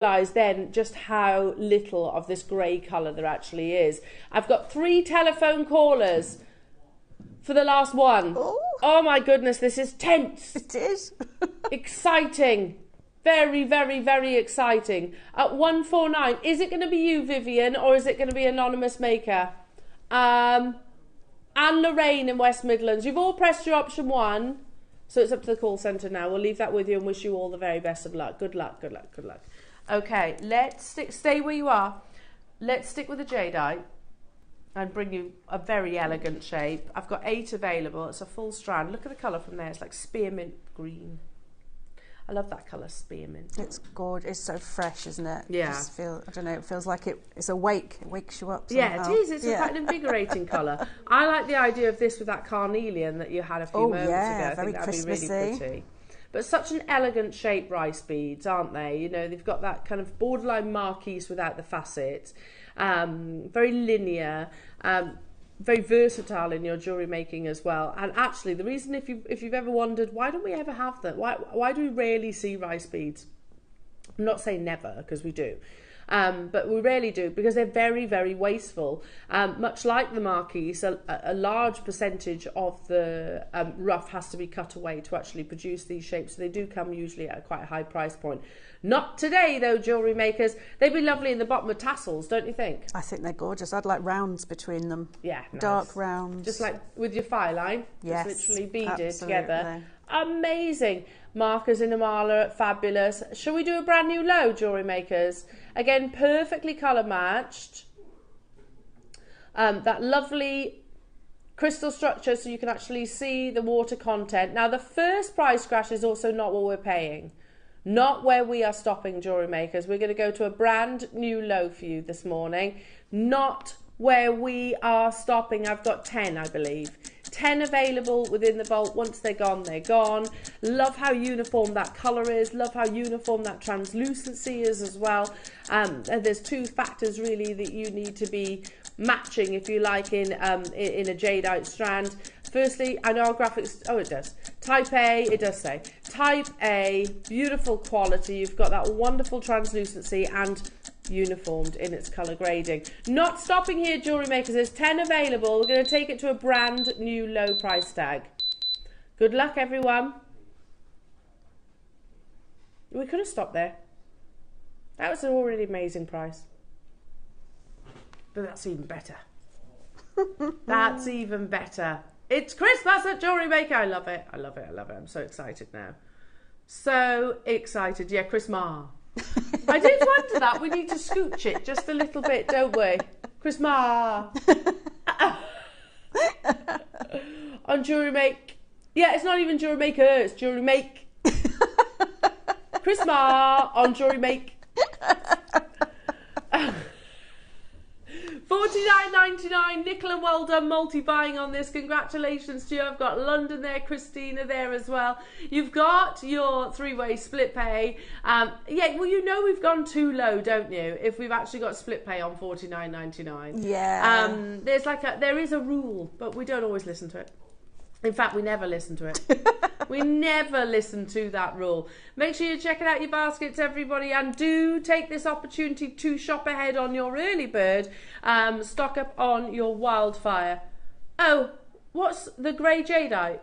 realise then just how little of this grey colour there actually is. I've got 3 telephone callers for the last one. Oh my goodness, this is tense. It is. Exciting. Very, very, very exciting. At 149, is it going to be you, Vivian, or is it going to be Anonymous Maker? And Lorraine in West Midlands. You've all pressed your option 1, so it's up to the call centre now. We'll leave that with you and wish you all the very best of luck. Good luck, good luck, good luck. Okay, let's stay where you are. Let's stick with the jadeite and bring you a very elegant shape. I've got 8 available. It's a full strand. Look at the colour from there. It's like spearmint green. I love that colour, spearmint. It's gorgeous. It's so fresh, isn't it? Yeah. I don't know, it feels like it's awake. It wakes you up somehow. Yeah, it is. It's quite an invigorating colour. I like the idea of this with that carnelian that you had a few moments ago. I think that'd be really pretty. But such an elegant shape, rice beads, aren't they? You know, they've got that kind of borderline marquise without the facet. Very linear. Very versatile in your jewellery making as well. And actually, the reason, if you've ever wondered, why don't we ever have that? Why do we rarely see rice beads? I'm not saying never, because we do. But we rarely do, because they're very, very wasteful. Much like the marquise, a large percentage of the rough has to be cut away to actually produce these shapes. So they do come usually at quite a high price point. Not today, though, jewellery makers. They'd be lovely in the bottom of tassels, don't you think? I think they're gorgeous. I'd like rounds between them. Yeah, nice. Dark rounds. Just like with your file line. Yes, just literally beaded absolutely. together. Amazing. Markers in a mala, fabulous. Shall we do a brand new low, jewellery makers? Again, perfectly colour matched. That lovely crystal structure, so you can actually see the water content. Now, the first price crash is also not what we're paying. Not where we are stopping, jewellery makers. We're going to go to a brand new low for you this morning. Not where we are stopping. I've got 10, I believe. 10 available within the vault. Once they're gone, they're gone. Love how uniform that colour is. Love how uniform that translucency is as well. And there's 2 factors really that you need to be matching, if you like, in a jadeite strand. Firstly, I know our graphics, oh, it does. Type A, it does say. Type A, beautiful quality. You've got that wonderful translucency and uniformed in its colour grading. Not stopping here, jewellery makers. There's 10 available. We're going to take it to a brand new low price tag. Good luck, everyone. We could have stopped there. That was an already amazing price. But that's even better. That's even better. It's Christmas at Jewellery Maker. I love it. I love it. I love it. I'm so excited now. So excited. Yeah, Christmas. I did wonder that. We need to scooch it just a little bit, don't we? Christmas. On Jewellery Make. Yeah, it's not even Jewellery Maker. It's Jewellery Make. Christmas on Jewellery Make. $49.99. Nicola, well done multi-buying on this. Congratulations to you. I've got London there, Christina there as well. You've got your 3-way split pay. Yeah, well, you know we've gone too low, don't you? If we've actually got split pay on $49.99. Yeah. There is a rule, but we don't always listen to it. In fact, we never listen to it. We never listen to that rule. Make sure you're checking out your baskets, everybody, and do take this opportunity to shop ahead on your early bird. Stock up on your Wildfire. Oh, what's the grey jadeite?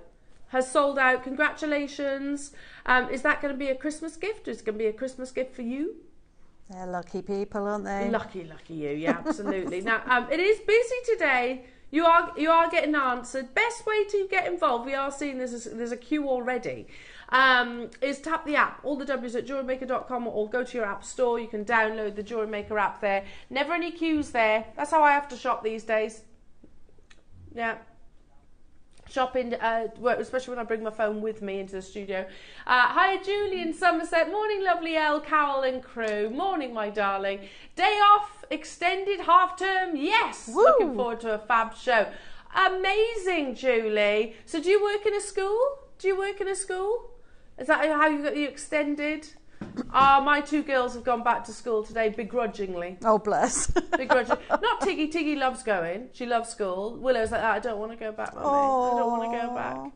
Has sold out. Congratulations. Is that going to be a Christmas gift? Is it going to be a Christmas gift for you? They're lucky people, aren't they? Lucky you. Yeah, absolutely. Now, it is busy today. You are getting answered. Best way to get involved, we are seeing there's a queue already, is tap the app. All the W's at JewelleryMaker.com, or go to your app store. You can download the Jewellery Maker app there. Never any queues there. That's how I have to shop these days. Yeah. Shopping, especially when I bring my phone with me into the studio. Hi, Julie in Somerset. Morning, lovely Elle, Carol and crew. Morning, my darling. Day off, extended half term. Yes. Woo. Looking forward to a fab show. Amazing, Julie. So do you work in a school? Is that how you got your extended? My 2 girls have gone back to school today begrudgingly. Oh, bless. Begrudgingly. Not Tiggy. Tiggy loves going. She loves school. Willow's like, I don't want to go back, Mummy. I don't want to go back.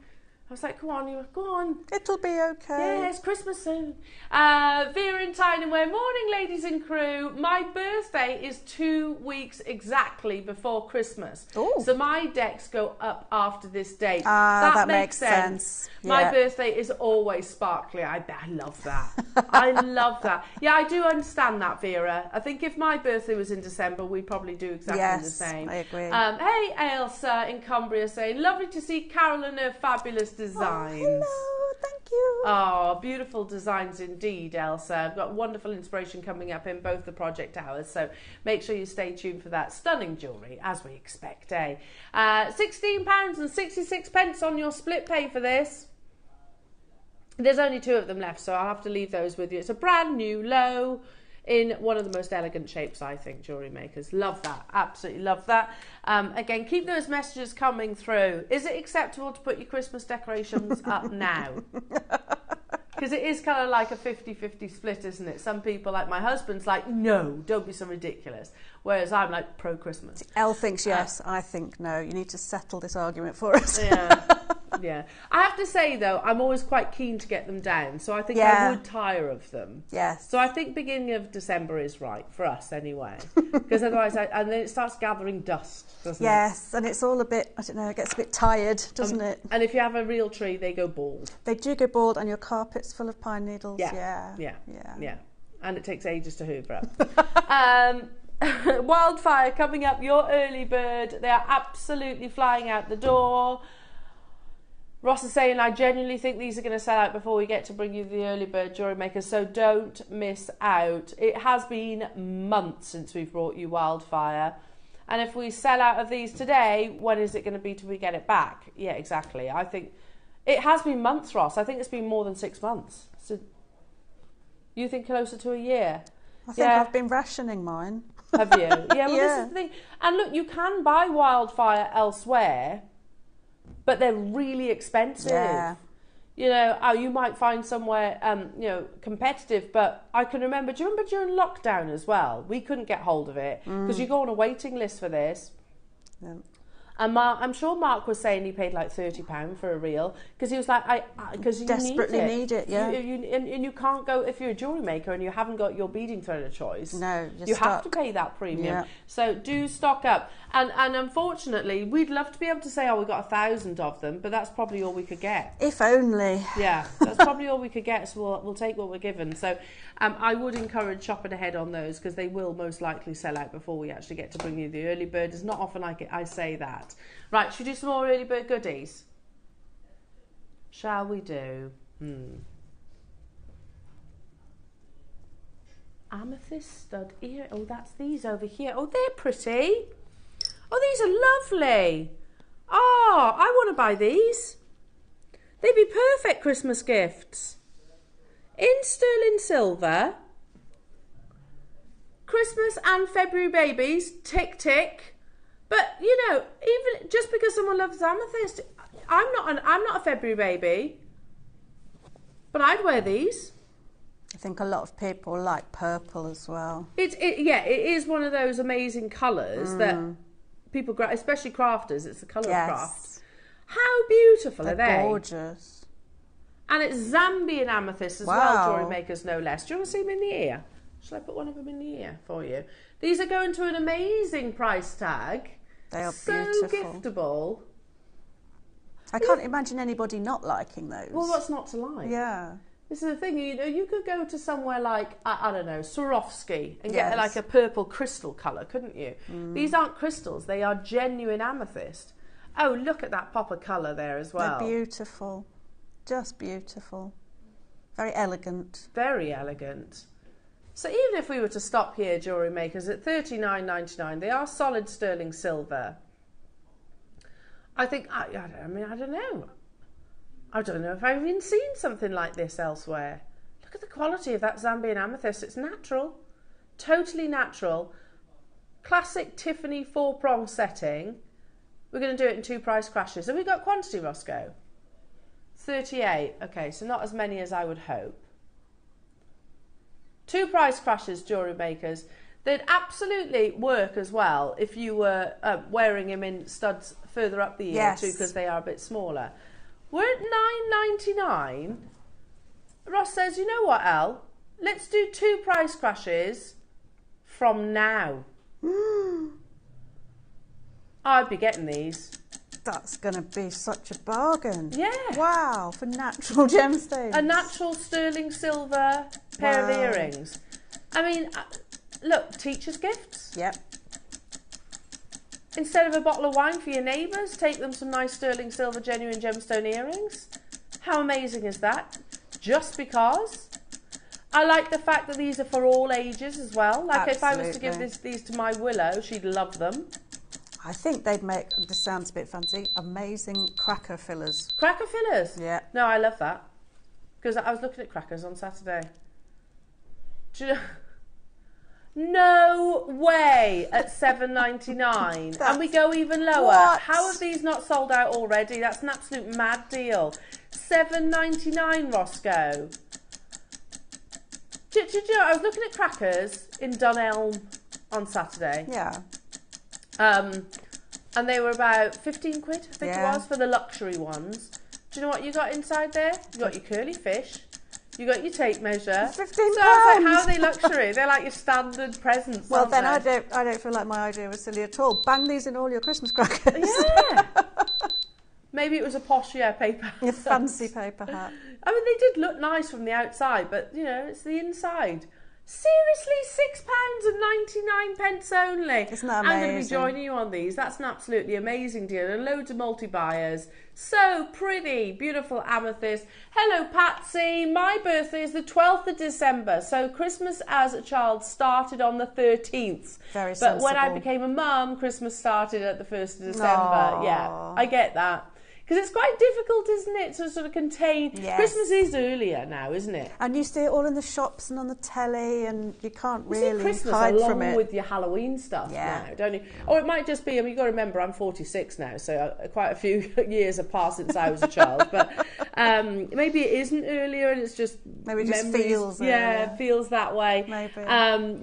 I was like, go on, you were, go on. It'll be okay. Yeah, it's Christmas soon. Vera and Tynaway, morning ladies and crew. My birthday is 2 weeks exactly before Christmas. Ooh. So my decks go up after this date. That makes sense. My Yeah. birthday is always sparkly. I love that. I love that. Yeah, I do understand that, Vera. I think if my birthday was in December, we'd probably do exactly the same. I agree. Hey, Ailsa in Cumbria saying, lovely to see Carol and her fabulous designs. Oh, hello, thank you. Oh, beautiful designs indeed, Elsa. I've got wonderful inspiration coming up in both the project hours, so make sure you stay tuned for that. Stunning jewellery, as we expect, eh? £16.66 on your split pay for this. There's only 2 of them left, so I'll have to leave those with you. It's a brand new low in one of the most elegant shapes, I think, jewellery makers. Love that. Absolutely love that. Again, keep those messages coming through. Is it acceptable to put your Christmas decorations up now? Because it is kind of like a 50-50 split, isn't it? Some people, like my husband's like, no, don't be so ridiculous. Whereas I'm like pro-Christmas. Elle thinks yes, I think no. You need to settle this argument for us. Yeah. Yeah, I have to say though, I'm always quite keen to get them down, so I think I would tire of them. Yes. So I think beginning of December is right for us anyway, because otherwise, and then it starts gathering dust, doesn't it? Yes, and it's all a bit, I don't know, it gets a bit tired, doesn't it? And if you have a real tree, they go bald. They do go bald, and your carpet's full of pine needles. Yeah. And it takes ages to hoover up. Wildfire coming up, your early bird. They are absolutely flying out the door. Ross is saying, I genuinely think these are going to sell out before we get to bring you the early bird jewellery makers, so don't miss out. It has been months since we've brought you Wildfire. And if we sell out of these today, when is it going to be till we get it back? Yeah, exactly. I think it has been months, Ross. I think it's been more than 6 months. So you think closer to a year? I think I've been rationing mine. Have you? Yeah, well, this is the thing. And look, you can buy Wildfire elsewhere, but they're really expensive. Yeah. You know, you might find somewhere, you know, competitive, but I can remember, do you remember during lockdown as well? We couldn't get hold of it because you go on a waiting list for this. Yeah. And I'm sure Mark was saying he paid like £30 for a reel because he was like, because you desperately need it, yeah. And you can't go, if you're a jewellery maker and you haven't got your beading thread of choice. No, you have to pay that premium. Yeah. So do stock up. And unfortunately, we'd love to be able to say, oh, we got 1,000 of them, but that's probably all we could get. If only. Yeah, that's probably all we could get, so we'll take what we're given. So I would encourage shopping ahead on those because they will most likely sell out before we actually get to bring you the early bird. It's not often I say that. Right, should we do some more early bird goodies? Shall we do? Amethyst stud ear. Oh, that's these over here. Oh, they're pretty. Oh, these are lovely. Oh, I want to buy these. They'd be perfect Christmas gifts. In sterling silver. Christmas and February babies. Tick, tick. But, you know, even just because someone loves amethyst, I'm not a February baby. But I'd wear these. I think a lot of people like purple as well. It is one of those amazing colours that people, especially crafters, it's the colour of craft. How beautiful are they? Gorgeous. And it's Zambian amethyst as well, jewellery makers no less. Do you want to see them in the ear? Shall I put one of them in the ear for you? These are going to an amazing price tag. They are so beautiful. Giftable. I can't imagine anybody not liking those. Well, what's not to like? Yeah. This is the thing, you know, you could go to somewhere like, I don't know, Swarovski and get like a purple crystal colour, couldn't you? These aren't crystals, they are genuine amethyst. Oh, look at that pop of colour there as well. They're beautiful. Just beautiful. Very elegant. Very elegant. So even if we were to stop here, jewellery makers, at $39.99, they are solid sterling silver. I think, I don't know. I don't know if I've even seen something like this elsewhere. Look at the quality of that Zambian amethyst. It's natural. Totally natural. Classic Tiffany 4-prong setting. We're going to do it in 2 price crashes. Have we got quantity, Roscoe? 38. Okay, so not as many as I would hope. 2 price crashes, jewellery makers. They'd absolutely work as well if you were wearing them in studs further up the ear too, because they are a bit smaller. We're at $9.99. Ross says, you know what, Elle? Let's do 2 price crashes from now. I'd be getting these. That's going to be such a bargain. Yeah. Wow, for natural gemstones. A natural sterling silver pair of earrings. I mean, look, teacher's gifts. Yep. Instead of a bottle of wine for your neighbours, take them some nice sterling silver genuine gemstone earrings. How amazing is that? Just because. I like the fact that these are for all ages as well. Like if I was to give these to my Willow, she'd love them. I think they'd make, this sounds a bit fancy, amazing cracker fillers. Cracker fillers? Yeah. No, I love that. Because I was looking at crackers on Saturday. Do you know? No way at $7.99. And we go even lower. What? How have these not sold out already? That's an absolute mad deal. $7.99, Roscoe. Do you know, I was looking at crackers in Dunelm on Saturday. Yeah. And they were about 15 quid, I think it was, for the luxury ones. Do you know what you got inside there? You got your curly fish. You got your tape measure. £15. So I was like, how are they luxury? They're like your standard presents. Well, then they? I don't feel like my idea was silly at all. Bang these in all your Christmas crackers. Yeah. Maybe it was a posh, paper. Your fancy paper hat. I mean, they did look nice from the outside, but, you know, it's the inside. Seriously, £6.99 only. Isn't that amazing? I'm going to be joining you on these. That's an absolutely amazing deal. And loads of multi-buyers. So pretty. Beautiful amethyst. Hello, Patsy. My birthday is the 12th of December. So Christmas as a child started on the 13th. Very sensible. But when I became a mum, Christmas started at the 1st of December. Aww. Yeah, I get that. Because it's quite difficult, isn't it, to sort of contain... Yes. Christmas is earlier now, isn't it? And you see it all in the shops and on the telly, and you can't really Christmas hide along from it. with your Halloween stuff now, don't you? Or it might just be, I mean, you've got to remember, I'm 46 now, so quite a few years have passed since I was a child. But maybe it isn't earlier, and it's just maybe it just memories. feels it feels that way. Maybe.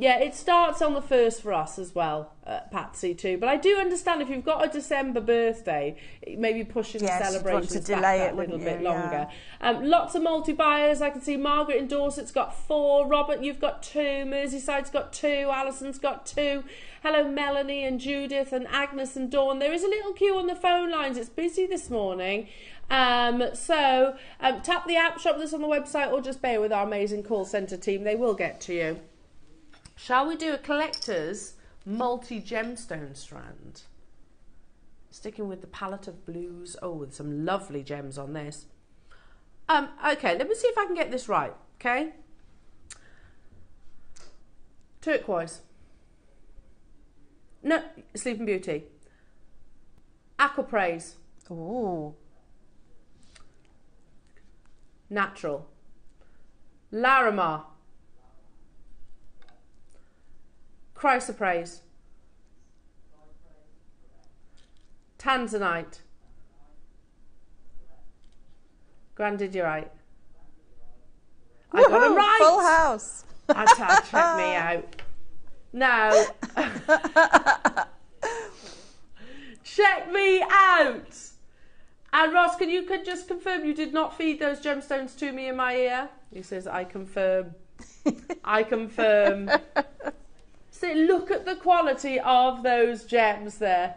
It starts on the 1st for us as well, Patsy, too. But I do understand if you've got a December birthday, maybe pushing the celebrations back a little bit longer. Lots of multi-buyers. I can see Margaret in Dorset's got 4. Robert, you've got 2. Merseyside's got 2. Alison's got 2. Hello, Melanie and Judith and Agnes and Dawn. There is a little queue on the phone lines. It's busy this morning. Tap the app shop that's on the website, or just bear with our amazing call centre team. They will get to you. Shall we do a collector's multi-gemstone strand? Sticking with the palette of blues. Oh, with some lovely gems on this. Okay, let me see if I can get this right, okay? Turquoise. No, Sleeping Beauty. Aquapraise. Ooh. Natural. Larimar. Chrysoprase. Tanzanite. Grandidierite. I got them right. Full house. Check me out. Now, check me out. And Ross, can you just confirm you did not feed those gemstones to me in my ear? He says, I confirm. I confirm. So look at the quality of those gems there.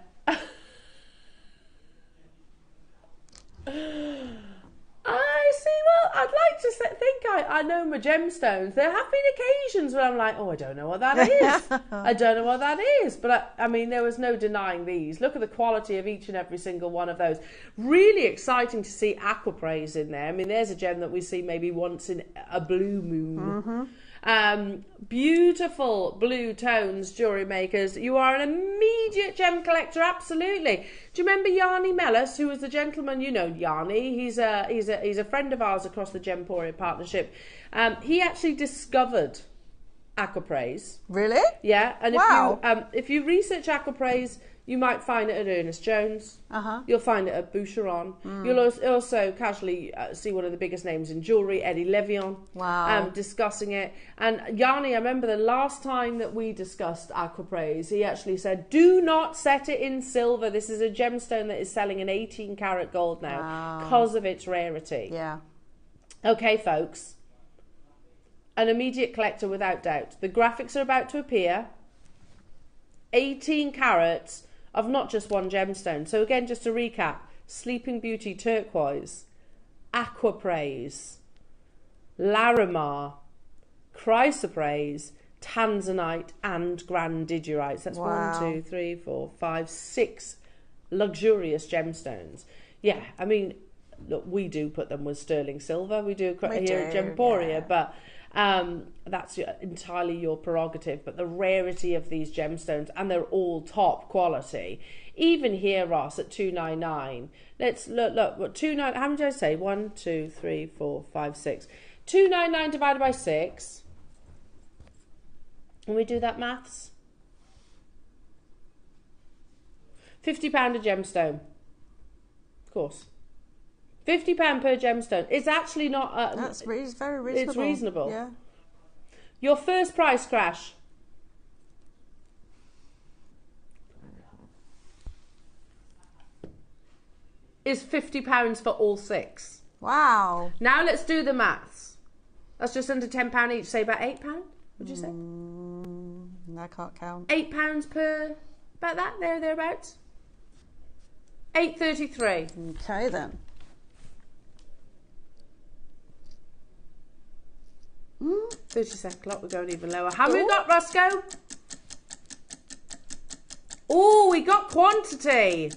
I see. Well, I'd like to think I know my gemstones. There have been occasions where I'm like, oh, I don't know what that is. I don't know what that is. But I mean, there was no denying these. Look at the quality of each and every single one of those. Really exciting to see aquapraise in there. I mean, there's a gem that we see maybe once in a blue moon. Beautiful blue tones, jewellery makers. You are an immediate gem collector, absolutely. Do you remember Yarny Mellis, who was the gentleman? You know Yarny. He's a friend of ours across the Gemporia partnership. He actually discovered aquapraise. Really? Yeah, and wow. if you research aquapraise, You might find it at Ernest Jones. You'll find it at Boucheron. You'll also casually see one of the biggest names in jewellery, Eddie Levion, discussing it. And Yanni, I remember the last time that we discussed aquapraise, he actually said, do not set it in silver. This is a gemstone that is selling in 18 karat gold now because of its rarity. Yeah. Okay, folks. An immediate collector without doubt. The graphics are about to appear. 18 carats of not just one gemstone. So again, just to recap, Sleeping Beauty turquoise, aquapraise, Larimar, chrysoprase, tanzanite and grandidurites. That's 1, 2, 3, 4, 5, 6 luxurious gemstones. Yeah, I mean, look, we do put them with sterling silver. We do here at Gemporia, but that's entirely your prerogative. But the rarity of these gemstones, and they're all top quality. Even here, Ross, at 299. Let's look. What 29? How many did I say? 1, 2, 3, 4, 5, 6. 299 divided by 6. Can we do that maths? £50 a gemstone. Of course. £50 per gemstone. It's actually not... That's very reasonable. It's reasonable. Yeah. Your first price crash. Is £50 for all 6. Wow. Now let's do the maths. That's just under £10 each. Say about £8, would you say? I can't count. £8 per... About that? Thereabouts? 8.33. Okay, then. 30-second clock, we're going even lower. How many we got, Roscoe? Oh, we got quantity.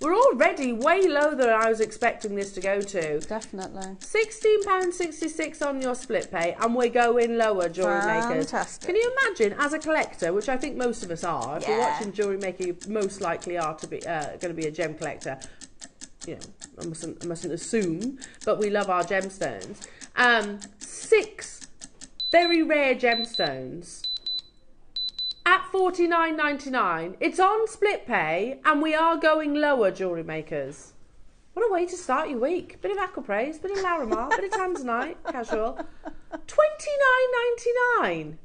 We're already way lower than I was expecting this to go to. Definitely. £16.66 on your split pay, and we're going lower, jewellery makers. Fantastic. Can you imagine, as a collector, which I think most of us are, if you're watching Jewellery Maker, you most likely are to be going to be a gem collector. You know, I mustn't assume, but we love our gemstones. 6 very rare gemstones at $49.99. It's on split pay, and we are going lower, jewellery makers. What a way to start your week. Bit of aquapraise, bit of Larimar, bit of tanzanite, casual. $29.99.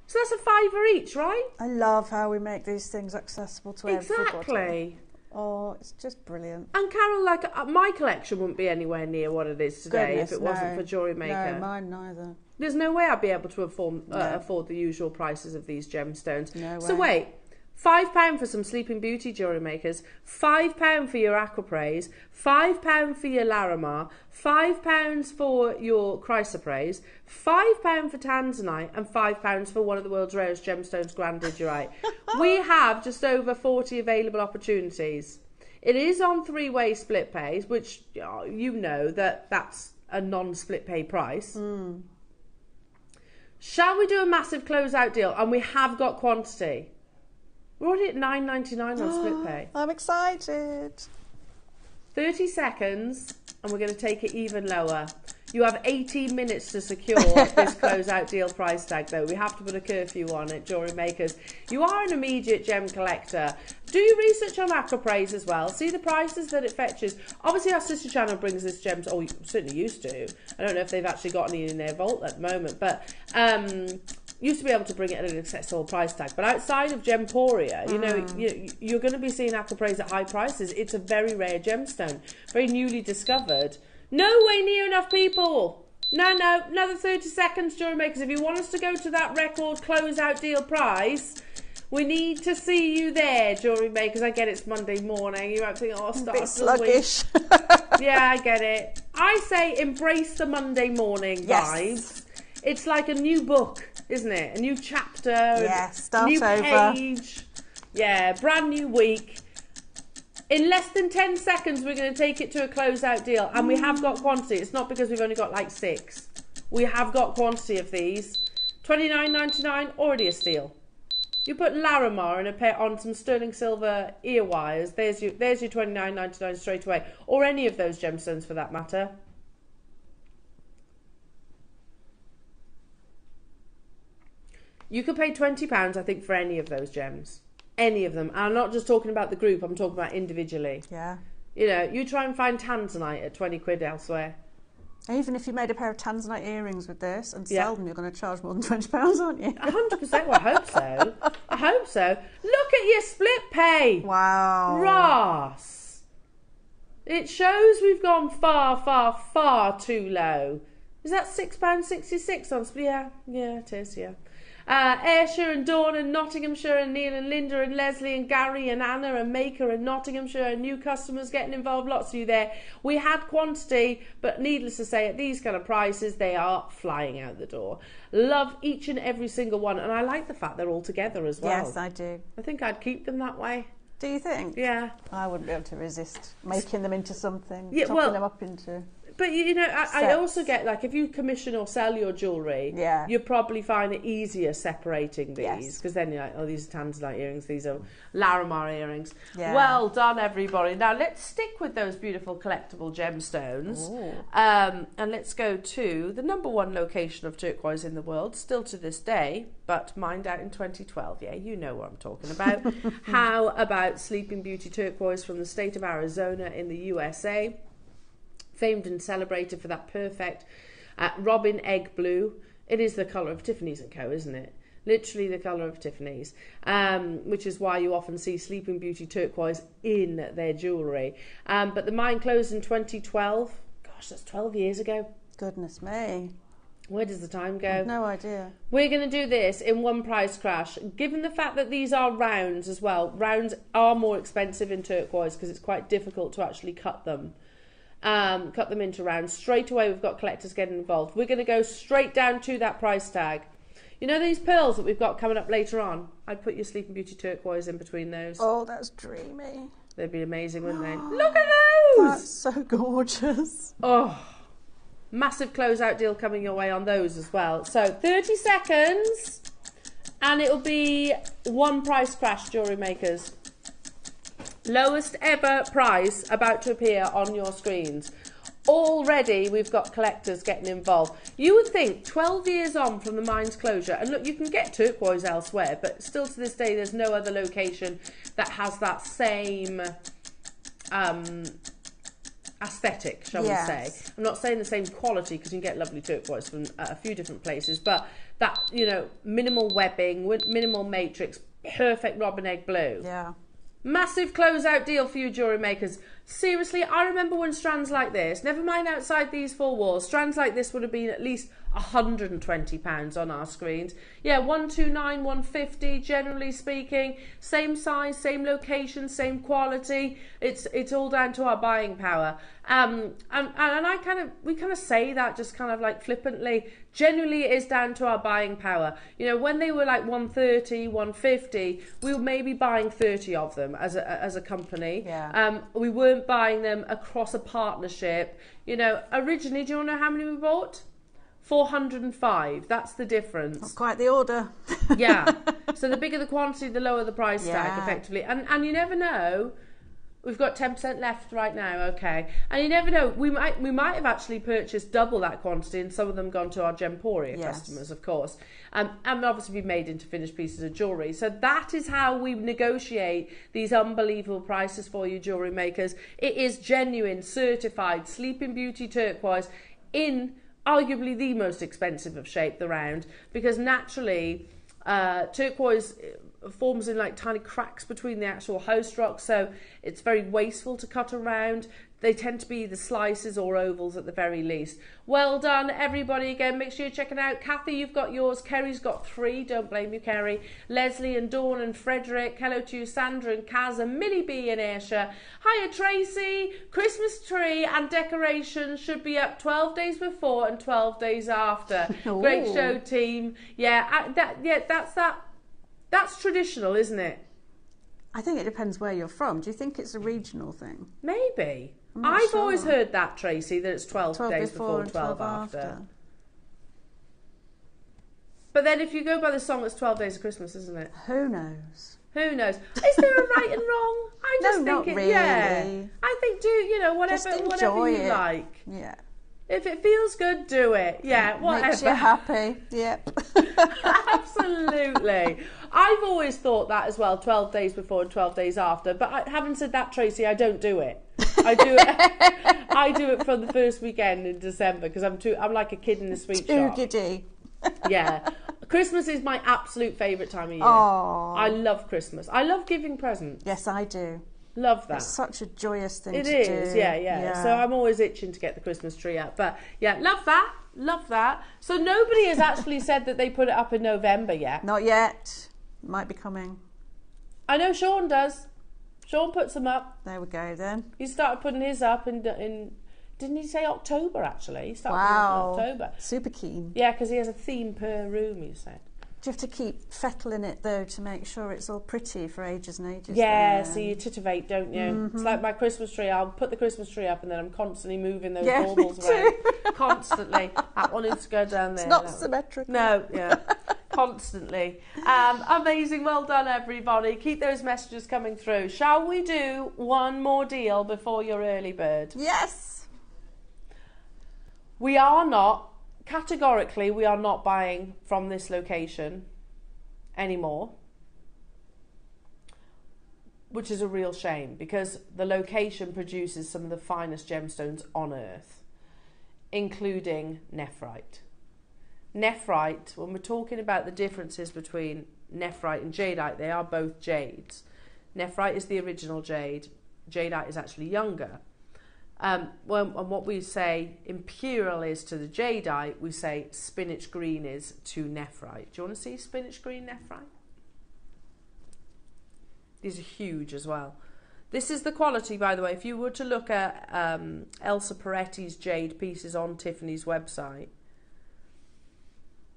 So that's a £5 each, right? I love how we make these things accessible to everybody. Exactly. Oh, it's just brilliant. And Carol, like, my collection wouldn't be anywhere near what it is today if it wasn't for Jewellery Maker. No, mine neither. There's no way I'd be able to afford the usual prices of these gemstones. No way. So wait, £5 for some Sleeping Beauty jewellery makers, £5 for your aquapraise, £5 for your Larimar, £5 for your chrysoprase, £5 for tanzanite, and £5 for one of the world's rarest gemstones, grandidurite. We have just over 40 available opportunities. It is on 3-way split pays, which you know that's a non-split pay price. Shall we do a massive closeout deal? And we have got quantity. We're already at $9.99 on split pay. I'm excited. 30 seconds, and we're going to take it even lower. You have 18 minutes to secure this closeout deal price tag, though. We have to put a curfew on it, jewellery makers. You are an immediate gem collector. Do your research on aquapraise as well. See the prices that it fetches. Obviously, our sister channel brings this gem to, certainly used to. I don't know if they've actually got any in their vault at the moment, but used to be able to bring it at an accessible price tag. But outside of Gemporia, you know, you're going to be seeing aquapraise at high prices. It's a very rare gemstone, very newly discovered. No way near enough people. No, another 30 seconds, jewellery makers. If you want us to go to that record closeout deal price, we need to see you there, jewellery makers. I get it's Monday morning. You might think, oh, start a bit sluggish. Yeah, I get it. I say embrace the Monday morning vibes. It's like a new book, isn't it? A new chapter. Yes, start new over. Page. Yeah, brand new week. In less than 10 seconds, we're going to take it to a closeout deal. And we have got quantity. It's not because we've only got like 6. We have got quantity of these. $29.99, already a steal. You put Larimar in a pair on some sterling silver ear wires. There's your $29.99 straight away. Or any of those gemstones for that matter. You could pay £20, I think, for any of those gems. Any of them. And I'm not just talking about the group, I'm talking about individually. Yeah. You know, you try and find tanzanite at 20 quid elsewhere. Even if you made a pair of tanzanite earrings with this and sell them, you're going to charge more than £20, aren't you? 100%. Well, I hope so. I hope so. Look at your split pay. Wow. Ross. It shows we've gone far, far, far too low. Is that £6.66 on split? Yeah, it is, yeah. Ayrshire and Dawn and Nottinghamshire and Neil and Linda and Leslie and Gary and Anna and Maker and Nottinghamshire and new customers getting involved, lots of you there. We had quantity, but needless to say, at these kind of prices, they are flying out the door. Love each and every single one, and I like the fact they're all together as well. Yes, I do. I think I'd keep them that way. Do you think? Yeah. I wouldn't be able to resist making them into something, yeah, chopping them up into... But, you know, I also get, like, if you commission or sell your jewellery, you probably find it easier separating these. Because then you're like, oh, these are tanzanite earrings, these are Larimar earrings. Yeah. Well done, everybody. Now, let's stick with those beautiful collectible gemstones. And let's go to the #1 location of turquoise in the world, still to this day, but mined out in 2012. Yeah, you know what I'm talking about. How about Sleeping Beauty turquoise from the state of Arizona in the USA? Famed and celebrated for that perfect robin egg blue. It is the colour of Tiffany's & Co, isn't it? Literally the colour of Tiffany's, which is why you often see Sleeping Beauty turquoise in their jewellery. But the mine closed in 2012. Gosh, that's 12 years ago. Goodness me. Where does the time go? I've no idea. We're going to do this in one price crash. Given the fact that these are rounds as well, rounds are more expensive in turquoise because it's quite difficult to actually cut them. Cut them into rounds. Straight away we've got collectors getting involved. We're going to go straight down to that price tag. You know these pearls that we've got coming up later on? I'd put your Sleeping Beauty turquoise in between those. Oh, that's dreamy. They'd be amazing, wouldn't they? Look at those! That's so gorgeous. Oh, massive closeout deal coming your way on those as well. So 30 seconds and it'll be one price crash, jewellery makers. Lowest ever price about to appear on your screens. Already we've got collectors getting involved. You would think 12 years on from the mine's closure, and look, you can get turquoise elsewhere, but still to this day there's no other location that has that same aesthetic, shall we say. I'm not saying the same quality because you can get lovely turquoise from a few different places, but that, you know, minimal webbing, minimal matrix, perfect robin egg blue. Yeah. Massive closeout deal for you jewellery makers. Seriously, I remember when strands like this, never mind outside these four walls, strands like this would have been at least £120 on our screens. Yeah, 129, 150, generally speaking. Same size, same location, same quality. It's all down to our buying power. And we kind of say that just kind of like flippantly. Genuinely, it is down to our buying power. You know, when they were like 130, 150, we were maybe buying 30 of them as a company. Yeah. We weren't buying them across a partnership. You know, originally, do you want to know how many we bought? 405. That's the difference. Not quite the order. Yeah. So the bigger the quantity, the lower the price tag, effectively. And you never know. We've got 10% left right now, okay. And you never know, we might have actually purchased double that quantity and some of them gone to our Gemporia customers, of course. And obviously be made into finished pieces of jewellery. So that is how we negotiate these unbelievable prices for you jewellery makers. It is genuine, certified, Sleeping Beauty turquoise in arguably the most expensive of shape, the round, because naturally turquoise forms in like tiny cracks between the actual host rocks, so it's very wasteful to cut around. They tend to be the slices or ovals at the very least. Well done, everybody. Again, make sure you're checking out. Kathy, you've got yours. Kerry's got 3. Don't blame you, Kerry. Leslie and Dawn and Frederick. Hello to you, Sandra and Kaz and Millie B in Ayrshire. Hiya, Tracy. Christmas tree and decorations should be up 12 days before and 12 days after. Great show, team. Yeah, that's traditional, isn't it? I think it depends where you're from. Do you think it's a regional thing? Maybe. I've always heard that, Tracy, that it's 12 days before and 12 after. But then if you go by the song, it's 12 days of Christmas, isn't it? Who knows? Who knows? Is there a right and wrong? I just think not really. Yeah. I think whatever you like. Yeah. If it feels good, do it. Yeah, whatever. Makes you happy. Yep. Absolutely. I've always thought that as well, 12 days before and 12 days after. But having said that, Tracy, I don't do it. I do it from the first weekend in December because I'm like a kid in the sweet shop. Too giddy. Yeah. Christmas is my absolute favourite time of year. Oh. I love Christmas. I love giving presents. Yes, I do. Love that. It's such a joyous thing to do. It is, yeah. So I'm always itching to get the Christmas tree up. But yeah, love that. So nobody has actually said that they put it up in November yet. Not yet. Might be coming. I know Sean does. Sean puts them up. There we go then. He started putting his up in didn't he say October actually? He started wow. putting it in October. Super keen. Yeah, because he has a theme per room, he said. Do you have to keep fettling it though to make sure it's all pretty for ages and ages? Yeah, so you titivate, don't you? Mm-hmm. It's like my Christmas tree. I'll put the Christmas tree up and then I'm constantly moving those baubles around. Constantly. That one needs to go down there. It's not symmetrical. No, yeah. Constantly. Amazing. Well done, everybody. Keep those messages coming through. Shall we do one more deal before your early bird? Yes. We are not. Categorically, we are not buying from this location anymore, which is a real shame because the location produces some of the finest gemstones on earth, including nephrite. Nephrite, when we're talking about the differences between nephrite and jadeite, they are both jades. Nephrite is the original jade. Jadeite is actually younger. And what we say imperial is to the jadeite, we say spinach green is to nephrite. Do you want to see spinach green nephrite? These are huge as well. This is the quality, by the way. If you were to look at Elsa Peretti's jade pieces on Tiffany's website,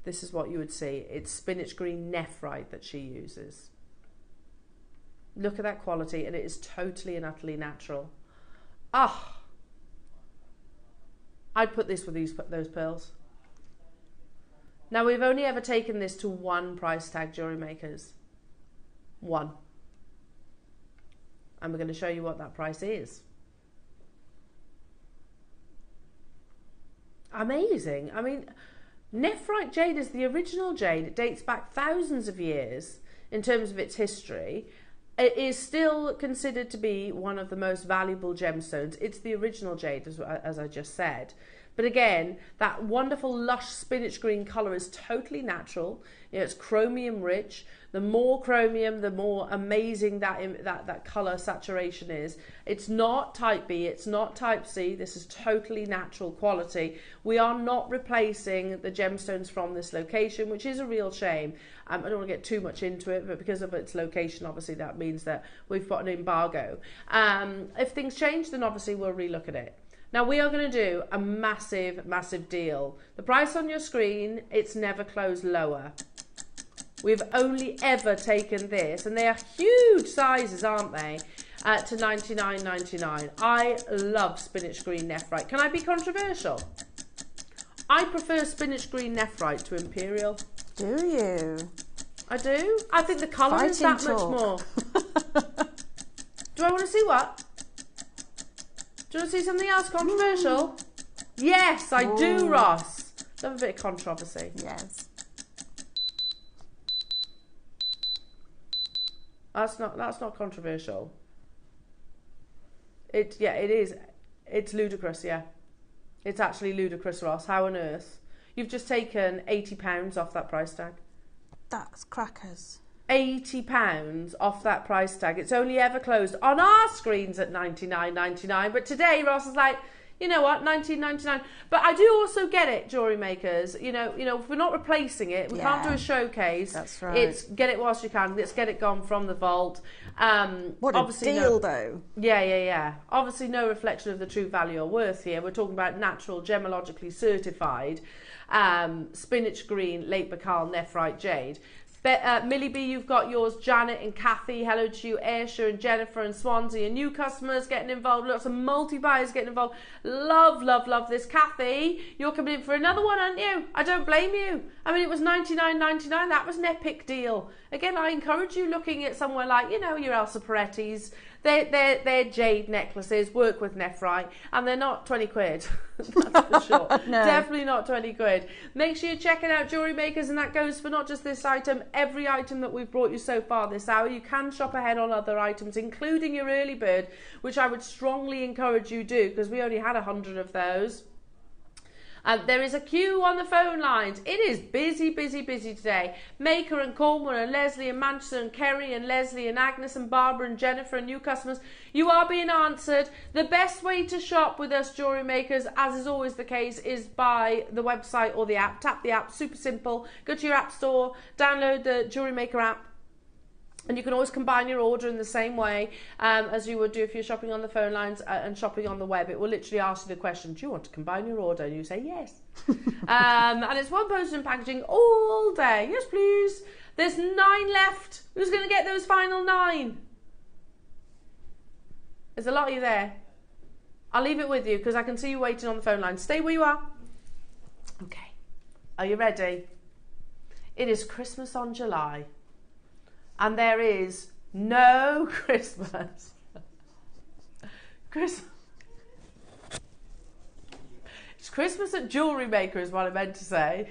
this is what you would see. It's spinach green nephrite that she uses. Look at that quality, and it is totally and utterly natural. Ah! I'd put this with those pearls. Now, we've only ever taken this to one price tag, jewellery makers. One. And we're going to show you what that price is. Amazing. I mean, nephrite jade is the original jade. It dates back thousands of years in terms of its history. It is still considered to be one of the most valuable gemstones. It's the original jade, as I just said. But again, that wonderful lush spinach green colour is totally natural. You know, it's chromium rich. The more chromium, the more amazing that colour saturation is. It's not type B, it's not type C. This is totally natural quality. We are not replacing the gemstones from this location, which is a real shame. I don't want to get too much into it, but because of its location, obviously that means that we've got an embargo. If things change, then obviously we'll relook at it. Now we are going to do a massive, massive deal. The price on your screen, it's never closed lower. We've only ever taken this, and they are huge sizes, aren't they? To $99.99. I love spinach green nephrite. Can I be controversial? I prefer spinach green nephrite to imperial. Do you? I do. I think the colour is that much more. Do I want to see what? Do you want to see something else controversial? Yes, I do, Ross. Love a bit of controversy. Yes. That's not controversial. It is. It's ludicrous, yeah. It's actually ludicrous, Ross. How on earth? You've just taken £80 off that price tag. That's crackers. £80 off that price tag. It's only ever closed on our screens at $99.99. But today, Ross is like, you know what, $19.99. But I do also get it, jewellery makers. You know, if we're not replacing it, we can't do a showcase. That's right. It's get it whilst you can. Let's get it gone from the vault. What a deal, though. Yeah. Obviously, no reflection of the true value or worth here. We're talking about natural, gemologically certified, spinach green, late Bacall, nephrite jade. Millie B, you've got yours. Janet and Kathy, hello to you. Aisha and Jennifer and Swansea, and new customers getting involved. Lots of multi-buyers getting involved. Love this. Kathy, you're coming in for another one, aren't you? I don't blame you. I mean, it was $99.99. That was an epic deal. Again, I encourage you looking at somewhere like, you know, your Elsa Peretti's. They're jade necklaces, work with nephrite, and they're not 20 quid. That's for sure. No. Definitely not 20 quid. Make sure you're checking out Jewellery Makers, and that goes for not just this item, every item that we've brought you so far this hour. You can shop ahead on other items, including your early bird, which I would strongly encourage you do, because we only had 100 of those. There is a queue on the phone lines. It is busy, busy, busy today. Maker and Cornwall and Leslie and Manchester and Kerry and Leslie and Agnes and Barbara and Jennifer and new customers. You are being answered. The best way to shop with us Jewellery Makers, as is always the case, is by the website or the app. Tap the app, super simple. Go to your app store, download the Jewellery Maker app. And you can always combine your order in the same way as you would do if you're shopping on the phone lines and shopping on the web. It will literally ask you the question, do you want to combine your order? And you say yes. And it's one postage and packaging all day. Yes, please. There's 9 left. Who's going to get those final 9? There's a lot of you there. I'll leave it with you because I can see you waiting on the phone line. Stay where you are. Okay. Are you ready? It is Christmas on July. And there is no Christmas. It's Christmas at Jewellery Maker is what I meant to say.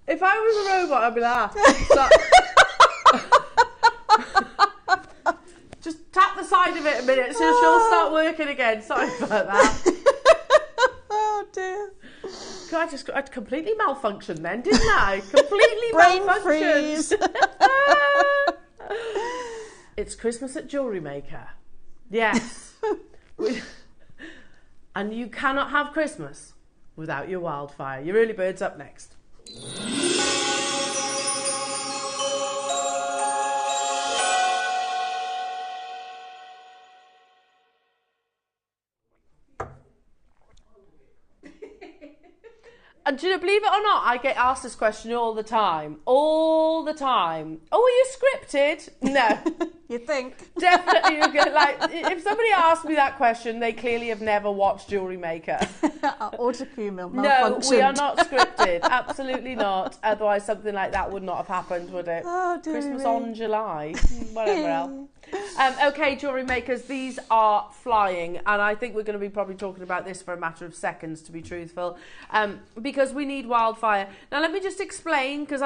If I was a robot, I'd be like, just tap the side of it a minute so she'll start working again. Sorry about that. Oh dear. I completely malfunctioned then, didn't I? Completely Brain malfunctioned. freeze. It's Christmas at Jewellery Maker. Yes. And you cannot have Christmas without your Wildfire. Your early bird's up next. And do you know, believe it or not, I get asked this question all the time. All the time. Oh, are you scripted? No. You think? Definitely. You get, like, if somebody asks me that question, they clearly have never watched Jewellery Maker. Autocue No, malfunctioned. we are not scripted. Absolutely not. Otherwise, something like that would not have happened, would it? Oh, dear Christmas me. on July. Whatever else. Okay, Jewellery Makers, these are flying, and I think we're going to be probably talking about this for a matter of seconds, to be truthful, because we need Wildfire. Now, let me just explain, because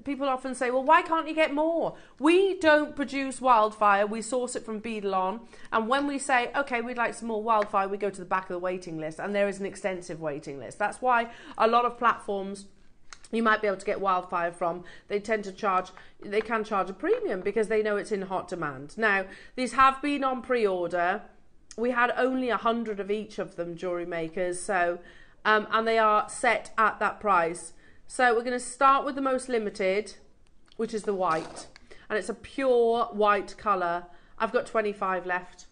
people often say, well, why can't you get more? We don't produce Wildfire. We source it from Beadalon, and when we say, okay, we'd like some more Wildfire, we go to the back of the waiting list, and there is an extensive waiting list. That's why a lot of platforms you might be able to get Wildfire from, they can charge a premium because they know it's in hot demand. Now, these have been on pre-order. We had only 100 of each of them, Jewellery Makers, so, and they are set at that price. So we're going to start with the most limited, which is the white, and it's a pure white colour. I've got 25 left.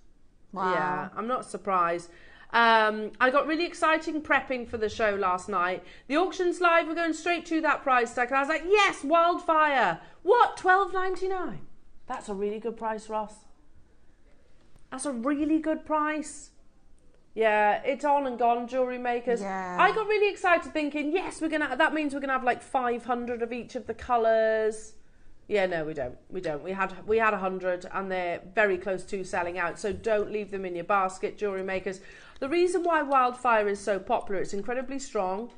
Wow. Yeah, I'm not surprised. I got really exciting prepping for the show last night. The auction's live. We're going straight to that price tag. And I was like, yes, Wildfire. What? $12.99. That's a really good price, Ross. That's a really good price. Yeah, it's on and gone, Jewellery Makers. Yeah. I got really excited thinking, yes, that means we're gonna have like 500 of each of the colours. Yeah, no, we don't. We had 100, and they're very close to selling out. So don't leave them in your basket, Jewellery Makers. The reason why Wildfire is so popular, it's incredibly strong.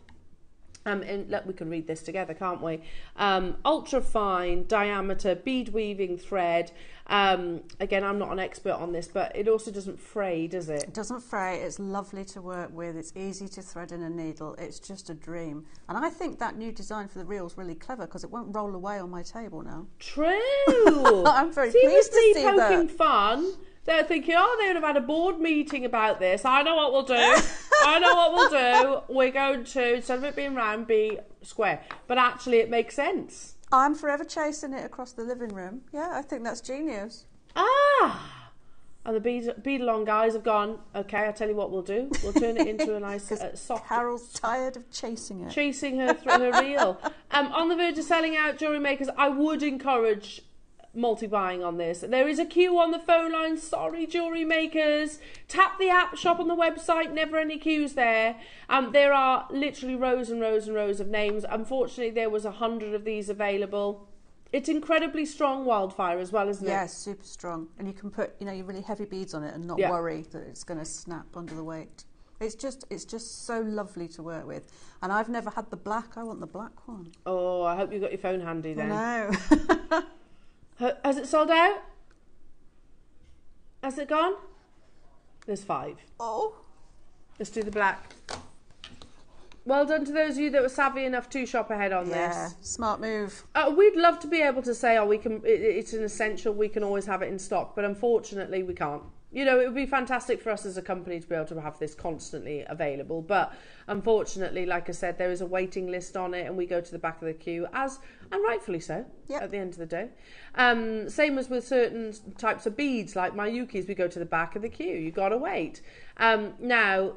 We can read this together, can't we? Ultra fine diameter bead weaving thread. Again, I'm not an expert on this, but it also doesn't fray, does it? It doesn't fray. It's lovely to work with. It's easy to thread in a needle. It's just a dream. And I think that new design for the reel is really clever because it won't roll away on my table now. True. I'm very pleased to see that. Poking fun. They're thinking, oh, they would have had a board meeting about this. I know what we'll do. I know what we'll do. We're going to, instead of it being round, be square. But actually, it makes sense. I'm forever chasing it across the living room. Yeah, I think that's genius. Ah! And the bead-along guys have gone, okay, I'll tell you what we'll do. We'll turn it into a nice soft... Carol's tired of chasing it. Chasing her through her reel. On the verge of selling out, Jewellery Makers, I would encourage multi-buying on this. There is a queue on the phone line. Sorry, jewellery makers. Tap the app, shop on the website. Never any queues there. There are literally rows and rows and rows of names. Unfortunately, there was 100 of these available. It's incredibly strong Wildfire as well, isn't it? Yes, super strong. And you can put, you know, your really heavy beads on it and not worry that it's going to snap under the weight. It's just so lovely to work with. And I've never had the black. I want the black one. Oh, I hope you got your phone handy then. No. Has it sold out? Has it gone? There's 5. Oh. Let's do the black. Well done to those of you that were savvy enough to shop ahead on this. Yeah, smart move. We'd love to be able to say, oh, it's an essential, we can always have it in stock, but unfortunately we can't. You know, it would be fantastic for us as a company to be able to have this constantly available, but unfortunately, like I said, there is a waiting list on it, and we go to the back of the queue, and rightfully so, at the end of the day. Same as with certain types of beads, like my Yukis, we go to the back of the queue. You got to wait. Now,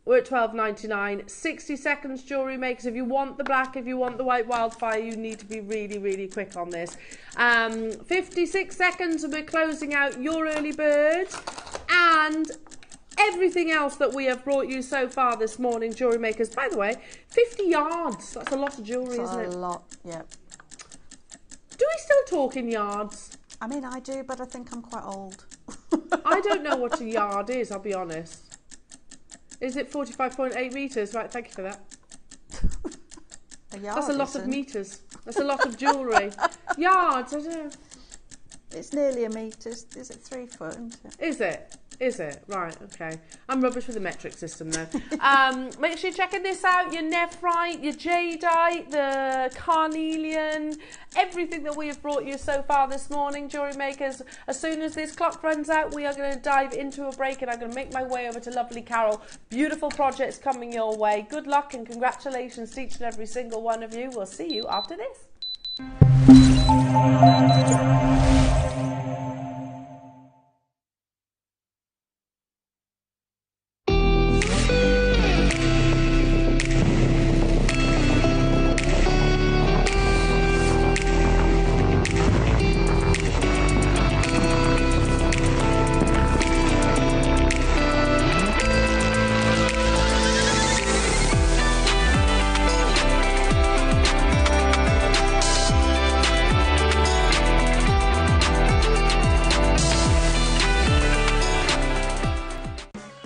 we're at $12.99. 60 seconds, jewellery makers. If you want the black, if you want the white Wildfire, you need to be really, really quick on this. 56 seconds and we're closing out your early bird and everything else that we have brought you so far this morning, jewellery makers. By the way, 50 yards. That's a lot of jewellery, isn't it? That's a lot, yeah. Do we still talk in yards? I mean, I do, but I think I'm quite old. I don't know what a yard is, I'll be honest. Is it 45.8 metres? Right, thank you for that. That's a lot of metres. That's a lot of jewellery. Yards, I don't know. It's nearly a metre. Is it 3 foot, isn't it? Is it? Is it? Right, okay. I'm rubbish with the metric system though. Make sure you're checking this out. Your Nephrite, your Jadeite, the carnelian, everything that we have brought you so far this morning, jewellery makers. As soon as this clock runs out, we are going to dive into a break and I'm going to make my way over to lovely Carol. Beautiful projects coming your way. Good luck and congratulations to each and every single one of you. We'll see you after this.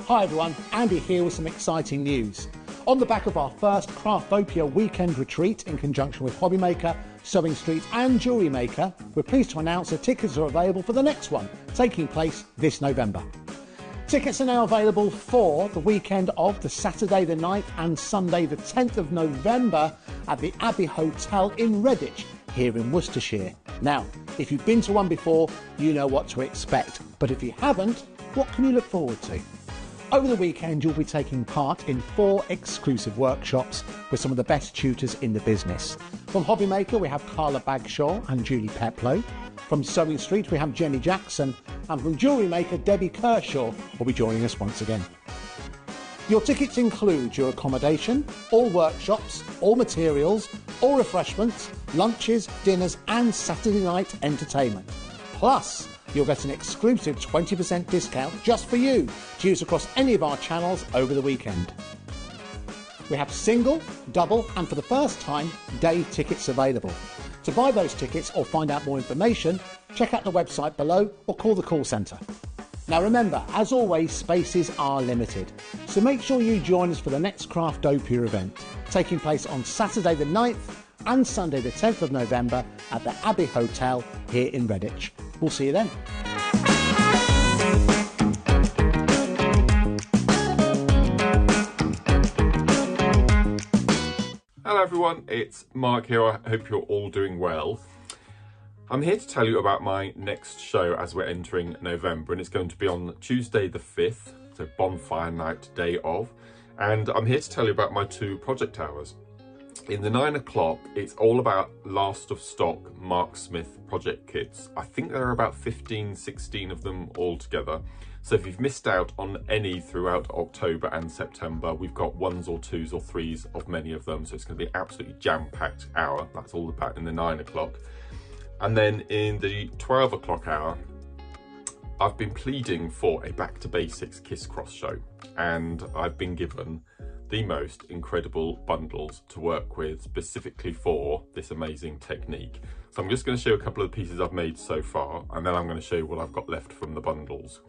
Hi everyone, Andy here with some exciting news. On the back of our first Craftopia weekend retreat in conjunction with HobbyMaker, Sewing Street and JewelleryMaker, we're pleased to announce that tickets are available for the next one, taking place this November. Tickets are now available for the weekend of the Saturday the 9th and Sunday the 10th of November at the Abbey Hotel in Redditch, here in Worcestershire. Now, if you've been to one before, you know what to expect, but if you haven't, what can you look forward to? Over the weekend, you'll be taking part in 4 exclusive workshops with some of the best tutors in the business. From HobbyMaker, we have Carla Bagshaw and Julie Peplow. From Sewing Street, we have Jenny Jackson. And from JewelleryMaker, Debbie Kershaw will be joining us once again. Your tickets include your accommodation, all workshops, all materials, all refreshments, lunches, dinners and Saturday night entertainment. Plus, you'll get an exclusive 20% discount just for you to use across any of our channels over the weekend. We have single, double and for the first time, day tickets available. To buy those tickets or find out more information, check out the website below or call the call centre. Now remember, as always, spaces are limited, so make sure you join us for the next Craftopia event, taking place on Saturday the 9th and Sunday the 10th of November at the Abbey Hotel here in Redditch. We'll see you then. Hello everyone, it's Mark here. I hope you're all doing well. I'm here to tell you about my next show as we're entering November, and it's going to be on Tuesday the 5th, so bonfire night, day of. And I'm here to tell you about my 2 project hours. In the 9 o'clock, it's all about last of stock Mark Smith project kits. I think there are about 15, 16 of them all together. So if you've missed out on any throughout October and September, we've got 1s or 2s or 3s of many of them. So it's going to be an absolutely jam-packed hour. That's all about in the 9 o'clock. And then in the 12 o'clock hour, I've been pleading for a back to basics kiss cross show, and I've been given the most incredible bundles to work with specifically for this amazing technique. So I'm just going to show you a couple of the pieces I've made so far, and then I'm going to show you what I've got left from the bundles.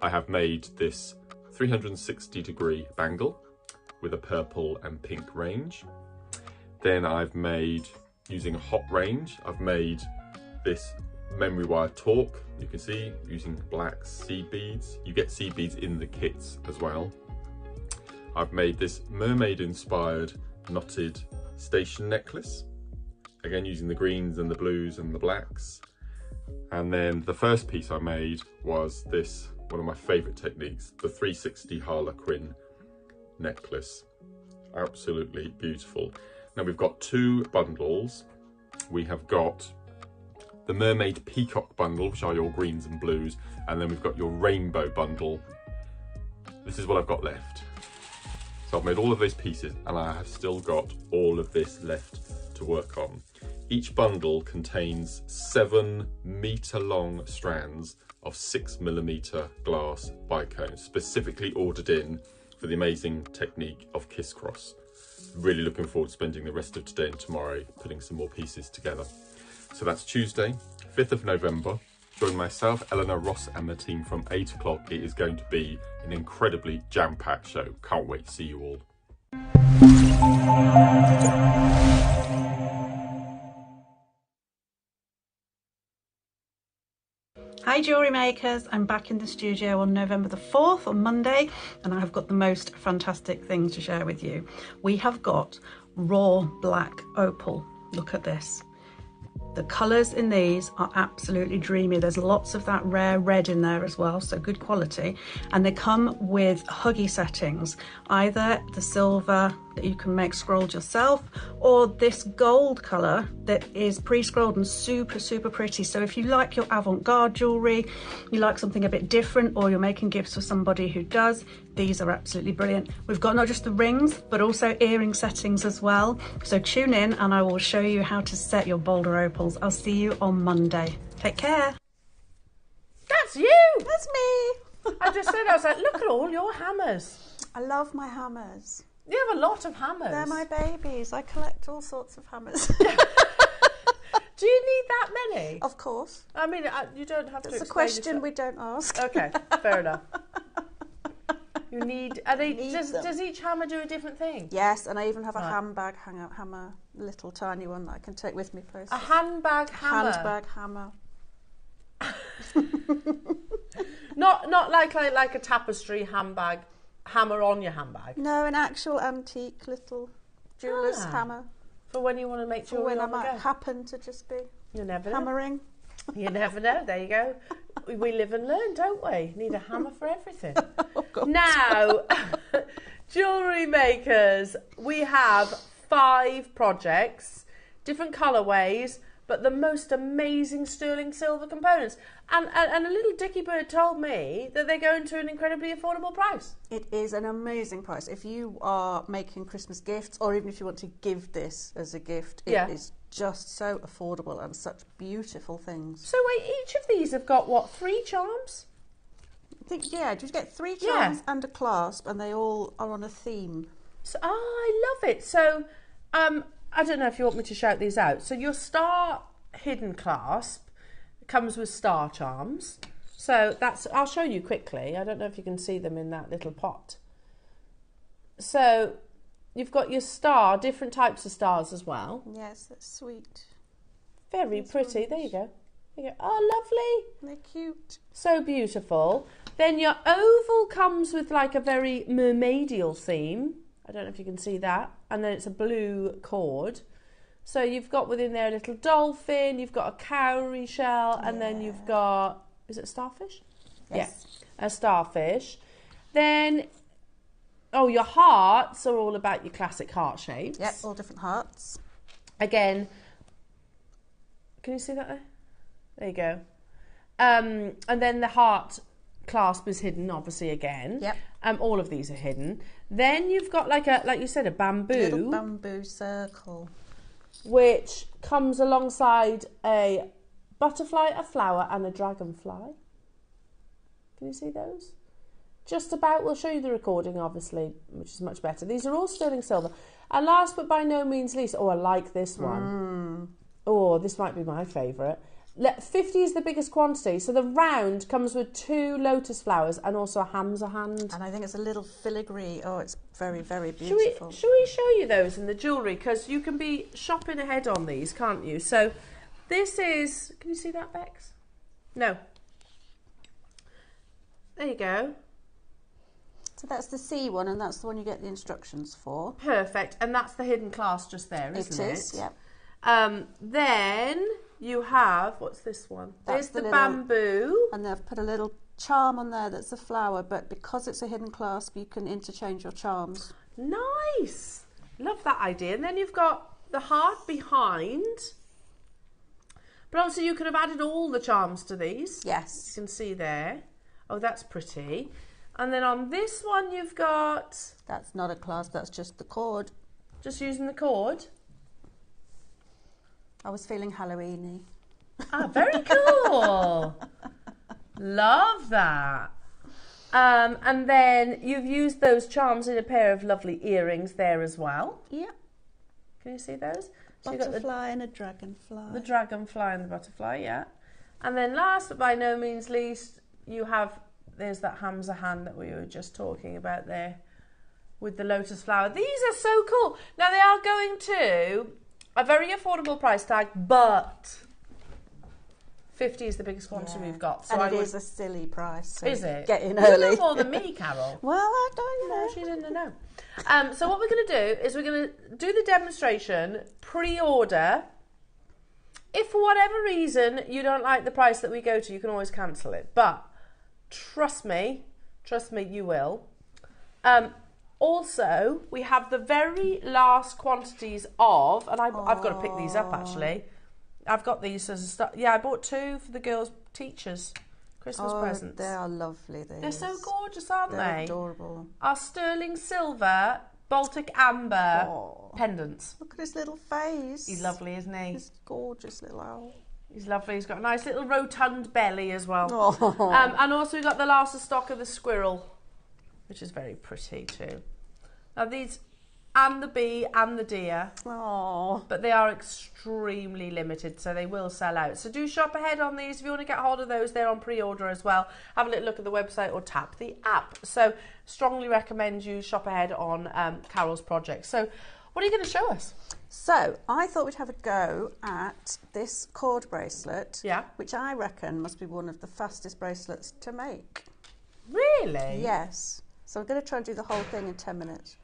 I have made this 360-degree bangle with a purple and pink range. Then I've made, using a hot range, I've made this memory wire torque, you can see, using black seed beads. You get seed beads in the kits as well. I've made this mermaid inspired knotted station necklace, again using the greens and the blues and the blacks. And then the first piece I made was this, one of my favourite techniques, the 360 harlequin necklace. Absolutely beautiful. Now we've got two bundles. We have got the mermaid peacock bundle, which are your greens and blues, and then we've got your rainbow bundle. This is what I've got left. So I've made all of those pieces, and I have still got all of this left to work on. Each bundle contains 7 metre long strands of 6mm glass bicone, specifically ordered in for the amazing technique of kiss cross. Really looking forward to spending the rest of today and tomorrow putting some more pieces together. So that's Tuesday, 5th of November. Join myself, Eleanor, Ross and the team from 8 o'clock. It is going to be an incredibly jam-packed show. Can't wait to see you all. Hi jewellery makers, I'm back in the studio on November the 4th on Monday, and I have got the most fantastic things to share with you. We have got raw black opal. Look at this. The colours in these are absolutely dreamy. There's lots of that rare red in there as well, so good quality. And they come with huggy settings, either the silver that you can make scrolled yourself, or this gold colour that is pre-scrolled and super, super pretty. So if you like your avant-garde jewellery, you like something a bit different, or you're making gifts for somebody who does, these are absolutely brilliant. We've got not just the rings, but also earring settings as well. So tune in and I will show you how to set your boulder opals. I'll see you on Monday. Take care. That's you! That's me. I just said, I was like, look at all your hammers. I love my hammers. You have a lot of hammers. They're my babies. I collect all sorts of hammers. Do you need that many? Of course. I mean, you don't have to explain. It's a question yourself. we don't ask. Okay, fair enough. You need, are they, does each hammer do a different thing? Yes, and I even have a handbag hammer, little tiny one that I can take with me places. A handbag hammer? Handbag hammer. not like a tapestry handbag, hammer on your handbag? No, an actual antique little jeweller's hammer. For when you want to make jewellery when on I the might go. happen to just be You never know. hammering. You never know. There you go. We live and learn, don't we? Need a hammer for everything. Oh, now, jewellery makers, we have 5 projects, different colourways, but the most amazing sterling silver components. And a little dicky bird told me that they're going to an incredibly affordable price. It is an amazing price. If you are making Christmas gifts, or even if you want to give this as a gift, it is just so affordable and such beautiful things. So wait, each of these have got, what, 3 charms? I think, yeah, you get 3 charms and a clasp, and they all are on a theme. So, I love it. So, I don't know if you want me to shout these out. So your star hidden clasp comes with star charms. So that's, I'll show you quickly. I don't know if you can see them in that little pot. So you've got your star, different types of stars as well. Yes, that's sweet. Very pretty. There you go. There you go. Oh, lovely. They're cute. So beautiful. Then your oval comes with like a very mermaidial theme. I don't know if you can see that. And then it's a blue cord. So you've got within there a little dolphin, you've got a cowrie shell, and then you've got, is it a starfish? Yes. Yeah, a starfish. Then, oh, your hearts are all about your classic heart shapes. Yep, all different hearts. Again, can you see that there? There you go. And then the heart clasp is hidden, obviously, again. Yep. All of these are hidden. Then you've got like you said, a bamboo. Little bamboo circle. Which comes alongside a butterfly, a flower and a dragonfly. Can you see those? Just about, we'll show you the recording obviously, which is much better. These are all sterling silver. And last but by no means least, oh, I like this one. Oh, this might be my favourite. 50 is the biggest quantity. So the round comes with 2 lotus flowers and also a ham's a hand. And I think it's a little filigree. Oh, it's very, very beautiful. Should we show you those in the jewellery? Because you can be shopping ahead on these, can't you? So this is, can you see that, Bex? No. There you go. So that's the C one, and that's the one you get the instructions for. Perfect. And that's the hidden class just there, isn't it? It is, yep. Then you have, what's this one? That's There's the bamboo. And they've put a little charm on there that's a flower, but because it's a hidden clasp, you can interchange your charms. Nice. Love that idea. And then you've got the heart behind. But also you could have added all the charms to these. Yes. You can see there. Oh, that's pretty. And then on this one you've got... That's not a clasp, that's just the cord. Just using the cord. I was feeling Halloween-y. Ah, very cool. Love that. And then you've used those charms in a pair of lovely earrings there as well. Yeah. Can you see those? So Butterfly and a dragonfly. The dragonfly and the butterfly, yeah. And then last but by no means least, you have, there's that ham's a hand that we were just talking about there with the lotus flower. These are so cool. Now they are going to a very affordable price tag, but 50 is the biggest quantity we've got. So and it is a silly price. So is it? Get in early. You know more than me, Carol. Well, I don't know. She's in the know. So what we're going to do is we're going to do the demonstration, pre-order. If for whatever reason you don't like the price that we go to, you can always cancel it. But trust me, you will. Also, we have the very last quantities of, and I've got to pick these up actually. I've got these as a start. Yeah, I bought 2 for the girls' teachers' Christmas presents. They are lovely. They're so gorgeous, aren't They're they? adorable. Our sterling silver, Baltic amber pendants. Look at his little face. He's lovely, isn't he? This gorgeous little owl. He's lovely. He's got a nice little rotund belly as well. Oh. And also we got the last of stock of the squirrel, which is very pretty too. Now these, and the bee and the deer, but they are extremely limited, so they will sell out. So do shop ahead on these. If you want to get hold of those, they're on pre-order as well. Have a little look at the website or tap the app. So strongly recommend you shop ahead on Carol's project. So what are you going to show us? So I thought we'd have a go at this cord bracelet, which I reckon must be one of the fastest bracelets to make. Really? Yes. So I'm going to try and do the whole thing in 10 minutes.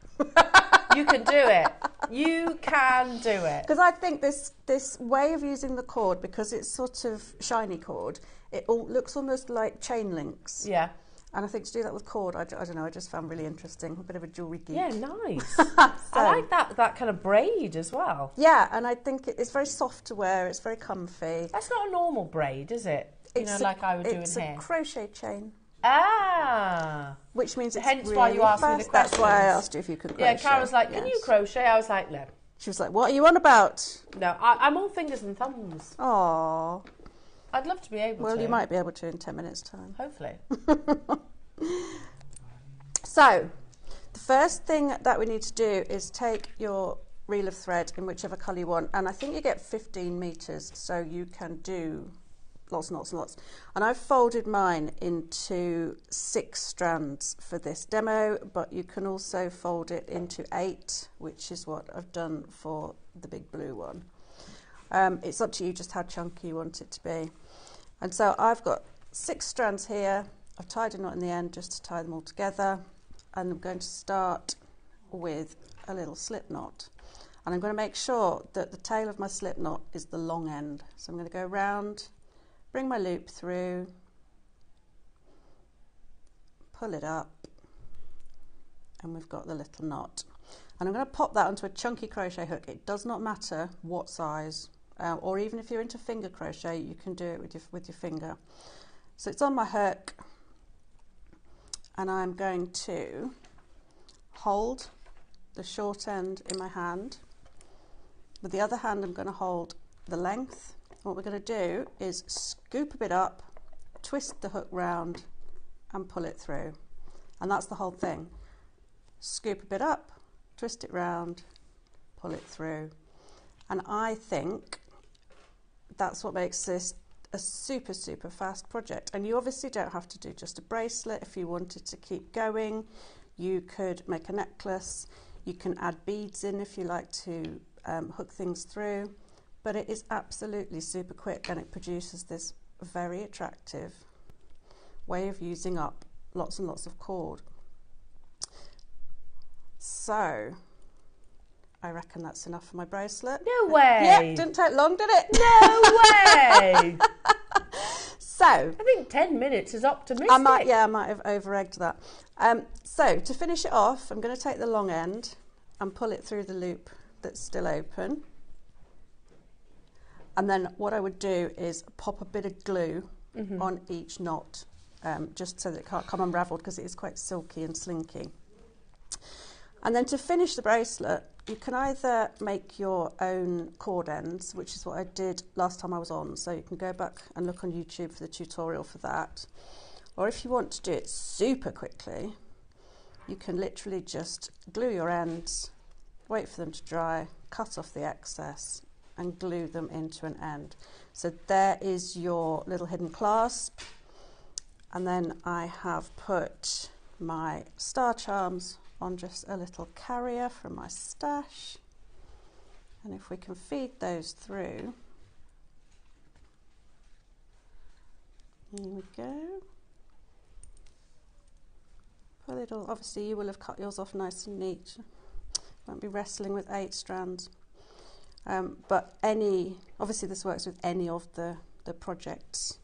You can do it. You can do it. Because I think this way of using the cord, because it's sort of shiny cord, it all looks almost like chain links. Yeah. And I think to do that with cord, I don't know, I just found really interesting. A bit of a jewellery geek. Yeah, nice. I like that kind of braid as well. Yeah, and I think it's very soft to wear. It's very comfy. That's not a normal braid, is it? Like I would do in hair. It's a crochet chain. Ah. Which means it's hence really why you asked fast. me the question. That's why I asked you if you could crochet. Yeah, Cara was like, can you crochet? I was like, no. She was like, what are you on about? No, I'm all fingers and thumbs. Aww. I'd love to be able to. Well, you might be able to in 10 minutes' time. Hopefully. So, the first thing that we need to do is take your reel of thread in whichever colour you want. And I think you get 15 metres, so you can do lots and lots and lots. And I've folded mine into 6 strands for this demo, but you can also fold it into 8, which is what I've done for the big blue one. It's up to you just how chunky you want it to be. And so I've got 6 strands here. I've tied a knot in the end just to tie them all together. And I'm going to start with a little slip knot. And I'm going to make sure that the tail of my slip knot is the long end. So I'm going to go round, bring my loop through, pull it up, and we've got the little knot. And I'm going to pop that onto a chunky crochet hook. It does not matter what size, or even if you're into finger crochet, you can do it with your finger. So it's on my hook, and I'm going to hold the short end in my hand. With the other hand, I'm going to hold the length, what we're going to do is scoop a bit up, twist the hook round and pull it through. And that's the whole thing. Scoop a bit up, twist it round, pull it through. And I think that's what makes this a super, super fast project. And you obviously don't have to do just a bracelet. If you wanted to keep going, you could make a necklace. You can add beads in if you like to hook things through. But it is absolutely super quick, and it produces this very attractive way of using up lots and lots of cord. So I reckon that's enough for my bracelet. No way. Yeah, didn't take long, did it? No way. So I think 10 minutes is optimistic. I might have over-egged that. So to finish it off, I'm going to take the long end and pull it through the loop that's still open. And then what I would do is pop a bit of glue on each knot, just so that it can't come unravelled, because it is quite silky and slinky. And then to finish the bracelet, you can either make your own cord ends, which is what I did last time I was on, so you can go back and look on YouTube for the tutorial for that. Or if you want to do it super quickly, you can literally just glue your ends, wait for them to dry, cut off the excess and glue them into an end. So there is your little hidden clasp. And then I have put my star charms on just a little carrier from my stash. And if we can feed those through, here we go. Pull it all. Obviously you will have cut yours off nice and neat. Won't be wrestling with 8 strands. But obviously this works with any of the projects.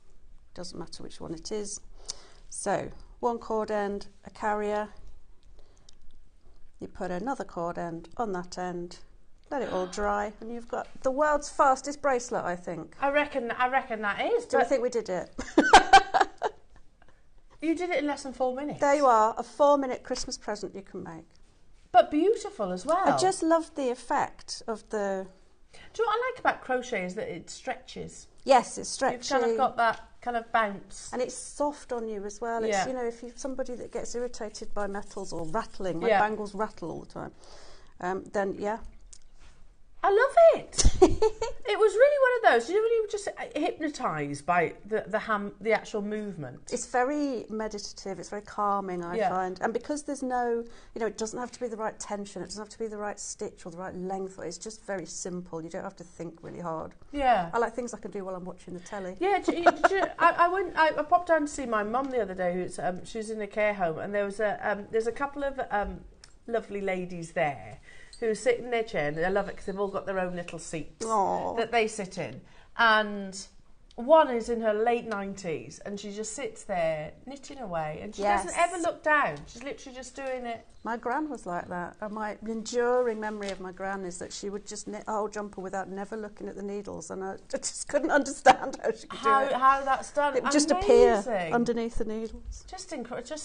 Doesn't matter which one it is. So one cord end, a carrier. You put another cord end on that end, let it all dry, and you've got the world's fastest bracelet, I think. I reckon that is. Do I think we did it? You did it in less than 4 minutes. There you are, a 4-minute Christmas present you can make. But beautiful as well. I just love the effect of the... Do you know what I like about crochet is that it stretches. Yes, it's stretchy. You've kind of got that kind of bounce. And it's soft on you as well. It's, you know, if you're somebody that gets irritated by metals or rattling, my bangles rattle all the time, then yeah. I love it. It was really one of those, you know, when you were just hypnotised by the actual movement. It's very meditative, it's very calming, I find. And because there's no, you know, it doesn't have to be the right tension, it doesn't have to be the right stitch or the right length, it's just very simple. You don't have to think really hard. Yeah. I like things I can do while I'm watching the telly. Yeah, I popped down to see my mum the other day, who's she's in a care home, and there's a couple of lovely ladies there who sit in their chair, and I love it because they've all got their own little seats that they sit in. And one is in her late 90s, and she just sits there knitting away, and she doesn't ever look down. She's literally just doing it. My gran was like that. And my enduring memory of my gran is that she would just knit a whole jumper without never looking at the needles, and I just couldn't understand how she could do it. How that's done. It would just appear underneath the needles. Just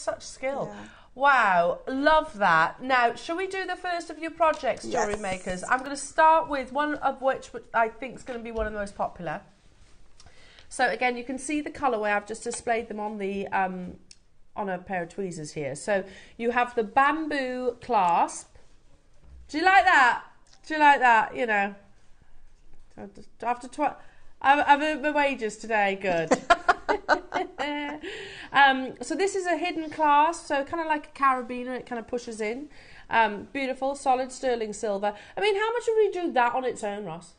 such skill. Yeah. Wow, love that. Now, shall we do the first of your projects, Jewellery Makers? I'm going to start with one of which I think is going to be one of the most popular. So again, you can see the colourway. I've just displayed them on the on a pair of tweezers here. So you have the bamboo clasp. Do you like that? Do you like that? You know, I've earned my wages today. Good. So this is a hidden clasp, so kind of like a carabiner, it kind of pushes in. Beautiful, solid sterling silver. I mean, how much would we do that on its own, Ross?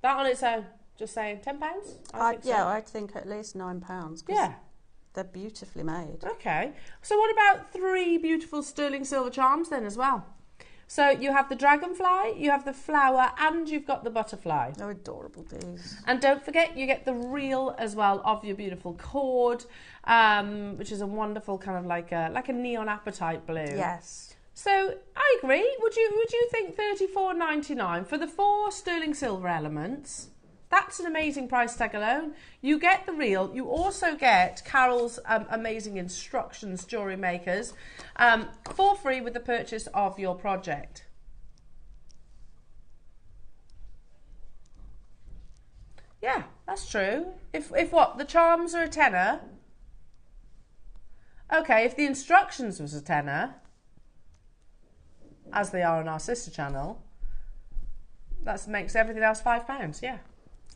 That on its own? Just saying, £10? I'd think at least £9. Yeah. They're beautifully made. Okay. So what about 3 beautiful sterling silver charms then as well? So you have the dragonfly, you have the flower, and you've got the butterfly. They're adorable, these. And don't forget, you get the reel as well of your beautiful cord, which is a wonderful kind of like a neon apatite blue. Yes. So I agree. Would you think $34.99 for the 4 sterling silver elements? That's an amazing price tag alone. You get the reel. You also get Carol's amazing instructions, Jewellery Makers, for free with the purchase of your project. Yeah, That's true. If what, the charms are a tenner. Okay, if the instructions was a tenner, as they are on our sister channel, that makes everything else £5, yeah.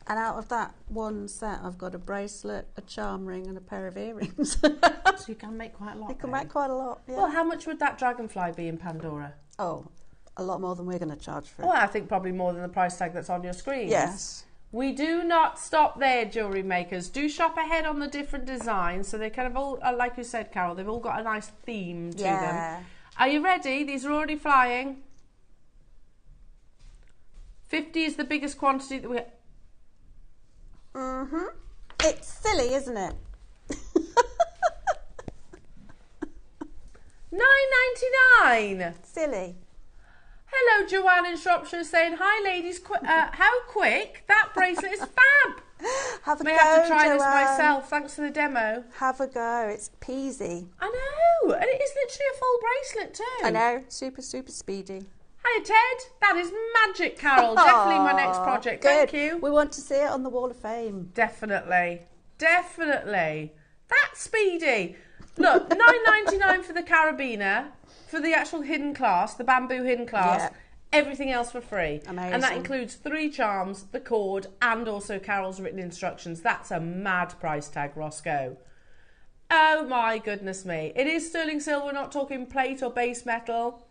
And out of that one set, I've got a bracelet, a charm ring, and a pair of earrings. So you can make quite a lot. You can make quite a lot, yeah. Well, how much would that dragonfly be in Pandora? Oh, a lot more than we're going to charge for it. Well, I think probably more than the price tag that's on your screen. Yes. We do not stop there, jewellery makers. Do shop ahead on the different designs. So they kind of all, like you said, Carol, they've all got a nice theme to them. Are you ready? These are already flying. 50 is the biggest quantity that we... It's silly, isn't it? £9.99. Silly. Hello, Joanne in Shropshire saying, hi ladies, how quick? That bracelet is fab. Have a May go, have to try Joanne. this myself. Thanks for the demo. Have a go. It's peasy. I know. And it is literally a full bracelet too. I know. Super, super speedy. Hiya, Ted. That is magic, Carol. Definitely my next project. Good. Thank you. We want to see it on the Wall of Fame. Definitely. Definitely. That's speedy. Look, £9.99 for the carabiner, for the actual hidden clasp, the bamboo hidden clasp. Yeah. Everything else for free. Amazing. And that includes 3 charms, the cord, and also Carol's written instructions. That's a mad price tag, Roscoe. Oh my goodness me. It is sterling silver, we're not talking plate or base metal.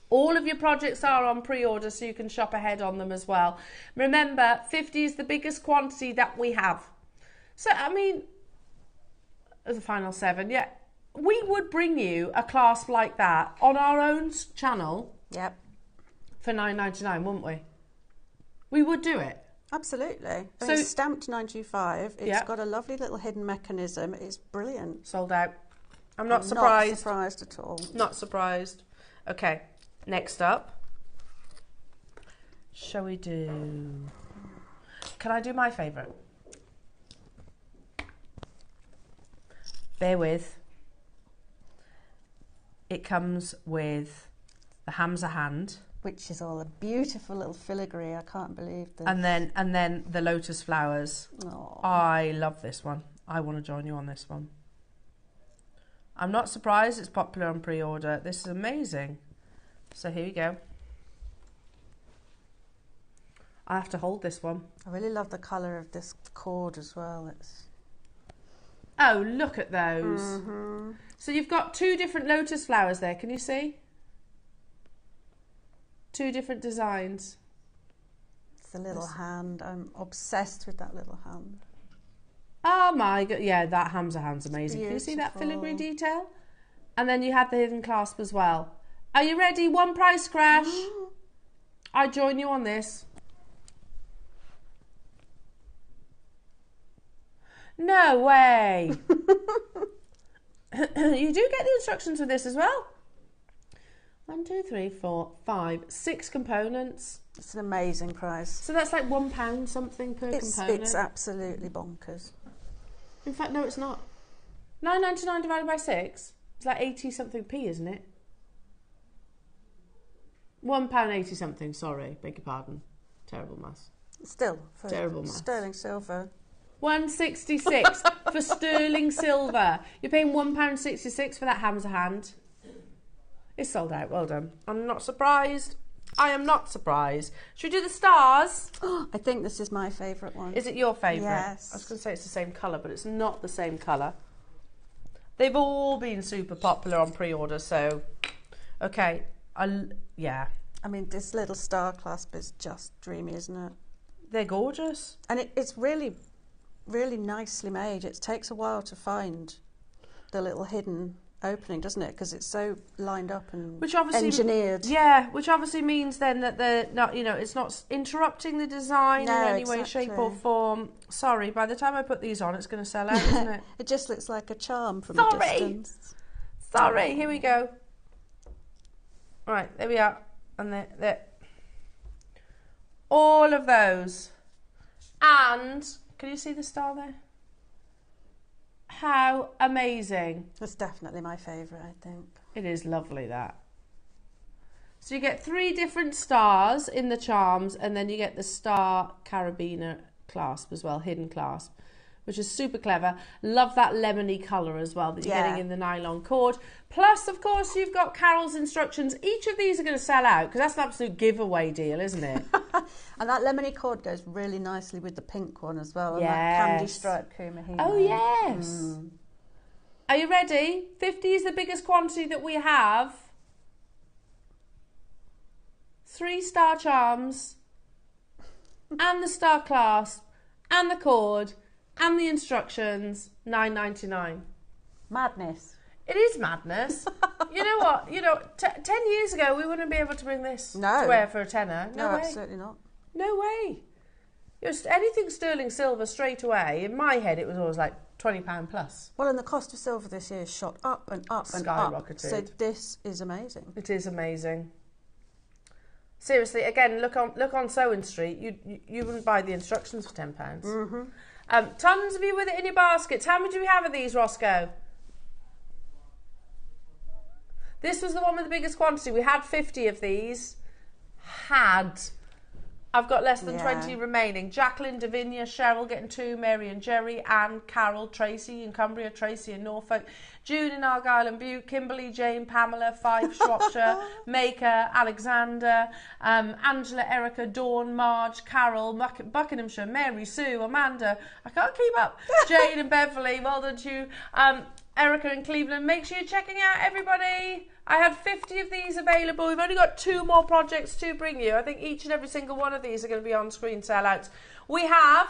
All of your projects are on pre-order, so you can shop ahead on them as well. Remember, 50 is the biggest quantity that we have. So, I mean, as a final 7, yeah. We would bring you a clasp like that on our own channel. Yep. For £9.99, wouldn't we? We would do it. Absolutely. So it's stamped 925. It's yeah. got a lovely little hidden mechanism. It's brilliant. Sold out. I'm not surprised. Not surprised at all. Not surprised. Okay, next up. Shall we do... Can I do my favourite? Bear with. It comes with the Hamza hand. Which is all a beautiful little filigree. I can't believe this. And then the lotus flowers. Aww. I love this one. I want to join you on this one. I'm not surprised it's popular on pre-order. This is amazing. So here we go. I have to hold this one. I really love the colour of this cord as well. It's... Oh, look at those. So you've got 2 different lotus flowers there. Can you see? 2 different designs. It's a little hand. I'm obsessed with that little hand. Oh my god, yeah, that Hamza hand's amazing. Can you see that filigree detail? And then you had the hidden clasp as well. Are you ready? One price crash. I join you on this. No way. You do get the instructions with this as well. 1, 2, 3, 4, 5, 6 components. It's an amazing price. So that's like £1 something per component. It's absolutely bonkers. In fact, no, it's not. £9.99 divided by 6. It's like 80 something p, isn't it? £1.80 something. Sorry, beg your pardon. Terrible maths. Still, for Terrible maths. sterling silver. £1.66 for sterling silver. You're paying £1.66 for that Hamza hand. It's sold out. Well done. I'm not surprised. I am not surprised. Should we do the stars? I think this is my favourite one. Is it your favourite? Yes. I was going to say it's the same colour, but it's not the same colour. They've all been super popular on pre-order, so... Okay. Yeah. I mean, this little star clasp is just dreamy, isn't it? They're gorgeous. And it's really, really nicely made. It takes a while to find the little hidden opening, doesn't it? Because it's so lined up and engineered. Yeah, which obviously means then that they're not, it's not interrupting the design in any way, shape or form. Sorry, by the time I put these on, it's going to sell out, isn't it? It just looks like a charm from a distance. Sorry, here we go. Right, there we are. And there. All of those. And, can you see the star there? How amazing. That's definitely my favourite, I think. It is lovely, that. So you get 3 different stars in the charms, and then you get the star carabiner clasp as well, hidden clasp, which is super clever. Love that lemony colour as well that you're getting in the nylon cord. Plus, of course, you've got Carol's instructions. Each of these are going to sell out because that's an absolute giveaway deal, isn't it? And that lemony cord goes really nicely with the pink one as well. Yes. And that candy stripe kumahina. Oh, yes. Are you ready? 50 is the biggest quantity that we have. 3 star charms and the star clasp and the cord and the instructions, $9.99. Madness. It is madness. You know what? 10 years ago we wouldn't be able to bring this to wear for a tenner. No way. Absolutely not. No way. Anything sterling silver straight away. In my head, it was always like £20 plus. Well, and the cost of silver this year shot up and up and up. Skyrocketed. So this is amazing. It is amazing. Seriously, again, look on Sewing Street. You wouldn't buy the instructions for £10. Tons of you with it in your baskets. How many do we have of these, Roscoe? This was the one with the biggest quantity. We had 50 of these. I've got less than 20 remaining. Jacqueline, Davinia, Cheryl getting 2, Mary and Jerry, Anne, Carol, Tracy in Cumbria, Tracy in Norfolk, June in Argyll and Bute, Kimberly, Jane, Pamela, Fife, Shropshire, Maker, Alexander, Angela, Erica, Dawn, Marge, Carol, Buckinghamshire, Mary, Sue, Amanda. I can't keep up. Jade and Beverly, well done to you. Erica in Cleveland. Make sure you're checking out, everybody. I had 50 of these available. We've only got 2 more projects to bring you. I think each and every single one of these are going to be on screen sellouts. We have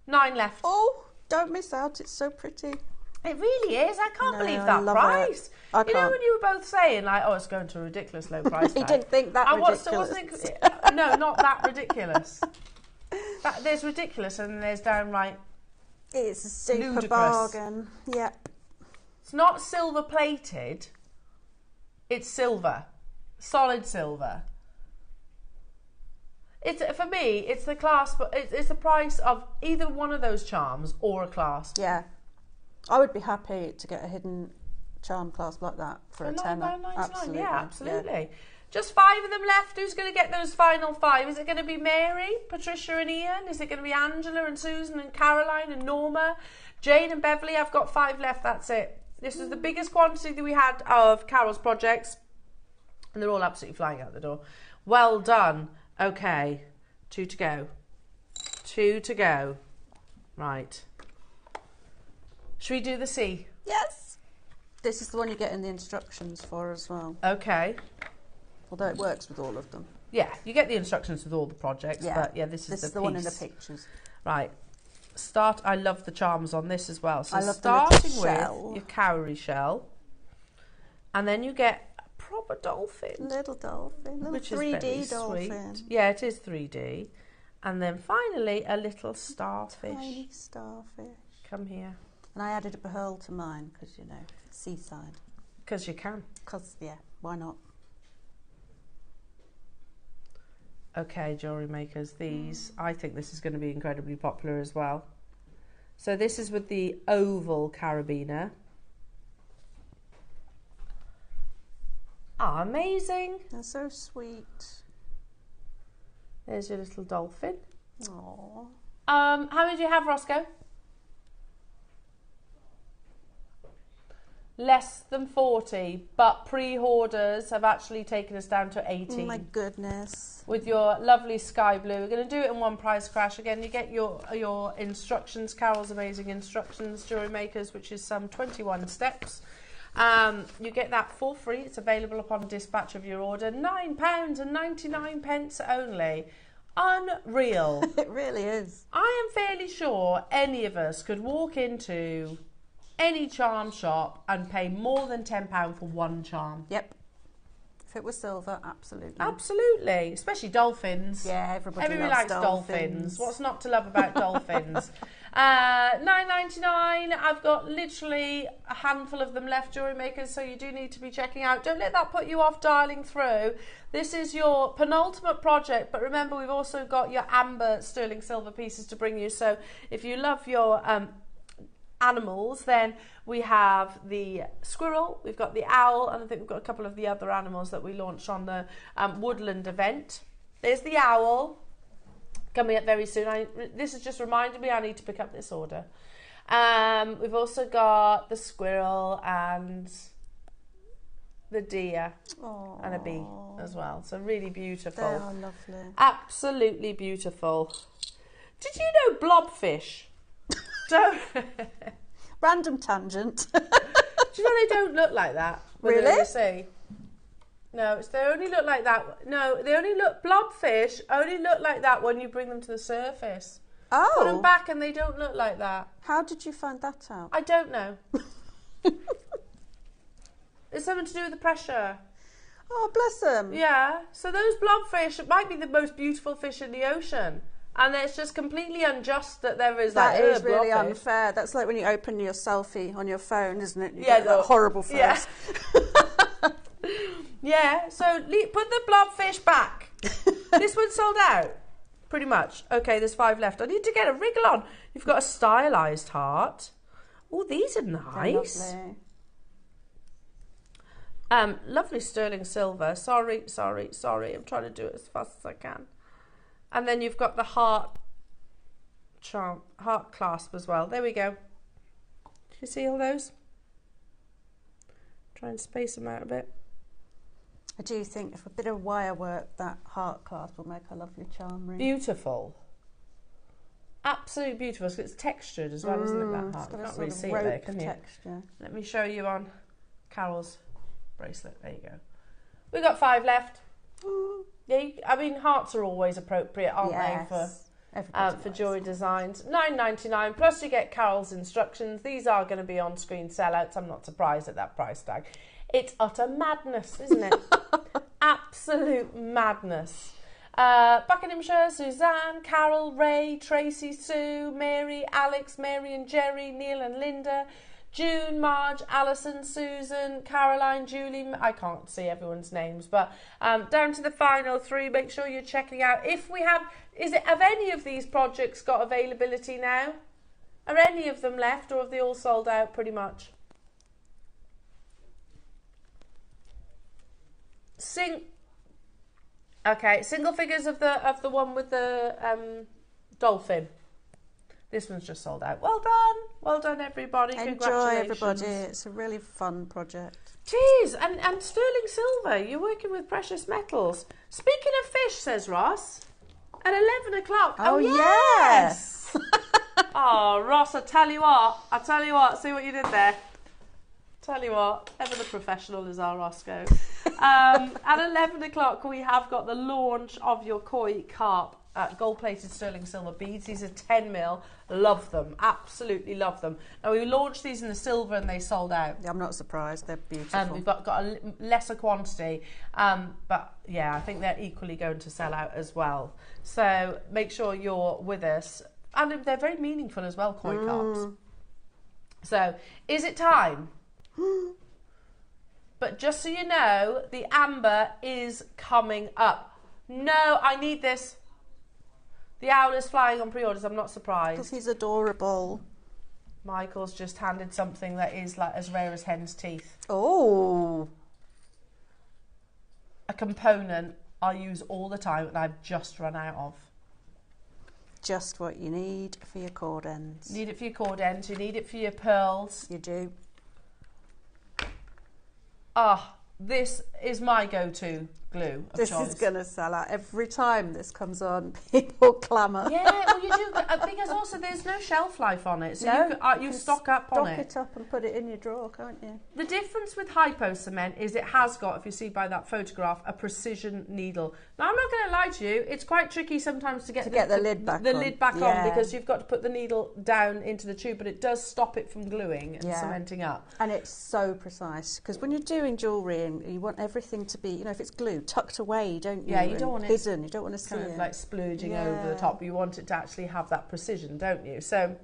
9 left. Oh, don't miss out. It's so pretty. It really is. I can't believe that price. I can't. When you were both saying, like, oh, it's going to a ridiculous low price tag. You didn't think that ridiculous. No, not that ridiculous. There's ridiculous and then there's downright It's a super ludicrous bargain. Yep. It's not silver plated. It's silver, solid silver. For me, it's the clasp. It's the price of either one of those charms or a clasp. Yeah, I would be happy to get a hidden charm clasp like that for a tenner. Absolutely, yeah, absolutely. Yeah. Just 5 of them left. Who's going to get those final 5? Is it going to be Mary, Patricia and Ian? Is it going to be Angela and Susan and Caroline and Norma? Jane and Beverly? I've got 5 left, that's it. This is the biggest quantity that we had of Carol's projects. And they're all absolutely flying out the door. Well done. Okay. 2 to go. 2 to go. Right. Should we do the C? Yes. This is the one you get in the instructions for as well. Okay. Although it works with all of them. Yeah, you get the instructions with all the projects, but yeah, this is the one in the pictures. Right. I love the charms on this as well. So I love starting the with shell. your cowrie shell, and then you get a proper dolphin. Little dolphin, which 3D is very dolphin. Sweet. Yeah, it is 3D. And then finally a little starfish. Tiny starfish. Come here. And I added a pearl to mine because, you know, seaside. Because you can. Because, yeah, why not? Okay, jewellery makers, I think this is going to be incredibly popular as well. So this is with the oval carabiner. Ah, amazing. They're so sweet. There's your little dolphin. Aww. How many do you have, Roscoe? Less than 40, but pre-orders have actually taken us down to 80. Oh my goodness. With your lovely sky blue. We're going to do it in one price crash. Again, you get your instructions, Carol's amazing instructions, Jewellery Makers, which is some 21 steps. You get that for free. It's available upon dispatch of your order. £9.99 only. Unreal. It really is. I am fairly sure any of us could walk into any charm shop and pay more than £10 for one charm. Yep. If it was silver, absolutely. Absolutely. Especially dolphins. Yeah, everybody likes dolphins. What's not to love about dolphins? $9.99. I've got literally a handful of them left, Jewellery Makers, so you do need to be checking out. Don't let that put you off dialing through. This is your penultimate project, but remember we've also got your amber sterling silver pieces to bring you. So if you love your animals, then we have the squirrel, we've got the owl, and I think we've got a couple of the other animals that we launched on the woodland event. There's the owl, coming up very soon. This has just reminded me I need to pick up this order. We've also got the squirrel and the deer. Aww. And a bee as well. So really beautiful. They are lovely. Absolutely beautiful. Did you know blobfish don't... Random tangent. Do you know they don't look like that? Really? The sea? No, they only look like that. No, they only look... Blobfish only look like that when you bring them to the surface. Oh. Put them back and they don't look like that. How did you find that out? I don't know. It's something to do with the pressure. Oh, bless them. Yeah. So those blobfish might be the most beautiful fish in the ocean. And it's just completely unjust that there is that is really blobfish. Unfair. That's like when you open your selfie on your phone, isn't it? You Yeah, get that horrible face. Yeah. Yeah, so put the blobfish back. This one's sold out, pretty much. Okay, there's 5 left. I need to get a wriggle on. You've got a stylised heart. Oh, these are nice. Lovely sterling silver. Sorry. I'm trying to do it as fast as I can. And then you've got the heart clasp as well. There we go. Do you see all those? Try and space them out a bit. I do think if a bit of wire work, that heart clasp will make a lovely charm ring. Beautiful. Absolutely beautiful. It's textured as well, isn't it, that heart? You can't really see it there, can you? Texture. Let me show you on Carol's bracelet. There you go. We've got 5 left. Yeah, I mean, hearts are always appropriate, aren't they, for jewellery designs. $9.99, plus you get Carol's instructions. These are going to be on-screen sellouts. I'm not surprised at that price tag. It's utter madness, isn't it? Absolute madness. Buckinghamshire, Suzanne, Carol, Ray, Tracy, Sue, Mary, Alex, Mary and Jerry, Neil and Linda, June, Marge, Alison, Susan, Caroline, Julie. I can't see everyone's names, but down to the final 3. Make sure you're checking out. If we have, have any of these projects got availability now? Are any of them left, or have they all sold out pretty much? Okay, single figures of the one with the dolphin. This one's just sold out. Well done everybody. Enjoy everybody. It's a really fun project. Cheers, and sterling silver. You're working with precious metals. Speaking of fish, says Ross, at 11 o'clock. Oh yes. Oh Ross, I tell you what. See what you did there. Tell you what, ever the professional is our Roscoe. At 11 o'clock, we have got the launch of your koi carp gold-plated sterling silver beads. These are 10mm. Love them, absolutely love them. Now we launched these in the silver and they sold out. I'm not surprised. They're beautiful. We've got a lesser quantity, but yeah, I think they're equally going to sell out as well. So make sure you're with us, and they're very meaningful as well, koi carps. So is it time? But just so you know, the amber is coming up. No, I need this. The owl is flying on pre-orders. I'm not surprised. Because he's adorable. Michael's just handed something that is like as rare as hen's teeth. Oh. A component I use all the time and I've just run out of. Just what you need for your cord ends. Need it for your cord ends. You need it for your pearls. You do. This is my go-to glue of choice. This is going to sell out every time this comes on. People clamour. Yeah, well you do, because also there's no shelf life on it, so no, you stock up on it. Stock it up and put it in your drawer, can't you? The difference with Hypo cement is it has got, if you see by that photograph, a precision needle. Now I'm not going to lie to you, it's quite tricky sometimes to get the lid back on, because you've got to put the needle down into the tube, but it does stop it from gluing and cementing up. And it's so precise, because when you're doing jewellery and you want everything to be, if it's glue, tucked away, don't you? Yeah, you don't want it hidden. You don't want to see kind of it. like splurging over the top. You want it to actually have that precision, don't you? So,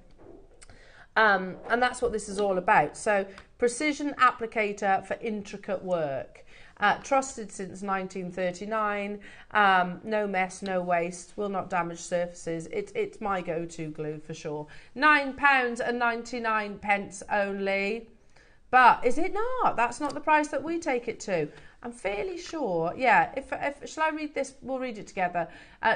and that's what this is all about. So, precision applicator for intricate work. Trusted since 1939. No mess, no waste. Will not damage surfaces. It's my go-to glue for sure. £9.99 only. But is it not? That's not the price that we take it to. I'm fairly sure. Yeah, if shall I read this? We'll read it together.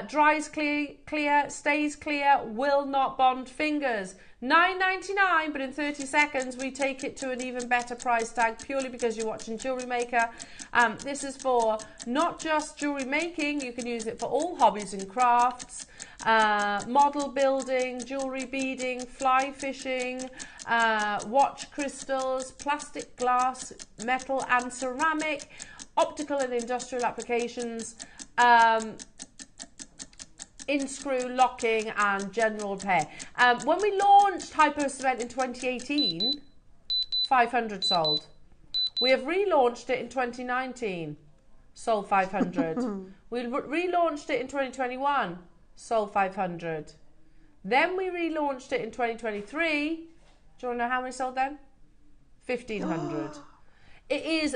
Dries clear, stays clear, will not bond fingers. $9.99, but in 30 seconds we take it to an even better price tag purely because you're watching Jewellery Maker. This is for not just jewellery making, you can use it for all hobbies and crafts, model building, jewellery beading, fly fishing, watch crystals, plastic, glass, metal and ceramic, optical and industrial applications, in-screw, locking and general repair. When we launched Hypo Cement in 2018, 500 sold. We have relaunched it in 2019, sold 500. We relaunched it in 2021, sold 500. Then we relaunched it in 2023. Do you want to know how many sold then? 1,500. It is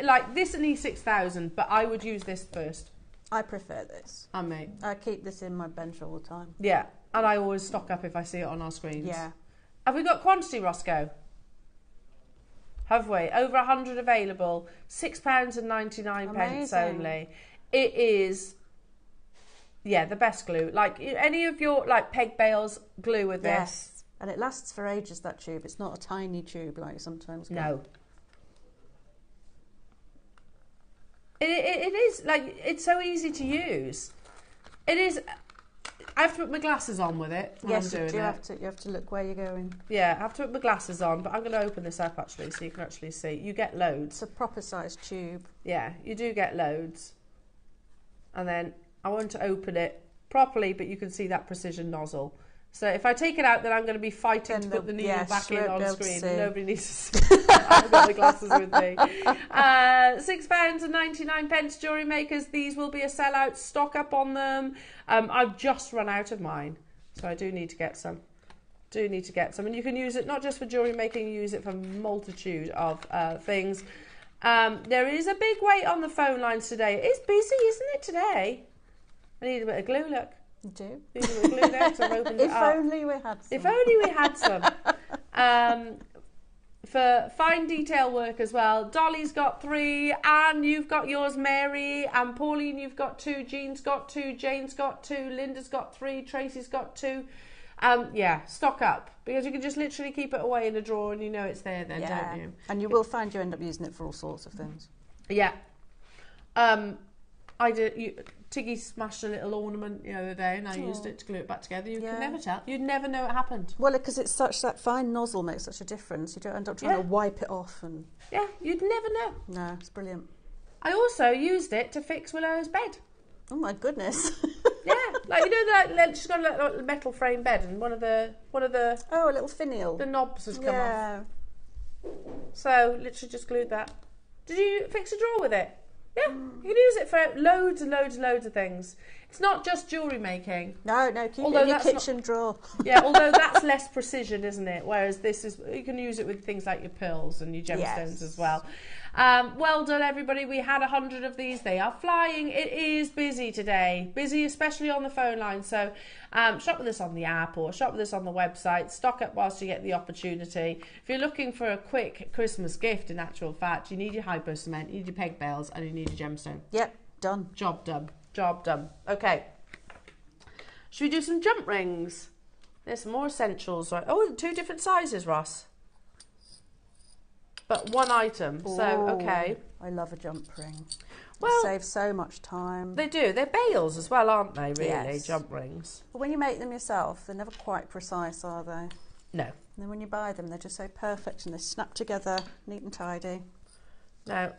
like this needs 6,000, but I would use this first. I prefer this. I keep this in my bench all the time. Yeah, and I always stock up if I see it on our screens. Yeah. Have we got quantity, Roscoe? Have we? Over 100 available. £6.99 only. It is, yeah, the best glue. Like any of your like peg bales, glue with this. And it lasts for ages, that tube. It's not a tiny tube like sometimes. No. It is, like, it's so easy to use. It is, I have to put my glasses on with it when I'm doing it. You have to look where you're going. Yeah, I have to put my glasses on, but I'm going to open this up actually so you can actually see. You get loads. It's a proper sized tube. Yeah, you do get loads. And then I want to open it properly, but you can see that precision nozzle. So if I take it out, then I'm going to be fighting to put the needle back in on screen. And nobody needs to see. I've got the glasses with me. £6.99, Jewellery Makers. These will be a sellout. Stock up on them. I've just run out of mine, so I do need to get some. And you can use it not just for jewellery making, you use it for a multitude of things. There is a big wait on the phone lines today. It's busy, isn't it, today? I need a bit of glue, look. You do? Need a bit of glue there, so I've opened it up. If only we had some. If only we had some. For fine detail work as well. Dolly's got 3, Anne, you've got yours, Mary, and Pauline, you've got 2, Jean's got 2, Jane's got 2, Linda's got 3, Tracy's got 2. Yeah, stock up, because you can just literally keep it away in a drawer and you know it's there then, don't you? And you will find you end up using it for all sorts of things. Yeah. Tiggy smashed a little ornament the other day and I used it to glue it back together. You can never tell. You'd never know it happened. Well, because it's that fine nozzle makes such a difference. You don't end up trying to wipe it off. And yeah, you'd never know. No, it's brilliant. I also used it to fix Willow's bed. Oh my goodness. Yeah, like she's got a little metal frame bed and one of the oh, a little finial. The knobs has come off. So literally just glued that. Did you fix a drawer with it? Yeah, you can use it for loads and loads and loads of things. It's not just jewellery making. No, keep it in your kitchen drawer. Yeah, although that's less precision, isn't it? Whereas this is, you can use it with things like your pearls and your gemstones as well. Well done, everybody. We had 100 of these. They are flying. It is busy today. Busy, especially on the phone line. So shop with us on the app or shop with us on the website. Stock up whilst you get the opportunity. If you're looking for a quick Christmas gift, in actual fact, you need your Hypo Cement, you need your peg bales, and you need your gemstone. Yep, done. Job done. Job done. Okay. Should we do some jump rings? There's some more essentials, right? Oh, 2 different sizes, Ross. But one item. So, okay. I love a jump ring. Well, they save so much time. They do. They're bales as well, aren't they, really, yes. Jump rings? But when you make them yourself, they're never quite precise, are they? No. And then when you buy them, they're just so perfect and they snap together, neat and tidy. Now,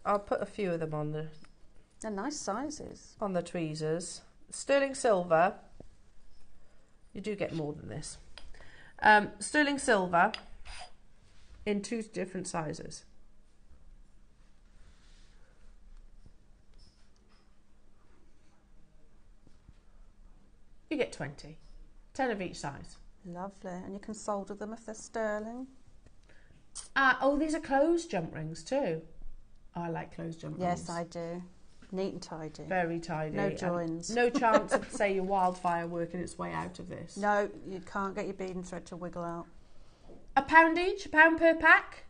I'll put a few of them on the... They're nice sizes. On the tweezers. Sterling silver. You do get more than this. Sterling silver in 2 different sizes. You get 20. 10 of each size. Lovely. And you can solder them if they're sterling. Oh, these are closed jump rings too. Oh, I like closed jump rings. Yes, I do. Neat and tidy. Very tidy. No joins. No chance of, say, your Wildfire working its way out of this. No, you can't get your beading thread to wiggle out. £1 each? £1 per pack?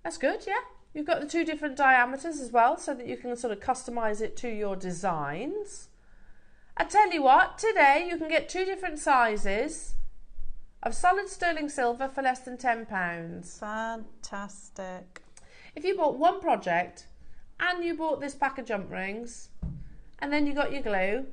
That's good, yeah? You've got the 2 different diameters as well, so that you can sort of customise it to your designs. I tell you what, today you can get 2 different sizes of solid sterling silver for less than £10. Fantastic. If you bought one project and you bought this pack of jump rings and then you got your glue,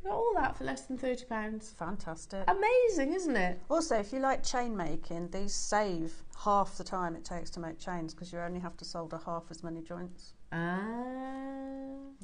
you got all that for less than £30. Fantastic. Amazing, isn't it? Also, if you like chain making, these save half the time it takes to make chains because you only have to solder half as many joints.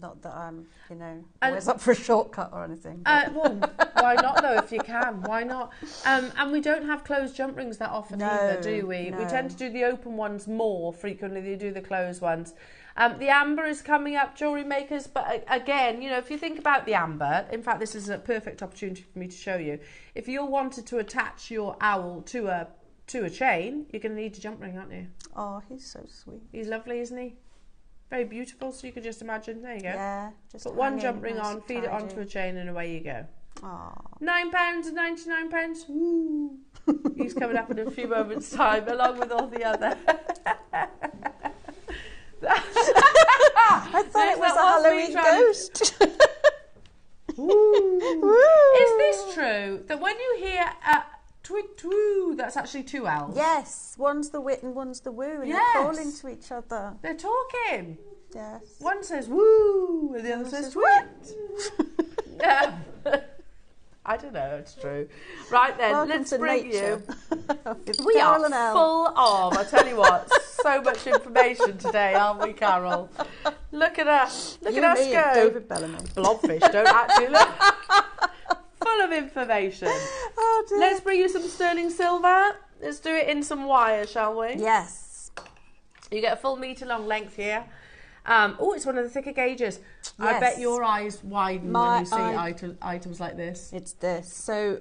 Not that I'm, you know, always up for a shortcut or anything. Well, why not though, if you can? Why not? And we don't have closed jump rings that often either, do we? No. We tend to do the open ones more frequently than we do the closed ones. The amber is coming up, jewellery makers, but again, you know, if you think about the amber, in fact, this is a perfect opportunity for me to show you. If you wanted to attach your owl to a chain, you're going to need a jump ring, aren't you? Oh, he's so sweet. He's lovely, isn't he? Very beautiful, so you could just imagine, there you go. Yeah, just put one jump ring on, feed it onto a chain, and away you go. Aww. £9.99. Ooh. He's coming up in a few moments' time, along with all the other. I thought it was a Halloween ghost. Is this true that when you hear twig twoo, that's actually 2 L's? Yes, one's the wit and one's the woo, and Yes. they're calling to each other. They're talking. Yes. One says woo, and the other says twit. Yeah. I don't know, it's true. Right then, Welcome let's to bring nature. you. We are full of, I tell you what, so much information today, aren't we, Carol? Look at us. Look at us go. David Bellamy. Blobfish, don't actually look. Full of information. Oh dear. Let's bring you some sterling silver. Let's do it in some wire, shall we? Yes. You get a full metre long length here. Oh, it's one of the thicker gauges. I Yes. bet your eyes widen when My you see eye- items like this. It's this. So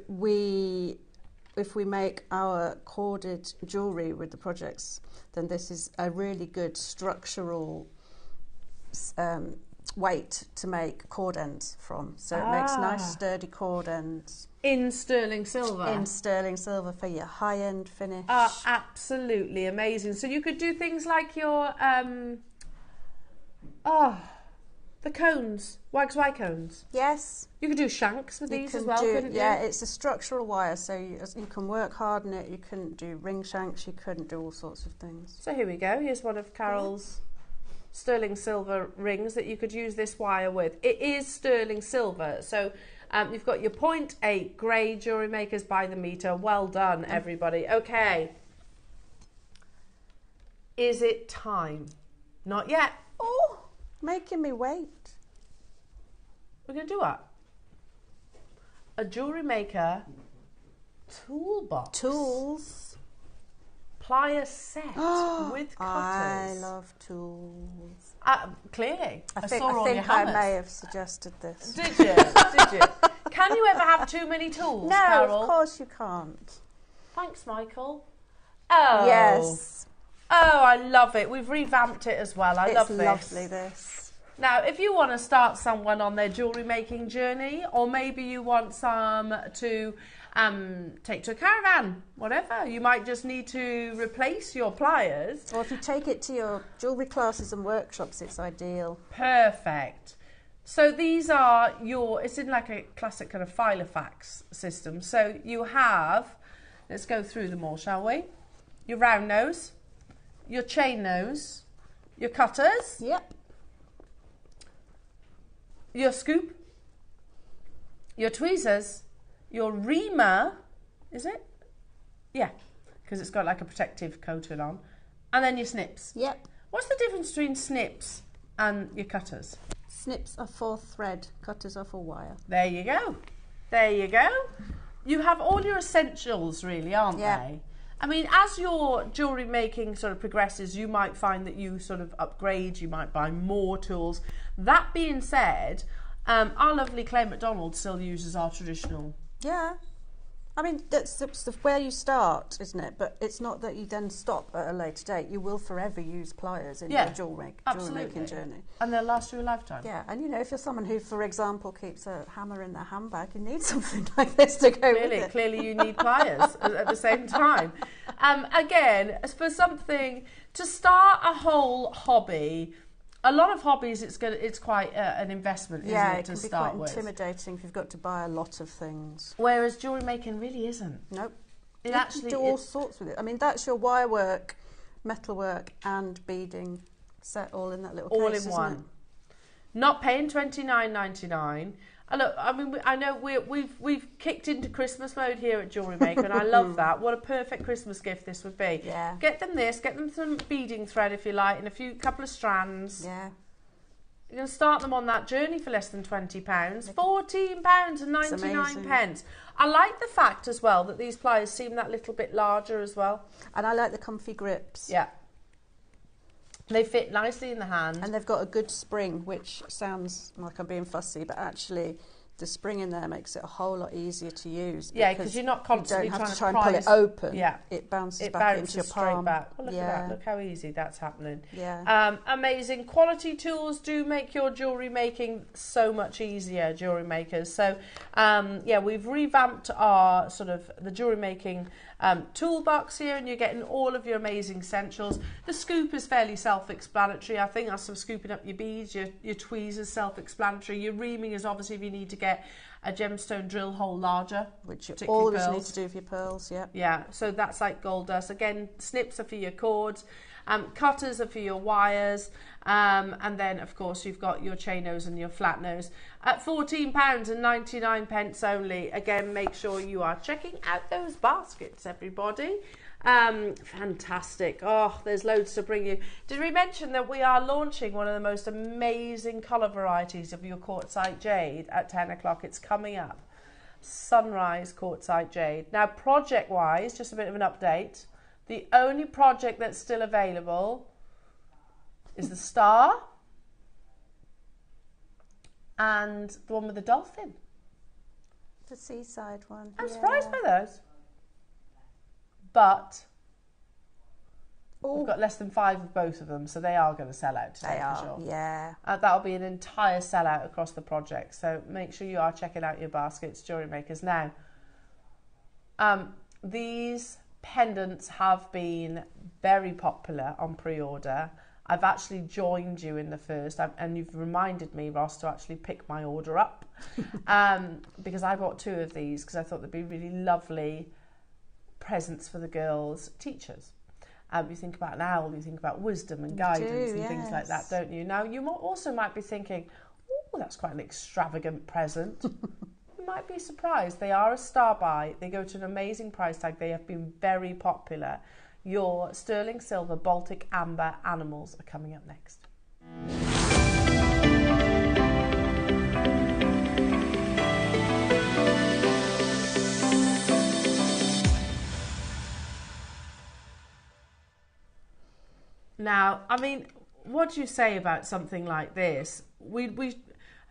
if we make our corded jewellery with the projects, then this is a really good structural weight to make cord ends from. So it makes nice sturdy cord ends. In sterling silver. In sterling silver for your high-end finish. Absolutely amazing. So you could do things like your the cones, Wags Y cones. Yes. You could do shanks with You these can as well, couldn't you? Yeah, it's a structural wire, so you can work hard on it. You couldn't do ring shanks, you couldn't do all sorts of things. So here we go. Here's one of Carol's sterling silver rings that you could use this wire with. It is sterling silver, so you've got your 0.8 grey jewellery makers by the metre. Well done, everybody. Okay. Is it time? Not yet. Oh, making me wait. We're going to do what? A jewellery maker toolbox. Tools. Plier set with cutters. I love tools. Clearly. I saw all your think I hammers. may have suggested this. Did you? Did you? Can you ever have too many tools, No, Carol? of course you can't. Thanks, Michael. Oh. Yes. Oh, I love it. We've revamped it as well. I love this. It's lovely, this. Now, if you want to start someone on their jewellery making journey, or maybe you want some to take to a caravan, whatever, you might just need to replace your pliers. Or if you take it to your jewellery classes and workshops, it's ideal. Perfect. So these are it's in like a classic kind of filofax system. So you have, let's go through them all, shall we? Your round nose, your chain nose, your cutters, Yep. your scoop, your tweezers, your reamer, is it? Yeah, because it's got like a protective coating on. And then your snips. Yep. What's the difference between snips and your cutters? Snips are for thread, cutters are for wire. There you go. There you go. You have all your essentials really, aren't they? I mean, as your jewellery making sort of progresses, you might find that you sort of upgrade, you might buy more tools. That being said, our lovely Claire McDonald still uses our traditional. Yeah. I mean, that's where you start, isn't it? But it's not that you then stop at a later date. You will forever use pliers in your jewellery making journey. And they'll last you a lifetime. Yeah, and you know, if you're someone who, for example, keeps a hammer in their handbag, you need something like this to go with it. Clearly you need pliers at the same time. Again, for something, to start a whole hobby, a lot of hobbies, it's quite an investment, isn't it, to start with? Yeah, it can be quite intimidating if you've got to buy a lot of things. Whereas jewellery making really isn't. Nope. You can do all sorts with it. I mean, that's your wire work, metal work and beading set all in that little case, all in one. Not paying $29.99. And look, I mean, I know we've kicked into Christmas mode here at JewelleryMaker, and I love that. What a perfect Christmas gift this would be. Yeah. Get them some beading thread if you like, and couple of strands. Yeah. You're going to start them on that journey for less than £20. £14.99. I like the fact as well that these pliers seem that little bit larger as well. And I like the comfy grips. Yeah. They fit nicely in the hand. And they've got a good spring, which sounds like I'm being fussy, but actually the spring in there makes it a whole lot easier to use. Yeah, because you're not constantly trying to try and pull it open. Yeah. It bounces back into your palm. Back. Well, look at that. Look how easy that's happening. Yeah. Amazing. Quality tools do make your jewellery making so much easier, jewellery makers. So, yeah, we've revamped our the jewellery making toolbox here, and you're getting all of your amazing essentials. The scoop is fairly self-explanatory. I think that's scooping up your beads. Your tweezers self-explanatory. Your reaming is obviously if you need to get a gemstone drill hole larger, which you always need to do for your pearls. Yeah, so that's like gold dust. Again, snips are for your cords, cutters are for your wires, and then of course you've got your chain nose and your flat nose at £14.99 only. Again, make sure you are checking out those baskets, everybody. Fantastic. Oh, there's loads to bring you. Did we mention that we are launching one of the most amazing colour varieties of your quartzite jade at 10 o'clock? It's coming up. Sunrise quartzite jade. Now, project wise, just a bit of an update. The only project that's still available is the star and the one with the dolphin. The seaside one. I'm surprised by those. But we've got less than 5 of both of them, so they are going to sell out today. They are, for sure. yeah. That'll be an entire sellout across the project, so make sure you are checking out your baskets, jewellery makers. Now, these pendants have been very popular on pre-order. I've actually joined you in the first, and you've reminded me, Ross, to actually pick my order up because I bought 2 of these because I thought they'd be really lovely presents for the girls' teachers. You think about an owl, you think about wisdom and guidance and things like that, don't you? Now, you also might be thinking, oh, that's quite an extravagant present. You might be surprised. They are a star buy. They go to an amazing price tag. They have been very popular. Your sterling silver Baltic amber animals are coming up next. Now, I mean, what do you say about something like this? I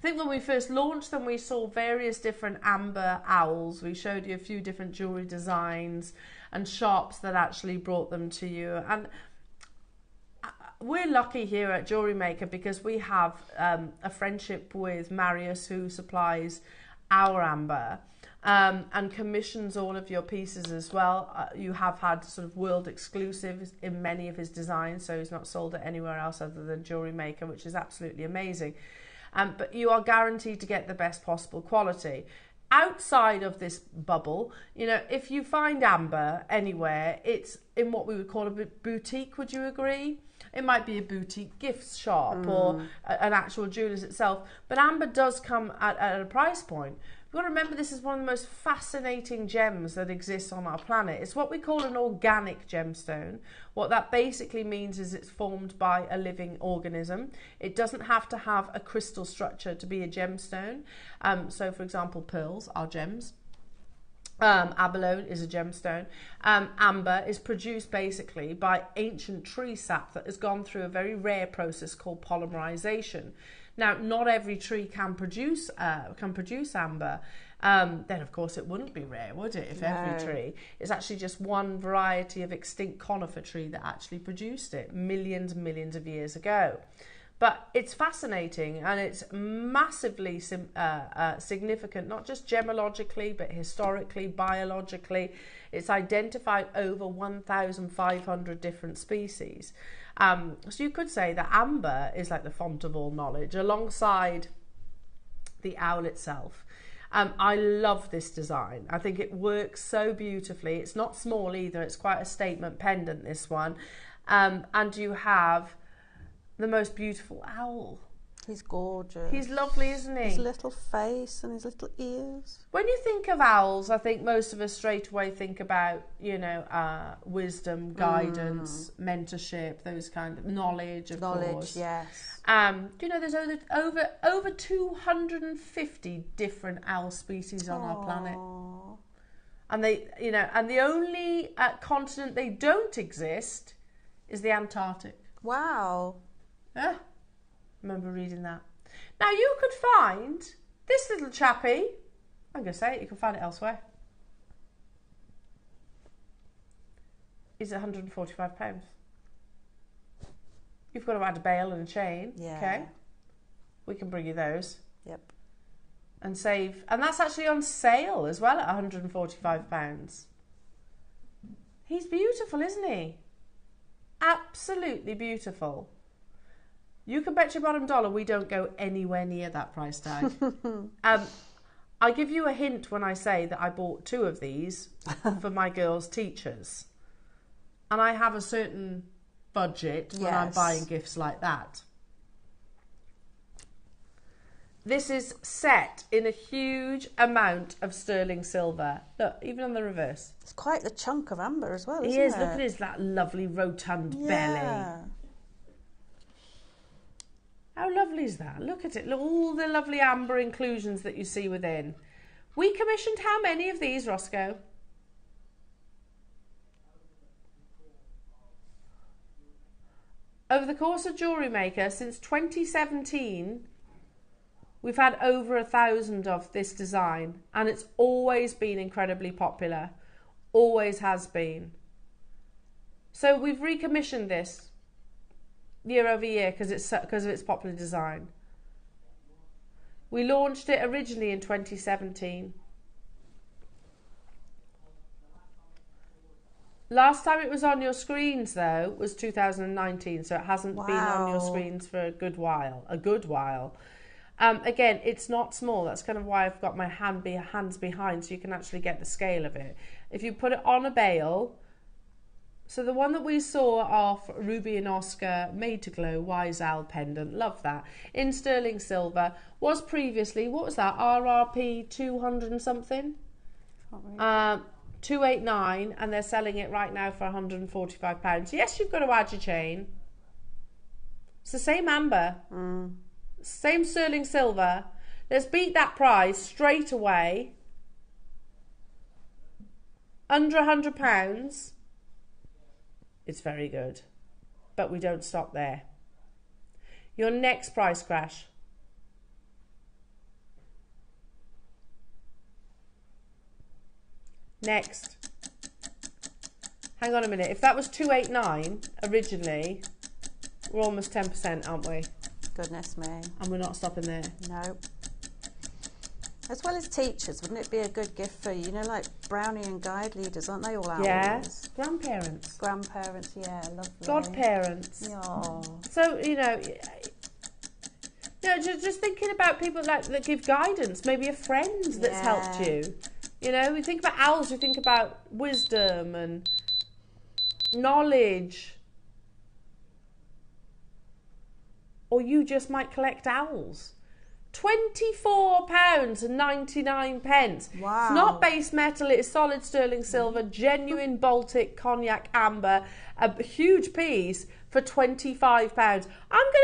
think when we first launched them, we saw various different amber owls. We showed you a few different jewellery designs and shops that actually brought them to you. And we're lucky here at JewelleryMaker because we have a friendship with Marius, who supplies our amber. And commissions all of your pieces as well. You have had sort of world exclusives in many of his designs, so he's not sold it anywhere else other than JewelleryMaker, which is absolutely amazing. But you are guaranteed to get the best possible quality. Outside of this bubble, you know, if you find amber anywhere, it's in what we would call a boutique, would you agree? It might be a boutique gift shop or an actual jeweller's itself, but amber does come at a price point. You've got to remember, this is one of the most fascinating gems that exists on our planet. It's what we call an organic gemstone. What that basically means is it's formed by a living organism. It doesn't have to have a crystal structure to be a gemstone. So, for example, pearls are gems. Abalone is a gemstone. Amber is produced basically by ancient tree sap that has gone through a very rare process called polymerization. Now, not every tree can produce amber. Then, of course, it wouldn't be rare, would it? If every tree, it's actually just one variety of extinct conifer tree that actually produced it millions and millions of years ago. But it's fascinating, and it's massively significant, not just gemologically, but historically, biologically. It's identified over 1,500 different species. So you could say that amber is like the font of all knowledge, alongside the owl itself. I love this design. I think it works so beautifully. It's not small either. It's quite a statement pendant, this one. And you have the most beautiful owl. He's gorgeous. He's lovely, isn't he? His little face and his little ears. When you think of owls, I think most of us straight away think about, you know, wisdom, guidance, mentorship, those kind of knowledge, of course. Yes. You know, there's over 250 different owl species on our planet. And they, you know, and the only continent they don't exist is the Antarctic. Wow. Yeah, remember reading that. Now you could find this little chappie. I'm going to say it, you can find it elsewhere. Is £145. You've got to add a bail and a chain. Yeah. Okay. We can bring you those. Yep. And save. And that's actually on sale as well at £145. He's beautiful, isn't he? Absolutely beautiful. You can bet your bottom dollar we don't go anywhere near that price tag. I give you a hint when I say that I bought 2 of these for my girls' teachers. And I have a certain budget when I'm buying gifts like that. This is set in a huge amount of sterling silver. Look, even on the reverse. It's quite the chunk of amber as well, isn't He is. it? Look at his that lovely rotund belly. How lovely is that? Look at it. Look, all the lovely amber inclusions that you see within. We commissioned how many of these, Roscoe? Over the course of JewelleryMaker, since 2017, we've had over 1,000 of this design, and it's always been incredibly popular. Always has been. So we've recommissioned this year over year because of its popular design. We launched it originally in 2017. Last time it was on your screens, though, was 2019, so it hasn't been on your screens for a good while. Again, it's not small. That's kind of why I've got my hands behind, so you can actually get the scale of it. If you put it on a bail, so the one that we saw off Ruby and Oscar, Made to Glow, Wise Owl pendant, love that, in sterling silver, was previously, what was that, RRP 200 and something? 289, and they're selling it right now for £145. Yes, you've got to add your chain. It's the same amber, same sterling silver. Let's beat that price straight away. Under £100. It's very good, but we don't stop there. Your next price crash. Next. Hang on a minute. If that was 289 originally, we're almost 10%, aren't we? Goodness me. And we're not stopping there. No. As well as teachers, wouldn't it be a good gift for, you know, like Brownie and Guide leaders, aren't they all owls? Yes. Grandparents. Grandparents, yeah, lovely. Godparents. Oh. So, you know, just thinking about people like that give guidance, maybe a friend that's helped you. You know, we think about owls, we think about wisdom and knowledge. Or you just might collect owls. £24.99. Wow. It's not base metal, it's solid sterling silver, genuine Baltic cognac amber, a huge piece, for £25. I'm going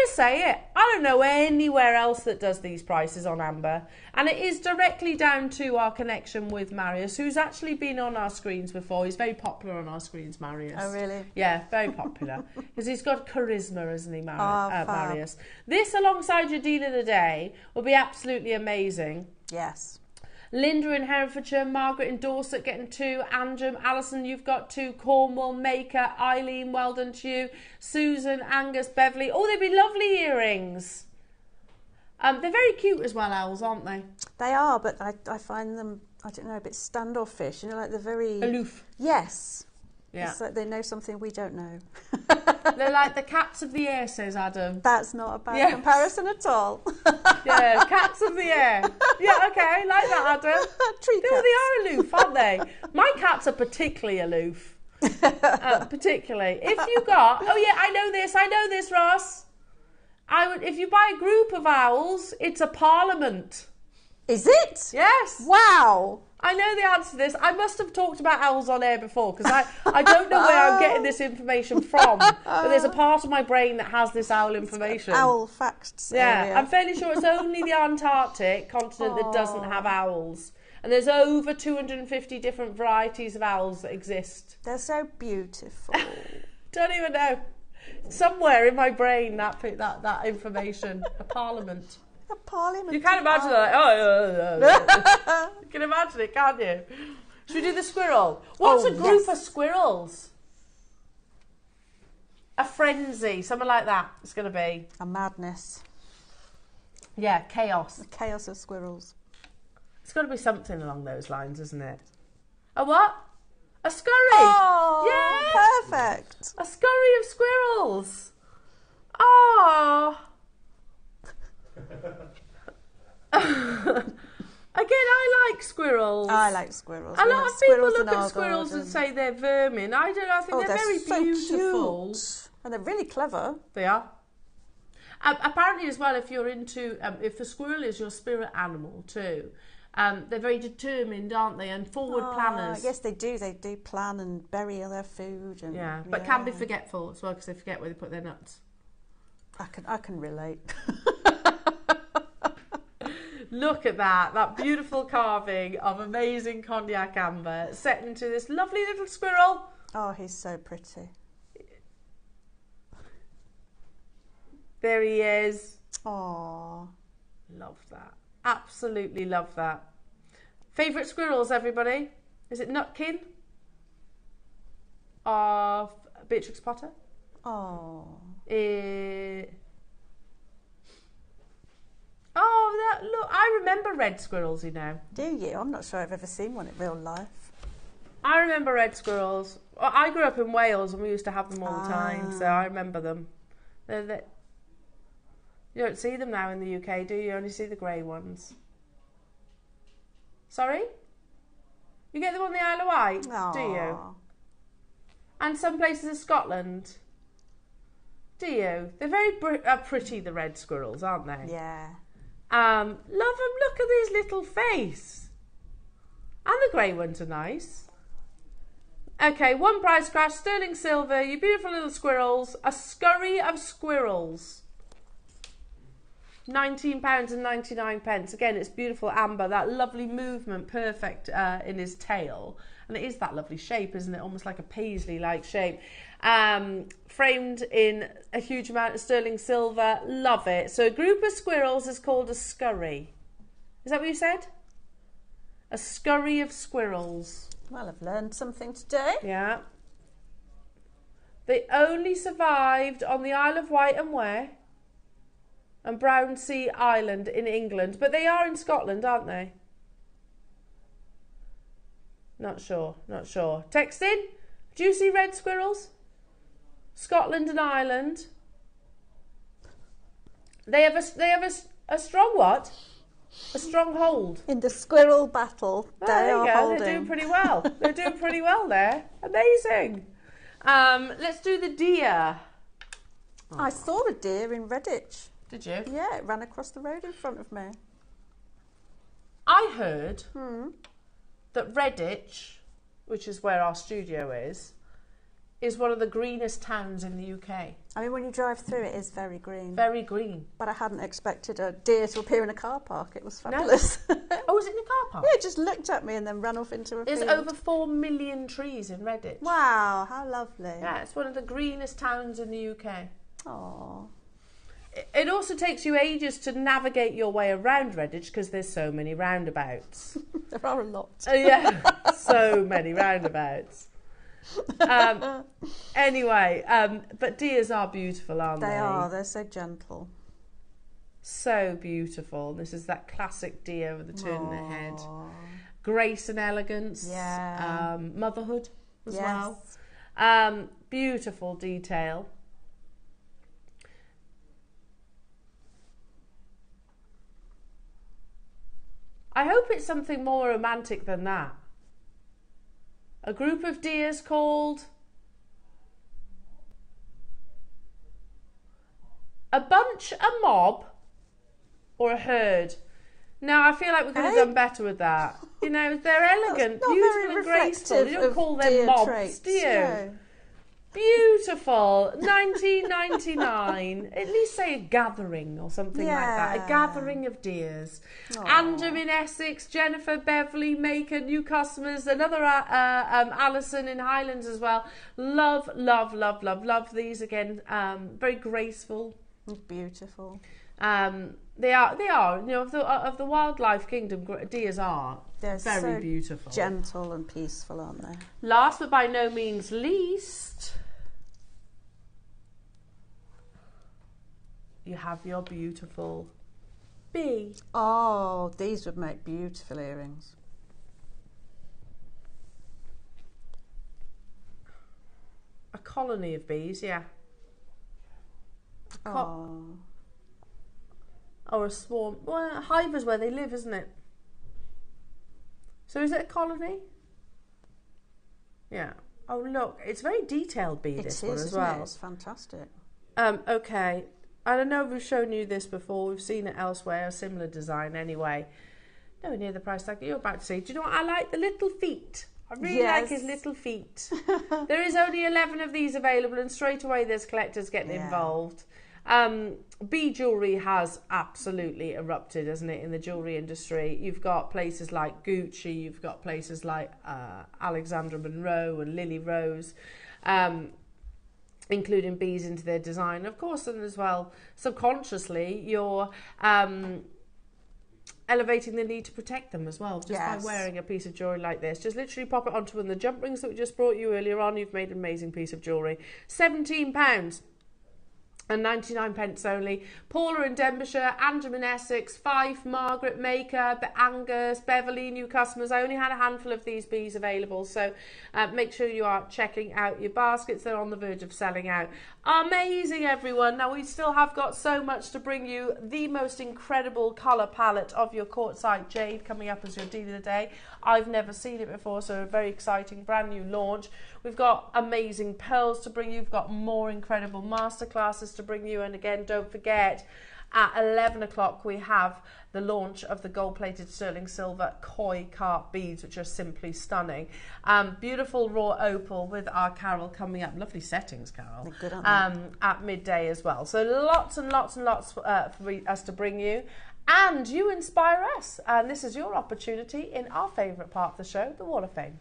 to say it. I don't know anywhere else that does these prices on amber. And it is directly down to our connection with Marius, who's actually been on our screens before. He's very popular on our screens, Marius. Oh, really? Yeah, very popular. Because he's got charisma, hasn't he, fab. Marius? This, alongside your deal of the day, will be absolutely amazing. Yes. Linda in Herefordshire, Margaret in Dorset getting 2, Andrew, Alison, you've got 2, Cornwall, Maker, Eileen, well done to you, Susan, Angus, Beverly. Oh, they'd be lovely earrings. They're very cute as well, owls, aren't they? They are, but I find them, I don't know, a bit standoffish. You know, like they're very... aloof. Yes. Yeah. It's like they know something we don't know. They're like the cats of the air, says Adam. That's not a bad comparison at all. Yeah, cats of the air. Yeah, okay, like that, Adam. Tree cats. They are aloof, aren't they? My cats are particularly aloof. Particularly. If you got... Oh, yeah, I know this, Ross. If you buy a group of owls, it's a parliament. Is it? Yes. Wow. I know the answer to this. I must have talked about owls on air before because I don't know where I'm getting this information from. But there's a part of my brain that has this owl information. Owl facts. Yeah, area. I'm fairly sure it's only the Antarctic continent that doesn't have owls. And there's over 250 different varieties of owls that exist. They're so beautiful. Don't even know. Somewhere in my brain, that information. A parliament. A parliament. You can't imagine that. You can imagine it, can't you? Should we do the squirrel? What's a group of squirrels? A frenzy, something like that. It's going to be a madness. Yeah, chaos. The chaos of squirrels. It's got to be something along those lines, isn't it? A what? A scurry. Oh, yeah, perfect. A scurry of squirrels. Oh. Again, I like squirrels. I like squirrels. A lot of people look at squirrels and say they're vermin. I don't know. I think they're very so beautiful. Cute. And they're really clever. They are. Apparently, as well, if you're into, if the squirrel is your spirit animal too, they're very determined, aren't they? And forward planners. Yes, they do. They do plan and bury their food. And, yeah, but can be forgetful as well because they forget where they put their nuts. I can relate. Look at that beautiful carving of amazing cognac amber set into this lovely little squirrel. Oh, he's so pretty. There he is. Oh, love that. Absolutely love that. Favourite squirrels, everybody? Is it Nutkin? Of Beatrix Potter? Oh. Oh, look, I remember red squirrels, you know. Do you? I'm not sure I've ever seen one in real life. I remember red squirrels. Well, I grew up in Wales and we used to have them all the time, so I remember them. You don't see them now in the UK, do you? You only see the grey ones. Sorry? You get them on the Isle of Wight, do you? And some places in Scotland. Do you? They're very pretty, the red squirrels, aren't they? Yeah. Love them. Look at his little face. And the grey ones are nice. Okay, one price crash, sterling silver, you beautiful little squirrels. A scurry of squirrels. £19.99. Again, it's beautiful amber. That lovely movement, perfect in his tail. And it is that lovely shape, isn't it? Almost like a paisley-like shape. Framed in a huge amount of sterling silver. Love it. So a group of squirrels is called a scurry. Is that what you said? A scurry of squirrels. Well, I've learned something today. Yeah. They only survived on the Isle of Wight and where? And Brownsea Island in England. But they are in Scotland, aren't they? Not sure. Text in. Do you see red squirrels? Scotland and Ireland. They have a strong what? A strong hold. In the squirrel battle, There you go. They're doing pretty well. They're doing pretty well there. Amazing. Let's do the deer. I saw a deer in Redditch. Did you? Yeah, it ran across the road in front of me. I heard that Redditch, which is where our studio is one of the greenest towns in the UK. I mean, when you drive through, it is very green. Very green. But I hadn't expected a deer to appear in a car park. It was fabulous. No. Oh, was it in a car park? Yeah, it just looked at me and then ran off into a There's field. over 4 million trees in Redditch. Wow, how lovely. Yeah, it's one of the greenest towns in the UK. Aww. It also takes you ages to navigate your way around Redditch because there's so many roundabouts. There are a lot. Yeah, so many roundabouts. Anyway, but deers are beautiful, aren't they? They are. They're so gentle. So beautiful. This is that classic deer with the turn in the head. Grace and elegance. Yeah. Motherhood as Yes. well. Beautiful detail. I hope it's something more romantic than that. A group of deers called a bunch, a mob, or a herd. Now, I feel like we could have done better with that. You know, they're elegant, beautiful and graceful. You don't call them mobs, traits, do you? No. Beautiful. 1999. At least say a gathering or something like that. A gathering of deers. Andrew in Essex, Jennifer, Beverley, Maker, new customers, another Alison in Highlands as well. Love, love, love, love, love these again. Very graceful. Beautiful. They are. You know, of the wildlife kingdom, deers are They're very so beautiful, gentle and peaceful, aren't they? Last but by no means least, you have your beautiful bee. Oh, these would make beautiful earrings. A colony of bees, yeah. Or a swarm. Well, a hive is where they live, isn't it? So is it a colony? Yeah. Oh, look, it's very detailed bee, this one as well. It's fantastic. Okay. I don't know if we've shown you this before. We've seen it elsewhere, a similar design anyway. Nowhere near the price tag that you're about to see. Do you know what? I like the little feet. I really like his little feet. There is only 11 of these available, and straight away there's collectors getting involved. Bee jewellery has absolutely erupted, hasn't it, in the jewellery industry. You've got places like Gucci, you've got places like Alexandra Monroe and Lily Rose, including bees into their design. Of course, and as well, subconsciously, you're elevating the need to protect them as well, just by wearing a piece of jewellery like this. Just literally pop it onto one of the jump rings that we just brought you earlier on. You've made an amazing piece of jewellery. £17 and 99 pence only. Paula in Denbighshire, Andrew in Essex, Fife, Margaret, Maker, Angus, Beverley, new customers. I only had a handful of these bees available, so make sure you are checking out your baskets. They're on the verge of selling out. Amazing, everyone. Now, we still have got so much to bring you. The most incredible colour palette of your quartzite Jade coming up as your deal of the day. I've never seen it before, so a very exciting brand new launch. We've got amazing pearls to bring you. We've got more incredible masterclasses to bring you. And again, don't forget, at 11 o'clock, we have the launch of the gold-plated sterling silver koi carp beads, which are simply stunning. Beautiful raw opal with our Carol coming up. Lovely settings, Carol. They're good, aren't they? At midday as well. So lots and lots and lots for us to bring you. And you inspire us. And this is your opportunity in our favourite part of the show, the Wall of Fame.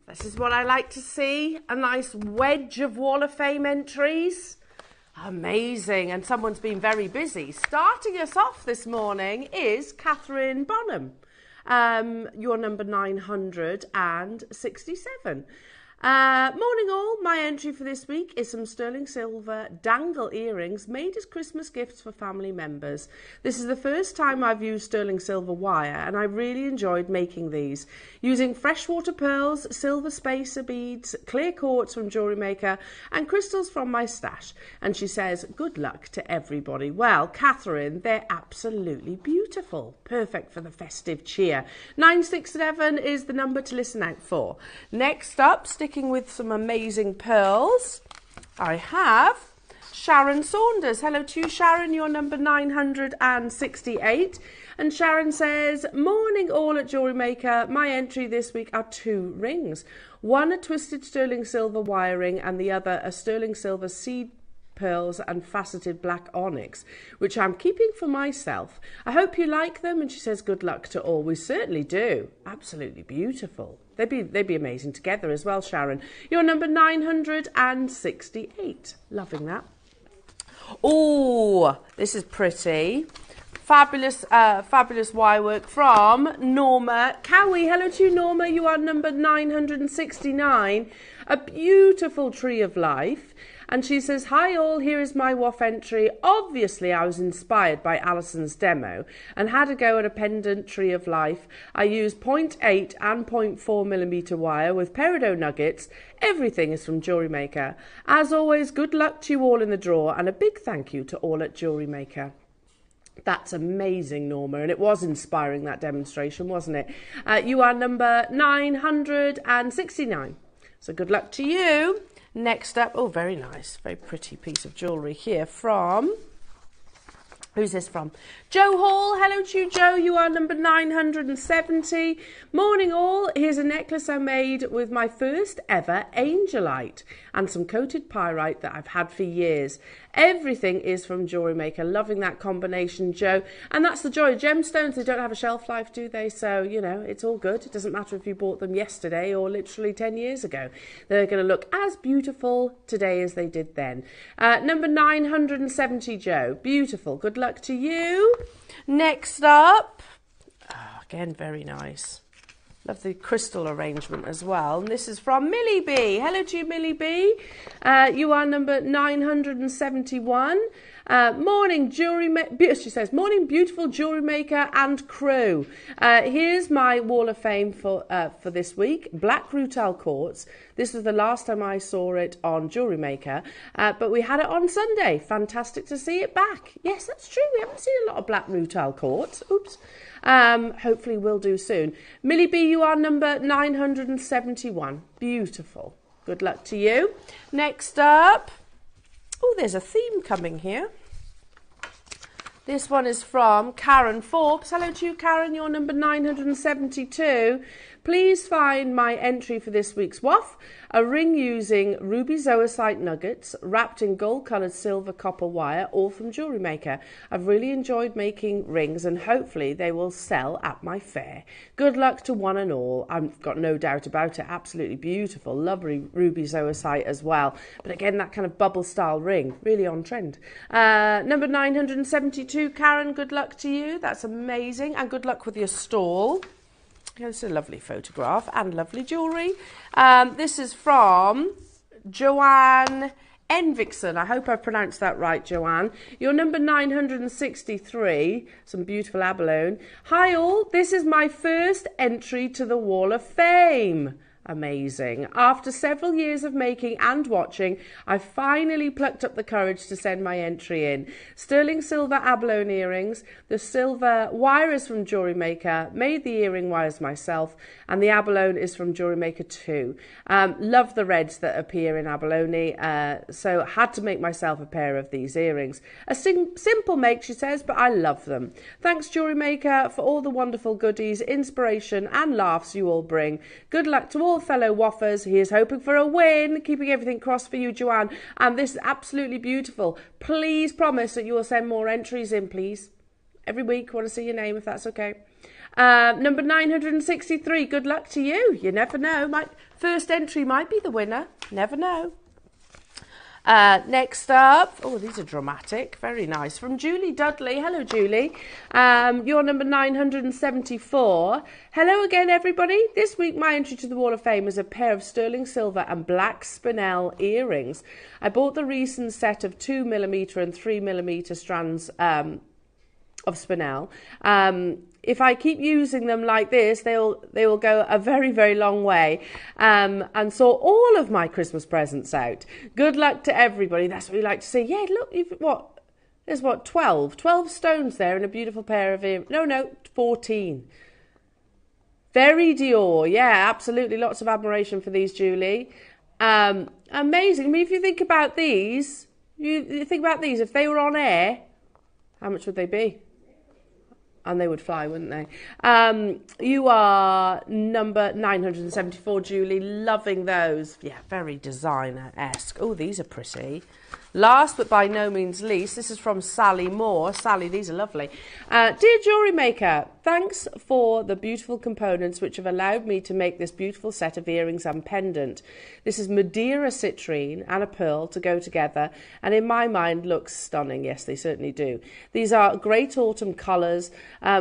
This is what I like to see, a nice wedge of Wall of Fame entries. Amazing, and someone's been very busy. Starting us off this morning is Catherine Bonham, your number 967. Morning all, my entry for this week is some sterling silver dangle earrings made as Christmas gifts for family members. This is the first time I've used sterling silver wire, and I really enjoyed making these. Using freshwater pearls, silver spacer beads, clear quartz from JewelleryMaker, and crystals from my stash. And she says, good luck to everybody. Well, Catherine, they're absolutely beautiful. Perfect for the festive cheer. 967 is the number to listen out for. Next up, sticking with some amazing pearls, I have Sharon Saunders. Hello to you, Sharon. You're number 968. And Sharon says, morning all at Jewellery Maker. My entry this week are 2 rings. One a twisted sterling silver wiring and the other a sterling silver seed pearls and faceted black onyx, which I'm keeping for myself. I hope you like them. And she says, good luck to all. We certainly do. Absolutely beautiful. They'd be amazing together as well, Sharon. You're number 968. Loving that. Oh, this is pretty. Fabulous, fabulous wire work from Norma Cowie. Hello to you, Norma. You are number 969. A beautiful tree of life. And she says, hi all, here is my WOF entry. Obviously, I was inspired by Alison's demo and had a go at a pendant tree of life. I used 0.8 and 0.4 millimeter wire with peridot nuggets. Everything is from Jewellery Maker. As always, good luck to you all in the draw and a big thank you to all at Jewellery Maker. That's amazing, Norma, and it was inspiring, that demonstration, wasn't it? You are number 969. So good luck to you. Next up, oh, very nice, very pretty piece of jewellery here from, who's this from? Joe Hall. Hello to you, Joe. You are number 970. Morning all. Here's a necklace I made with my first ever angelite and some coated pyrite that I've had for years. Everything is from Jewellery Maker. Loving that combination, Joe. And that's the joy of gemstones. They don't have a shelf life, do they? So, you know, it's all good. It doesn't matter if you bought them yesterday or literally 10 years ago. They're going to look as beautiful today as they did then. Number 970, Joe. Beautiful. Good luck to you. Next up, again, very nice. Love the crystal arrangement as well. And this is from Millie B. Hello to you, Millie B. You are number 971. Morning, she says, morning, beautiful Jewellery Maker and crew. Here's my wall of fame for this week. Black rutile quartz. This was the last time I saw it on Jewellery Maker, but we had it on Sunday. Fantastic to see it back. Yes, that's true. We haven't seen a lot of black rutile quartz. Oops. Hopefully we'll do soon. Millie B, you are number 971. Beautiful. Good luck to you. Next up, oh, there's a theme coming here. This one is from Karen Forbes. Hello to you, Karen. You're number 972. Please find my entry for this week's WOF. A ring using ruby zoisite nuggets wrapped in gold-coloured silver copper wire, all from Jewellery Maker. I've really enjoyed making rings and hopefully they will sell at my fair. Good luck to one and all. I've got no doubt about it. Absolutely beautiful. Lovely ruby zoisite as well. But again, that kind of bubble style ring, really on trend. Number 972, Karen, good luck to you. That's amazing. And good luck with your stall. This is a lovely photograph and lovely jewellery. This is from Joanne Envixon. I hope I pronounced that right, Joanne. You're number 963. Some beautiful abalone. Hi all. This is my first entry to the Wall of Fame. Amazing. After several years of making and watching, I finally plucked up the courage to send my entry in. Sterling silver abalone earrings. The silver wire is from Jewellery Maker. Made the earring wires myself. And the abalone is from Jewellery Maker too. Love the reds that appear in abalone. So had to make myself a pair of these earrings. A simple make, she says, but I love them. Thanks, Jewellery Maker, for all the wonderful goodies, inspiration and laughs you all bring. Good luck to all fellow waffers. He is hoping for a win, keeping everything crossed for you, Joanne, and this is absolutely beautiful. Please promise that you will send more entries in, please. Every week, I want to see your name if that's okay. Number 963, good luck to you. You never know, first entry might be the winner. Never know. Next up, oh, these are dramatic, very nice, from Julie Dudley. Hello, Julie. You're number 974. Hello again, everybody. This week, my entry to the Wall of Fame is a pair of sterling silver and black spinel earrings. I bought the recent set of 2mm and 3mm strands of spinel. If I keep using them like this, they will go a very, very long way. And saw all of my Christmas presents out. Good luck to everybody. That's what we like to see. Yeah, look, there's 12 stones there and a beautiful pair of earrings. No, 14. Very Dior. Yeah, absolutely. Lots of admiration for these, Julie. Amazing. I mean, if you think about these, You think about these. If they were on air, how much would they be? And they would fly, wouldn't they? You are number 974, Julie. Loving those. Yeah, very designer-esque. Oh, these are pretty. Last but by no means least, this is from Sally Moore. Sally, these are lovely. Dear Jewellery Maker, thanks for the beautiful components which have allowed me to make this beautiful set of earrings and pendant. This is Madeira citrine and a pearl to go together, and in my mind looks stunning. Yes, they certainly do. These are great autumn colours,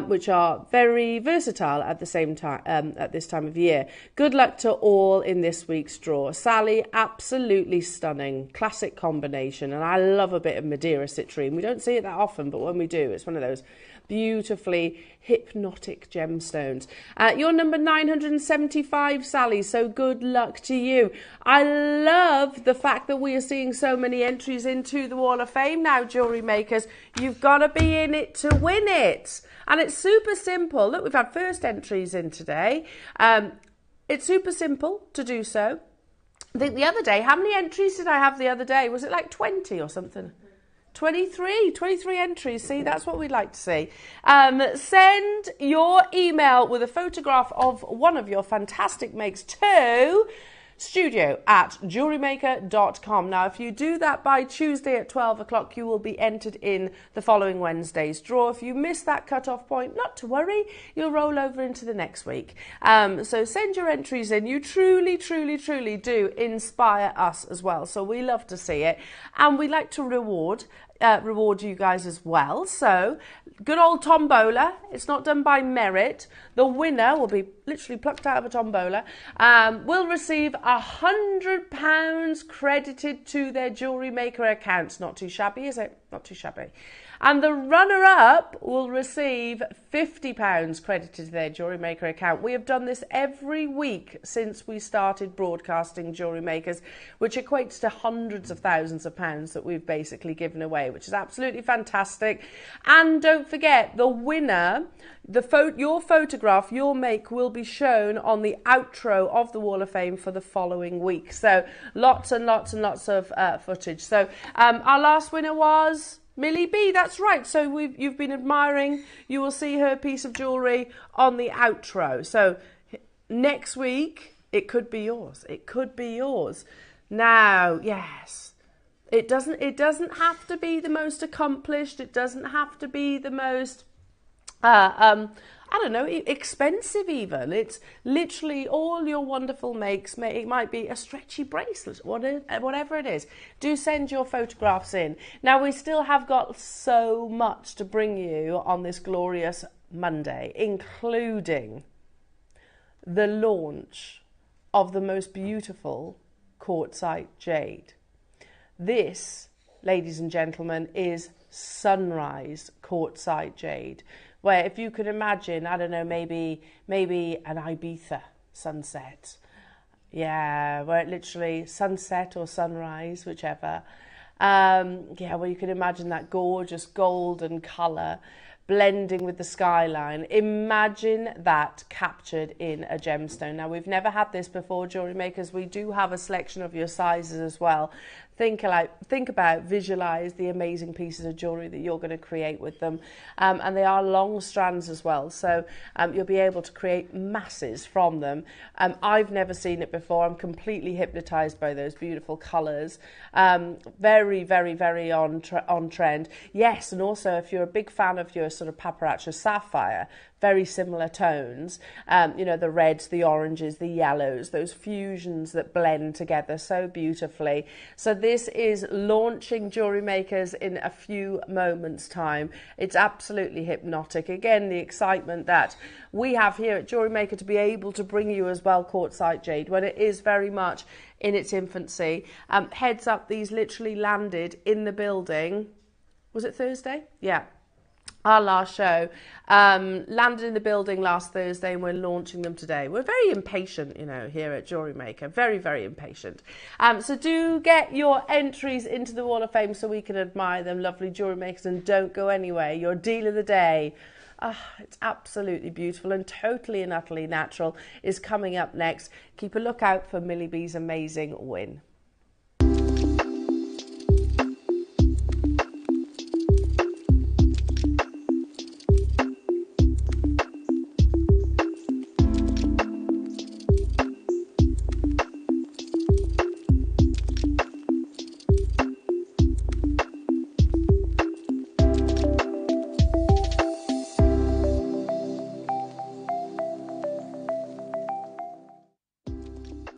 which are very versatile at the same time at this time of year. Good luck to all in this week's draw. Sally, absolutely stunning. Classic combination. And I love a bit of Madeira citrine. We don't see it that often, but when we do, it's one of those beautifully hypnotic gemstones. You're number 975, Sally, so good luck to you. I love the fact that we are seeing so many entries into the Wall of Fame now, Jewellery Makers. You've got to be in it to win it. And it's super simple. Look, we've had first entries in today. It's super simple to do so. I think the other day, how many entries did I have the other day? Was it like 20 or something? 23 entries. See, that's what we'd like to see. Send your email with a photograph of one of your fantastic makes to studio@jewellerymaker.com. Now, if you do that by Tuesday at 12 o'clock, you will be entered in the following Wednesday's draw. If you miss that cut-off point, not to worry, you'll roll over into the next week. So send your entries in. You truly, truly, truly do inspire us as well. So we love to see it. And we like to reward you guys as well. So good old tombola. It's not done by merit. The winner will be literally plucked out of a tombola. Will receive £100 credited to their Jewellery Maker account. Not too shabby, is it? Not too shabby. And the runner-up will receive £50 credited to their Jewellery Maker account. We have done this every week since we started broadcasting Jewellery Makers, which equates to hundreds of thousands of pounds that we've basically given away, which is absolutely fantastic. And don't forget, the winner, your photograph, your make, will be shown on the outro of the Wall of Fame for the following week. So lots and lots and lots of footage. So our last winner was Millie B, that's right. So you've been admiring. You will see her piece of jewellery on the outro. So next week, it could be yours. It could be yours. Now, yes, it doesn't have to be the most accomplished. It doesn't have to be the most I don't know, expensive even. It's literally all your wonderful makes. It might be a stretchy bracelet, whatever it is. Do send your photographs in. Now, we still have got so much to bring you on this glorious Monday, including the launch of the most beautiful quartzite jade. This, ladies and gentlemen, is sunrise quartzite jade, where if you could imagine, I don't know, maybe an Ibiza sunset. Yeah, where it literally sunset or sunrise, whichever. Yeah, where you could imagine that gorgeous golden colour blending with the skyline. Imagine that captured in a gemstone. Now, we've never had this before, Jewellery Makers. We do have a selection of your sizes as well. Think about, visualise the amazing pieces of jewellery that you're going to create with them. And they are long strands as well, so you'll be able to create masses from them. I've never seen it before. I'm completely hypnotised by those beautiful colours. Very, very, very on trend. Yes, and also if you're a big fan of your sort of paparazzo sapphire, very similar tones, you know, the reds, the oranges, the yellows, those fusions that blend together so beautifully. So this is launching Jewellery Makers in a few moments' time. It's absolutely hypnotic. Again, the excitement that we have here at Jewellery Maker to be able to bring you as well quartzite jade when it is very much in its infancy. Heads up, these literally landed in the building. Was it Thursday? Yeah. Our last show landed in the building last Thursday, and we're launching them today. We're very impatient, you know, here at Jewellery Maker. Very, very impatient. So do get your entries into the Wall of Fame so we can admire them, lovely Jewellery Makers, and don't go anywhere. Your deal of the day, it's absolutely beautiful and totally and utterly natural, is coming up next. Keep a lookout for Millie B's amazing win.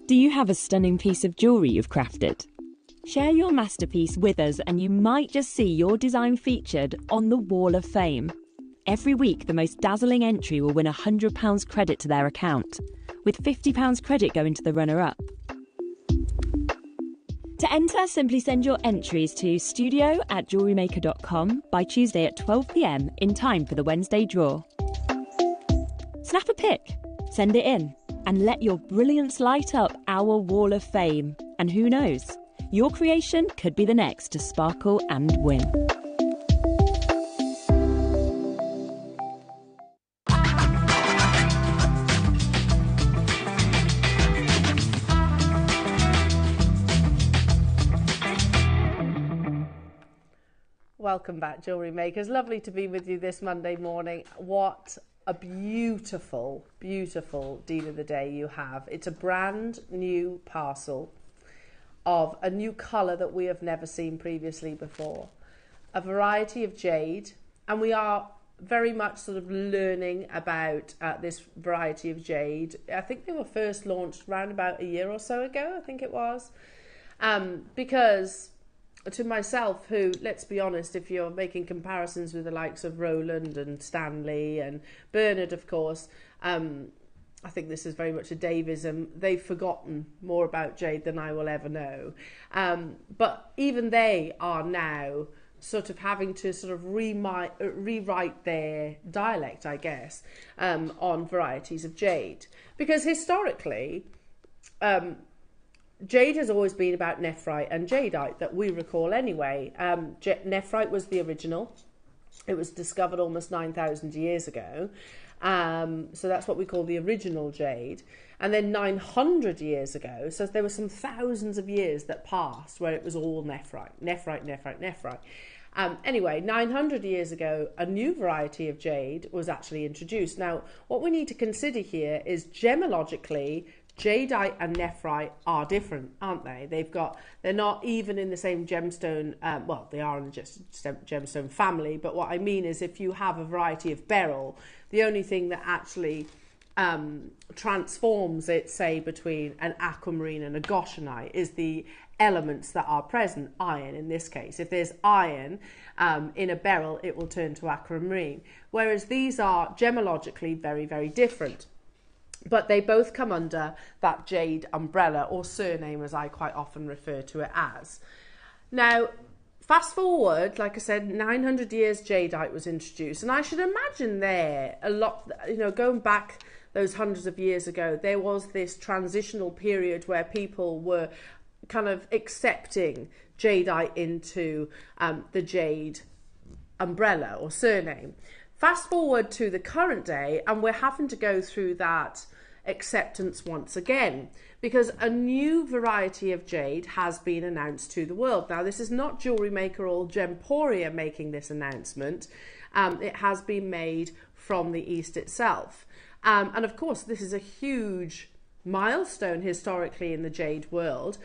Do you have a stunning piece of jewellery you've crafted? Share your masterpiece with us and you might just see your design featured on the Wall of Fame. Every week, the most dazzling entry will win £100 credit to their account, with £50 credit going to the runner-up. To enter, simply send your entries to studio@jewellerymaker.com by Tuesday at 12 p.m. in time for the Wednesday draw. Snap a pic, send it in, and let your brilliance light up our Wall of Fame. And who knows, your creation could be the next to sparkle and win. Welcome back, Jewellery Makers. Lovely to be with you this Monday morning. What a beautiful, beautiful deal of the day you have. It's a brand new parcel of a new colour that we have never seen previously before. A variety of jade, and we are very much sort of learning about this variety of jade. I think they were first launched around about a year or so ago, I think it was, because to myself, who, let's be honest, if you're making comparisons with the likes of Roland and Stanley and Bernard, of course, I think this is very much a Davism. They've forgotten more about jade than I will ever know. But even they are now sort of having to sort of rewrite their dialect, I guess, on varieties of jade. Because historically, jade has always been about nephrite and jadeite that we recall anyway. Nephrite was the original. It was discovered almost 9,000 years ago. So that's what we call the original jade. And then 900 years ago, so there were some thousands of years that passed where it was all nephrite, nephrite, nephrite, nephrite. Anyway, 900 years ago, a new variety of jade was actually introduced. Now, what we need to consider here is gemologically, jadeite and nephrite are different, aren't they? They're not even in the same gemstone, well, they are in the gemstone family, but what I mean is if you have a variety of beryl, the only thing that actually transforms it, say, between an aquamarine and a goshenite is the elements that are present, iron in this case. If there's iron in a beryl, it will turn to aquamarine, whereas these are gemologically very, very different. But they both come under that jade umbrella, or surname as I quite often refer to it as. Now, fast forward, like I said, 900 years jadeite was introduced, and I should imagine there a lot, you know, going back those hundreds of years ago, there was this transitional period where people were kind of accepting jadeite into the jade umbrella or surname. Fast forward to the current day, and we're having to go through that acceptance once again, because a new variety of jade has been announced to the world. Now, this is not Jewellery Maker or Gemporia making this announcement. It has been made from the East itself. And of course, this is a huge milestone historically in the jade world,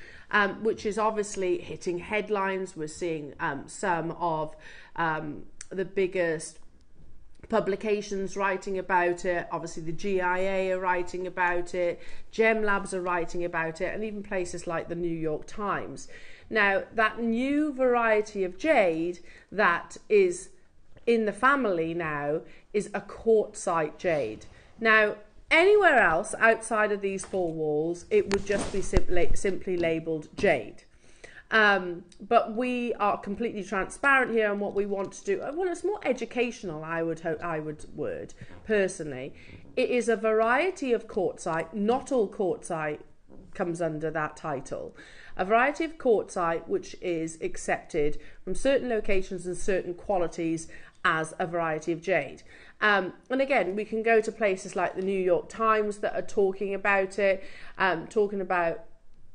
which is obviously hitting headlines. We're seeing some of the biggest publications writing about it. Obviously the GIA are writing about it, Gem Labs are writing about it, and even places like the New York Times. Now, that new variety of jade that is in the family now is a quartzite jade. Now, anywhere else outside of these four walls, it would just be simply labelled jade. But we are completely transparent here on what we want to do. Well, it's more educational, I would word personally. It is a variety of quartzite. Not all quartzite comes under that title. A variety of quartzite which is accepted from certain locations and certain qualities as a variety of jade. And again, we can go to places like the New York Times that are talking about it, talking about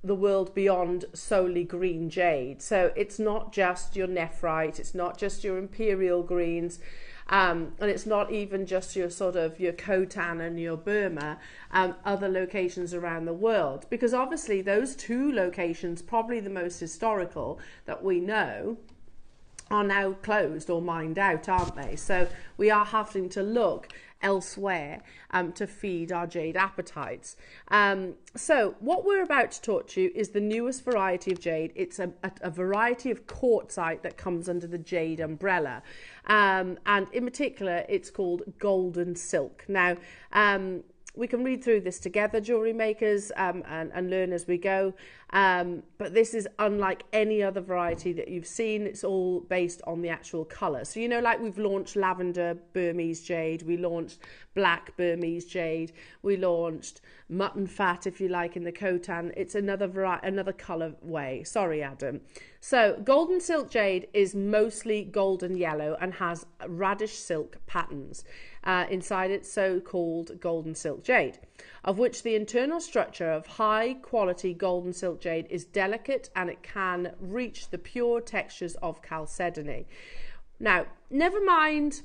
the world beyond solely green jade. So it's not just your nephrite, it's not just your imperial greens, and it's not even just your sort of your Khotan and your Burma, other locations around the world, because obviously those two locations, probably the most historical that we know, are now closed or mined out, aren't they? So we are having to look elsewhere to feed our jade appetites. So what we're about to talk to you is the newest variety of jade. It's a variety of quartzite that comes under the jade umbrella, and in particular it's called golden silk. Now we can read through this together, jewellery makers, and learn as we go. But this is unlike any other variety that you've seen. It's all based on the actual colour. So, you know, like we've launched lavender Burmese jade, we launched black Burmese jade, we launched mutton fat, if you like, in the Khotan. It's another colour way. Sorry, Adam. So golden silk jade is mostly golden yellow and has radish silk patterns inside its so-called golden silk jade, of which the internal structure of high quality golden silk jade is delicate and it can reach the pure textures of chalcedony. Now, never mind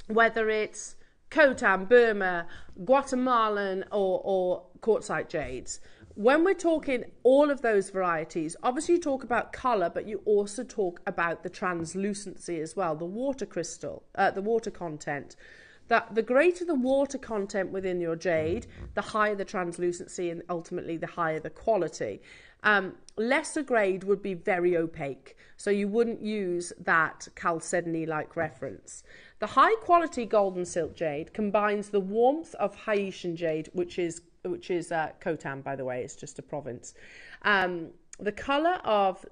whether it's Khotan, Burma, Guatemalan or quartzite jades. When we're talking all of those varieties, obviously you talk about colour, but you also talk about the translucency as well, the water crystal, the water content. That the greater the water content within your jade, the higher the translucency and ultimately the higher the quality. Lesser grade would be very opaque, so you wouldn't use that chalcedony-like reference. The high quality golden silk jade combines the warmth of Haitian jade, which is Khotan, by the way, it's just a province. The colour of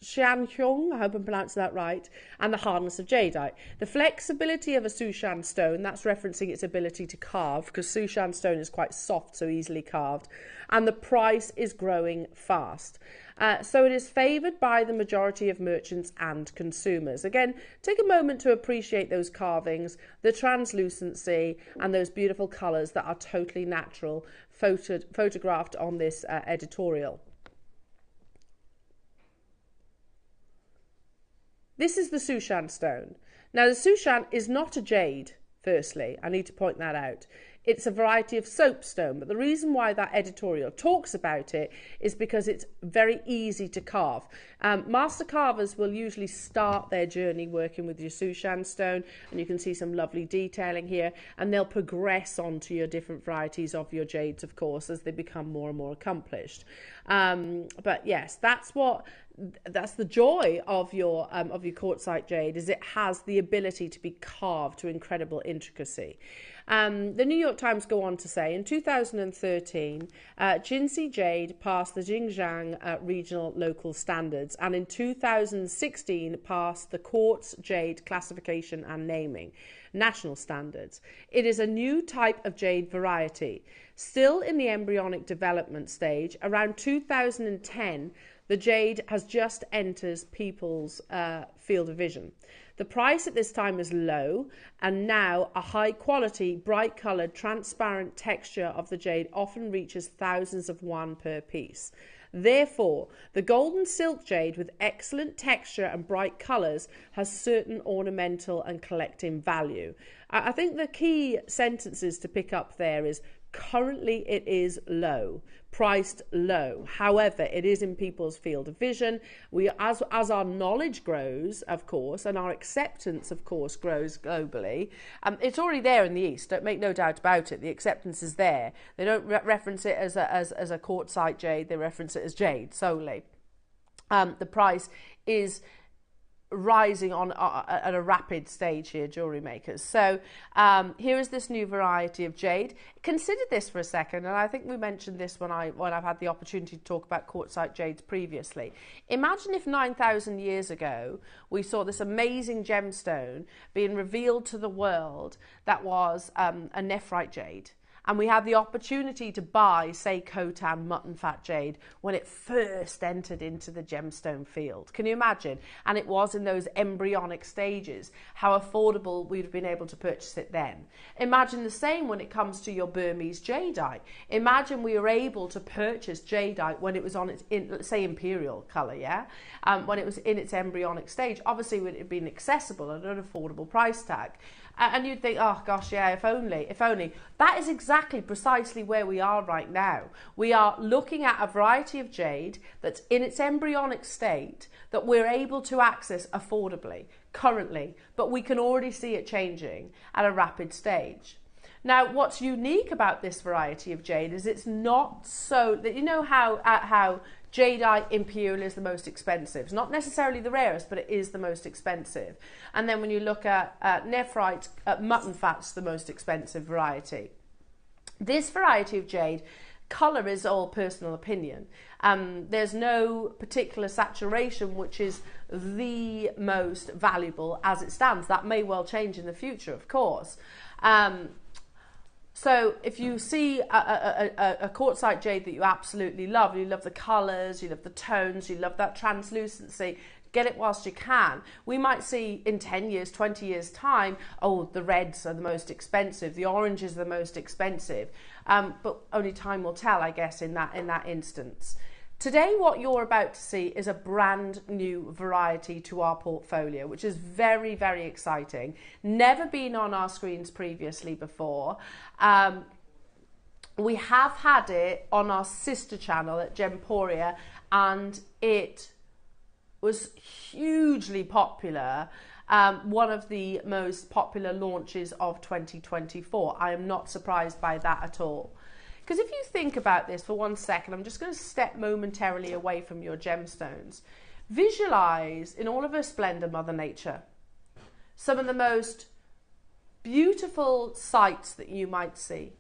Xianqiong, I hope I'm pronouncing that right, and the hardness of jadeite. The flexibility of a Sushan stone, that's referencing its ability to carve, because Sushan stone is quite soft, so easily carved, and the price is growing fast. So it is favoured by the majority of merchants and consumers. Again, take a moment to appreciate those carvings, the translucency, and those beautiful colours that are totally natural, photographed on this editorial. This is the Sushan stone. Now, the Sushan is not a jade, firstly. I need to point that out. It's a variety of soapstone, but the reason why that editorial talks about it is because it's very easy to carve. Master carvers will usually start their journey working with your Sushan stone, and you can see some lovely detailing here, and they'll progress on to your different varieties of your jades, of course, as they become more and more accomplished. But yes, that's the joy of your quartzite jade, is it has the ability to be carved to incredible intricacy. The New York Times go on to say, in 2013, Jinsi Jade passed the Xinjiang regional local standards, and in 2016 passed the Quartz Jade classification and naming national standards. It is a new type of jade variety. Still in the embryonic development stage, around 2010, the jade has just entered people's field of vision. The price at this time is low, and now a high quality, bright coloured, transparent texture of the jade often reaches thousands of yuan per piece. Therefore, the golden silk jade with excellent texture and bright colours has certain ornamental and collecting value. I think the key sentences to pick up there is currently it is low, priced low. However, it is in people's field of vision. As our knowledge grows, of course, and our acceptance, of course, grows globally. It's already there in the East. Don't make no doubt about it. The acceptance is there. They don't reference it as a quartzite jade. They reference it as jade solely. The price is rising on at a rapid stage here, jewellery makers. So here is this new variety of jade. Consider this for a second, and I think we mentioned this when I've had the opportunity to talk about quartzite jades previously. Imagine if 9,000 years ago we saw this amazing gemstone being revealed to the world that was a nephrite jade. And we had the opportunity to buy, say, Khotan mutton fat jade when it first entered into the gemstone field. Can you imagine? And it was in those embryonic stages, how affordable we'd have been able to purchase it then. Imagine the same when it comes to your Burmese jadeite. Imagine we were able to purchase jadeite when it was on its, say, imperial colour, yeah? When it was in its embryonic stage. Obviously, it would have been accessible at an affordable price tag. And you'd think, oh gosh, yeah, if only, if only. That is exactly precisely where we are right now. We are looking at a variety of jade that's in its embryonic state that we're able to access affordably currently, but we can already see it changing at a rapid stage. Now, what's unique about this variety of jade is it's not so, that you know how jadeite imperial is the most expensive. It's not necessarily the rarest, but it is the most expensive. And then when you look at nephrite, mutton fat's the most expensive variety. This variety of jade, colour is all personal opinion. There's no particular saturation which is the most valuable as it stands. That may well change in the future, of course. So if you see a quartzite jade that you absolutely love, you love the colours, you love the tones, you love that translucency, get it whilst you can. We might see in 10 years, 20 years time, oh, the reds are the most expensive, the oranges are the most expensive. But only time will tell, I guess, in that instance. Today, what you're about to see is a brand new variety to our portfolio, which is very, very exciting. Never been on our screens previously before. We have had it on our sister channel at Gemporia, and it was hugely popular. One of the most popular launches of 2024. I am not surprised by that at all. Because if you think about this for 1 second, I'm just going to step momentarily away from your gemstones. Visualize in all of her splendor Mother Nature. Some of the most beautiful sights that you might see.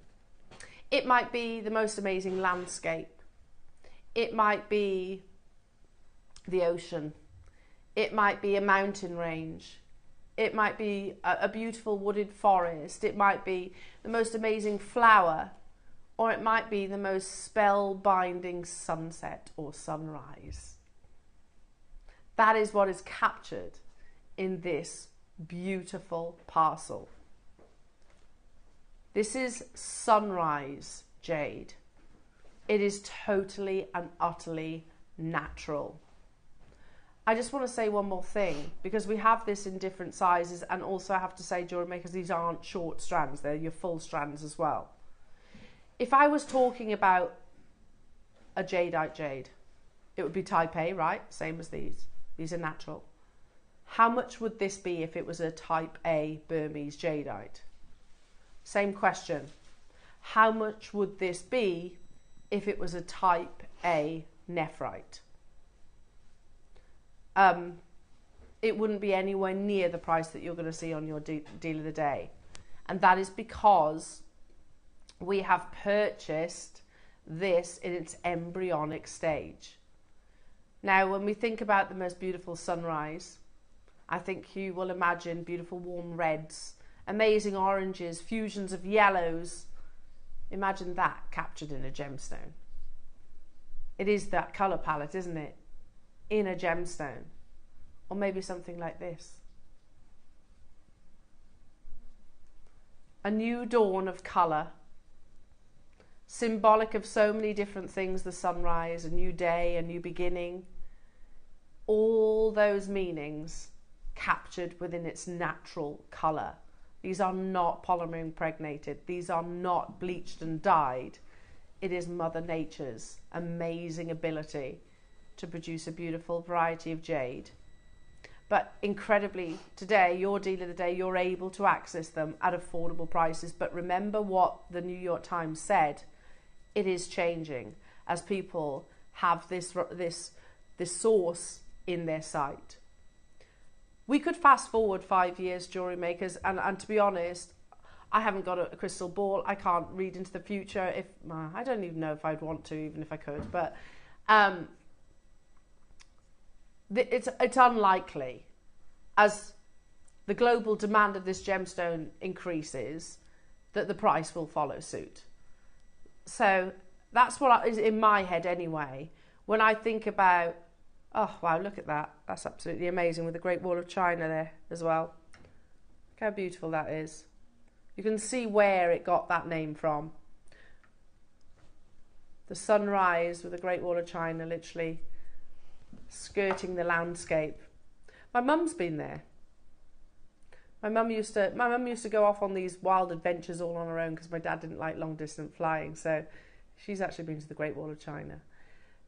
It might be the most amazing landscape. It might be the ocean. It might be a mountain range. It might be a beautiful wooded forest. It might be the most amazing flower. Or it might be the most spellbinding sunset or sunrise. That is what is captured in this beautiful parcel. This is sunrise jade. It is totally and utterly natural. I just want to say one more thing, because we have this in different sizes, and also I have to say, JewelleryMakers, these aren't short strands, they're your full strands as well. If I was talking about a jadeite jade, it would be type A, right? Same as these. These are natural. How much would this be if it was a type A Burmese jadeite? Same question. How much would this be if it was a type A nephrite? It wouldn't be anywhere near the price that you're going to see on your deal of the day. And that is because we have purchased this in its embryonic stage. Now, when we think about the most beautiful sunrise, I think you will imagine beautiful warm reds, amazing oranges, fusions of yellows. Imagine that captured in a gemstone. It is that colour palette, isn't it? In a gemstone. Or maybe something like this. A new dawn of colour. Symbolic of so many different things, the sunrise, a new day, a new beginning. All those meanings captured within its natural colour. These are not polymer impregnated. These are not bleached and dyed. It is Mother Nature's amazing ability to produce a beautiful variety of jade. But incredibly, today, your deal of the day, you're able to access them at affordable prices. But remember what the New York Times said. It is changing as people have this source in their sight. We could fast forward 5 years, JewelleryMakers, and to be honest, I haven't got a crystal ball. I can't read into the future. I don't even know if I'd want to, even if I could. But it's unlikely, as the global demand of this gemstone increases, that the price will follow suit. So that's what is in my head anyway. When I think about, oh wow, look at that. That's absolutely amazing, with the Great Wall of China there as well. Look how beautiful that is. You can see where it got that name from. The sunrise with the Great Wall of China literally skirting the landscape. My mum's been there. My mum used to go off on these wild adventures all on her own because my dad didn't like long distance flying. So she's actually been to the Great Wall of China.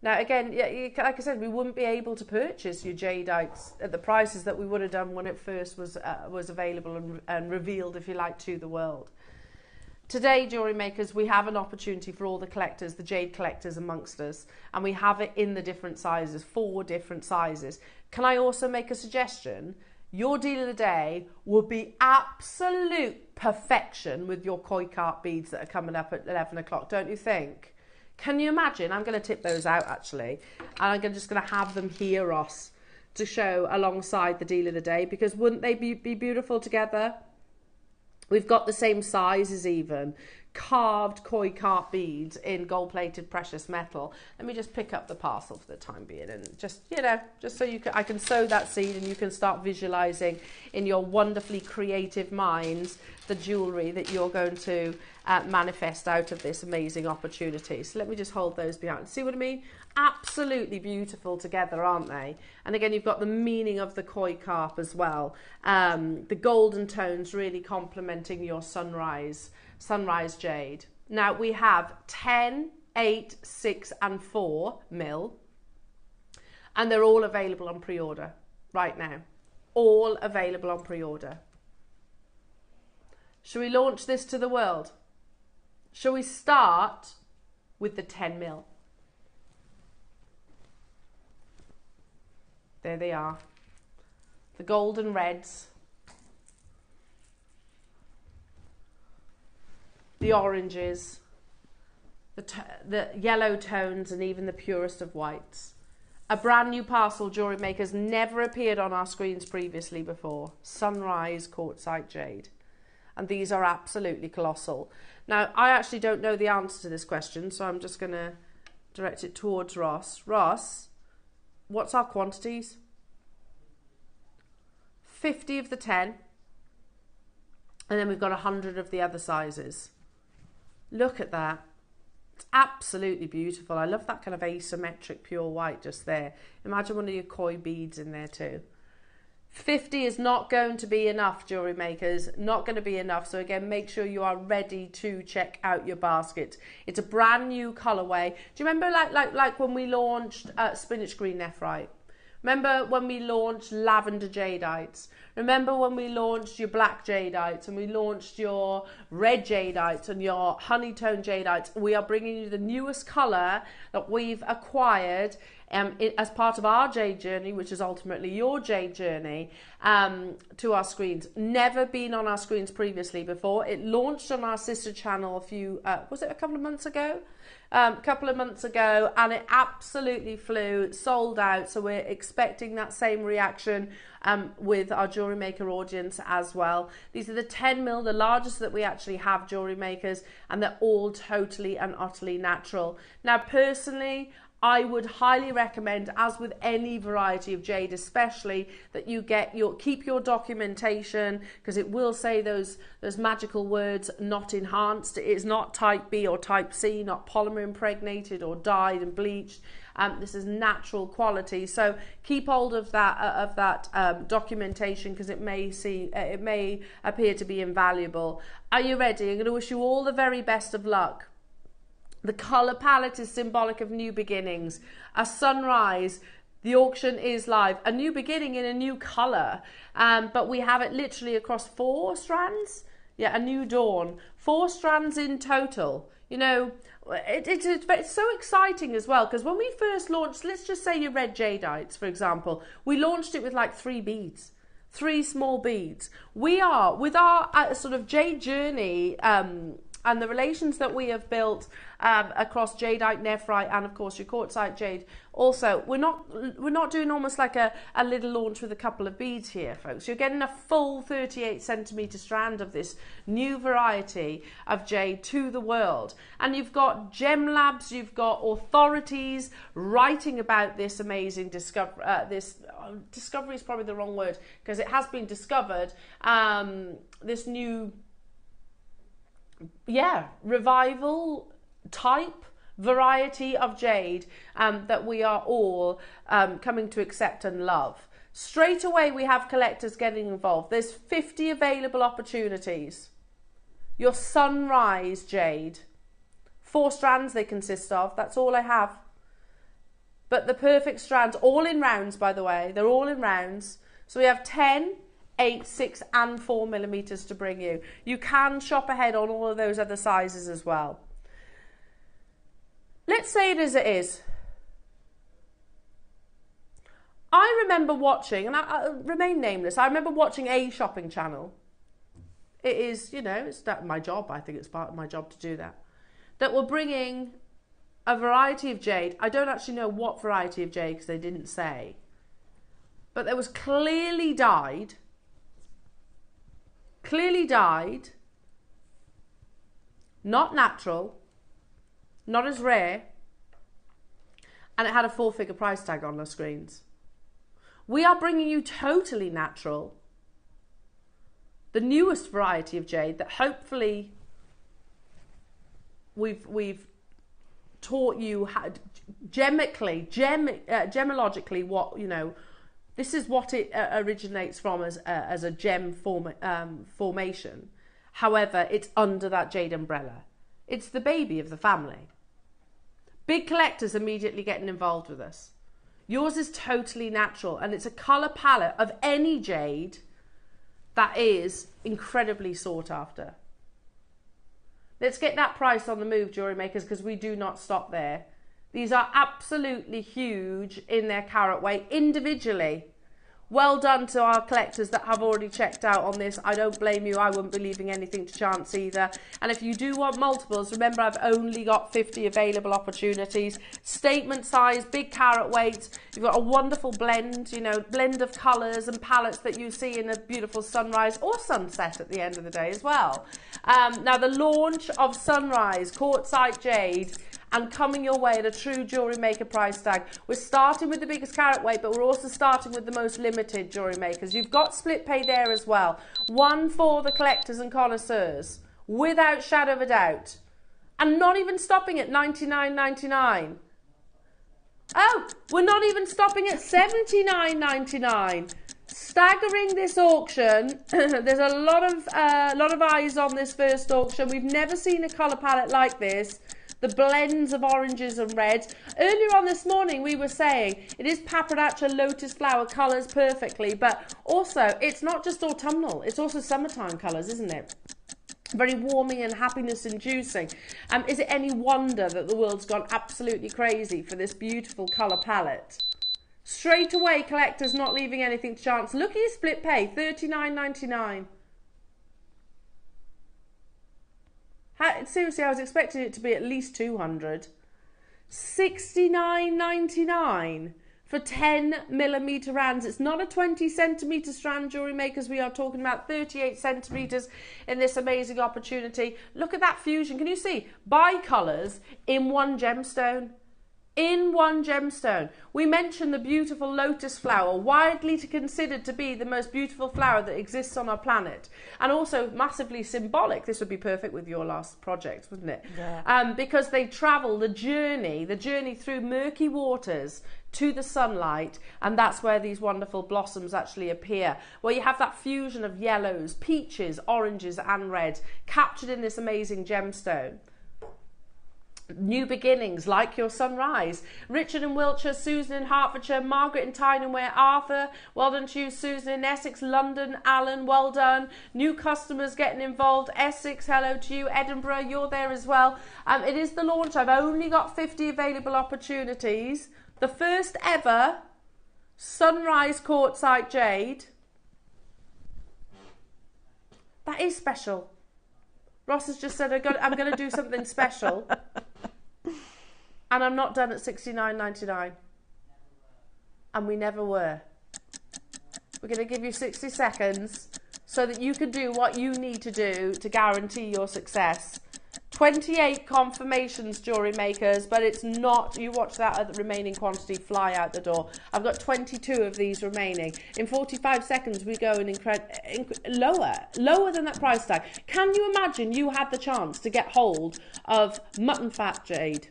Now, again, yeah, like I said, we wouldn't be able to purchase your jadeite at the prices that we would have done when it first was available and revealed, if you like, to the world. Today, jewellery makers, we have an opportunity for all the collectors, the jade collectors amongst us, and we have it in the different sizes, 4 different sizes. Can I also make a suggestion? Your deal of the day would be absolute perfection with your koi carp beads that are coming up at 11 o'clock, don't you think? Can you imagine? I'm going to tip those out actually, and I'm just going to have them here, Ross, to show alongside the deal of the day, because wouldn't they be beautiful together? We've got the same sizes even. Carved koi carp beads in gold-plated precious metal. Let me just pick up the parcel for the time being, and just, you know, just so I can sow that seed and you can start visualizing in your wonderfully creative minds the jewellery that you're going to manifest out of this amazing opportunity. So let me just hold those behind. See what I mean? Absolutely beautiful together, aren't they? And again, you've got the meaning of the koi carp as well. The golden tones really complementing your sunrise jade. Now we have 10, 8, 6 and 4 mil, and they're all available on pre-order right now. All available on pre-order. Shall we launch this to the world? Shall we start with the 10 mil? There they are. The golden reds. The oranges. The yellow tones, and even the purest of whites. A brand new parcel, jewellery makers, never appeared on our screens previously before. Sunrise Quartzite Jade. And these are absolutely colossal. Now, I actually don't know the answer to this question, so I'm just going to direct it towards Ross. Ross, what's our quantities? 50 of the 10. And then we've got 100 of the other sizes. Look at that. It's absolutely beautiful. I love that kind of asymmetric pure white just there. Imagine one of your koi beads in there too. 50 is not going to be enough, jewellery makers. Not going to be enough. So again, make sure you are ready to check out your basket. It's a brand new colourway. Do you remember like when we launched Spinach Green Nephrite? Remember when we launched Lavender Jadeites? Remember when we launched your black Jadeites and we launched your red Jadeites and your honeytone Jadeites? We are bringing you the newest colour that we've acquired as part of our Jade journey, which is ultimately your Jade journey, to our screens. Never been on our screens previously before. It launched on our sister channel was it a couple of months ago? And it absolutely flew, sold out. So we're expecting that same reaction with our Jewellery Maker audience as well. These are the 10 mil, the largest that we actually have, Jewellery Makers, and they're all totally and utterly natural. Now, personally, I would highly recommend, as with any variety of jade especially, that you keep your documentation, because it will say those magical words, not enhanced. It is not type B or type C, not polymer impregnated or dyed and bleached. This is natural quality, so keep hold of that documentation, because it may appear to be invaluable. Are you ready? I'm going to wish you all the very best of luck. The colour palette is symbolic of new beginnings. A sunrise. The auction is live. A new beginning in a new colour. But we have it literally across 4 strands. Yeah, a new dawn. 4 strands in total. You know, it's so exciting as well, because when we first launched, let's just say your red Jadeites, for example, we launched it with like 3 beads. 3 small beads. We are, with our sort of jade journey, and the relations that we have built across jadeite, nephrite, and of course your quartzite jade. Also, we're not doing almost like a little launch with a couple of beads here, folks. You're getting a full 38 centimetre strand of this new variety of jade to the world. And you've got gem labs, you've got authorities writing about this amazing discovery. Discovery is probably the wrong word, because it has been discovered. This new revival type variety of jade that we are all coming to accept and love. Straight away, we have collectors getting involved. There's 50 available opportunities. Your sunrise jade. 4 strands they consist of. That's all I have. But the perfect strands, all in rounds, by the way. They're all in rounds. So we have 10, 8, 6 and 4 millimeters to bring you. You can shop ahead on all of those other sizes as well. Let's say it as it is. I remember watching, and I remain nameless, I remember watching a shopping channel. It is, you know, it's my job. I think it's part of my job to do that. That were bringing a variety of jade. I don't actually know what variety of jade because they didn't say. But there was clearly dyed, not natural, not as rare, and it had a 4-figure price tag on the screens. We are bringing you totally natural, the newest variety of jade that hopefully we've taught you how gemologically what, you know, this is what it originates from as a gem formation. However, it's under that jade umbrella. It's the baby of the family. Big collectors immediately getting involved with us. Yours is totally natural, and it's a colour palette of any jade that is incredibly sought after. Let's get that price on the move, jewellery makers, because we do not stop there. These are absolutely huge in their carat weight individually. Well done to our collectors that have already checked out on this. I don't blame you. I wouldn't be leaving anything to chance either. And if you do want multiples, remember I've only got 50 available opportunities. Statement size, big carat weights. You've got a wonderful blend, you know, blend of colours and palettes that you see in a beautiful sunrise or sunset at the end of the day as well. Now the launch of Sunrise Quartzite Jade, and coming your way at a true jewellery maker price tag. We're starting with the biggest carat weight, but we're also starting with the most limited jewellery makers. You've got split pay there as well. One for the collectors and connoisseurs, without shadow of a doubt. And not even stopping at $99.99. Oh, we're not even stopping at $79.99. Staggering this auction. There's a lot of eyes on this first auction. We've never seen a colour palette like this. The blends of oranges and reds. Earlier on this morning we were saying it is paprikacha lotus flower colours perfectly, but also it's not just autumnal, it's also summertime colours, isn't it? Very warming and happiness inducing. Is it any wonder that the world's gone absolutely crazy for this beautiful colour palette? Straight away, collectors not leaving anything to chance. Look at your split pay, $39.99. Seriously, I was expecting it to be at least $200. $69.99 for 10mm rands. It's not a 20cm strand, jewellery makers. We are talking about 38 centimetres in this amazing opportunity. Look at that fusion. Can you see? Bi-colours in one gemstone. In one gemstone. We mentioned the beautiful lotus flower, widely considered to be the most beautiful flower that exists on our planet, and also massively symbolic. This would be perfect with your last project, wouldn't it? Yeah. Because they travel the journey through murky waters to the sunlight, and that's where these wonderful blossoms actually appear, where you have that fusion of yellows, peaches, oranges and reds captured in this amazing gemstone. New beginnings, like your sunrise. Richard in Wiltshire, Susan in Hertfordshire, Margaret in Tynemware, Arthur, well done to you. Susan in Essex, London, Alan, well done. New customers getting involved. Essex, hello to you. Edinburgh, you're there as well. It is the launch. I've only got 50 available opportunities. The first ever Sunrise Quartzite Jade. That is special. Ross has just said, I'm going to do something special. And I'm not done at $69.99. And we never were. We're going to give you 60 seconds so that you can do what you need to do to guarantee your success. 28 confirmations, jewellery makers, but it's not, you watch that at the remaining quantity fly out the door. I've got 22 of these remaining. In 45 seconds we go lower than that price tag. Can you imagine you had the chance to get hold of mutton fat jade?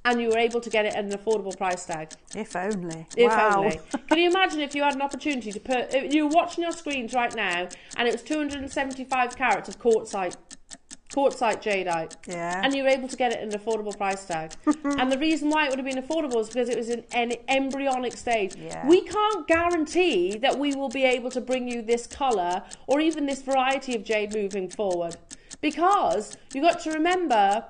and you were able to get it at an affordable price tag. If only. If Wow. only. Can you imagine if you had an opportunity to put, if you were watching your screens right now and it was 275 carats of quartzite jadeite, Yeah. and you were able to get it at an affordable price tag. And the reason why it would have been affordable is because it was in an embryonic stage. Yeah. We can't guarantee that we will be able to bring you this colour or even this variety of jade moving forward, because you've got to remember,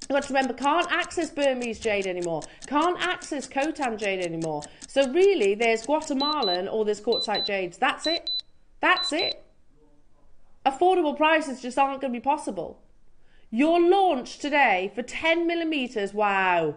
can't access Burmese jade anymore, can't access Khotan jade anymore. So really, there's Guatemalan or there's quartzite jades. That's it. That's it. Affordable prices just aren't going to be possible. Your launch today for 10 millimeters, wow,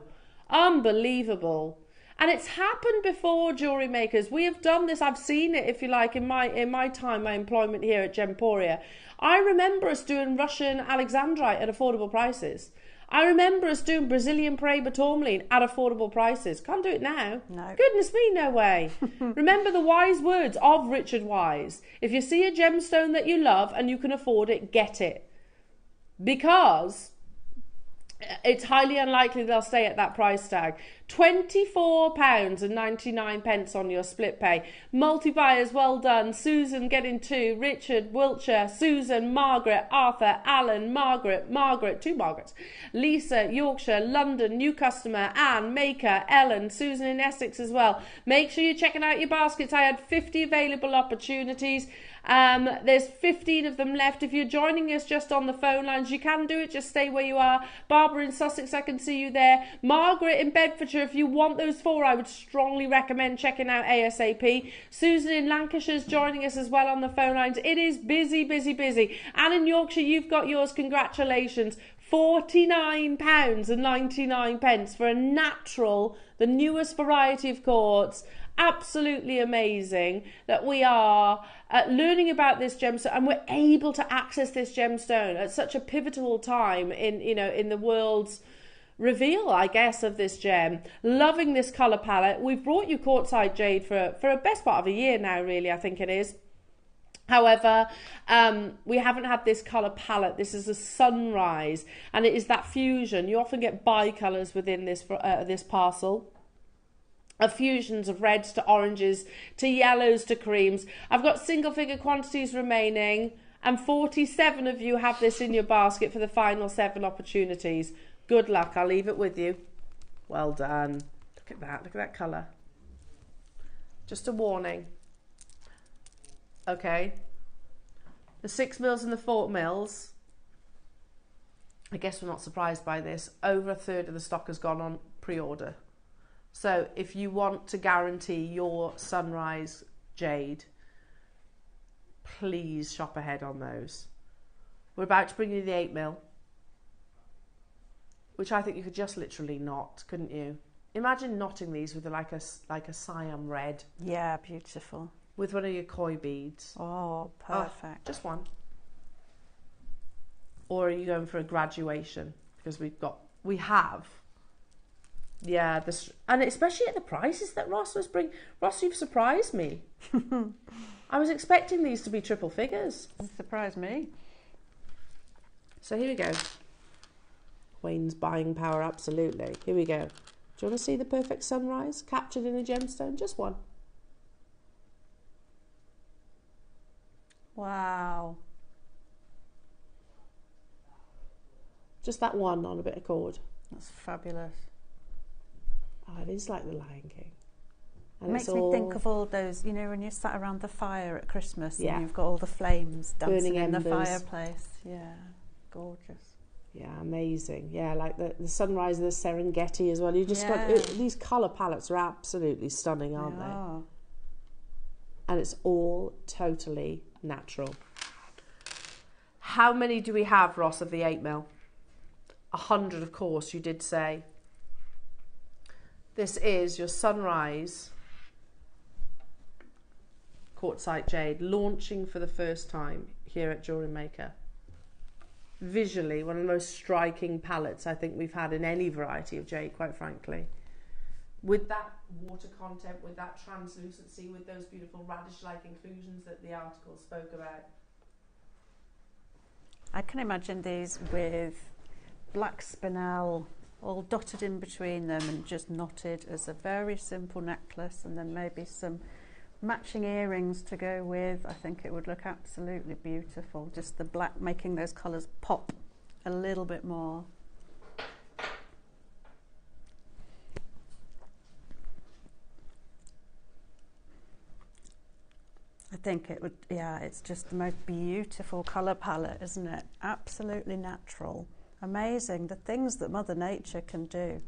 unbelievable. And it's happened before, jewellery makers. We have done this. I've seen it, if you like, in my time, my employment here at Gemporia. I remember us doing Russian Alexandrite at affordable prices. I remember us doing Brazilian Paraiba tourmaline at affordable prices. Can't do it now. No. Goodness me, no way. Remember the wise words of Richard Wise. If you see a gemstone that you love and you can afford it, get it. Because it's highly unlikely they'll stay at that price tag. £24.99 on your split pay. Multi-buyers, well done. Susan getting 2, Richard, Wiltshire, Susan, Margaret, Arthur, Alan, Margaret, two Margarets, Lisa, Yorkshire, London, new customer, Anne, Maker, Ellen, Susan in Essex as well. Make sure you're checking out your baskets. I had 50 available opportunities. There's 15 of them left. If you're joining us just on the phone lines, you can do it. Just stay where you are. Barbara in Sussex, I can see you there. Margaret in Bedfordshire, if you want those 4, I would strongly recommend checking out ASAP. Susan in Lancashire's joining us as well on the phone lines. It is busy, busy, busy. And in Yorkshire, you've got yours. Congratulations. £49.99 for a natural, the newest variety of quartz. Absolutely amazing that we are learning about this gemstone and we're able to access this gemstone at such a pivotal time in the world's reveal, I guess, of this gem. Loving this colour palette. We've brought you quartzite jade for a best part of a year now, really, I think it is. However, we haven't had this colour palette. This is a sunrise, and it is that fusion. You often get bi-colours within this parcel. Of fusions of reds to oranges to yellows to creams. I've got single figure quantities remaining, and 47 of you have this in your basket for the final 7 opportunities. Good luck. I'll leave it with you. Well done. Look at that. Look at that colour. Just a warning. Okay. The 6 mils and the 4 mils. I guess we're not surprised by this. Over a third of the stock has gone on pre-order. So if you want to guarantee your sunrise jade, please shop ahead on those. We're about to bring you the 8 mil, which I think you could just literally knot, couldn't you? Imagine knotting these with like a cyan red. Yeah, beautiful. With one of your koi beads. Oh, perfect. Oh, just one. Or are you going for a graduation? Because we have. Yeah, and especially at the prices that Ross was bringing. Ross, you've surprised me. I was expecting these to be triple figures. It surprised me. So here we go. Wayne's buying power, absolutely. Here we go. Do you want to see the perfect sunrise captured in a gemstone? Just one. Wow. Just that one on a bit of cord. That's fabulous. Oh, it is like the Lion King. And it makes me think of all those, when you're sat around the fire at Christmas and you've got all the flames dancing burning in embers. the fireplace. Yeah, gorgeous. Yeah, amazing. Yeah, like the sunrise of the Serengeti as well. You just got these colour palettes are absolutely stunning, aren't they? And it's all totally natural. How many do we have, Ross, of the 8 mil? 100, of course, you did say. This is your sunrise quartzite jade launching for the first time here at JewelleryMaker. Visually, one of the most striking palettes I think we've had in any variety of jade, quite frankly. With that water content, with that translucency, with those beautiful radish-like inclusions that the article spoke about. I can imagine these with black spinel all dotted in between them and just knotted as a very simple necklace, and then maybe some matching earrings to go with. I think it would look absolutely beautiful. Just the black making those colours pop a little bit more. I think it would, yeah, it's just the most beautiful colour palette, isn't it? Absolutely natural. Amazing. The things that Mother Nature can do.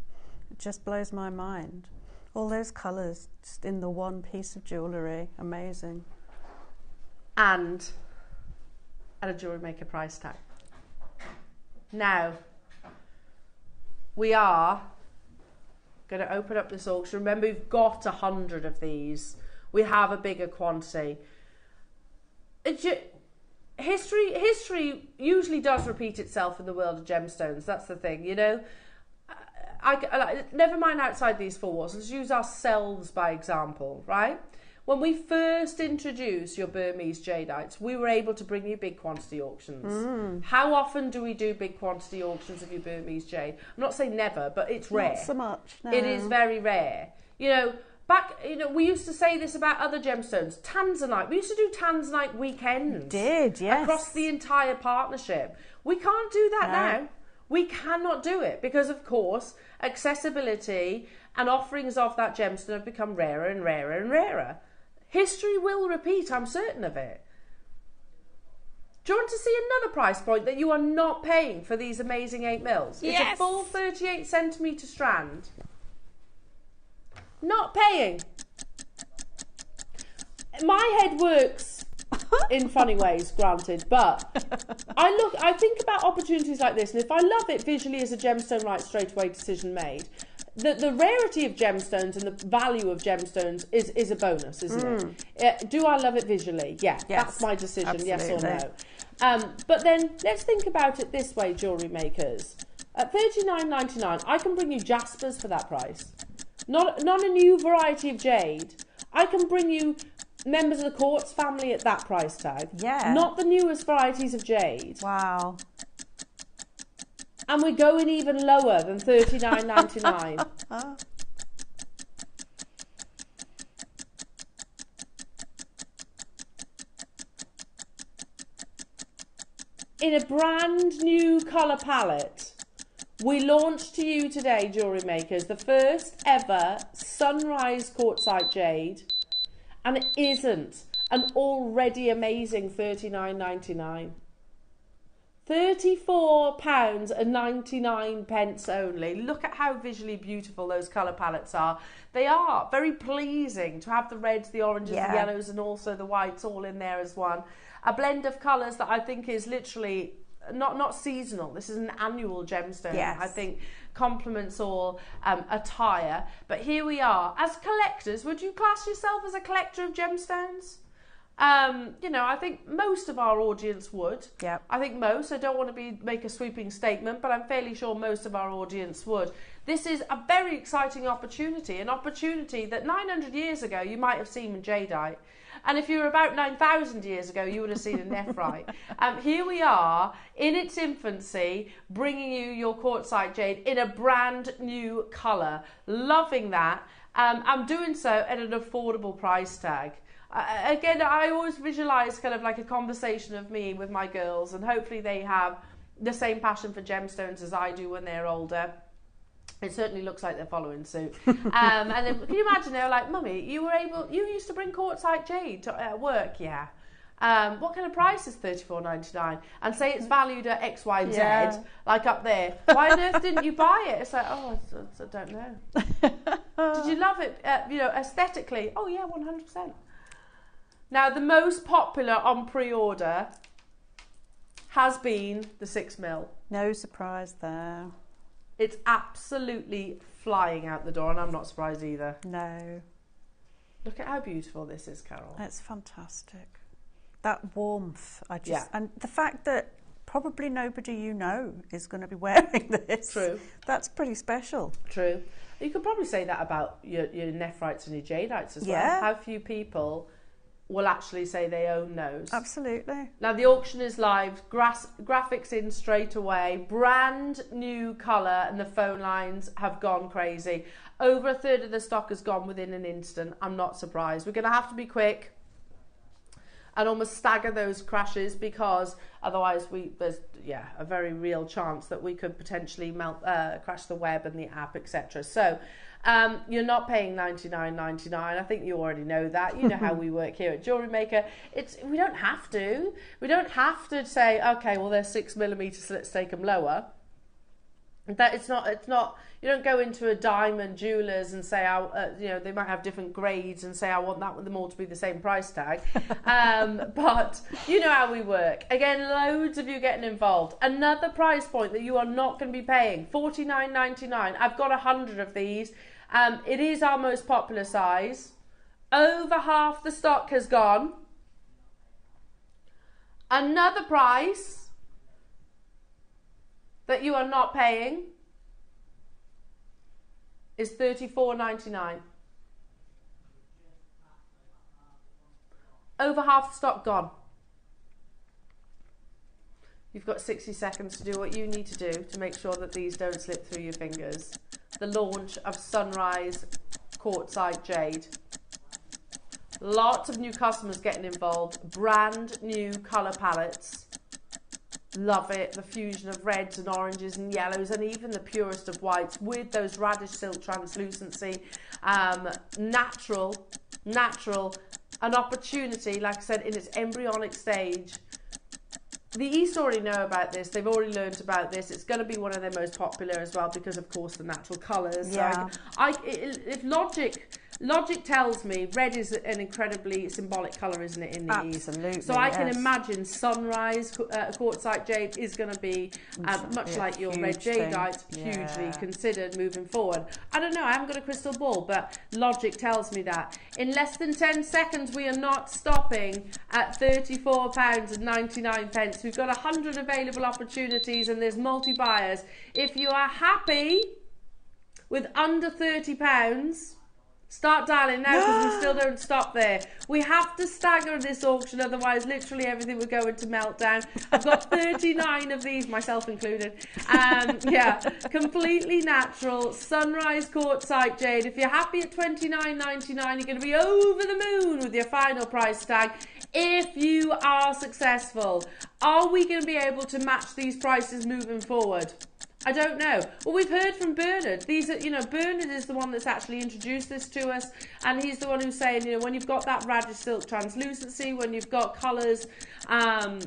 It just blows my mind. All those colours just in the one piece of jewellery. Amazing. And at a Jewellery Maker price tag. Now, we are going to open up this auction. Remember, we've got 100 of these. We have a bigger quantity. History usually does repeat itself in the world of gemstones. That's the thing, you know. I never mind outside these four walls. Let's use ourselves by example, right? When we first introduced your Burmese jadeites, we were able to bring you big quantity auctions. How often do we do big quantity auctions of your Burmese jade? I'm not saying never, but it's rare. Not so much, no. It is very rare. You know, we used to say this about other gemstones. Tanzanite. We used to do Tanzanite weekends. We did, yes. Across the entire partnership. We can't do that now. We cannot do it because, of course, accessibility and offerings of that gemstone have become rarer and rarer and rarer. History will repeat, I'm certain of it. Do you want to see another price point that you are not paying for these amazing 8mm? Yes. It's a full 38 centimetre strand. Not paying. My head works in funny ways, granted, but I think about opportunities like this, and if I love it visually as a gemstone, right, straight away decision made. The rarity of gemstones and the value of gemstones is a bonus, isn't it? Do I love it visually? Yeah, yes, that's my decision, absolutely. Yes or no. But then let's think about it this way, jewellery makers. At $39.99, I can bring you jaspers for that price. Not a new variety of jade. I can bring you members of the quartz family at that price tag. Yeah. Not the newest varieties of jade. Wow. And we're going even lower than $39.99. In a brand new colour palette, we launched to you today, jewellery makers, the first ever sunrise quartzite jade, and it isn't an already amazing $39.99. £34.99 only. Look at how visually beautiful those colour palettes are. They are very pleasing to have the reds, the oranges, the yellows, and also the whites all in there as one. A blend of colours that I think is literally not seasonal. This is an annual gemstone. Yes. I think complements all attire. But here we are. As collectors, would you class yourself as a collector of gemstones? You know, I think most of our audience would. Yep. I think most. I don't want to make a sweeping statement, but I'm fairly sure most of our audience would. This is a very exciting opportunity, an opportunity that 900 years ago you might have seen in jadeite. And if you were about 9,000 years ago, you would have seen a nephrite. Here we are, in its infancy, bringing you your quartzite jade in a brand new colour. Loving that. I'm doing so at an affordable price tag. Again, I always visualise kind of like a conversation of me with my girls, and hopefully they have the same passion for gemstones as I do when they're older. It certainly looks like they're following suit. And then, can you imagine, they're like, Mummy, you used to bring quartzite jade at work, yeah. What kind of price is $34.99? And say it's valued at X, Y, and Z, like up there. Why on earth didn't you buy it? It's like, oh, I don't know. Did you love it, you know, aesthetically? Oh yeah, 100%. Now, the most popular on pre-order has been the 6mm. No surprise there. It's absolutely flying out the door, and I'm not surprised either. No. Look at how beautiful this is, Carol. It's fantastic. That warmth, and the fact that probably nobody you know is going to be wearing this. True. That's pretty special. True. You could probably say that about your nephrites and your jadeites as well. Yeah. How few people will actually say they own those. Absolutely. Now the auction is live, graphics in straight away, brand new colour, and the phone lines have gone crazy. Over a third of the stock has gone within an instant. I'm not surprised. We're going to have to be quick and almost stagger those crashes, because otherwise there's a very real chance that we could potentially crash the web and the app, etc. So you're not paying $99.99. I think you already know that. You know how we work here at JewelleryMaker. We don't have to. We don't have to say, okay, well, they're 6mm, so let's take them lower. That it's not. You don't go into a diamond jewelers and say, they might have different grades and say, I want them all to be the same price tag. But you know how we work. Again, loads of you getting involved. Another price point that you are not going to be paying, $49.99. I've got 100 of these. It is our most popular size. Over half the stock has gone. Another price that you are not paying is $34.99. Over half the stock gone. You've got 60 seconds to do what you need to do to make sure that these don't slip through your fingers. The launch of Sunrise Quartzite Jade. Lots of new customers getting involved. Brand new colour palettes. Love it. The fusion of reds and oranges and yellows and even the purest of whites with those radish silk translucency. Natural, an opportunity, like I said, in its embryonic stage. The East already know about this. They've already learned about this. It's going to be one of their most popular as well because, of course, the natural colours. Yeah. So if Logic tells me red is an incredibly symbolic colour, isn't it, in the East? Absolutely. So I can imagine Sunrise Quartzite Jade is going to be much like your red jadeite, hugely considered moving forward. I don't know, I haven't got a crystal ball, but Logic tells me that. In less than 10 seconds, we are not stopping at £34.99. We've got 100 available opportunities and there's multi-buyers. If you are happy with under £30, start dialing now because we still don't stop there. We have to stagger this auction, otherwise literally everything would go into meltdown. I've got 39 of these, myself included. Completely natural Sunrise Quartzite Jade. If you're happy at $29.99, you're going to be over the moon with your final price tag. If you are successful, are we going to be able to match these prices moving forward? I don't know. Well, we've heard from Bernard. Bernard is the one that's actually introduced this to us, and he's the one who's saying, when you've got that radish silk translucency, when you've got colours, some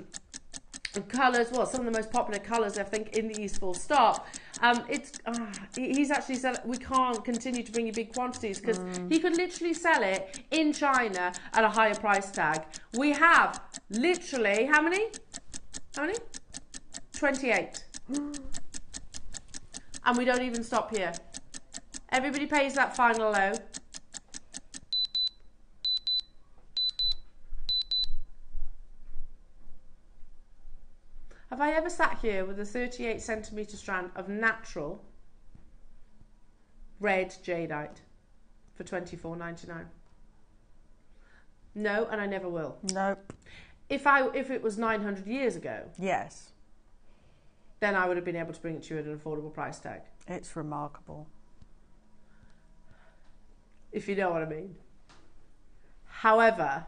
of the most popular colours, I think, in the East full stop. He's actually said we can't continue to bring you big quantities because he could literally sell it in China at a higher price tag. We have literally, how many? 28. And we don't even stop here. Everybody pays that final low. Have I ever sat here with a 38 centimetre strand of natural red jadeite for $24.99? No, and I never will. Nope. If it was 900 years ago, yes, then I would have been able to bring it to you at an affordable price tag. It's remarkable. If you know what I mean. However,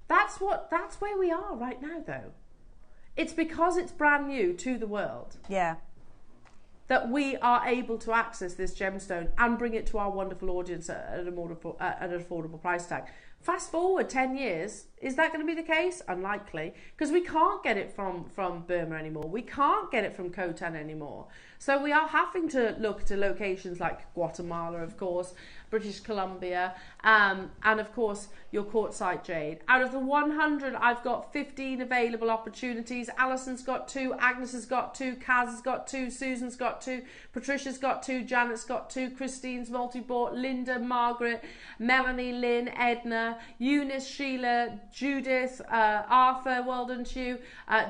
that's where we are right now, though. It's because it's brand new to the world. Yeah. That we are able to access this gemstone and bring it to our wonderful audience at an affordable price tag. Fast forward 10 years, is that going to be the case? Unlikely, because we can't get it from Burma anymore. We can't get it from Khotan anymore. So we are having to look to locations like Guatemala, of course, British Columbia, and of course your quartzite jade. Out of the 100, I've got 15 available opportunities. Alison's got 2, Agnes has got 2, Kaz has got 2, Susan's got 2, Patricia's got 2, Janet's got 2, Christine's multi-bought, Linda, Margaret, Melanie, Lynn, Edna, Eunice, Sheila, Judith, Arthur, well done to you,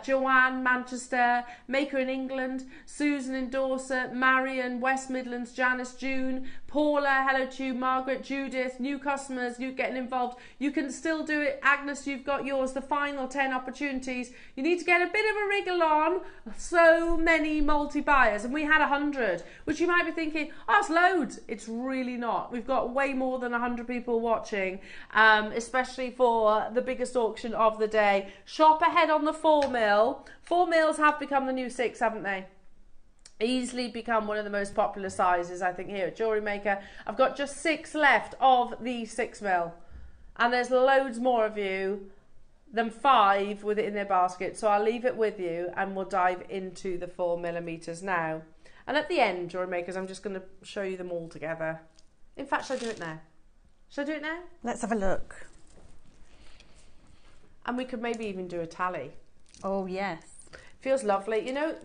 Joanne, Manchester, Maker in England, Susan in Dorset, Marion, West Midlands, Janice, June, Paula, hello to you, Margaret, Judith, new customers, you getting involved. You can still do it. Agnes, you've got yours, the final 10 opportunities. You need to get a bit of a wriggle on. So many multi-buyers, and we had 100, which you might be thinking, oh, it's loads. It's really not. We've got way more than 100 people watching, especially for the biggest auction of the day. Shop ahead on the 4 mil. 4 mils have become the new 6, haven't they? Easily become one of the most popular sizes, I think, here at Jewellery Maker. I've got just 6 left of the 6 mil, and there's loads more of you than 5 with it in their basket, so I'll leave it with you and we'll dive into the 4 millimeters now. And at the end, Jewellery Makers, I'm just going to show you them all together. In fact, shall I do it now? Shall I do it now? Let's have a look. And we could maybe even do a tally. Oh yes, feels lovely. You know,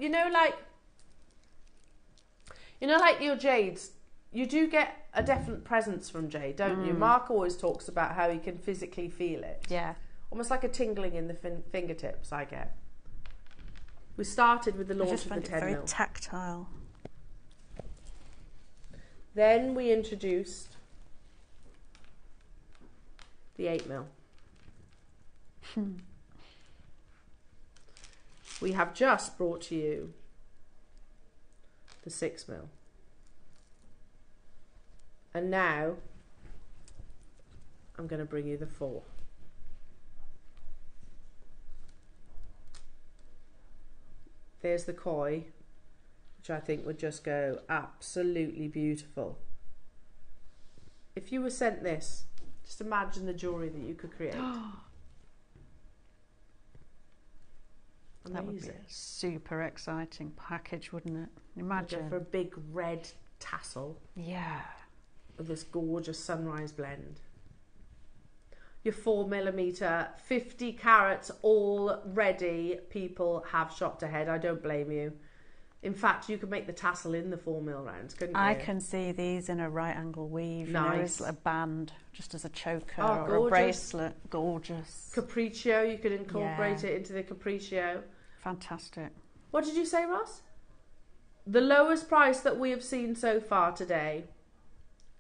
like your Jades, you do get a definite presence from Jade, don't you? Mark always talks about how he can physically feel it. Yeah. Almost like a tingling in the fingertips I get. We started with the launch of the 10 mil. Very tactile. Then we introduced the 8 mil. We have just brought to you the 6 mil. And now I'm going to bring you the 4. There's the koi, which I think would just go absolutely beautiful. If you were sent this, just imagine the jewellery that you could create. That would be a super exciting package, wouldn't it? Imagine. For a big red tassel. Yeah. With this gorgeous sunrise blend. Your 4 millimeter, 50 carats already. People have shopped ahead. I don't blame you. In fact, you could make the tassel in the 4 mil rounds, couldn't you? I can see these in a right angle weave. Nice. You know, as a band, just as a choker or a bracelet. Gorgeous. Capriccio, you could incorporate it into the Capriccio. Fantastic. What did you say, Ross? The lowest price that we have seen so far today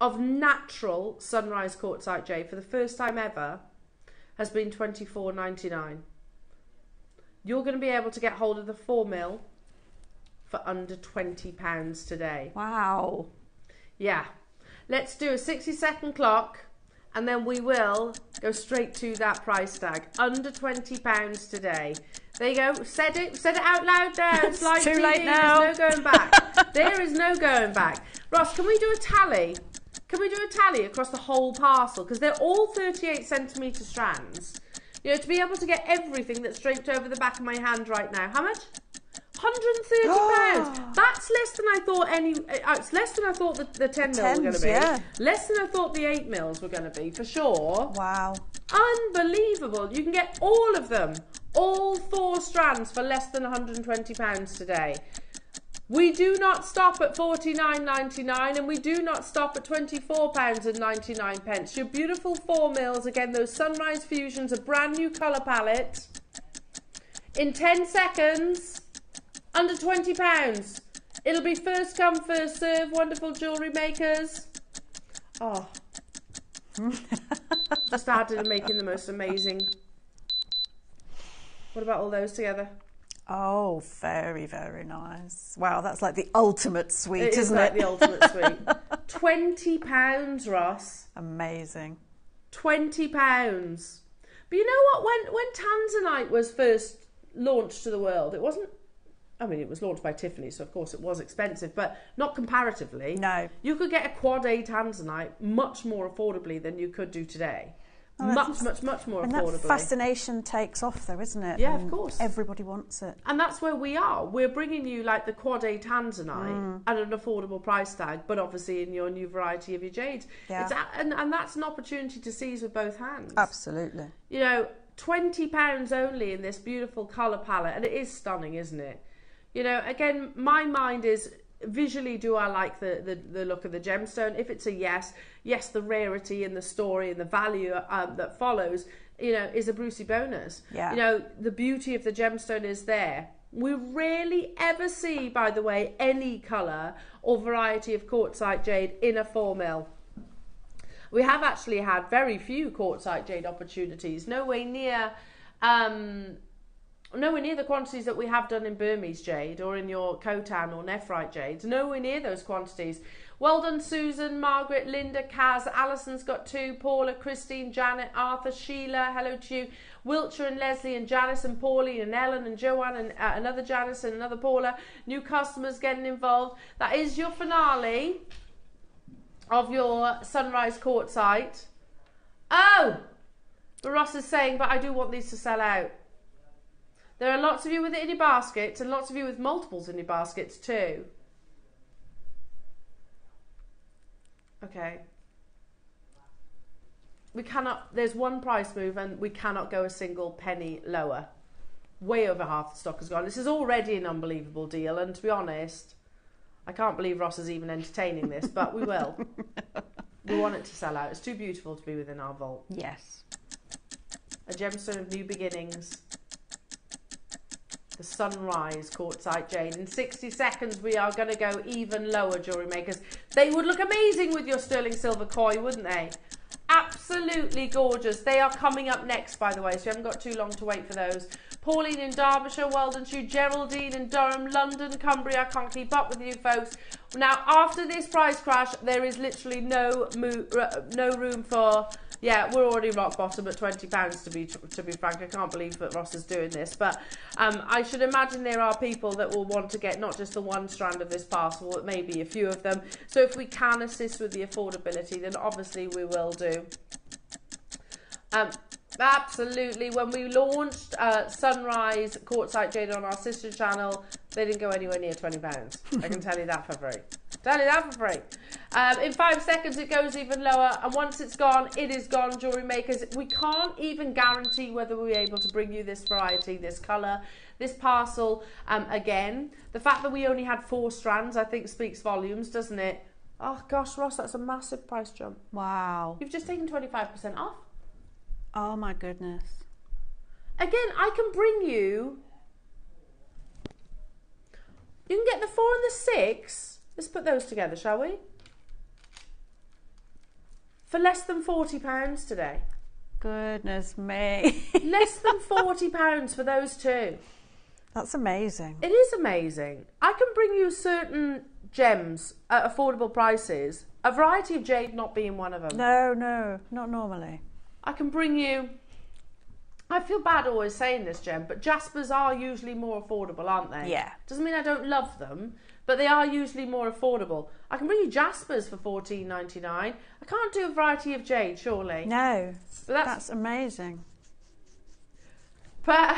of natural sunrise quartzite jade for the first time ever has been $24.99. You're going to be able to get hold of the 4 mil for under £20 today. Wow. Yeah. Let's do a 60-second clock and then we will go straight to that price tag. Under £20 today. There you go. Said it out loud now. It's like too TV. late now. There's no going back. There is no going back. Ross, can we do a tally? Can we do a tally across the whole parcel? Because they're all 38 centimetre strands. You know, to be able to get everything that's draped over the back of my hand right now. How much? £130. That's less than I thought it's less than I thought the 10 mil were going to be. Yeah. Less than I thought the 8 mils were going to be, for sure. Wow. Unbelievable. You can get all of them. All 4 strands for less than £120 today. We do not stop at $49.99 and we do not stop at £24.99. Your beautiful 4 mils, again, those Sunrise Fusions, a brand new colour palette. In 10 seconds, under £20. It'll be first come, first serve, wonderful jewellery makers. Oh. Just started making the most amazing. What about all those together? Oh, very, very nice. Wow, that's like the ultimate suite, isn't like it? The ultimate suite. £20, Ross. Amazing. £20. But you know what? When Tanzanite was first launched to the world, it wasn't. I mean, it was launched by Tiffany, so of course it was expensive, but not comparatively. No. You could get a quad A Tanzanite much more affordably than you could do today. Oh, much more and affordably. that fascination takes off though, isn't it? Yeah, and of course. Everybody wants it. And that's where we are. We're bringing you like the quad A Tanzanite at an affordable price tag, but obviously in your new variety of your jades. Yeah. And that's an opportunity to seize with both hands. Absolutely. You know, £20 only in this beautiful colour palette, and it is stunning, isn't it? You know, again, my mind is visually, do I like the look of the gemstone? If it's a yes, the rarity and the story and the value that follows, you know, is a Brucey bonus. Yeah. You know, the beauty of the gemstone is there. We rarely ever see, by the way, any colour or variety of quartzite jade in a 4 mil. We have actually had very few quartzite jade opportunities, nowhere near the quantities that we have done in Burmese jade or in your Khotan or Nephrite jades. Nowhere near those quantities. Well done, Susan, Margaret, Linda, Kaz, Alison's got 2, Paula, Christine, Janet, Arthur, Sheila, hello to you, Wiltshire and Leslie and Janice and Pauline and Ellen and Joanne and another Janice and another Paula. New customers getting involved. That is your finale of your sunrise quartzite. Oh, but Ross is saying, but I do want these to sell out. There are lots of you with it in your baskets and lots of you with multiples in your baskets too. Okay. We cannot, there's one price move and we cannot go a single penny lower. Way over half the stock has gone. This is already an unbelievable deal, and to be honest, I can't believe Ross is even entertaining this, but we will. We want it to sell out. It's too beautiful to be within our vault. Yes. A gemstone of new beginnings. The sunrise quartzite jade. In 60 seconds we are going to go even lower, jewellery makers. They would look amazing with your sterling silver koi, wouldn't they? Absolutely gorgeous. They are coming up next, by the way, so you haven't got too long to wait for those. Pauline in Derbyshire, well done to you. Geraldine in Durham, London, Cumbria. I can't keep up with you folks. Now, after this price crash, there is literally no room for... Yeah, we're already rock bottom at £20, to be frank. I can't believe that Ross is doing this. But I should imagine there are people that will want to get not just the one strand of this parcel, but maybe a few of them. So if we can assist with the affordability, then obviously we will do. Absolutely. When we launched Sunrise Quartzite Jade on our sister channel, they didn't go anywhere near £20. I can tell you that for free. Tell you that for free. In 5 seconds it goes even lower, and once it's gone, it is gone, jewellery makers. We can't even guarantee whether we're able to bring you this variety, this colour, this parcel again. The fact that we only had 4 strands, I think, speaks volumes, doesn't it? Oh gosh, Ross, that's a massive price jump. Wow. You've just taken 25% off. Oh my goodness. Again, I can bring you... You can get the 4 and the 6... Let's put those together, shall we? For less than £40 today. Goodness me. Less than £40 for those 2. That's amazing. It is amazing. I can bring you certain gems at affordable prices. A variety of jade not being one of them. No, not normally. I can bring you... I feel bad always saying this, Gem, but Jaspers are usually more affordable, aren't they? Yeah. Doesn't mean I don't love them, but they are usually more affordable. I can bring you Jaspers for $14.99. I can't do a variety of jade, surely. No, but that's amazing. But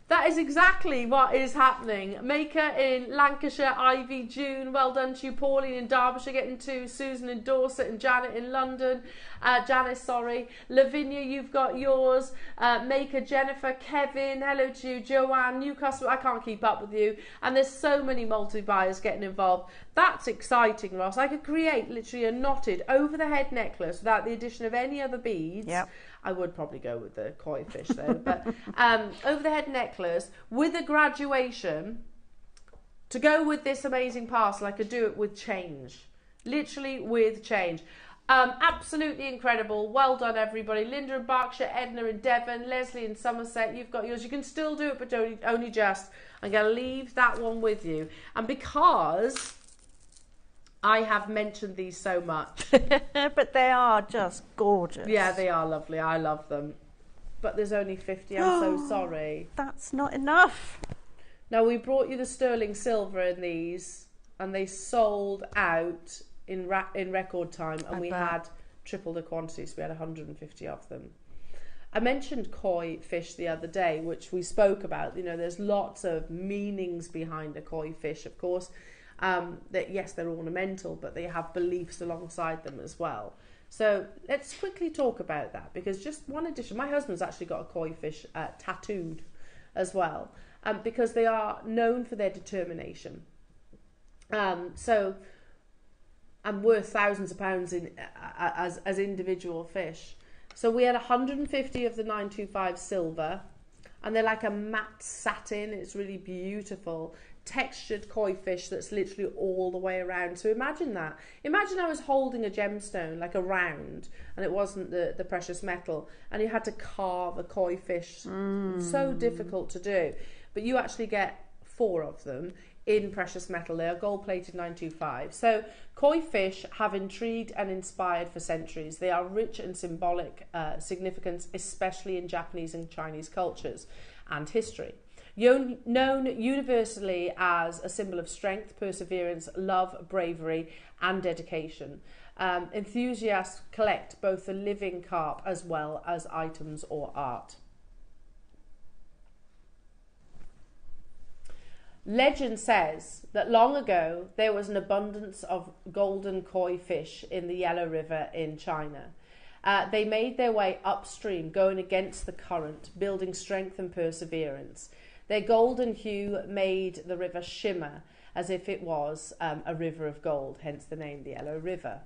that is exactly what is happening. Maker in Lancashire, Ivy, June, well done to you. Pauline in Derbyshire getting 2, Susan in Dorset and Janet in London. Janice, sorry. Lavinia, you've got yours. Maker, Jennifer, Kevin, hello to you. Joanne, new customer, I can't keep up with you. And there's so many multi-buyers getting involved. That's exciting, Ross. I could create literally a knotted over-the-head necklace without the addition of any other beads. Yep. I would probably go with the koi fish though, but over-the-head necklace with a graduation. To go with this amazing parcel, I could do it with change. Literally with change. Absolutely incredible. Well done, everybody. Linda in Berkshire, Edna in Devon, Leslie in Somerset. You've got yours. You can still do it, but only just. I'm going to leave that one with you. And because I have mentioned these so much. But they are just gorgeous. Yeah, they are lovely. I love them. But there's only 50. I'm so sorry. That's not enough. Now, we brought you the sterling silver in these, and they sold out in record time, and we had triple the quantities. We had 150 of them. I mentioned koi fish the other day, which we spoke about. You know, there's lots of meanings behind a koi fish, of course. That yes, they're ornamental, but they have beliefs alongside them as well. So let's quickly talk about that, because just one addition. My husband's actually got a koi fish tattooed as well, because they are known for their determination. So, and worth thousands of pounds in as individual fish. So we had 150 of the 925 silver, and they're like a matte satin. It's really beautiful, textured koi fish that's literally all the way around. So imagine that. Imagine I was holding a gemstone, like a round, and it wasn't the precious metal, and you had to carve a koi fish. So difficult to do, but you actually get 4 of them in precious metal. They are gold plated 925. So koi fish have intrigued and inspired for centuries. They are rich and symbolic significance, especially in Japanese and Chinese cultures and history. Known universally as a symbol of strength, perseverance, love, bravery and dedication. Enthusiasts collect both the living carp as well as items or art. Legend says that long ago there was an abundance of golden koi fish in the Yellow River in China. They made their way upstream, going against the current, building strength and perseverance. Their golden hue made the river shimmer as if it was a river of gold, hence the name the Yellow River.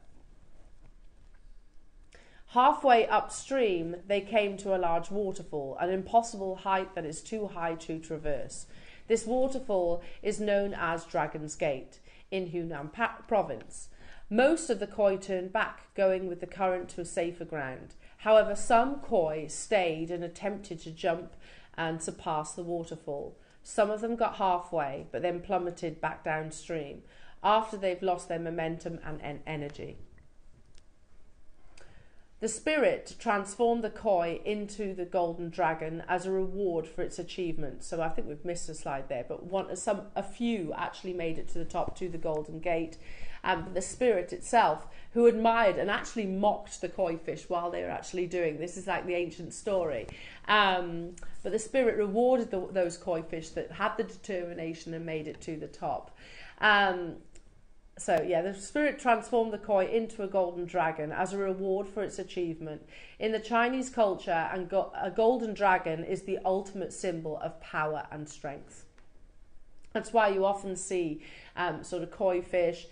Halfway upstream, they came to a large waterfall, an impossible height that is too high to traverse. This waterfall is known as Dragon's Gate in Hunan province. Most of the koi turned back, going with the current to a safer ground. However, some koi stayed and attempted to jump and surpass the waterfall. Some of them got halfway, but then plummeted back downstream after they've lost their momentum and energy. The spirit transformed the koi into the golden dragon as a reward for its achievement. So I think we've missed a slide there, but a few actually made it to the top, to the Golden Gate. The spirit itself, who admired and actually mocked the koi fish while they were actually doing this, is like the ancient story. But the spirit rewarded those koi fish that had the determination and made it to the top. So yeah, the spirit transformed the koi into a golden dragon as a reward for its achievement. In the Chinese culture, a golden dragon is the ultimate symbol of power and strength. That's why you often see sort of koi fish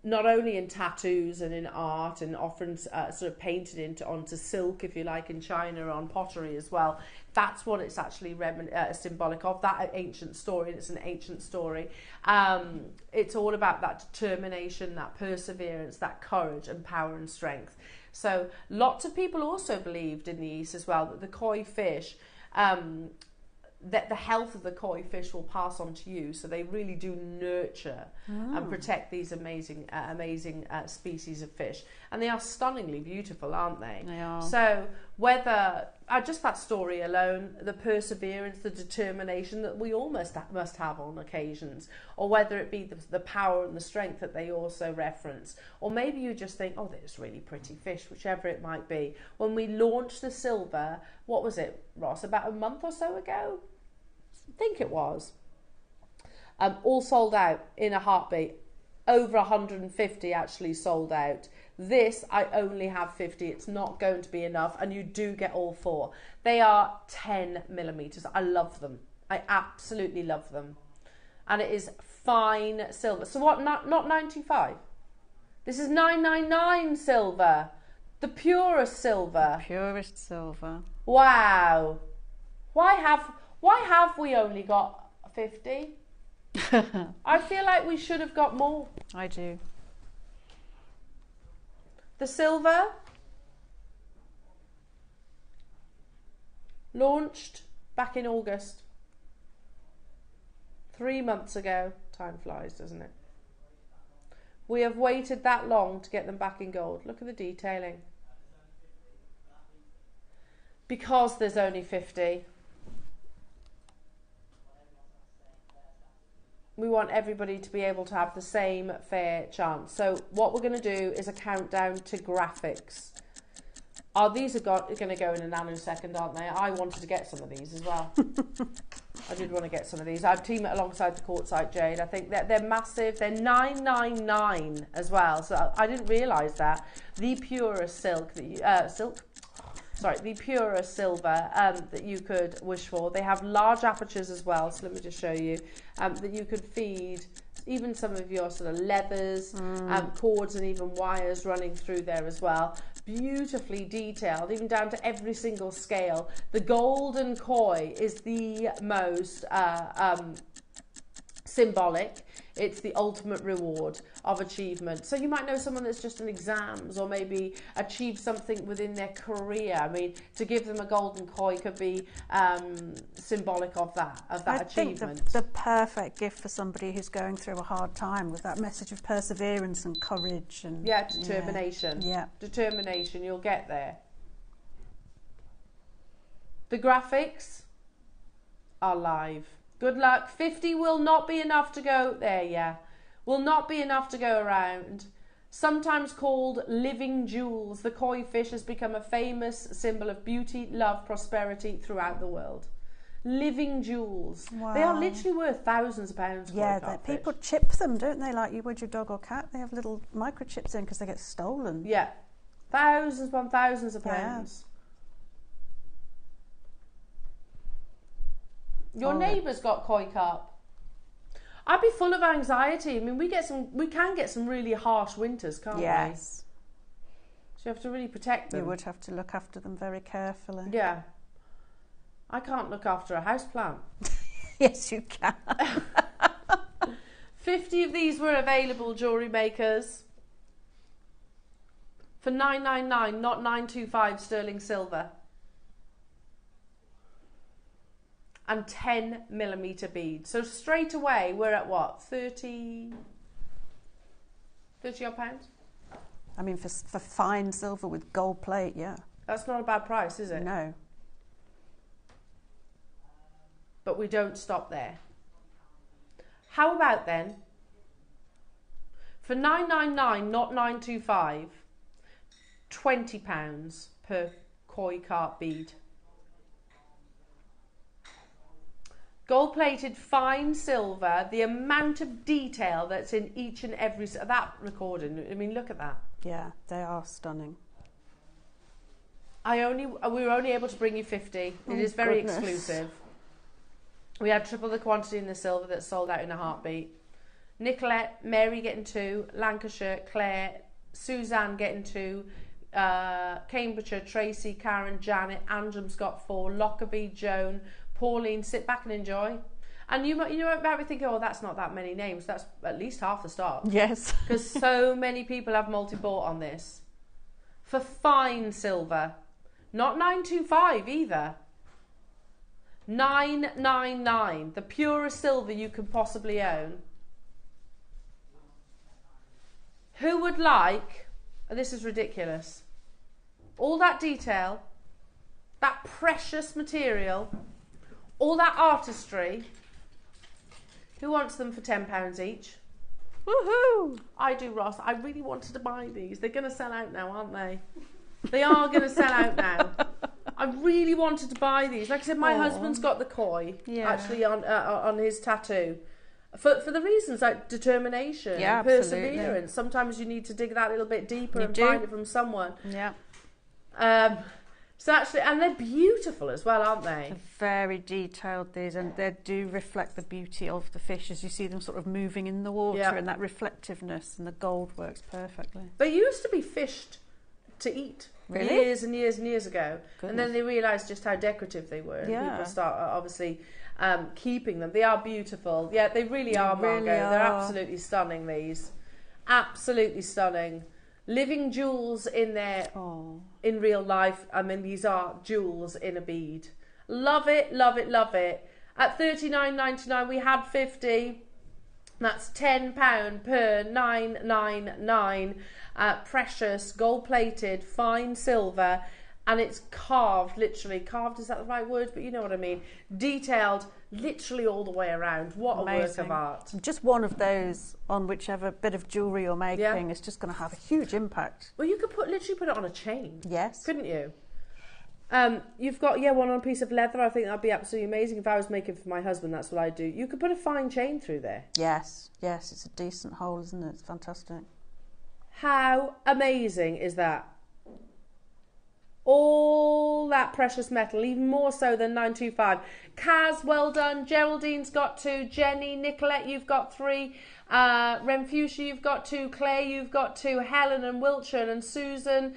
not only in tattoos and in art, and often sort of painted onto silk, if you like, in China, on pottery as well. That's what it's actually symbolic of, that ancient story. It's an ancient story. It's all about that determination, that perseverance, that courage and power and strength. So lots of people also believed in the East as well that the koi fish, that the health of the koi fish will pass on to you. So they really do nurture and protect these amazing species of fish. And they are stunningly beautiful, aren't they? They are. So whether, just that story alone, the perseverance, the determination that we all must have on occasions, or whether it be the power and the strength that they also reference, or maybe you just think, oh, there's really pretty fish, whichever it might be. When we launched the silver, what was it, Ross, about a month or so ago? I think it was. All sold out in a heartbeat. Over 150 actually sold out. This, I only have 50. It's not going to be enough, and you do get all 4. They are 10 millimeters. I love them. I absolutely love them. And it is fine silver. So what, not 95? This is 999 silver. The purest silver. The purest silver. Wow. Why have we only got 50? I feel like we should have got more. I do. The silver launched back in August. 3 months ago. Time flies, doesn't it? We have waited that long to get them back in gold. Look at the detailing. Because there's only 50. We want everybody to be able to have the same fair chance. So what we're going to do is a countdown to graphics. These are going to go in a nanosecond, aren't they? I wanted to get some of these as well. I did want to get some of these. I'd team it alongside the quartzite Jade. I think that they're massive. They're $9.99 as well. So I didn't realise that. The purest silk, the purest silver that you could wish for. They have large apertures as well, so let me just show you, that you could feed even some of your sort of leathers, cords and even wires running through there as well. Beautifully detailed, even down to every single scale. The golden koi is the most symbolic. It's the ultimate reward of achievement. So you might know someone that's just in exams or maybe achieved something within their career. I mean, to give them a golden koi could be symbolic of that achievement. I think the perfect gift for somebody who's going through a hard time, with that message of perseverance and courage and determination. Yeah. Determination, you'll get there. The graphics are live. Good luck. 50 will not be enough to go there, yeah. Will not be enough to go around. Sometimes called living jewels, the koi fish has become a famous symbol of beauty, love, prosperity throughout the world. Living jewels. Wow. They are literally worth thousands of pounds. Yeah, people chip them, don't they? Like you would your dog or cat. They have little microchips in because they get stolen. Yeah. Thousands upon thousands of pounds. Your neighbour's got koi carp. I'd be full of anxiety. I mean, we can get some really harsh winters, can't we? Yes. So you have to really protect them. You would have to look after them very carefully. Yeah. I can't look after a houseplant. Yes, you can. 50 of these were available, jewellery makers, for $9.99, not $9.25 sterling silver. And 10mm beads. So straight away we're at what? 30 odd pounds? I mean, for fine silver with gold plate, yeah. That's not a bad price, is it? No. But we don't stop there. How about then, for $9.99, not $9.25, £20 per koi carp bead. Gold-plated fine silver, the amount of detail that's in each and every... That recording, I mean, look at that. Yeah, they are stunning. We were only able to bring you 50. It is very exclusive. We had triple the quantity in the silver that sold out in a heartbeat. Nicolette, Mary getting 2, Lancashire, Claire, Suzanne getting 2, Cambridgeshire, Tracy, Karen, Janet, Andrum's got 4, Lockerbie, Joan, Pauline, sit back and enjoy. And you might be thinking, oh, that's not that many names. That's at least half the stock. Yes. Because so many people have multi-bought on this. For fine silver. Not $9.25 either. $9.99. The purest silver you can possibly own. Who would like, and this is ridiculous, all that detail, that precious material, all that artistry, who wants them for £10 each? Woohoo! I do, Ross. I really wanted to buy these. They're going to sell out now, aren't they? They are going to sell out now. I really wanted to buy these. Like I said, my husband's got the koi actually on his tattoo. For the reasons like determination and perseverance. Sometimes you need to dig that little bit deeper and find it from someone. Yeah. So actually, and they're beautiful as well, aren't they? They're very detailed, these, and they do reflect the beauty of the fish as you see them sort of moving in the water, and that reflectiveness, and the gold works perfectly. They used to be fished to eat years and years and years ago. Goodness. And then they realised just how decorative they were. And people start obviously keeping them. They are beautiful. Yeah, they really are, Margot. They're absolutely stunning, these. Absolutely stunning. Living jewels in there in real life. I mean, these are jewels in a bead. Love it, love it, love it. At $39.99 we had 50. That's £10 per $9.99. Precious, gold-plated, fine silver, and it's carved, literally. Carved, is that the right word? But you know what I mean. Detailed, literally all the way around. What a work of art. Just one of those on whichever bit of jewellery you're making is just going to have a huge impact. Well, you could literally put it on a chain. Yes. Couldn't you? You've got, one on a piece of leather. I think that'd be absolutely amazing. If I was making for my husband, that's what I'd do. You could put a fine chain through there. Yes, yes, it's a decent hole, isn't it? It's fantastic. How amazing is that? all that precious metal, even more so than 925. Kaz, well done. Geraldine's got 2. Jenny, Nicolette, you've got 3. Renfusia, you've got 2. Claire, you've got 2. Helen and Wiltshire and Susan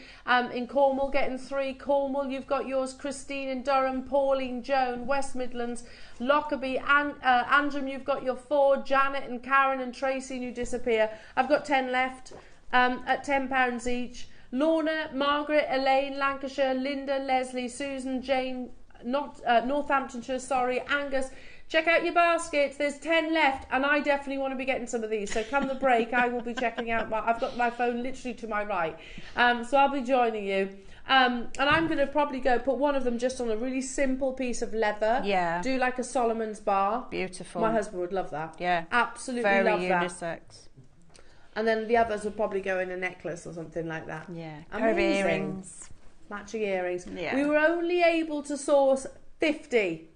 in Cornwall getting 3. Cornwall, you've got yours. Christine in Durham. Pauline, Joan, West Midlands. Lockerbie, Andrew, you've got your 4. Janet and Karen and Tracy, you disappear. I've got 10 left at £10 each. Lorna, Margaret, Elaine, Lancashire, Linda, Leslie, Susan, Jane, Northamptonshire, sorry, Angus. Check out your baskets. There's 10 left, and I definitely want to be getting some of these. So come the break, I will be checking out. I've got my phone literally to my right, so I'll be joining you. And I'm going to probably go put one of them just on a really simple piece of leather. Yeah. Do like a Solomon's bar. Beautiful. My husband would love that. Yeah. Absolutely Very love that. unisex. And then the others would probably go in a necklace or something like that. Yeah. Amazing. Earrings. Matching earrings. Yeah. We were only able to source 50.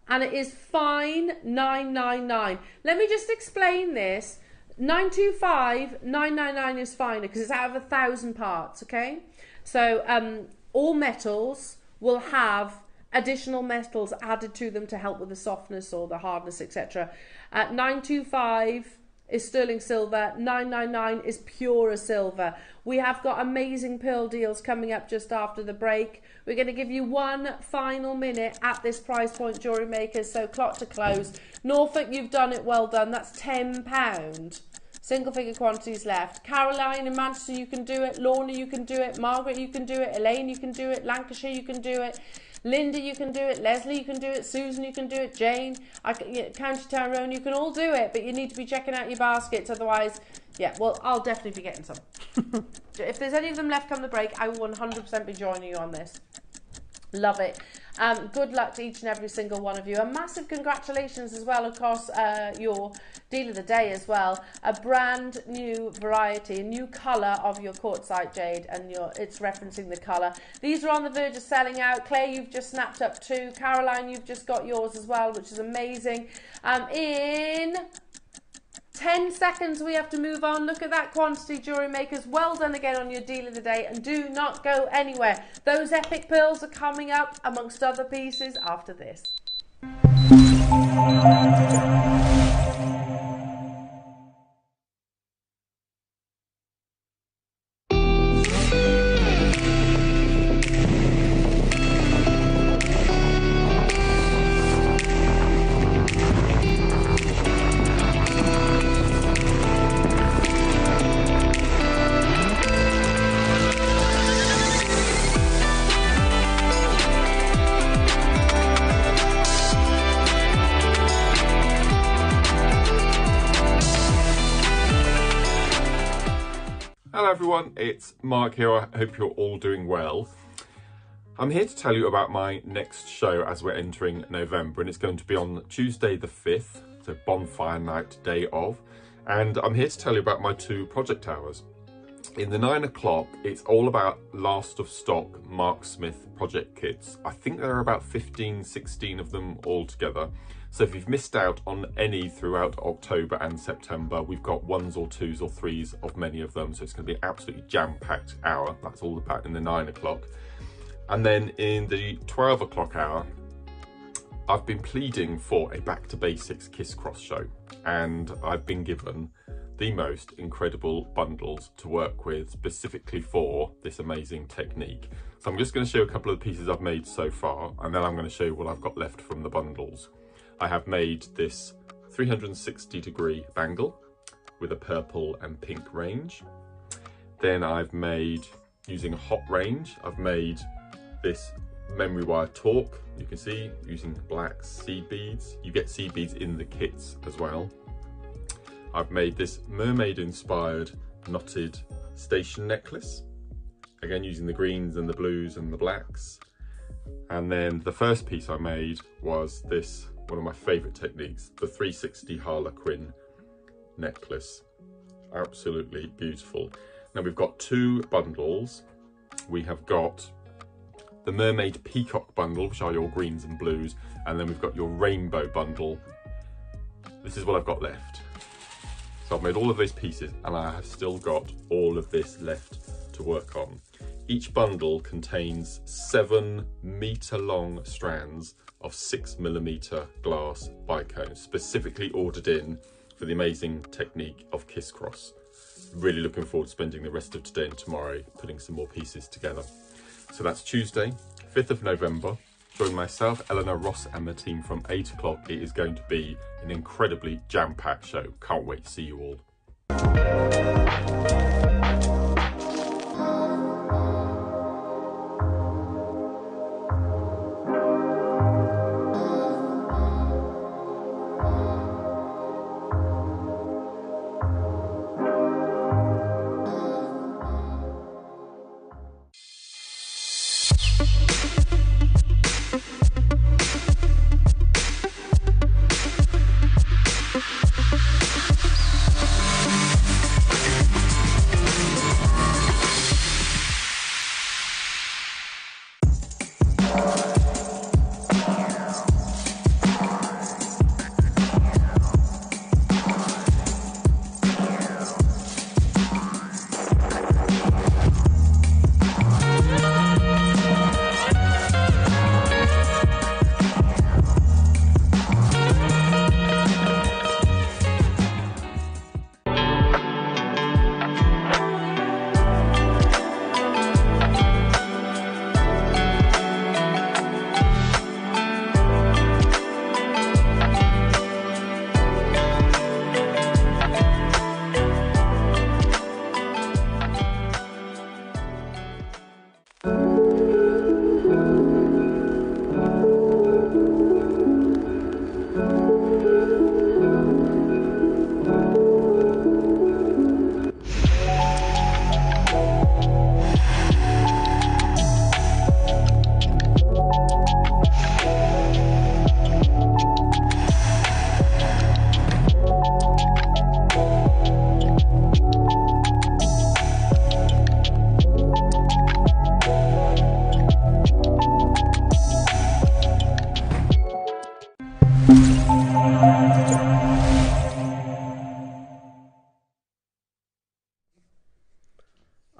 And it is fine 999. Let me just explain this. 925, 999 is fine because it's out of 1,000 parts, okay? So all metals will have additional metals added to them to help with the softness or the hardness, etc. 925 is sterling silver, 999 is pure silver. We have got amazing pearl deals coming up just after the break. We're going to give you one final minute at this price point, jewellery makers, so clock to close. Norfolk, you've done it, well done. That's £10. Single figure quantities left. Caroline in Manchester, you can do it. Lorna, you can do it. Margaret, you can do it. Elaine, you can do it. Lancashire, you can do it. Linda, you can do it. Leslie, you can do it. Susan, you can do it. Jane, County Tyrone, you can all do it, but you need to be checking out your baskets, otherwise, yeah, well, I'll definitely be getting some. If there's any of them left come the break, I will 100% be joining you on this. Love it. Good luck to each and every single one of you. A massive congratulations as well, of course, your deal of the day as well. A brand new variety, a new colour of your quartzite jade, and it's referencing the colour. These are on the verge of selling out. Claire, you've just snapped up 2. Caroline, you've just got yours as well, which is amazing. In 10 seconds we have to move on. Look at that quantity, jewellery makers. Well done again on your deal of the day, and do not go anywhere. Those epic pearls are coming up amongst other pieces after this. Hello everyone, it's Mark here. I hope you're all doing well. I'm here to tell you about my next show as we're entering November, and it's going to be on Tuesday the 5th, so bonfire night, day of. And I'm here to tell you about my 2 project hours. In the 9 o'clock, it's all about last of stock Mark Smith project kits. I think there are about 15, 16 of them all together. So if you've missed out on any throughout October and September, we've got 1s or 2s or 3s of many of them. So it's going to be an absolutely jam-packed hour. That's all about in the 9 o'clock. And then in the 12 o'clock hour, I've been pleading for a back to basics kiss cross show. And I've been given the most incredible bundles to work with specifically for this amazing technique. So I'm just going to show you a couple of the pieces I've made so far, and then I'm going to show you what I've got left from the bundles. I have made this 360-degree bangle with a purple and pink range. Then I've made, using a hot range, I've made this memory wire torque. You can see, using black seed beads. You get seed beads in the kits as well. I've made this mermaid-inspired knotted station necklace, again using the greens and the blues and the blacks. And then the first piece I made was this, one of my favourite techniques, the 360 Harlequin necklace. Absolutely beautiful. Now we've got 2 bundles. We have got the Mermaid Peacock bundle, which are your greens and blues, and then we've got your rainbow bundle. This is what I've got left. So I've made all of those pieces, and I have still got all of this left to work on. Each bundle contains 7-metre long strands of 6mm glass bicone, specifically ordered in for the amazing technique of kiss cross. Really looking forward to spending the rest of today and tomorrow putting some more pieces together. So that's Tuesday, 5th of November. Join myself, Eleanor, Ross and the team from 8 o'clock. It is going to be an incredibly jam-packed show. Can't wait to see you all.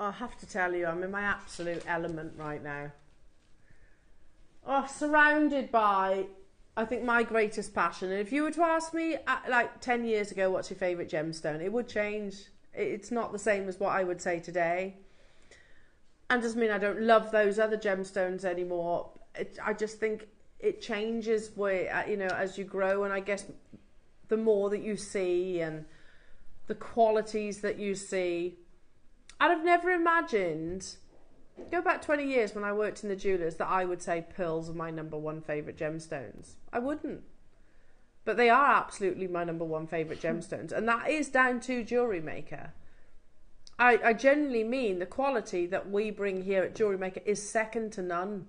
I have to tell you, I'm in my absolute element right now. Oh, surrounded by, I think, my greatest passion. And if you were to ask me, like 10 years ago, what's your favourite gemstone? It would change. It's not the same as what I would say today. And doesn't mean I don't love those other gemstones anymore. I just think it changes where, you know, as you grow. And I guess the more that you see and the qualities that you see. I'd have never imagined, go back 20 years when I worked in the jewellers, that I would say pearls are my #1 favourite gemstones. I wouldn't. But they are absolutely my #1 favourite gemstones. And that is down to JewelleryMaker. I genuinely mean the quality that we bring here at JewelleryMaker is second to none.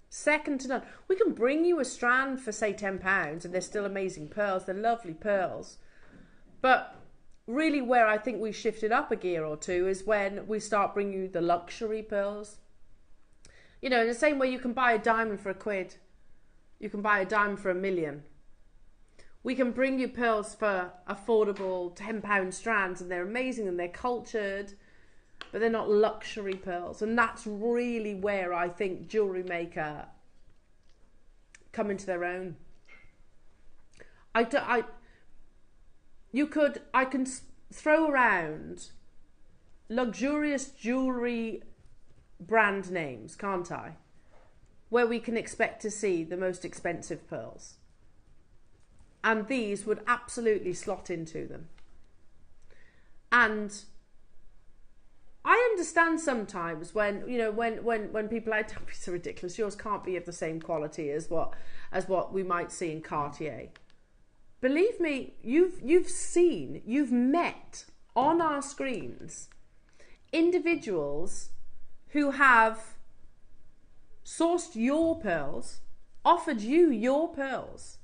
Second to none. We can bring you a strand for, say, £10 and they're still amazing pearls. They're lovely pearls. But really where I think we shifted up a gear or two is when we start bringing you the luxury pearls. You know, in the same way you can buy a diamond for £1, you can buy a diamond for £1 million. We can bring you pearls for affordable £10 strands and they're amazing and they're cultured, but they're not luxury pearls. And that's really where I think JewelleryMaker come into their own. I can throw around luxurious jewellery brand names, can't I? Where we can expect to see the most expensive pearls. And these would absolutely slot into them. And I understand sometimes when, you know, when people are like, don't be so ridiculous, yours can't be of the same quality as what we might see in Cartier. Believe me, you've met on our screens individuals who have sourced your pearls, offered you your pearls,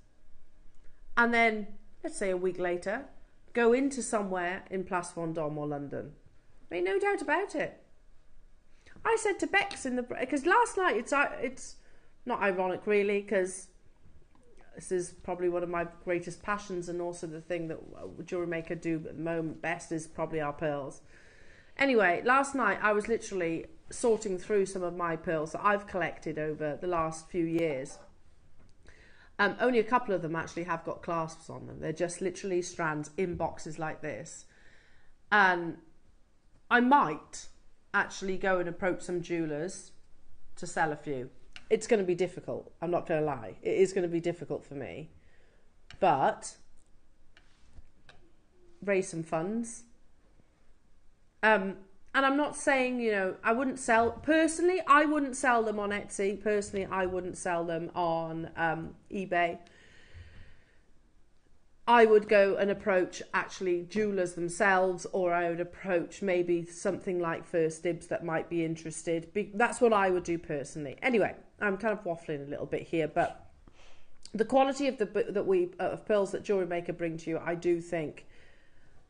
and then, let's say a week later, go into somewhere in Place Vendôme or London. Make no doubt about it. I said to Bex because last night, it's not ironic really, because this is probably one of my greatest passions, and also the thing that JewelleryMaker do at the moment best is probably our pearls. Anyway, last night I was literally sorting through some of my pearls that I've collected over the last few years. Only a couple of them actually have got clasps on them. They're just literally strands in boxes like this. And I might actually go and approach some jewellers to sell a few. It's going to be difficult. I'm not going to lie. It is going to be difficult for me. But raise some funds. And I'm not saying, you know, I wouldn't sell, personally, I wouldn't sell them on Etsy. Personally, I wouldn't sell them on eBay. I would go and approach actually jewellers themselves, or I would approach maybe something like First Dibs that might be interested. That's what I would do personally. Anyway, I'm kind of waffling a little bit here, but the quality of of pearls that Jewellery Maker bring to you, I do think,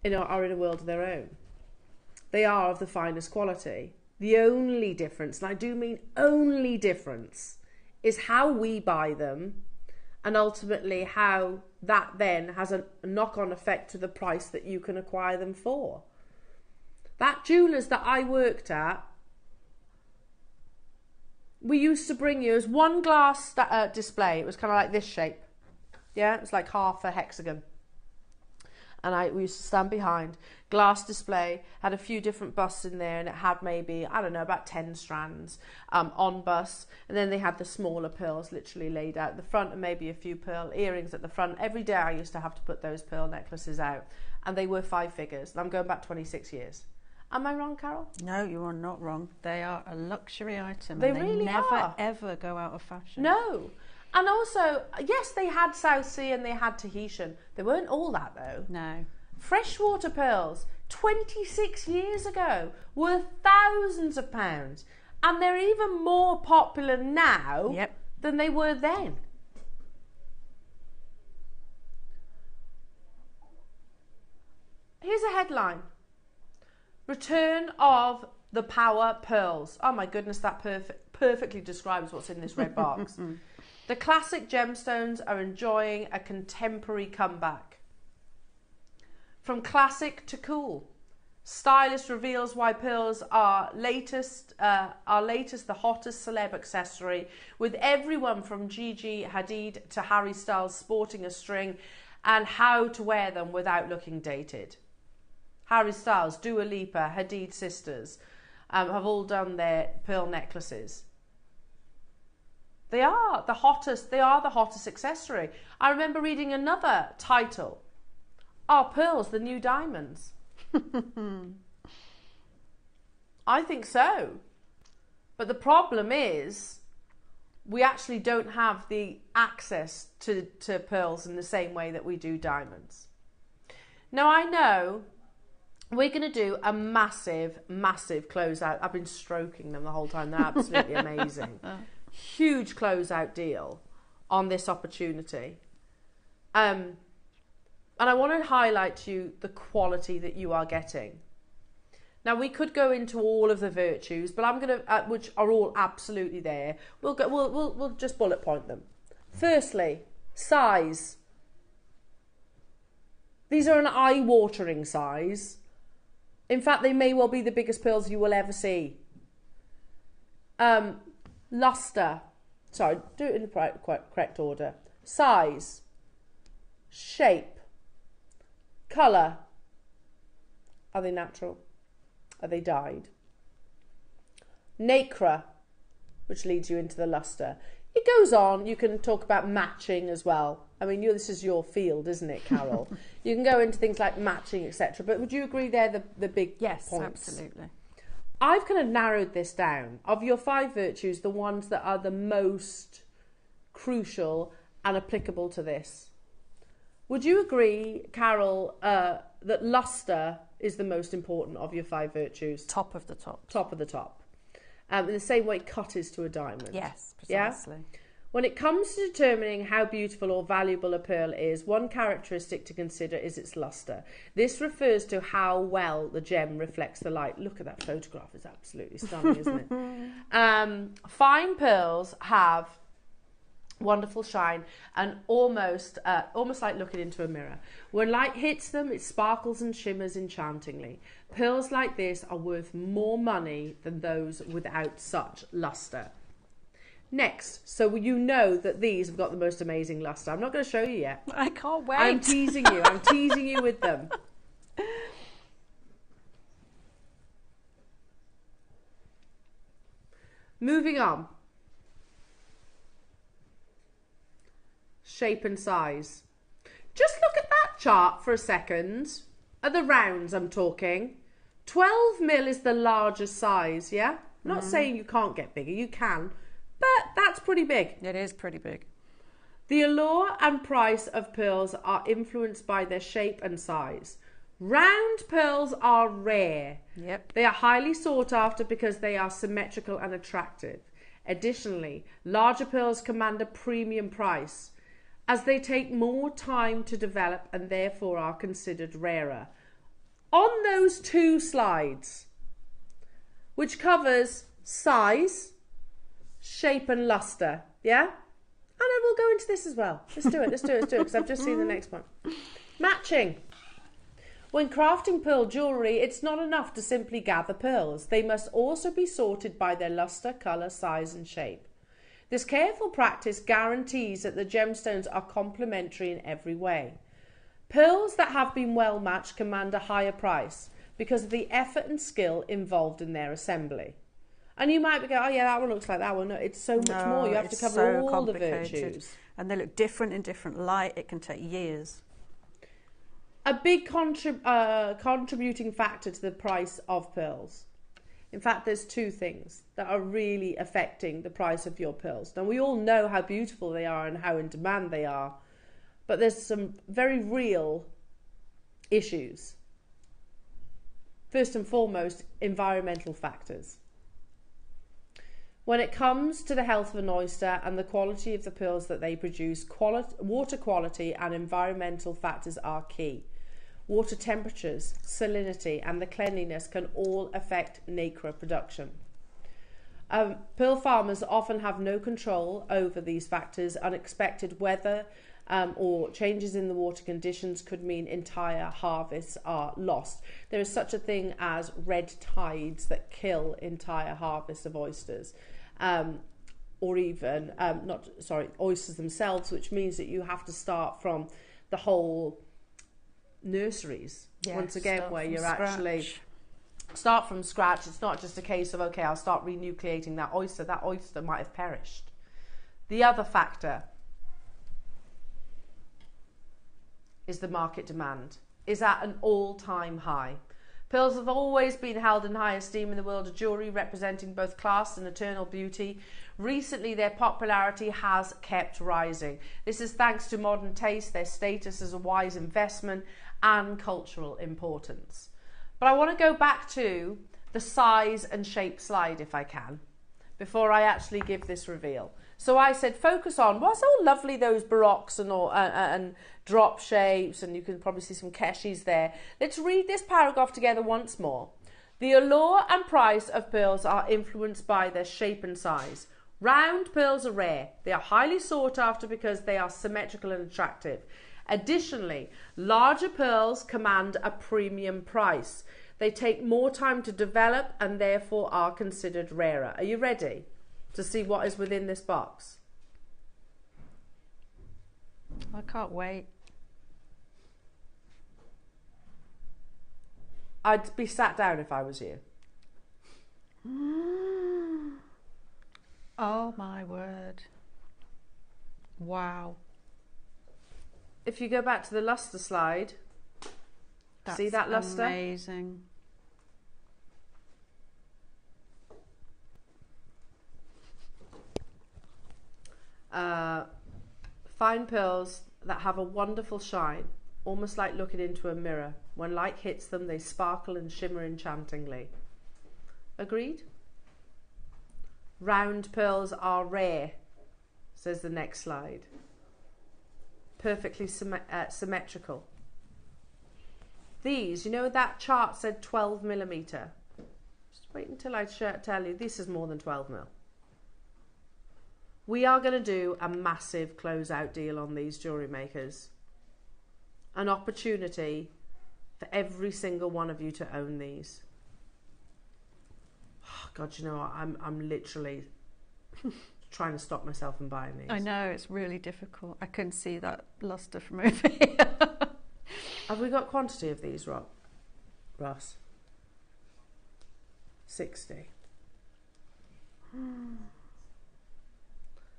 you know, are in a world of their own. They are of the finest quality. The only difference, and I do mean only difference, is how we buy them, and ultimately how that then has a knock-on effect to the price that you can acquire them for. That jewellers that I worked at, we used to bring you as one glass display. It was kind of like this shape. Yeah, it was like half a hexagon. And we used to stand behind, glass display, had a few different busts in there, and it had maybe, I don't know, about 10 strands on bust. And then they had the smaller pearls literally laid out at the front, and maybe a few pearl earrings at the front. Every day I used to have to put those pearl necklaces out, and they were 5 figures. And I'm going back 26 years. Am I wrong, Carol? No, you are not wrong. They are a luxury item. They and they really never, are. ever go out of fashion. No. And also, yes, they had South Sea and they had Tahitian. They weren't all that, though. No. Freshwater pearls, 26 years ago, were thousands of pounds. And they're even more popular now than they were then. Here's a headline. Return of the Power Pearls. Oh my goodness, that perfectly describes what's in this red box. The classic gemstones are enjoying a contemporary comeback. From classic to cool. Stylist reveals why pearls are latest, the hottest celeb accessory, with everyone from Gigi Hadid to Harry Styles sporting a string, and how to wear them without looking dated. Harry Styles, Dua Lipa, Hadid sisters have all done their pearl necklaces. They are the hottest accessory. I remember reading another title. Are pearls the new diamonds? I think so. But the problem is we actually don't have the access to pearls in the same way that we do diamonds. Now I know we're going to do a massive, massive closeout. I've been stroking them the whole time. They're absolutely amazing. Huge closeout deal on this opportunity. And I want to highlight to you the quality that you are getting. Now we could go into all of the virtues, but I'm going to, which are all absolutely there. We'll just bullet point them. Firstly, size. These are an eye-watering size. In fact, they may well be the biggest pearls you will ever see. Luster. Sorry, do it in the correct order. Size. Shape. Colour. Are they natural? Are they dyed? Nacre, which leads you into the luster. It goes on. You can talk about matching as well. I mean, this is your field, isn't it, Carol? You can go into things like matching, etc. But would you agree they're the big points? Yes, absolutely. I've kind of narrowed this down. Of your 5 virtues, the ones that are the most crucial and applicable to this. Would you agree, Carol, that luster is the most important of your 5 virtues? Top of the top. Top of the top. In the same way cut is to a diamond. Yes, precisely. Yeah? When it comes to determining how beautiful or valuable a pearl is, one characteristic to consider is its luster. This refers to how well the gem reflects the light. Look at that photograph, it's absolutely stunning, isn't it? Fine pearls have wonderful shine, and almost like looking into a mirror. When light hits them, it sparkles and shimmers enchantingly. Pearls like this are worth more money than those without such luster. Next, so you know that these have got the most amazing luster. I'm not going to show you yet. I can't wait. I'm teasing you. I'm teasing you with them. Moving on. Shape and size. Just look at that chart for a second. At the rounds I'm talking. 12 mil is the largest size, yeah? I'm not saying you can't get bigger, you can. But that's pretty big. It is pretty big. The allure and price of pearls are influenced by their shape and size. Round pearls are rare. Yep. They are highly sought after because they are symmetrical and attractive. Additionally, larger pearls command a premium price as they take more time to develop and therefore are considered rarer. On those two slides, which covers size, shape and luster, yeah? And then we'll go into this as well. Let's do it, because I've just seen the next one. Matching. When crafting pearl jewellery, it's not enough to simply gather pearls. They must also be sorted by their luster, colour, size and shape. This careful practice guarantees that the gemstones are complementary in every way. Pearls that have been well matched command a higher price because of the effort and skill involved in their assembly. And you might be going, oh yeah, that one looks like that one. No, it's so much more. You have to cover all the virtues. And they look different in different light. It can take years. A big contributing factor to the price of pearls. In fact, there's two things that are really affecting the price of your pearls. Now, we all know how beautiful they are and how in demand they are, but there's some very real issues. First and foremost, environmental factors. When it comes to the health of an oyster and the quality of the pearls that they produce, water quality and environmental factors are key. Water temperatures, salinity and the cleanliness can all affect nacre production. Pearl farmers often have no control over these factors. Unexpected weather or changes in the water conditions could mean entire harvests are lost. There is such a thing as red tides that kill entire harvests of oysters. Or even, oysters themselves, which means that you have to start from the whole nurseries, once again, where you're actually start from scratch. It's not just a case of, okay, I'll start renucleating that oyster might have perished. The other factor is the market demand is at an all-time high. Pearls have always been held in high esteem in the world of jewellery, representing both class and eternal beauty. Recently, their popularity has kept rising. This is thanks to modern taste, their status as a wise investment, and cultural importance. But I want to go back to the size and shape slide, if I can, before I actually give this reveal. So I said, focus on what's all lovely, those baroques and drop shapes, and you can probably see some keshis there. Let's read this paragraph together once more. The allure and price of pearls are influenced by their shape and size. Round pearls are rare. They are highly sought after because they are symmetrical and attractive. Additionally, larger pearls command a premium price. They take more time to develop and therefore are considered rarer. Are you ready to see what is within this box? I can't wait. I'd be sat down if I was you. Oh my word. Wow. If you go back to the luster slide, see that luster? Amazing. Fine pearls that have a wonderful shine, almost like looking into a mirror. When light hits them, they sparkle and shimmer enchantingly. Agreed? Round pearls are rare, says the next slide. Perfectly symmetrical. These, you know, that chart said 12 millimeter. Just wait until I tell you this is more than 12 mil. We are going to do a massive closeout deal on these, jewellery makers. An opportunity for every single one of you to own these. Oh, God, you know what? I'm literally trying to stop myself from buying these. I know, it's really difficult. I can see that luster from over here. Have we got quantity of these, Ross? 60.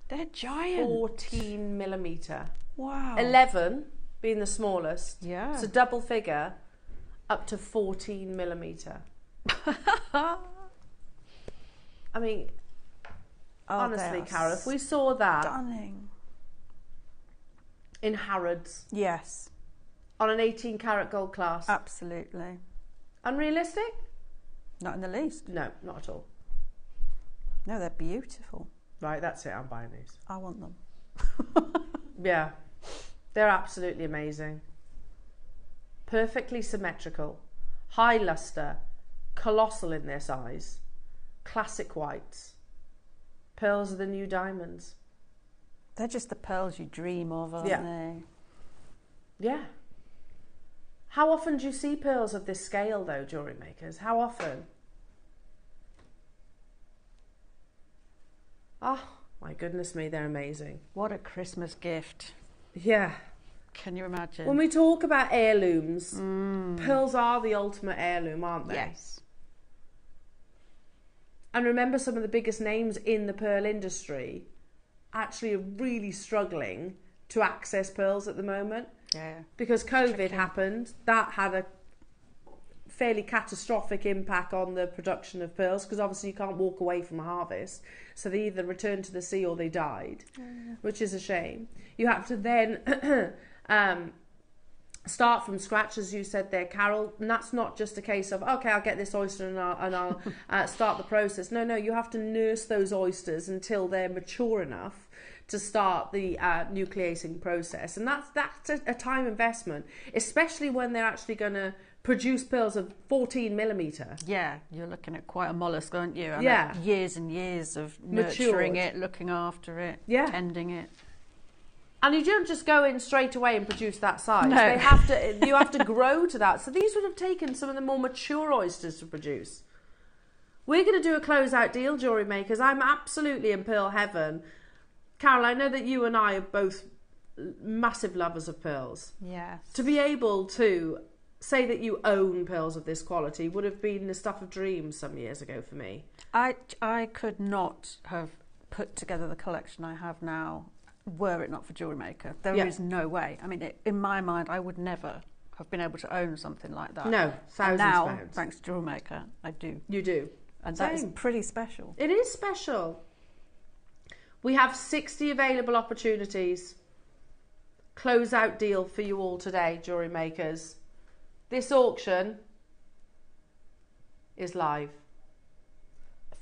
They're giant. 14 millimetre. Wow. 11 being the smallest. Yeah. So double figure up to 14 millimetre. I mean, honestly, Cara, if we saw that stunning in Harrods, yes, on an 18 karat gold class, absolutely. Unrealistic? Not in the least. No, not at all. No, they're beautiful. Right, that's it. I'm buying these. I want them. Yeah, they're absolutely amazing. Perfectly symmetrical, high luster, colossal in their size, classic whites. Pearls are the new diamonds. They're just the pearls you dream of, aren't they? Yeah. How often do you see pearls of this scale, though, jewellery makers? How often? Oh, my goodness me, they're amazing. What a Christmas gift. Yeah. Can you imagine? When we talk about heirlooms, pearls are the ultimate heirloom, aren't they? Yes. And remember, some of the biggest names in the pearl industry actually are really struggling to access pearls at the moment. Yeah. Because COVID happened, that had a fairly catastrophic impact on the production of pearls, because obviously you can't walk away from a harvest, so they either returned to the sea or they died, which is a shame. You have to then start from scratch, as you said there, Carol, and that's not just a case of, okay, I'll get this oyster and I'll start the process. No, you have to nurse those oysters until they're mature enough to start the nucleating process, and that's a time investment, especially when they're actually going to produce pearls of 14 millimetre. Yeah, you're looking at quite a mollusk, aren't you? And Yeah. years and years of nurturing Matured. it, looking after it, Yeah. tending it. And you don't just go in straight away and produce that size. No. They have to. You have to grow to that. So these would have taken some of the more mature oysters to produce. We're going to do a closeout deal, jewellery makers. I'm absolutely in pearl heaven. Carol, I know that you and I are both massive lovers of pearls. Yes. To be able to say that you own pearls of this quality would have been the stuff of dreams some years ago for me. I could not have put together the collection I have now were it not for JewelleryMaker. There is no way. I mean, in my mind, I would never have been able to own something like that. No, thousands now, of pounds. thanks to JewelleryMaker, I do. You do. And that is Same. pretty special. It is special. We have 60 available opportunities. Closeout deal for you all today, jewellery makers. This auction is live.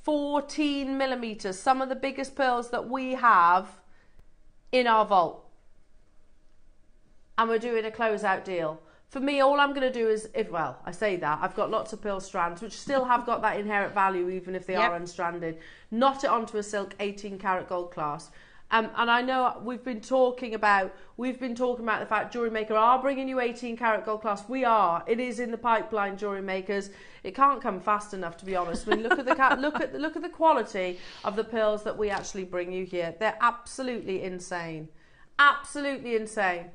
14 millimetres, some of the biggest pearls that we have in our vault. And we're doing a closeout deal. For me, all I'm going to do is, I say that, I've got lots of pearl strands, which still have got that inherent value, even if they are unstranded. Knot it onto a silk 18 karat gold class. And I know we've been talking about the fact JewelleryMaker are bringing you 18 karat gold class. We are. It is in the pipeline, jewellery makers. It can't come fast enough, to be honest. I mean, look at the quality of the pearls that we actually bring you here. They're absolutely insane. Absolutely insane.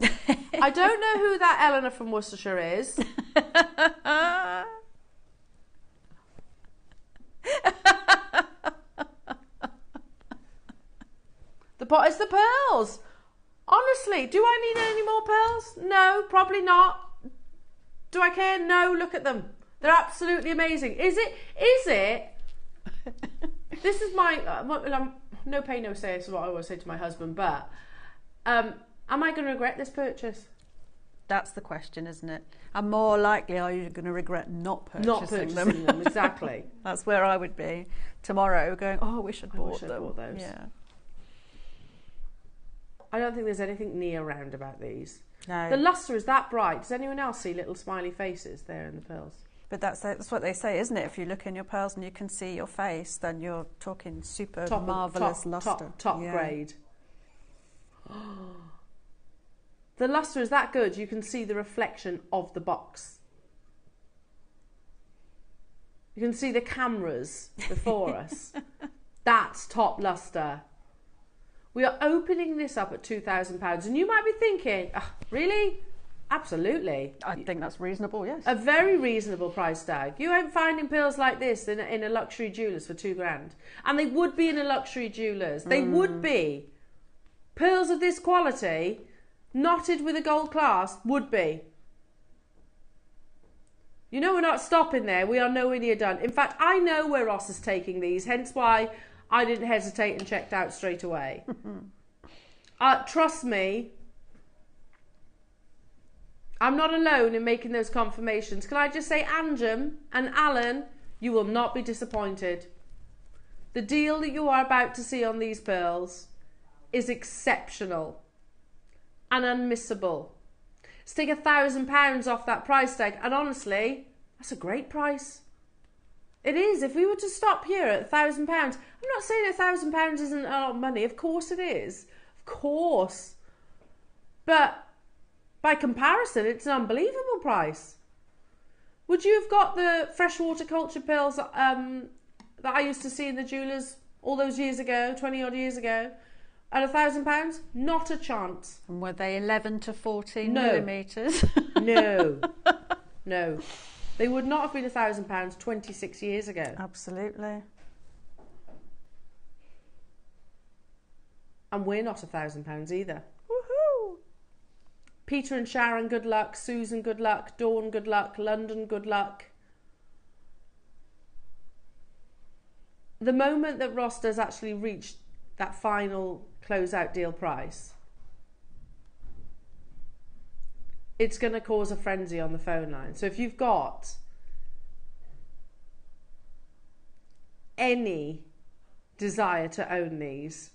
I don't know who that Eleanor from Worcestershire is. It's the pearls. Honestly, do I need any more pearls? No, probably not. Do I care? No, look at them. They're absolutely amazing. Is it? This is my, no pay, no say, is what I always say to my husband, but am I going to regret this purchase? That's the question, isn't it? And more likely, are you going to regret not purchasing them? Exactly. That's where I would be tomorrow, going, oh, I wish I'd bought them. Bought those. Yeah. I don't think there's anything near round about these. No. The luster is that bright. Does anyone else see little smiley faces there in the pearls? But that's what they say, isn't it? If you look in your pearls and you can see your face, then you're talking super marvellous lustre. Top grade. The lustre is that good, you can see the reflection of the box. You can see the cameras before us. That's top lustre. We are opening this up at £2,000. And you might be thinking, really? Absolutely. I think that's reasonable, yes. A very reasonable price tag. You ain't finding pearls like this in a luxury jeweller's for £2,000. And they would be in a luxury jeweller's. They would be. Pearls of this quality, knotted with a gold clasp, would be. You know we're not stopping there. We are nowhere near done. In fact, I know where Ross is taking these, hence why I didn't hesitate and checked out straight away. Trust me, I'm not alone in making those confirmations. Can I just say, Anjum and Alan, you will not be disappointed. The deal that you are about to see on these pearls is exceptional and unmissable. Let's take £1,000 off that price tag, and honestly, that's a great price. It is. If we were to stop here at £1,000, I'm not saying £1,000 isn't a lot of money. Of course it is. Of course. But by comparison, it's an unbelievable price. Would you have got the freshwater culture pearls that I used to see in the jewellers all those years ago, 20 odd years ago, at £1,000? Not a chance. And were they 11 to 14 millimetres? No. No. They would not have been £1,000 26 years ago. Absolutely. And we're not £1,000 either. Woohoo! Peter and Sharon, good luck. Susan, good luck. Dawn, good luck. London, good luck. The moment that Ross does actually reach that final closeout deal price, it's going to cause a frenzy on the phone line. So if you've got any desire to own these,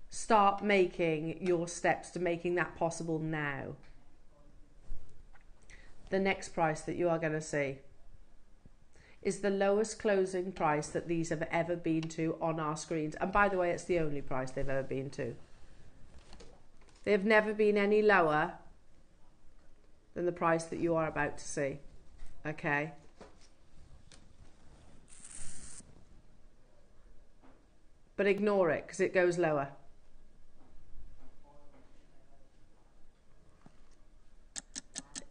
start making your steps to making that possible now. The next price that you are going to see is the lowest closing price that these have ever been to on our screens. And by the way, it's the only price they've ever been to. They have never been any lower than the price that you are about to see. Okay? But ignore it, because it goes lower.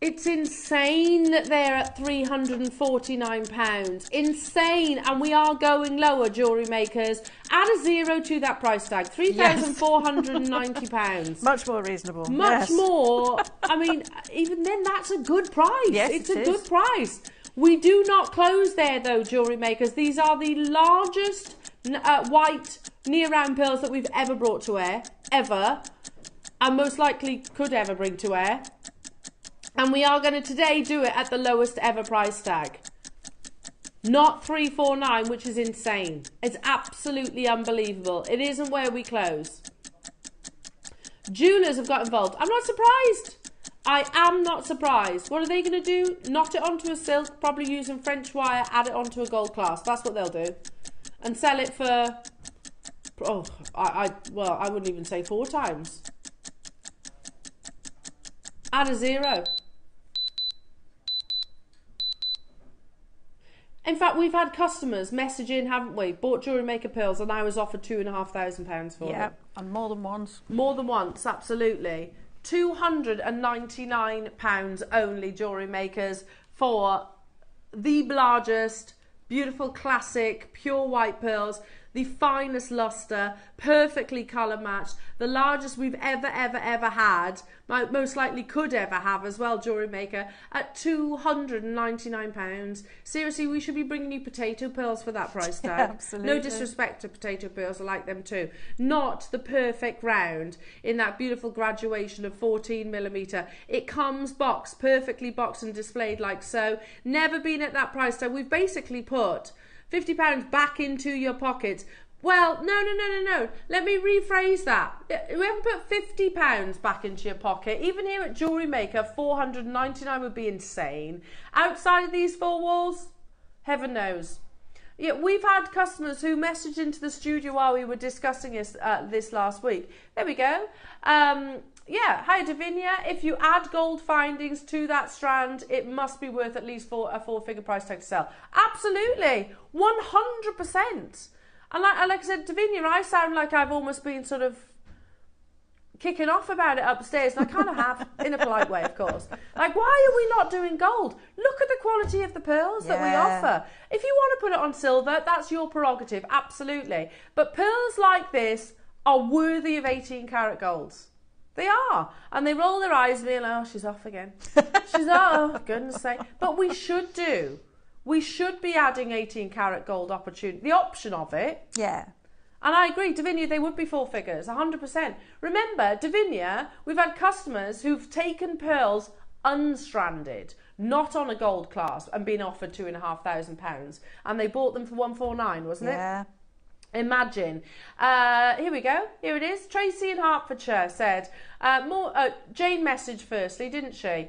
It's insane that they're at £349. Insane. And we are going lower, jewellery makers. Add a zero to that price tag. £3,490. Much more reasonable. Much more. I mean, even then, that's a good price. Yes, it's a good price. We do not close there, though, jewellery makers. These are the largest white near-round pearls that we've ever brought to air. Ever. And most likely could ever bring to air. And we are going to today do it at the lowest ever price tag. Not 349, which is insane. It's absolutely unbelievable. It isn't where we close. Jewellers have got involved. I'm not surprised. I am not surprised. What are they going to do? Knot it onto a silk, probably using French wire, add it onto a gold clasp. That's what they'll do. And sell it for, well, I wouldn't even say 4 times. Add a zero. In fact, we've had customers message in, haven't we? Bought JewelleryMaker pearls and I was offered £2,500 for them. Yeah, and more than once. More than once, absolutely. £299 only, jewellery makers, for the largest, beautiful, classic, pure white pearls, the finest lustre, perfectly colour matched, the largest we've ever had, most likely could ever have as well, jewellery maker, at £299. Seriously, we should be bringing you potato pearls for that price tag. Yeah, absolutely. No disrespect to potato pearls, I like them too. Not the perfect round in that beautiful graduation of 14mm. It comes boxed, perfectly boxed and displayed like so. Never been at that price tag. We've basically put £50 back into your pockets. Well, no. Let me rephrase that. We haven't put £50 back into your pocket. Even here at Jewellery Maker, $499 would be insane. Outside of these four walls, heaven knows. Yeah, we've had customers who messaged into the studio while we were discussing this last week. There we go. Yeah, hi Davinia. If you add gold findings to that strand, it must be worth at least a four-figure price tag to sell. Absolutely, 100%. And like I said, Davinia, I sound like I've almost been sort of kicking off about it upstairs, and I kind of have, in a polite way, of course. Like, why are we not doing gold? Look at the quality of the pearls that we offer. If you want to put it on silver, that's your prerogative, absolutely. But pearls like this are worthy of 18-karat golds. They are. And they roll their eyes and they're like, oh, she's off again. She's off, for goodness sake. But we should do. We should be adding 18-karat gold the option of it. Yeah. And I agree, Davinia, they would be four figures, 100%. Remember, Davinia, we've had customers who've taken pearls unstranded, not on a gold clasp, and been offered £2,500. And they bought them for $149, wasn't it? Yeah. Imagine. Here we go. Here it is. Tracy in Hertfordshire said, Jane messaged firstly, didn't she?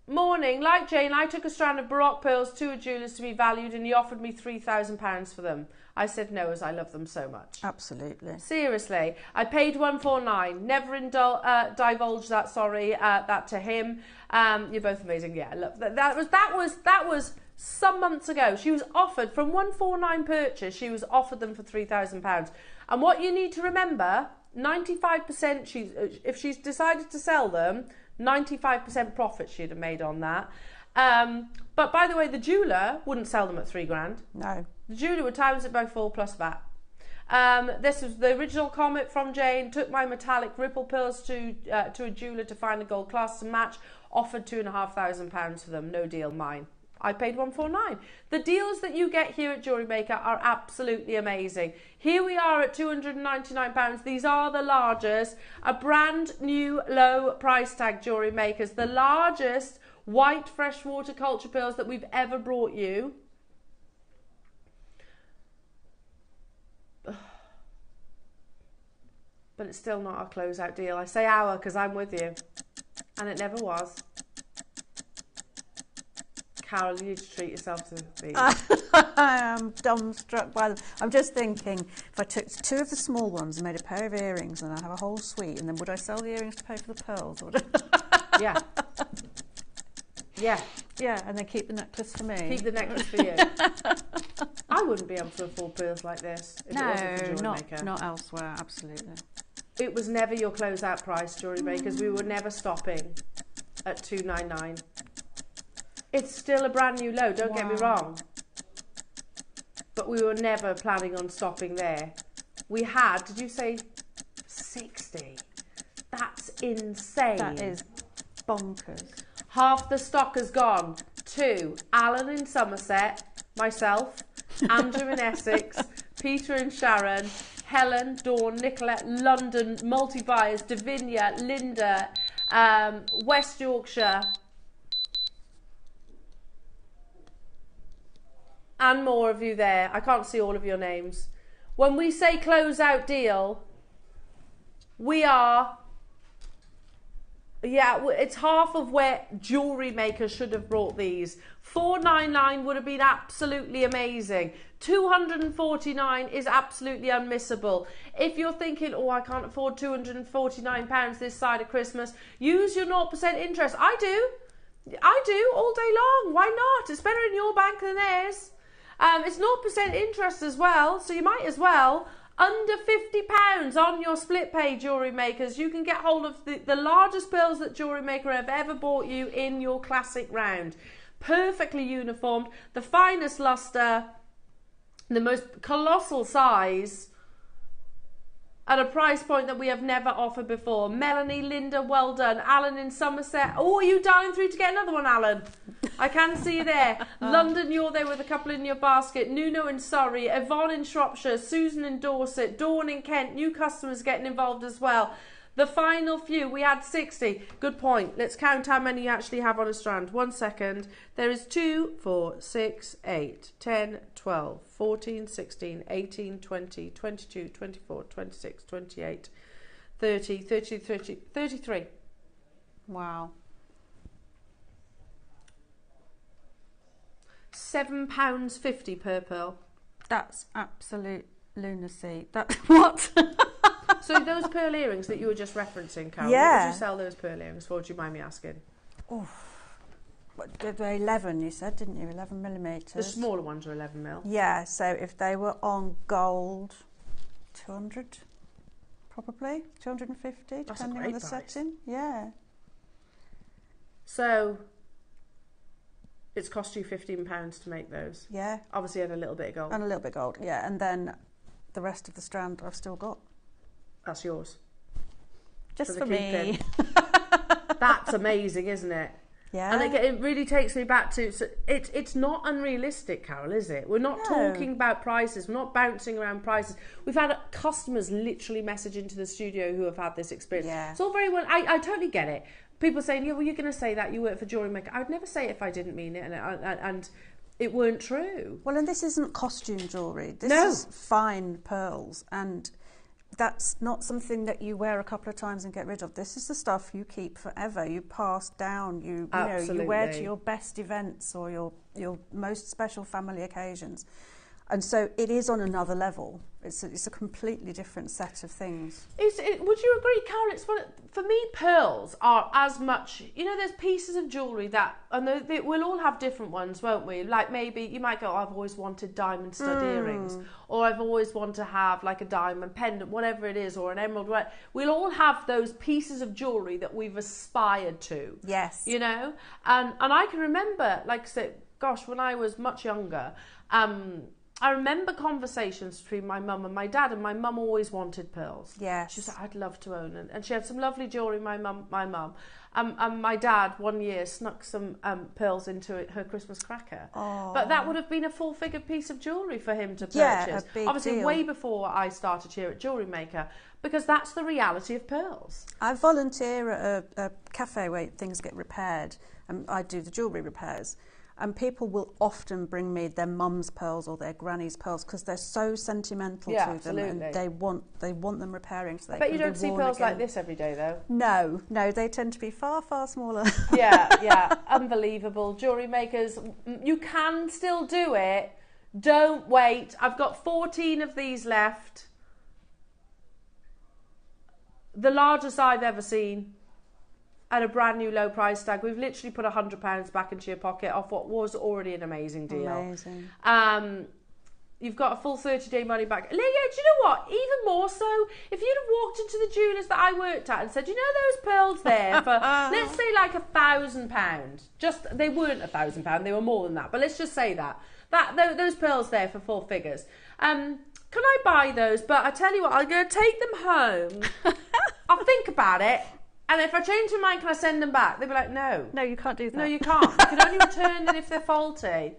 Morning, like Jane, I took a strand of Baroque pearls to a jeweller's to be valued and he offered me £3,000 for them. I said no, as I love them so much. Absolutely. Seriously. I paid $149. Never divulged that, that to him. You're both amazing. Yeah, look, that was some months ago. She was offered, from $149 purchase, she was offered them for £3,000. And what you need to remember, 95%, if she's decided to sell them, 95% profit she'd have made on that. But by the way, the jeweller wouldn't sell them at £3,000. No. The jeweller would times it by 4 plus VAT. This was the original comment from Jane. Took my metallic ripple pearls to a jeweller to find a gold class to match. Offered £2,500 for them. No deal, mine. I paid $149. The deals that you get here at Jewellery Maker are absolutely amazing. Here we are at £299. These are the largest, a brand new low price tag Jewellery Makers, the largest white freshwater culture pearls that we've ever brought you. But it's still not our closeout deal. I say our because I'm with you. And it never was. Carol, you need to treat yourself to these. I am dumbstruck by them. I'm just thinking, if I took 2 of the small ones and made a pair of earrings and I have a whole suite, and then would I sell the earrings to pay for the pearls? Yeah. Yeah. Yeah, and then keep the necklace for me. Keep the necklace for you. I wouldn't be able to afford pearls like this if it wasn't for Jewellery Maker. Not elsewhere, absolutely. It was never your closeout price, Jewellery Makers. We were never stopping at $299. It's still a brand new low, don't get me wrong. But we were never planning on stopping there. We had, did you say 60? That's insane. That is bonkers. Half the stock has gone to Alan in Somerset, myself, Andrew in Essex, Peter in Sharon, Helen, Dawn, Nicolette, London, multi-buyers, Davinia, Linda, West Yorkshire, and more of you there. I can't see all of your names. When we say close-out deal, we are... Yeah, it's half of where Jewellery Maker should have brought these. $499 would have been absolutely amazing. $249 is absolutely unmissable. If you're thinking, oh, I can't afford £249 this side of Christmas, use your 0% interest. I do all day long. Why not? It's better in your bank than theirs. It's 0% interest as well, so you might as well. Under £50 on your split pay, Jewellery Makers, you can get hold of the largest pearls that Jewellery Maker have ever bought you in your classic round. Perfectly uniformed, the finest luster, the most colossal size, at a price point that we have never offered before. Melanie, Linda, well done. Alan in Somerset. Oh, are you dialing through to get another one, Alan? I can see you there. London, you're there with a couple in your basket. Nuno in Surrey. Yvonne in Shropshire. Susan in Dorset. Dawn in Kent. New customers getting involved as well. The final few, we had 60. Good point. Let's count how many you actually have on a strand. 1 second. There is 2, 4, 6, 8, 10, 12, 14, 16, 18, 20, 22, 24, 26, 28, 30, 33. Wow. £7.50 per pearl. That's absolute lunacy. That what? So those pearl earrings that you were just referencing, Carol, Yeah. what would you sell those pearl earrings for? Do you mind me asking? Oh, they're 11, you said, didn't you? 11 millimetres. The smaller ones are 11 mil. Yeah, so if they were on gold, 200, probably 250, That's a depending on great the price. setting. Yeah. So it's cost you £15 to make those. Yeah. Obviously, had a little bit of gold. And a little bit gold, yeah. And then the rest of the strand I've still got. That's yours. Just For for the me. That's amazing, isn't it? Yeah. And it really takes me back to, so it's not unrealistic, Carol, is it? We're not talking about prices. We're not bouncing around prices. We've had customers literally message into the studio who have had this experience. Yeah. It's all very well. I totally get it. People saying, yeah, well, you're going to say that you work for JewelleryMaker. I would never say it if I didn't mean it, and it weren't true. Well, and this isn't costume jewellery. This No. is fine pearls, and that's not something that you wear a couple of times and get rid of. This is the stuff you keep forever. You pass down. You know, you wear to your best events or your most special family occasions. And so it is on another level. It's a completely different set of things. Would you agree, Carol? For me, pearls are as much, there's pieces of jewellery that, and we'll all have different ones, won't we? Like maybe you might go, I've always wanted diamond stud earrings, or I've always wanted to have like a diamond pendant, whatever it is, or an emerald. We'll all have those pieces of jewellery that we've aspired to. Yes. And I can remember, like I said, gosh, when I was much younger, I remember conversations between my mum and my dad, and my mum always wanted pearls. Yes. She said, I'd love to own it. And she had some lovely jewellery, my mum. And my dad, one year, snuck some pearls into her Christmas cracker. Oh. But that would have been a full-figured piece of jewellery for him to purchase. Yeah, a big Obviously, deal. way before I started here at JewelleryMaker, because that's the reality of pearls. I volunteer at a cafe where things get repaired, and I do the jewellery repairs. And people will often bring me their mum's pearls or their granny's pearls because they're so sentimental to absolutely. them, and they want them repairing. So they But you can don't be see worn pearls again. like this every day, though. No, they tend to be far, far smaller. Yeah, unbelievable. Jewellery makers, you can still do it. Don't wait. I've got 14 of these left. The largest I've ever seen. At a brand new low price tag. We've literally put £100 back into your pocket off what was already an amazing deal. Amazing. You've got a full 30-day money back. Yeah, do you know what? Even more so, if you'd have walked into the jewellers that I worked at and said, you know those pearls there for, let's say like £1,000. They weren't £1,000, they were more than that. But let's just say those pearls there for 4 figures. Can I buy those? But I tell you what, I'm going to take them home. I'll think about it. And if I change my mind, can I send them back? They'd be like, no. No, you can't do that. No, you can't. You can only return them if they're faulty.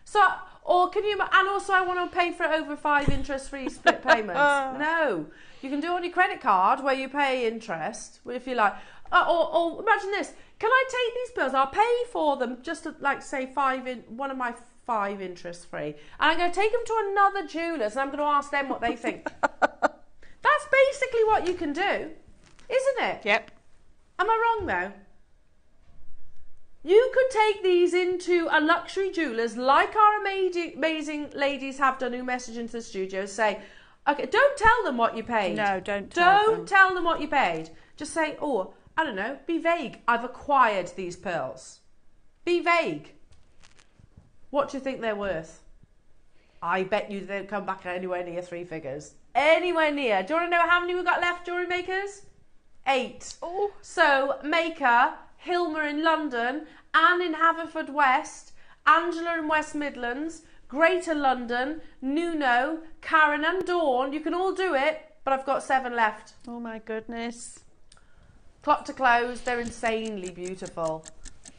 So, or can you, and also I want to pay for it over 5 interest-free split payments. No. You can do it on your credit card where you pay interest, if you like. Or imagine this. Can I take these pearls? I'll pay for them just to, like, say, one of my 5 interest-free. And I'm going to take them to another jeweller's and I'm going to ask them what they think. That's basically what you can do, isn't it? Yep. Am I wrong though? You could take these into a luxury jeweller's like our amazing ladies have done who message into the studio, say, okay, don't tell them what you paid. No, don't tell them what you paid. Just say, oh, I don't know, be vague. I've acquired these pearls. Be vague. What do you think they're worth? I bet you they'll come back anywhere near 3 figures. Anywhere near. Do you want to know how many we've got left, jewellery makers? 8. Oh. So Maker, Hilma in London, Anne in Haverfordwest, Angela in West Midlands, Greater London, Nuno, Karen and Dawn. You can all do it, but I've got 7 left. Oh my goodness. Clock to close, they're insanely beautiful.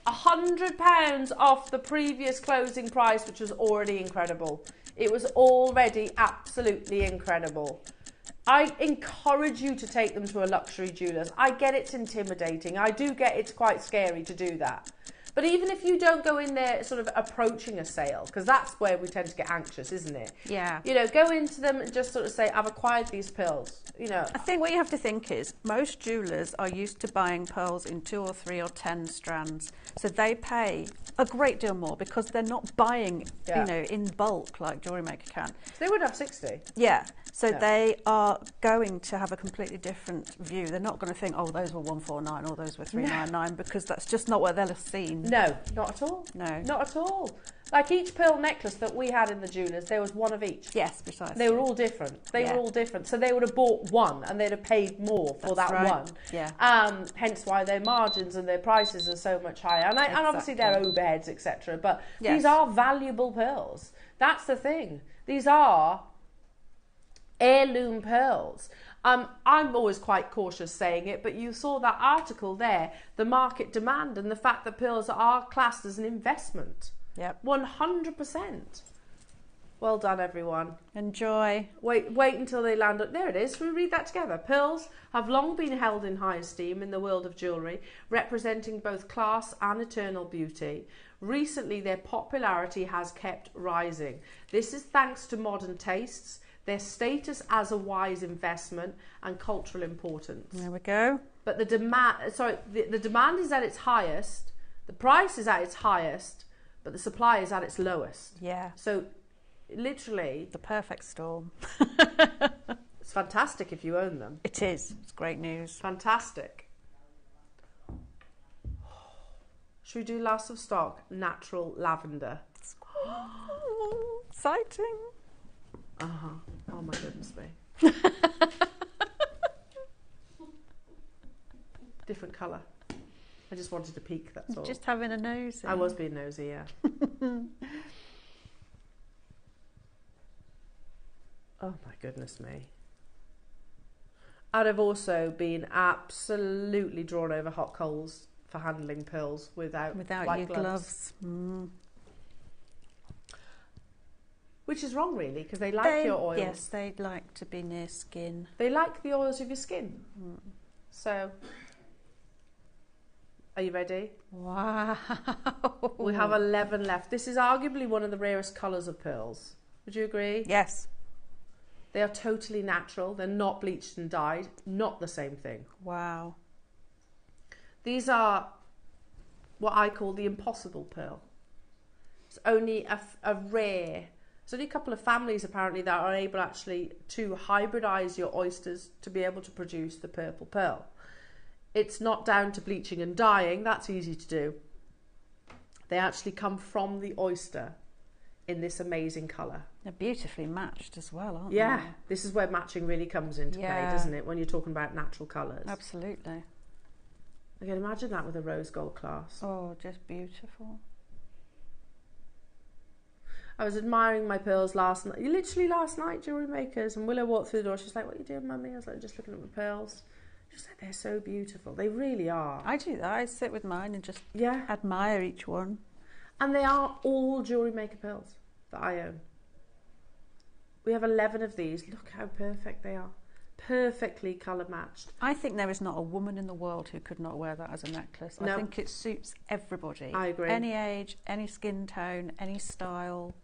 £100 off the previous closing price, which was already incredible. It was already absolutely incredible. I encourage you to take them to a luxury jeweller's. I get it's intimidating. I do get it's quite scary to do that. But even if you don't go in there sort of approaching a sale, because that's where we tend to get anxious, isn't it? Yeah. You know, go into them and just sort of say, I've acquired these pearls, you know. I think what you have to think is most jewellers are used to buying pearls in 2 or 3 or 10 strands. So they pay a great deal more because they're not buying, you know, in bulk like JewelleryMaker can. They would have 60. Yeah. So they are going to have a completely different view. They're not going to think, oh, those were 149 or those were 399 because that's just not what they'll have seen. No, not at all. No. Not at all. Like each pearl necklace that we had in the jewellers, there was one of each. Yes, precisely. They were all different. They were all different. So they would have bought one and they'd have paid more for that one. Yeah. Hence why their margins and their prices are so much higher. And obviously their overheads, etc. But these are valuable pearls. That's the thing. These are heirloom pearls. I'm always quite cautious saying it, but you saw that article there, the market demand and the fact that pearls are classed as an investment. Yep. 100%. Well done, everyone. Enjoy. Wait until they land. There it is. Shall we read that together? Pearls have long been held in high esteem in the world of jewellery, representing both class and eternal beauty. Recently, their popularity has kept rising. This is thanks to modern tastes, their status as a wise investment and cultural importance. There we go. But the demand is at its highest, the price is at its highest, but the supply is at its lowest. Yeah. So literally the perfect storm. It's fantastic if you own them. It is. It's great news. Fantastic. Should we do last of stock? Natural lavender. Exciting. Oh my goodness me. Different colour. I just wanted to peek, that's all. Just having a nosy. I was being nosy, yeah. Oh my goodness me. I'd have also been absolutely drawn over hot coals for handling pearls without white your gloves. Which is wrong, really, because they like your oils. Yes, they like to be near skin. They like the oils of your skin. So, are you ready? Wow. We have 11 left. This is arguably one of the rarest colours of pearls. Would you agree? Yes. They are totally natural. They're not bleached and dyed. Not the same thing. Wow. These are what I call the impossible pearl. It's only a rare... There's only a couple of families apparently that are able actually to hybridize your oysters to be able to produce the purple pearl. It's not down to bleaching and dyeing, that's easy to do. They actually come from the oyster in this amazing colour. They're beautifully matched as well, aren't they? Yeah, this is where matching really comes into play, doesn't it, when you're talking about natural colours. Absolutely. I can imagine that with a rose gold clasp. Oh, just beautiful. I was admiring my pearls literally last night, JewelleryMakers, and Willow walked through the door. She's like, "What are you doing, Mummy?" I was like, "Just looking at my pearls." She's like, "They're so beautiful. They really are." I do that. I sit with mine and just admire each one. And they are all JewelleryMaker pearls that I own. We have 11 of these. Look how perfect they are. Perfectly colour matched. I think there is not a woman in the world who could not wear that as a necklace. No. I think it suits everybody. I agree. Any age, any skin tone, any style.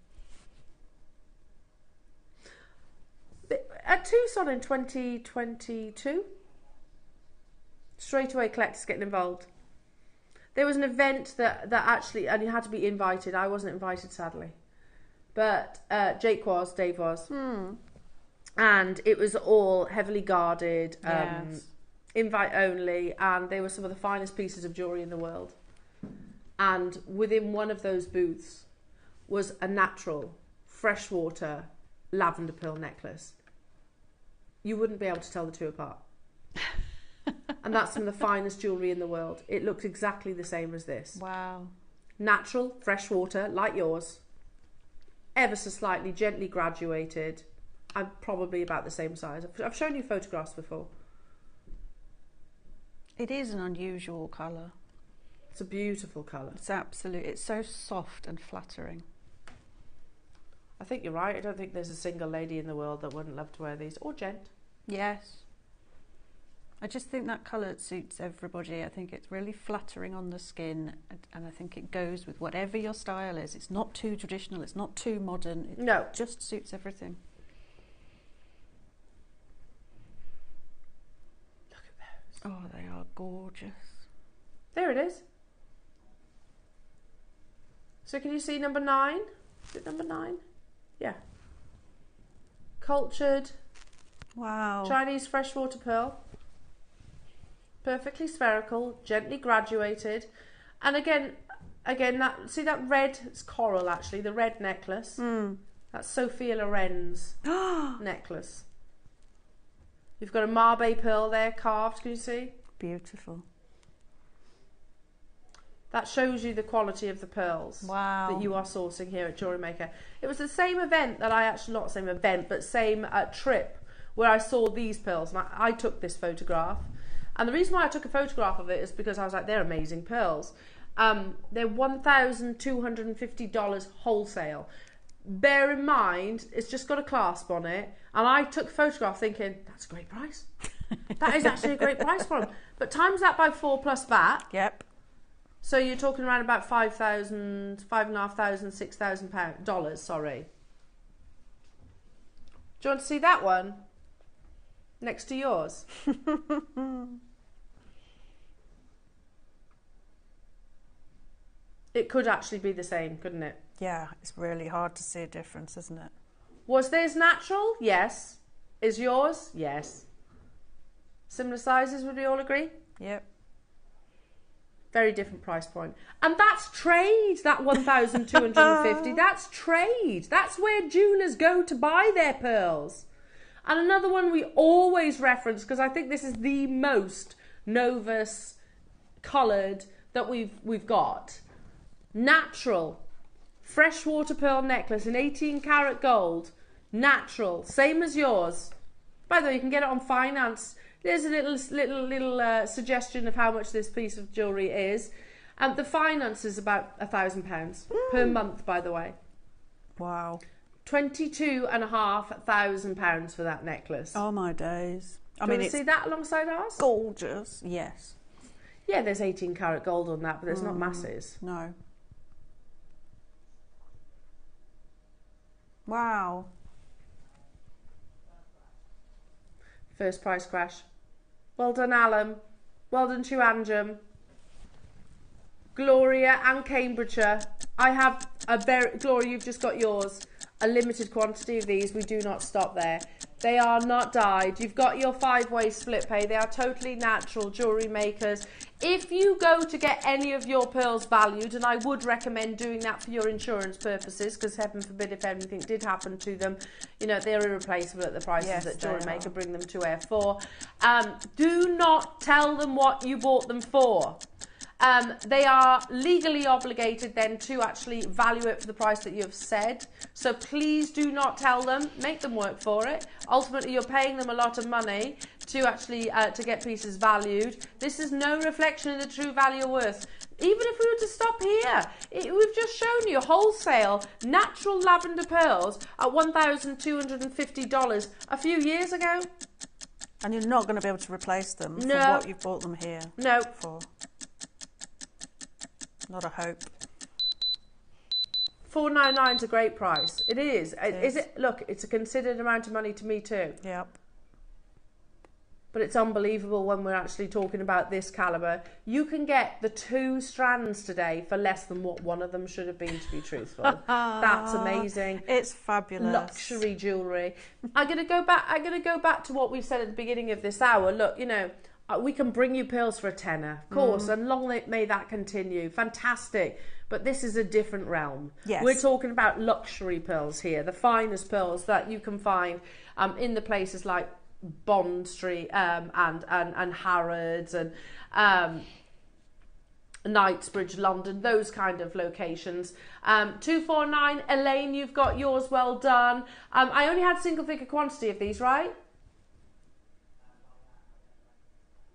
At Tucson in 2022, straight away collectors getting involved. There was an event that actually, and you had to be invited. I wasn't invited, sadly. But Dave was. And it was all heavily guarded, invite only, and they were some of the finest pieces of jewellery in the world. And within one of those booths was a natural, freshwater, lavender pearl necklace. You wouldn't be able to tell the two apart. And that's some of the finest jewellery in the world. It looked exactly the same as this. Wow. Natural, freshwater, like yours. Ever so slightly, gently graduated. I'm probably about the same size. I've shown you photographs before. It is an unusual colour. It's a beautiful colour. It's so soft and flattering. I think you're right. I don't think there's a single lady in the world that wouldn't love to wear these. Or gent. Yes. I just think that colour suits everybody. I think it's really flattering on the skin, and I think it goes with whatever your style is. It's not too traditional, it's not too modern. It No. just suits everything. Look at those. Oh, they are gorgeous. There it is. So can you see number 9? Is it number 9? Yeah. Cultured Wow. Chinese freshwater pearl. Perfectly spherical, gently graduated. And again, that, see that red, it's coral actually, the red necklace. That's Sophia Loren's necklace. You've got a Mabe pearl there carved, can you see? Beautiful. That shows you the quality of the pearls that you are sourcing here at JewelleryMaker. It was the same event that I actually, not same event, but same trip where I saw these pearls. And I took this photograph. And the reason why I took a photograph of it is because I was like, they're amazing pearls. They're $1,250 wholesale. Bear in mind, it's just got a clasp on it. And I took a photograph thinking, that's a great price. That is actually a great price for them. But times that by 4 plus VAT. Yep. So you're talking around about $5,000, $5,500, $6,000, sorry. Do you want to see that one? Next to yours. It could actually be the same, couldn't it? Yeah, it's really hard to see a difference, isn't it? Was theirs natural? Yes. Is yours? Yes. Similar sizes, would we all agree? Yep. Very different price point. And that's trade, that 1,250. That's trade. That's where jewellers go to buy their pearls. And another one we always reference, because I think this is the most Novus coloured that we've got. Natural. Freshwater pearl necklace in 18 karat gold. Natural. Same as yours. By the way, you can get it on finance. There's a little suggestion of how much this piece of jewellery is. And the finance is about £1,000 per month, by the way. Wow. £22,500 for that necklace. Oh my days. I mean, see that alongside ours? Gorgeous. Yes. Yeah, there's 18 karat gold on that, but there's not masses. No. Wow. First price crash. Well done, Alan. Well done, Chuanjum. Gloria and Cambridgeshire. I have a very... Gloria, you've just got yours. A limited quantity of these. We do not stop there. They are not dyed. You've got your 5-way split pay. They are totally natural jewellery makers. If you go to get any of your pearls valued, and I would recommend doing that for your insurance purposes, because heaven forbid if anything did happen to them, you know, they're irreplaceable at the prices that JewelleryMaker bring them to air for. Do not tell them what you bought them for. They are legally obligated then to actually value it for the price that you have said. So please do not tell them. Make them work for it. Ultimately, you're paying them a lot of money to actually to get pieces valued. This is no reflection of the true value or worth. Even if we were to stop here, we've just shown you wholesale natural lavender pearls at $1,250 a few years ago. And you're not going to be able to replace them for what you've bought them here for. Not a hope. $499 is a great price. It is. Is it? Look, it's a considered amount of money to me too. Yep. But it's unbelievable when we're actually talking about this calibre. You can get the 2 strands today for less than what one of them should have been, to be truthful. That's amazing. It's fabulous. Luxury jewellery. I'm gonna go back to what we said at the beginning of this hour. Look, you know, we can bring you pearls for a tenner, of course, and long may that continue. Fantastic. But this is a different realm. Yes. We're talking about luxury pearls here, the finest pearls that you can find in the places like Bond Street and Harrods and Knightsbridge, London, those kind of locations. 249, Elaine, you've got yours, well done. I only had single figure quantity of these, right?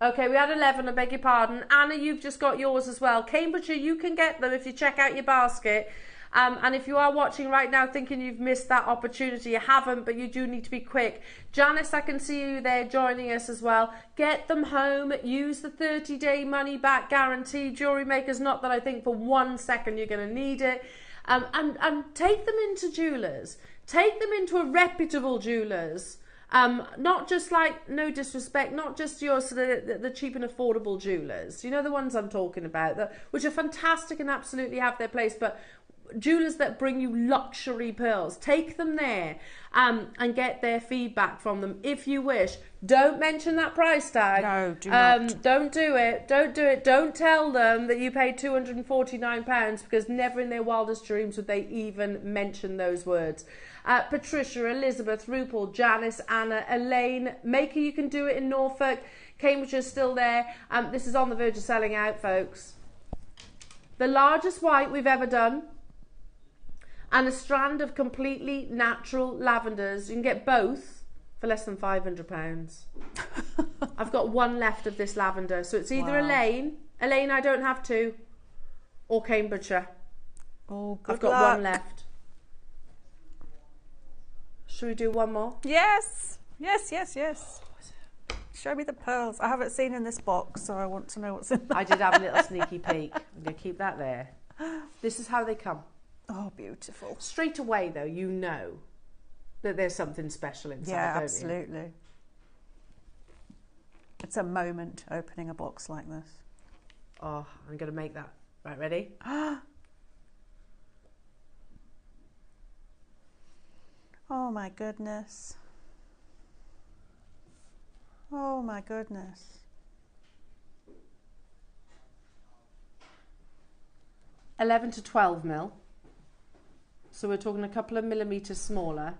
Okay, we had 11, I beg your pardon. Anna, you've just got yours as well. Cambridgeshire, you can get them if you check out your basket. And if you are watching right now thinking you've missed that opportunity, you haven't, but you do need to be quick. Janice, I can see you there joining us as well. Get them home. Use the 30-day money-back guarantee. Jewellery Makers, not that I think for 1 second you're going to need it. And take them into jewellers. Take them into a reputable jewellers. Not just like, no disrespect, not just your sort of the cheap and affordable jewellers. You know the ones I'm talking about, which are fantastic and absolutely have their place, but jewellers that bring you luxury pearls. Take them there and get their feedback from them if you wish. Don't mention that price tag. No, do not. Don't do it. Don't do it. Don't tell them that you paid £249 because never in their wildest dreams would they even mention those words. Patricia, Elizabeth, Rupal, Janice, Anna, Elaine, Maker, you can do it in Norfolk. Cambridge is still there. This is on the verge of selling out, folks. The largest white we've ever done. And a strand of completely natural lavenders. You can get both for less than £500. I've got one left of this lavender. So it's either Elaine, I don't have two, or Cambridgeshire. Oh, good I've got luck. one left. Should we do one more? Yes. Yes, yes, yes. Show me the pearls. I haven't seen in this box, so I want to know what's in there. I did have a little sneaky peek. I'm going to keep that there. This is how they come. Oh, beautiful. Straight away, though, you know that there's something special inside, Yeah, don't absolutely. you? It's a moment opening a box like this. Oh, I'm going to make that. Right, ready? Oh, my goodness. Oh, my goodness. 11 to 12 mil. So we're talking a couple of millimetres smaller.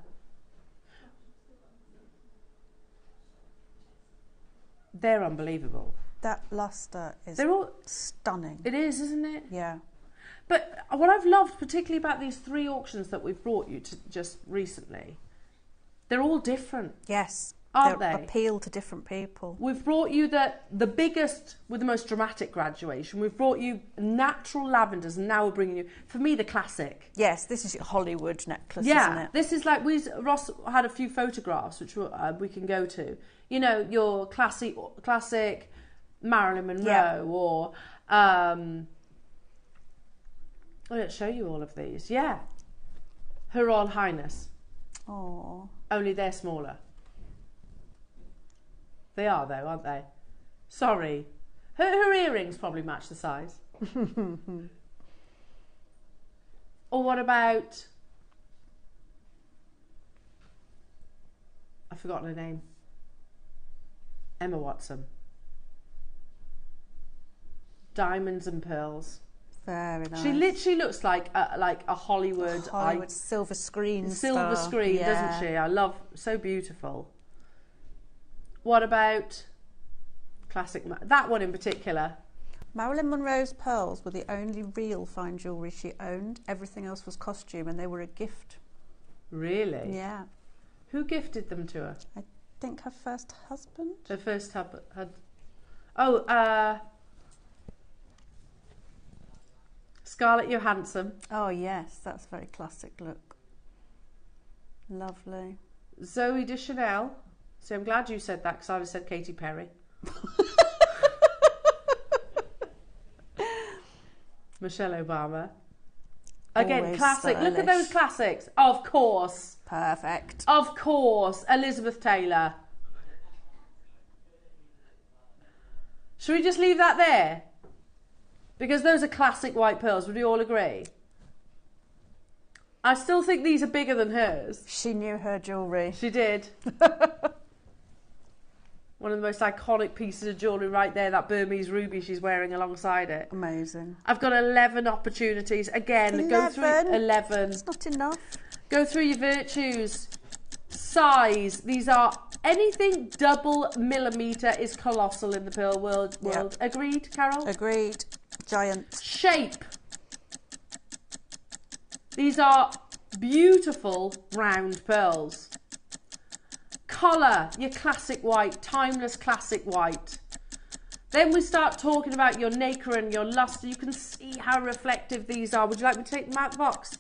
They're unbelievable. That luster is They're all stunning. It is, isn't it? Yeah. But what I've loved particularly about these 3 auctions that we've brought you to just recently, they're all different. Yes. Aren't they they? appeal to different people. We've brought you the biggest with the most dramatic graduation. We've brought you natural lavenders, and now we're bringing you, for me, the classic. Yes, this is your Hollywood necklace, isn't Yeah, it? this is like, Ross had a few photographs which we can go to. You know, your classic Marilyn Monroe, or let's show you all of these. Yeah, Her Royal Highness. Oh, Only they're smaller. They are though, aren't they? Sorry. Her earrings probably match the size. Or what about... I've forgotten her name. Emma Watson. Diamonds and pearls. very nice. She literally looks like a Hollywood silver screen silver star. screen, Yeah. doesn't she? I love, so beautiful. What about classic? That one in particular. Marilyn Monroe's pearls were the only real fine jewellery she owned. Everything else was costume, and they were a gift. Really? Yeah. Who gifted them to her? I think her first husband. Her first husband had. Oh, Scarlett Johansson. Oh yes, that's a very classic look. Lovely. Zoe Deschanel. So I'm glad you said that, because I would have said Katy Perry. Michelle Obama. Again, Always classic. Look at stylish. those classics. Of course. Perfect. Of course. Elizabeth Taylor. Should we just leave that there? Because those are classic white pearls. Would we all agree? I still think these are bigger than hers. She knew her jewellery. She did. One of the most iconic pieces of jewellery right there, that Burmese ruby she's wearing alongside it. Amazing. I've got 11 opportunities. Again, 11? go through 11. It's not enough. Go through your virtues. Size. These are anything double millimetre is colossal in the pearl world. Yep. Agreed, Carol? Agreed. Giant. Shape. These are beautiful round pearls. Colour, your classic white, timeless classic white. Then we start talking about your nacre and your luster. You can see how reflective these are. Would you like me to take them out the box?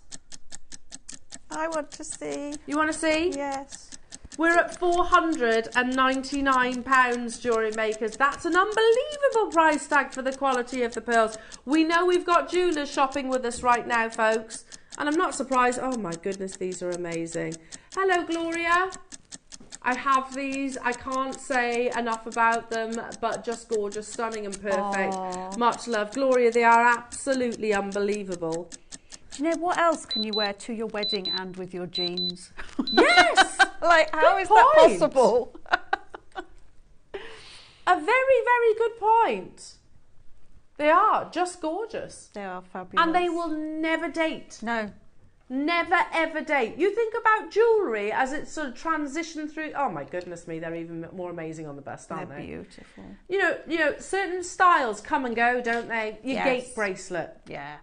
I want to see. You want to see? Yes. We're at £499, jewellery makers. That's an unbelievable price tag for the quality of the pearls. We know we've got jewellers shopping with us right now, folks. And I'm not surprised. Oh my goodness, these are amazing. Hello, Gloria. I have these. I can't say enough about them, but just gorgeous, stunning and perfect. Aww. Much love. Gloria, they are absolutely unbelievable. Do you know what else can you wear to your wedding and with your jeans? Yes! Like, how Good is that point. possible? A very, very good point. They are just gorgeous. They are fabulous. And they will never date. No. Never ever date. You think about jewellery as it's sort of transitioned through. Oh my goodness me, they're even more amazing on the bust, aren't They're they? beautiful. You know, certain styles come and go, don't they? Your Yes. gate bracelet. Yeah.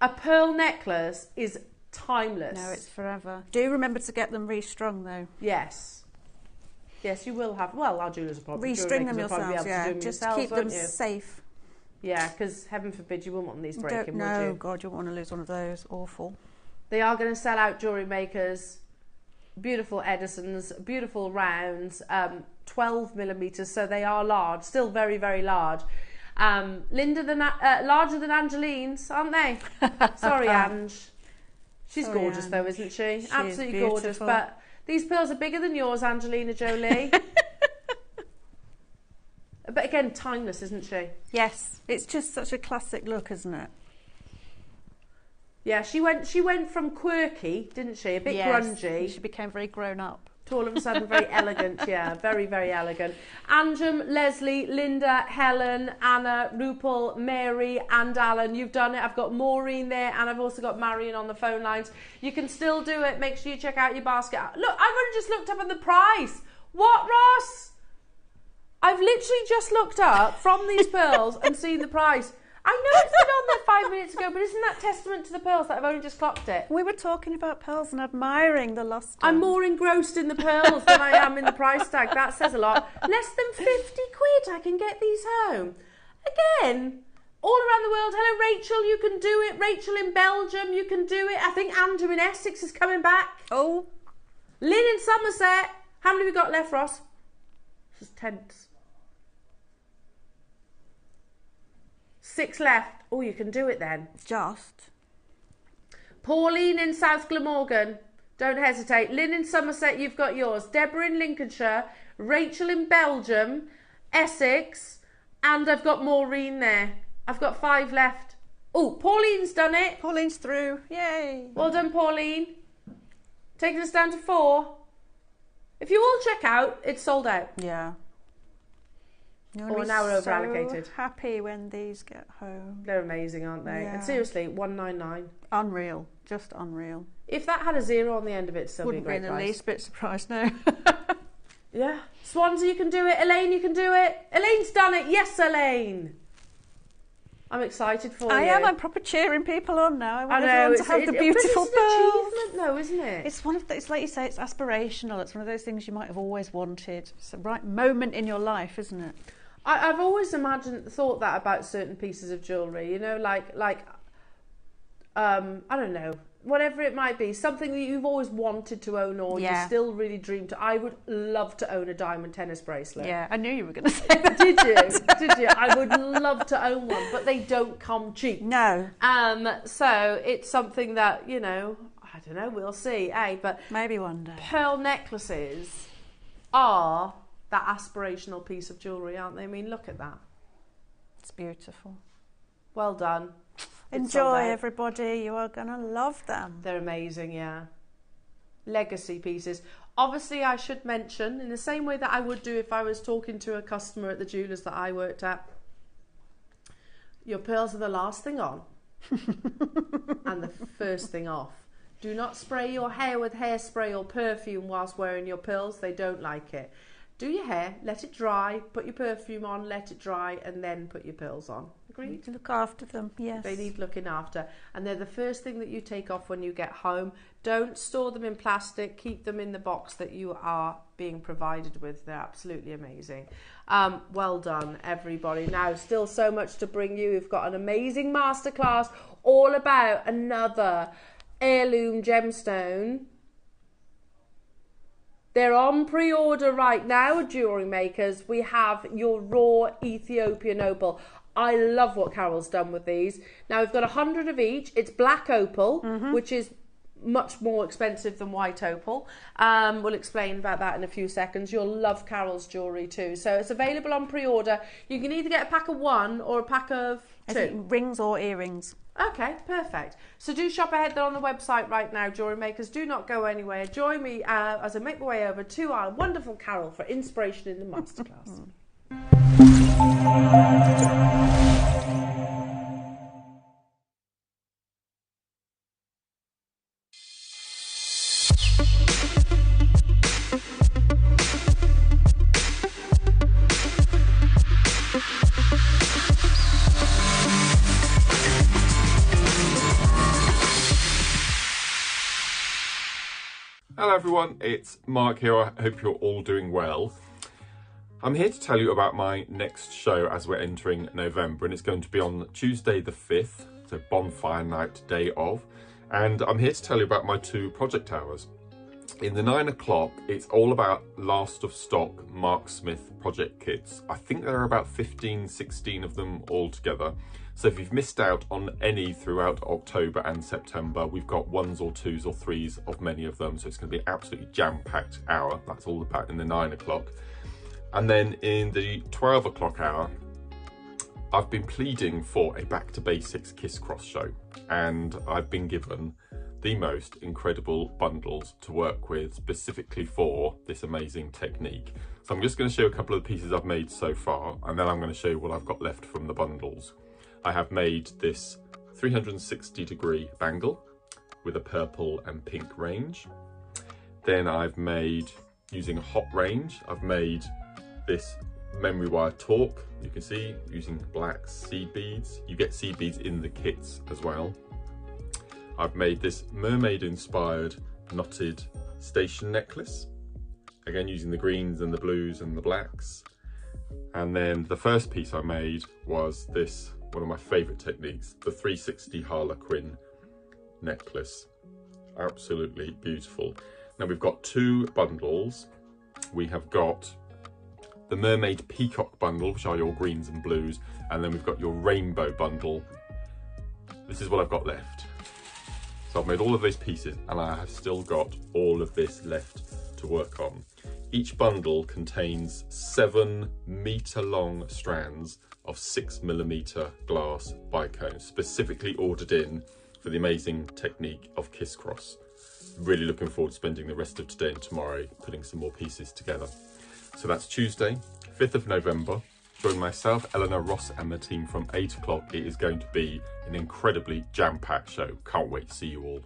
A pearl necklace is timeless. No, it's forever. Do remember to get them restrung though. Yes. Yes, you will have. Well, our jewellers will probably Restring them will probably be yourselves, able to yeah. do them Just yourselves, keep them won't you? safe. Yeah, because heaven forbid you wouldn't want these breaking, would No, you? God, you won't want to lose one of those. Awful. They are going to sell out, jewellery makers. Beautiful Edisons, beautiful rounds, 12 millimetres, so they are large, still very, very large. Larger than Angeline's, aren't they? Sorry, Ange. She's Sorry, gorgeous Ange. though, isn't she? She Absolutely is gorgeous. beautiful. But these pearls are bigger than yours, Angelina Jolie. But again, timeless, isn't she? Yes, it's just such a classic look, isn't it? Yeah, she went from quirky, didn't she? A bit grungy. She became very grown up. To all of a sudden very elegant, yeah, very, very elegant. Anjum, Leslie, Linda, Helen, Anna, Rupal, Mary and Alan, you've done it. I've got Maureen there and I've also got Marion on the phone lines. You can still do it. Make sure you check out your basket. Look, I've only just looked up at the price. What, Ross? I've literally just looked up from these pearls and seen the price. I know it's been on there 5 minutes ago, but isn't that testament to the pearls that I've only just clocked it? We were talking about pearls and admiring the luster. I'm more engrossed in the pearls than I am in the price tag. That says a lot. Less than 50 quid, I can get these home. Again, all around the world. Hello, Rachel, you can do it. Rachel in Belgium, you can do it. I think Andrew in Essex is coming back. Oh. Lynn in Somerset. How many have we got left, Ross? This is tense. 6 left. Oh, you can do it then. Just. Pauline in South Glamorgan. Don't hesitate. Lynn in Somerset, you've got yours. Deborah in Lincolnshire. Rachel in Belgium. Essex. And I've got Maureen there. I've got 5 left. Oh, Pauline's done it. Pauline's through. Yay. Well done, Pauline. Taking us down to 4. If you all check out, it's sold out. Yeah. You're Or now we're over allocated. So happy when these get home. They're amazing, aren't they? Yeah. And seriously, 199. Unreal. Just unreal. If that had a 0 on the end of it, it'd still Wouldn't be a be great in the price. least bit surprised, no. Yeah. Swansea, you can do it. Elaine, you can do it. Elaine's done it. Yes, Elaine. I'm excited for you. I am. I'm proper cheering people on now. I want I know, everyone to have the beautiful but it's an pearls. achievement though, isn't it? It's one of the, it's like you say, it's aspirational. It's one of those things you might have always wanted. It's the right moment in your life, isn't it? I've always thought that about certain pieces of jewellery, you know, like I don't know, whatever it might be, something that you've always wanted to own or you still really dream to. I would love to own a diamond tennis bracelet. Yeah, I knew you were going to say that. Did you? Did you? I would love to own one, but they don't come cheap. No. So it's something that, you know, I don't know, we'll see, eh? But maybe one day. Pearl necklaces are that aspirational piece of jewellery, aren't they? I mean, look at that. It's beautiful. Well done. Enjoy, everybody. You are going to love them. They're amazing, yeah. Legacy pieces. Obviously, I should mention, in the same way that I would do if I was talking to a customer at the jewellers that I worked at, your pearls are the last thing on and the first thing off. Do not spray your hair with hairspray or perfume whilst wearing your pearls. They don't like it. do your hair, let it dry, put your perfume on, let it dry, and then put your pearls on. Agreed? Look after them, yes. They need looking after. And they're the first thing that you take off when you get home. Don't store them in plastic. Keep them in the box that you are being provided with. They're absolutely amazing. Well done, everybody. Now, still so much to bring you. We've got an amazing masterclass all about another heirloom gemstone. They're on pre-order right now, Jewellery Makers. We have your raw Ethiopian opal. I love what Carol's done with these. Now, we've got 100 of each. It's black opal, which is much more expensive than white opal. We'll explain about that in a few seconds. You'll love Carol's jewellery too. So it's available on pre-order. You can either get a pack of 1 or a pack of 2. Rings or earrings. Okay, perfect. So do shop ahead. They're on the website right now, Jewellery Makers. Do not go anywhere. Join me as I make my way over to our wonderful Carol for inspiration in the masterclass. Hello everyone, it's Mark here. I hope you're all doing well. I'm here to tell you about my next show as we're entering November, and it's going to be on Tuesday the 5th, so bonfire night, day of. And I'm here to tell you about my 2 project hours. In the 9 o'clock, it's all about last of stock Mark Smith project kits. I think there are about 15, 16 of them all together. So if you've missed out on any throughout October and September, we've got 1s or 2s or 3s of many of them. So it's going to be an absolutely jam-packed hour. That's all about in the 9 o'clock. And then in the 12 o'clock hour, I've been pleading for a back to basics Kiss Cross show. And I've been given the most incredible bundles to work with specifically for this amazing technique. So I'm just going to show you a couple of the pieces I've made so far, and then I'm going to show you what I've got left from the bundles. I have made this 360-degree bangle with a purple and pink range. Then I've made, using a hot range, I've made this memory wire torque. You can see, using black seed beads. You get seed beads in the kits as well. I've made this mermaid-inspired knotted station necklace. Again, using the greens and the blues and the blacks. And then the first piece I made was this, one of my favourite techniques, the 360 Harlequin necklace. Absolutely beautiful. Now we've got 2 bundles. We have got the Mermaid Peacock bundle, which are your greens and blues, and then we've got your rainbow bundle. This is what I've got left. So I've made all of those pieces and I have still got all of this left to work on. Each bundle contains 7 metre long strands of 6mm glass bicone, specifically ordered in for the amazing technique of Kiss Cross. Really looking forward to spending the rest of today and tomorrow putting some more pieces together. So that's Tuesday, 5th of November. Join myself, Eleanor, Ross and the team from 8 o'clock. It is going to be an incredibly jam-packed show. Can't wait to see you all.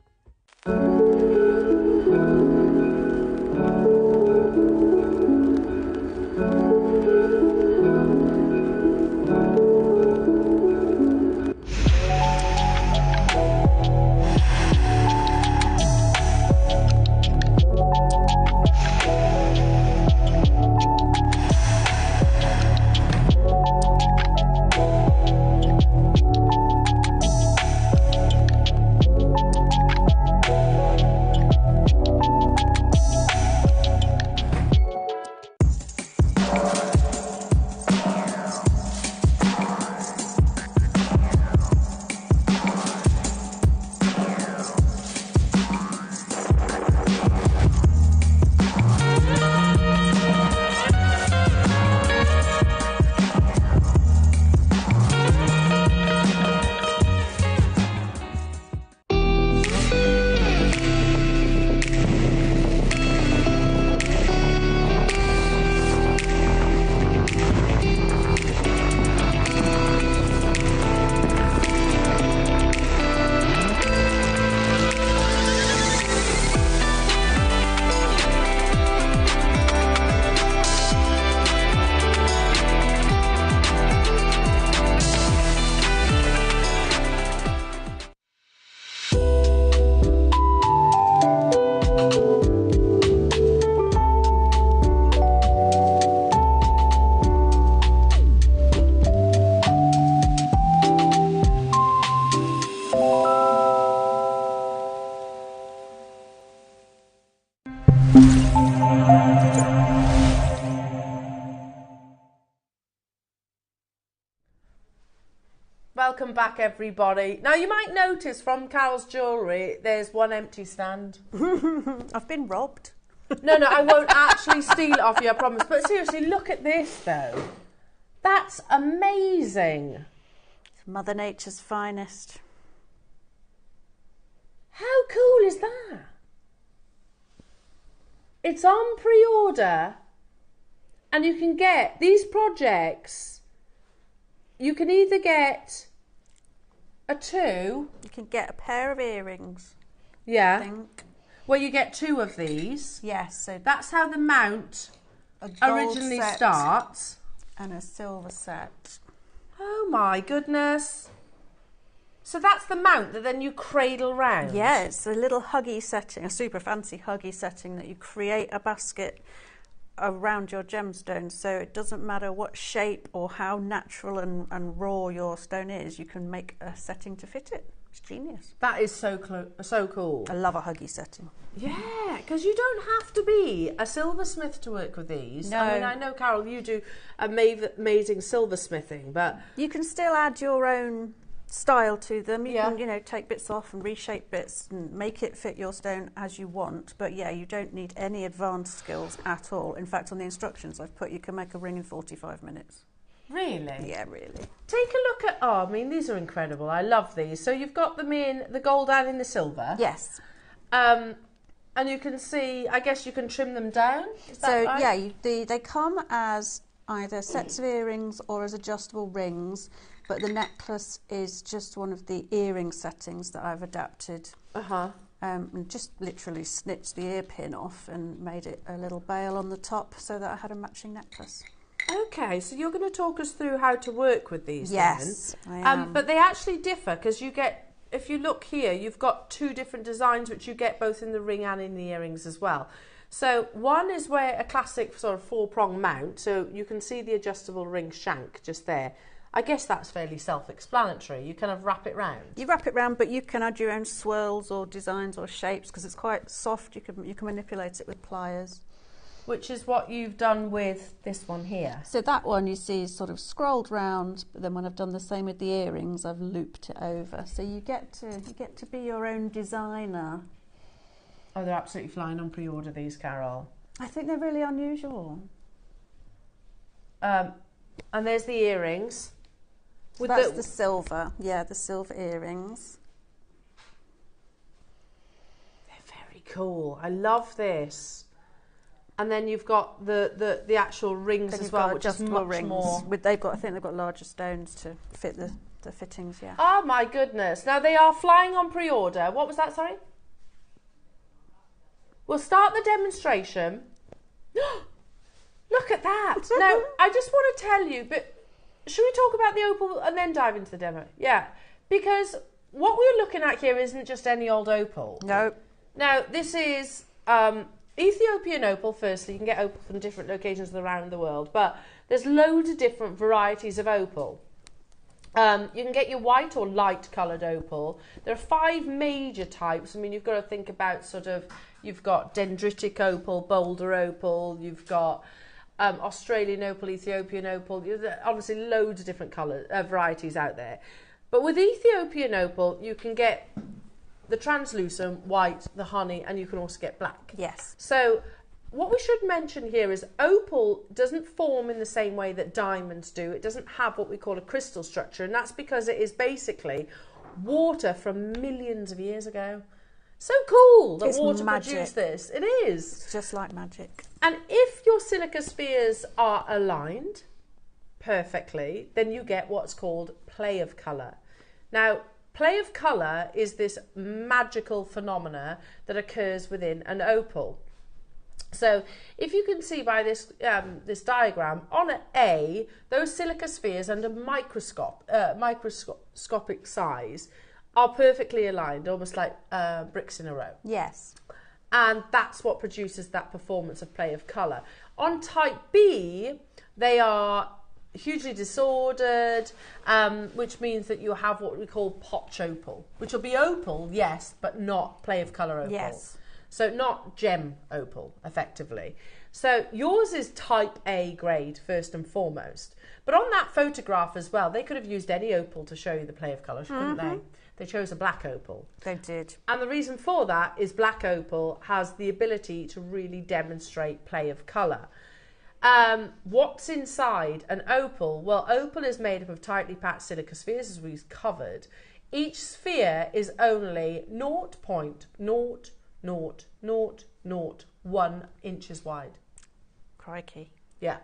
Welcome back, everybody. Now, you might notice from Carol's jewellery, there's one empty stand. I've been robbed. No, I won't actually steal it off you, I promise. But seriously, look at this, though. That's amazing. It's Mother Nature's finest. How cool is that? It's on pre-order, and you can get these projects. You can either get a 2. You can get a pair of earrings. Yeah. I think. Where you get 2 of these. Yes. So that's how the mount a gold originally set starts. and a silver set. Oh my goodness. So that's the mount that then you cradle round? Yeah, it's a little huggy setting, a super fancy huggy setting that you create a basket around your gemstone, so it doesn't matter what shape or how natural and raw your stone is, you can make a setting to fit it. It's genius. That is so cool. I love a huggy setting. Yeah, because you don't have to be a silversmith to work with these. No. I mean, I know, Carol, you do amazing silversmithing, but... You can still add your own style to them. You Yeah. can, you know, take bits off and reshape bits and make it fit your stone as you want. But yeah, you don't need any advanced skills at all. In fact, on the instructions I've put, you can make a ring in 45 minutes. Really? Yeah, really. Take a look at... Oh, I mean, these are incredible. I love these. So you've got them in the gold and in the silver. Yes. And you can see, I guess you can trim them down. Is that So right? yeah, they come as either sets of earrings or as adjustable rings, but the necklace is just one of the earring settings that I've adapted. And just literally snitched the ear pin off and made it a little bail on the top so that I had a matching necklace. Okay, so you're going to talk us through how to work with these. Yes, then. I am. But they actually differ because you get, if you look here, you've got 2 different designs which you get both in the ring and in the earrings as well. So one is where a classic sort of 4-prong mount, so you can see the adjustable ring shank just there. I guess that's fairly self-explanatory. You kind of wrap it round. You wrap it round, but you can add your own swirls or designs or shapes because it's quite soft. You can manipulate it with pliers. Which is what you've done with this one here. So that one you see is sort of scrolled round, but then when I've done the same with the earrings, I've looped it over. So you get to be your own designer. Oh, they're absolutely flying on pre-order, these, Carol. I think they're really unusual. And there's the earrings. So that's the silver, yeah, the silver earrings. They're very cool. I love this. And then you've got the actual rings as well, which is much more. I think they've got larger stones to fit the fittings, yeah. Oh my goodness. Now they are flying on pre-order. What was that, sorry? We'll start the demonstration. Look at that. Now, I just want to tell you, but should we talk about the opal and then dive into the demo? Yeah, because what we're looking at here isn't just any old opal. No. Now, this is Ethiopian opal, firstly. You can get opal from different locations around the world, but there's loads of different varieties of opal. You can get your white or light coloured opal. There are 5 major types. I mean, you've got to think about you've got dendritic opal, boulder opal, you've got Australian opal, Ethiopian opal. Honestly, loads of different varieties out there. But with Ethiopian opal, you can get the translucent, white, the honey, and you can also get black. Yes. So what we should mention here is opal doesn't form in the same way that diamonds do. It doesn't have what we call a crystal structure, and that's because it is basically water from millions of years ago. So cool that water produced this. It is. It's just like magic. And if your silica spheres are aligned perfectly, then you get what's called play of colour. Now, play of colour is this magical phenomena that occurs within an opal. So if you can see by this this diagram, on an A, those silica spheres under microscopic size are perfectly aligned, almost like bricks in a row. Yes. And that's what produces that performance of play of colour. On type B, they are hugely disordered, which means that you have what we call potch opal, which will be opal, yes, but not play of colour opal. Yes. So not gem opal, effectively. So yours is type A grade first and foremost. But on that photograph as well, they could have used any opal to show you the play of colours, couldn't they? They chose a black opal. They did. And the reason for that is black opal has the ability to really demonstrate play of colour. What's inside an opal? Well, opal is made up of tightly packed silica spheres, as we've covered. Each sphere is only 0.00001 inches wide. Crikey. Yeah.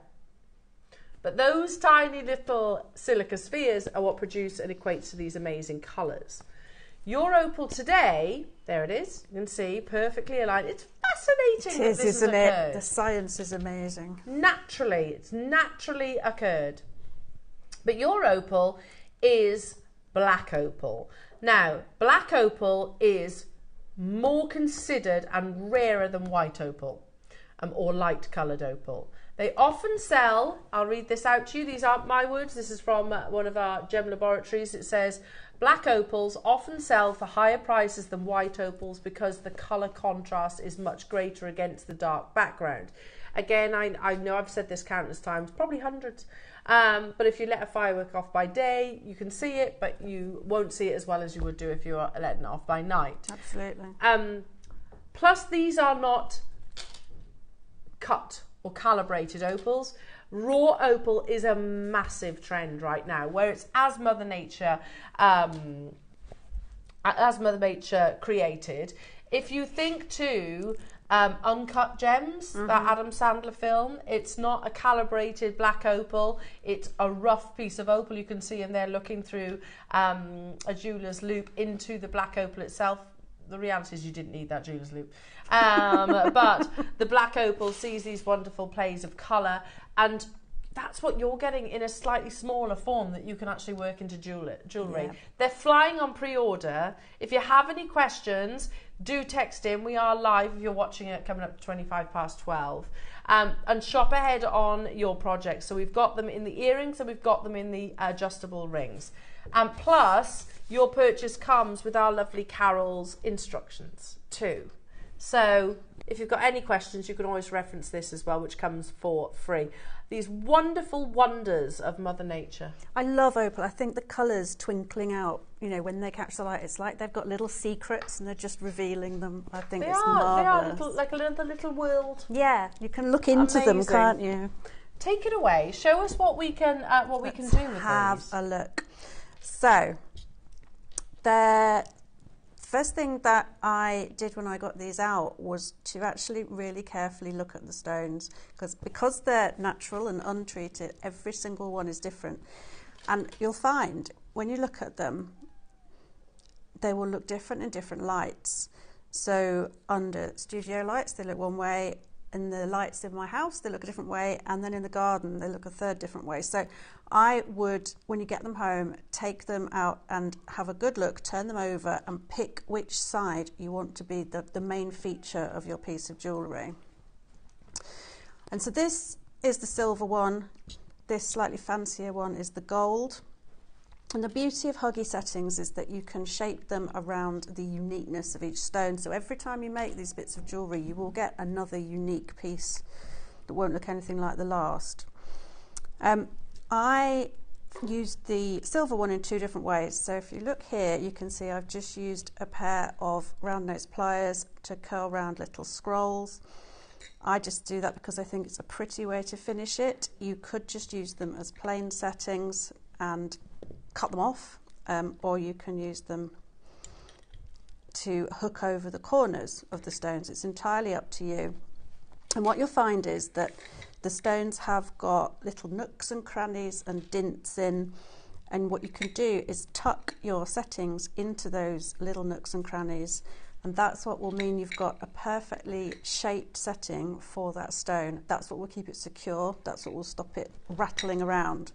But those tiny little silica spheres are what produce and equates to these amazing colours. Your opal today, there it is, you can see, perfectly aligned. It's fascinating It is, that this isn't has it? occurred. The science is amazing. Naturally, it's naturally occurred. But your opal is black opal. Now, black opal is more considered and rarer than white opal or light coloured opal. They often sell, I'll read this out to you, these aren't my words, this is from one of our gem laboratories. It says, black opals often sell for higher prices than white opals because the colour contrast is much greater against the dark background. Again, I know I've said this countless times, probably hundreds, but if you let a firework off by day, you can see it, but you won't see it as well as you would do if you were letting it off by night. Absolutely. Plus, these are not cut or calibrated opals. Raw opal is a massive trend right now, where it's as Mother Nature created. If you think too, Uncut Gems, that Adam Sandler film, it's not a calibrated black opal, it's a rough piece of opal. You can see in there looking through a jeweller's loop into the black opal itself. The reality is you didn't need that jeweller's loop. But the black opal sees these wonderful plays of colour, and that's what you're getting in a slightly smaller form that you can actually work into jewellery. Yeah. They're flying on pre-order. If you have any questions, do text in. We are live if you're watching it, coming up to 12:25. And shop ahead on your projects. So we've got them in the earrings and we've got them in the adjustable rings. And plus, your purchase comes with our lovely Carol's instructions too. So if you've got any questions, you can always reference this as well, which comes for free. These wonderful wonders of Mother Nature. I love opal. I think the colours twinkling out, you know, when they catch the light, it's like they've got little secrets and they're just revealing them. I think it's marvellous. They are like a little world. Yeah, you can look into them, Amazing. can't you? Take it away. Show us what we can do with these. Have a look. So, the first thing that I did when I got these out was to actually really carefully look at the stones, because they're natural and untreated, every single one is different. And you'll find when you look at them, they will look different in different lights. So under studio lights, they look one way. In the lights in my house, they look a different way, and then in the garden, they look a third different way. So I would, when you get them home, take them out and have a good look, turn them over and pick which side you want to be the main feature of your piece of jewellery. And so this is the silver one. This slightly fancier one is the gold. And the beauty of huggy settings is that you can shape them around the uniqueness of each stone. So every time you make these bits of jewellery, you will get another unique piece that won't look anything like the last. I used the silver one in two different ways. So if you look here, you can see I've just used a pair of round nose pliers to curl round little scrolls. I just do that because I think it's a pretty way to finish it. You could just use them as plain settings and cut them off, or you can use them to hook over the corners of the stones. It's entirely up to you. And what you'll find is that the stones have got little nooks and crannies and dints in, and what you can do is tuck your settings into those little nooks and crannies, and that's what will mean you've got a perfectly shaped setting for that stone. That's what will keep it secure. That's what will stop it rattling around.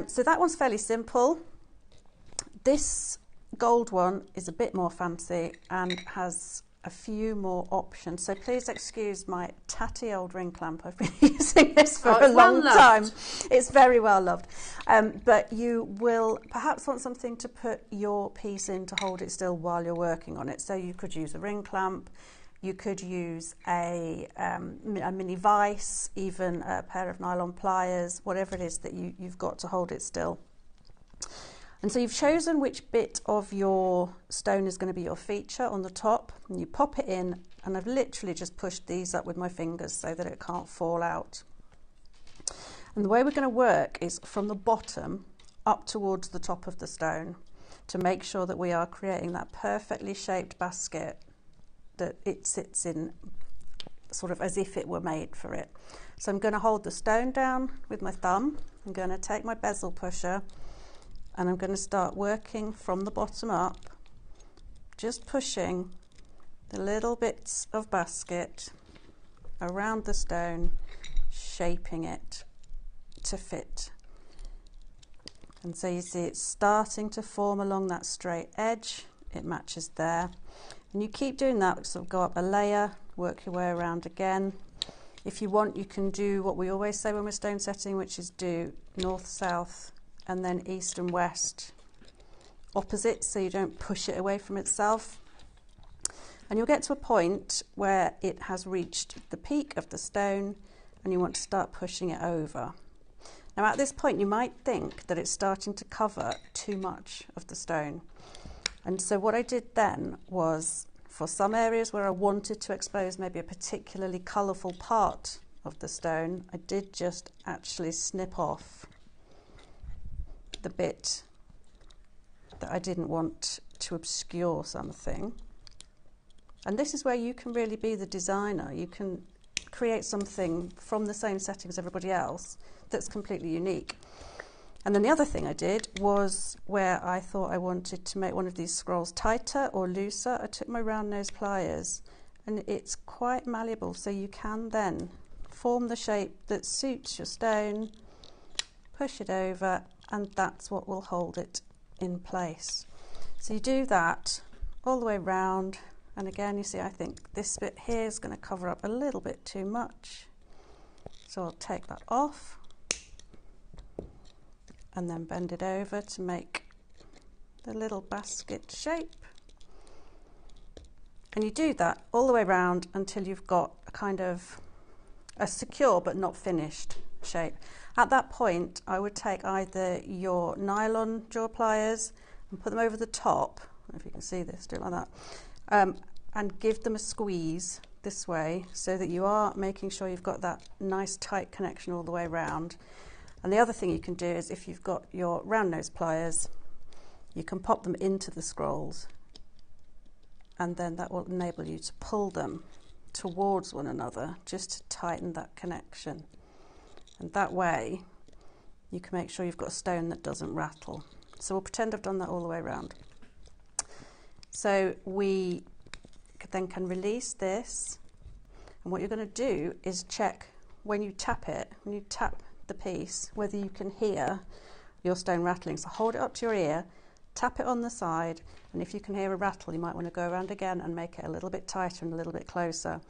So that one's fairly simple. This gold one is a bit more fancy and has a few more options. So please excuse my tatty old ring clamp. I've been using this for a long time. It's very well loved. But you will perhaps want something to put your piece in to hold it still while you're working on it. So you could use a ring clamp. You could use a mini vise, even a pair of nylon pliers, whatever it is that you've got to hold it still. And so you've chosen which bit of your stone is going to be your feature on the top, and you pop it in, and I've literally just pushed these up with my fingers so that it can't fall out. And the way we're going to work is from the bottom up towards the top of the stone to make sure that we are creating that perfectly shaped basket that it sits in, sort of as if it were made for it. So I'm going to hold the stone down with my thumb. I'm going to take my bezel pusher, and I'm going to start working from the bottom up, just pushing the little bits of basket around the stone, shaping it to fit. And so you see it's starting to form along that straight edge. It matches there. And you keep doing that, sort of go up a layer, work your way around again. If you want, you can do what we always say when we're stone setting, which is do north, south, and then east and west opposite, so you don't push it away from itself. And you'll get to a point where it has reached the peak of the stone and you want to start pushing it over. Now at this point you might think that it's starting to cover too much of the stone, and so what I did then was, for some areas where I wanted to expose maybe a particularly colourful part of the stone, I did just actually snip off the bit that I didn't want to obscure something. And this is where you can really be the designer. You can create something from the same setting as everybody else that's completely unique. And then the other thing I did was, where I thought I wanted to make one of these scrolls tighter or looser, I took my round nose pliers, and it's quite malleable, so you can then form the shape that suits your stone, push it over, and that's what will hold it in place. So you do that all the way round, and again you see I think this bit here is going to cover up a little bit too much, so I'll take that off and then bend it over to make the little basket shape. And you do that all the way around until you've got a kind of a secure but not finished shape. At that point I would take either your nylon jaw pliers and put them over the top, I don't know if you can see this, do it like that, and give them a squeeze this way so that you are making sure you've got that nice tight connection all the way around. And the other thing you can do is, if you've got your round nose pliers, you can pop them into the scrolls, and then that will enable you to pull them towards one another just to tighten that connection. And that way you can make sure you've got a stone that doesn't rattle. So we'll pretend I've done that all the way around. So we then can release this, and what you're going to do is check when you tap it, when you tap the piece, whether you can hear your stone rattling. So hold it up to your ear, tap it on the side, and if you can hear a rattle you might want to go around again and make it a little bit tighter and a little bit closer.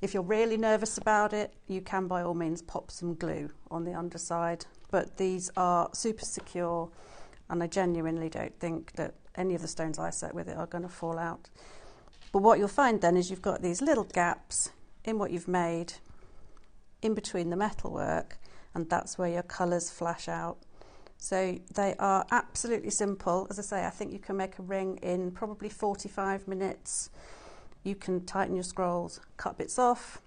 If you're really nervous about it, you can by all means pop some glue on the underside, but these are super secure and I genuinely don't think that any of the stones I set with it are going to fall out. But what you'll find then is you've got these little gaps in what you've made in between the metalwork, and that's where your colours flash out. So they are absolutely simple. As I say, I think you can make a ring in probably 45 minutes. You can tighten your scrolls, cut bits off,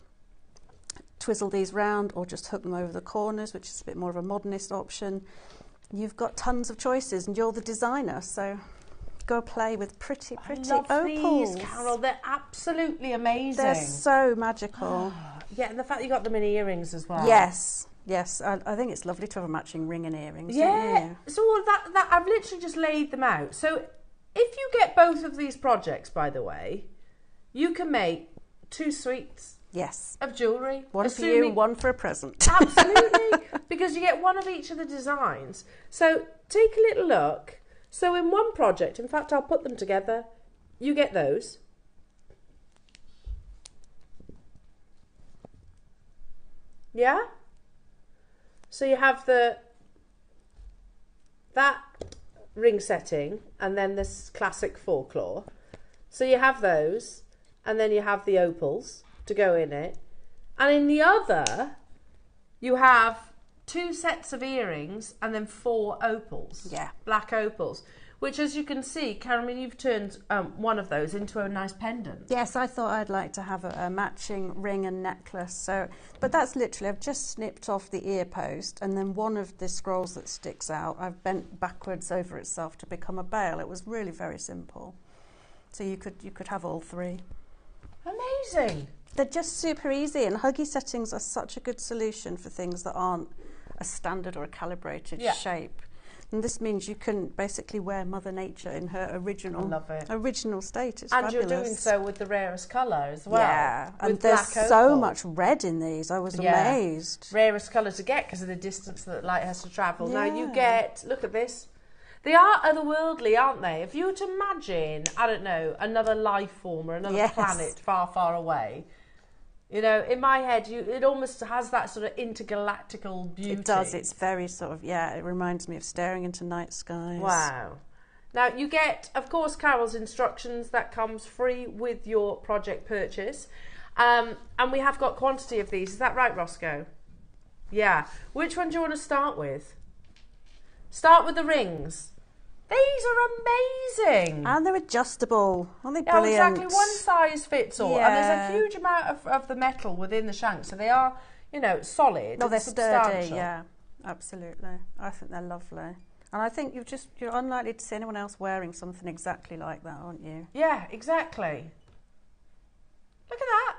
twizzle these round, or just hook them over the corners, which is a bit more of a modernist option. You've got tons of choices and you're the designer, so go play with pretty I love opals. These, Carol, they're absolutely amazing. They're so magical. Yeah, and the fact you got them in earrings as well. Yes, yes, I think it's lovely to have a matching ring and earrings. Yeah, so that I've literally just laid them out. So if you get both of these projects, by the way, you can make 2 suites. Yes. Of jewellery. One for you, one for a present. Absolutely, because you get one of each of the designs. So take a little look. So in one project, in fact, I'll put them together. You get those. Yeah? So you have that ring setting and then this classic folklore. So you have those. and then you have the opals to go in it. And in the other, you have 2 sets of earrings and then 4 opals. Yeah. Black opals. Which, as you can see, Karen, you've turned one of those into a nice pendant. Yes, I thought I'd like to have a matching ring and necklace. So, but that's literally, I've just snipped off the ear post, and then one of the scrolls that sticks out, I've bent backwards over itself to become a bail. It was really very simple. So you could have all 3. Amazing. They're just super easy, and Huggy settings are such a good solution for things that aren't a standard or a calibrated shape. And this means you can basically wear Mother Nature in her original state. It's fabulous. You're doing so with the rarest colour as well. Yeah, and there's so much red in these. I was amazed. Rarest colour to get because of the distance that light has to travel. Yeah. Now you get, look at this. They are otherworldly, aren't they? If you were to imagine, I don't know, another life form or another planet far, far away, you know, in my head, it almost has that sort of intergalactical beauty. It does. It's very sort of, it reminds me of staring into night skies. Wow. Now, you get, of course, Carol's instructions. That comes free with your project purchase. And we have got quantity of these. Is that right, Roscoe? Yeah. Which one do you want to start with? Start with the rings. These are amazing. And they're adjustable. Aren't they brilliant? Oh, exactly. One size fits all. And there's a huge amount of the metal within the shank. So they are, you know, solid. No, they're sturdy. Yeah, absolutely. I think they're lovely. And I think you're unlikely to see anyone else wearing something exactly like that, aren't you? Yeah, exactly. Look at that.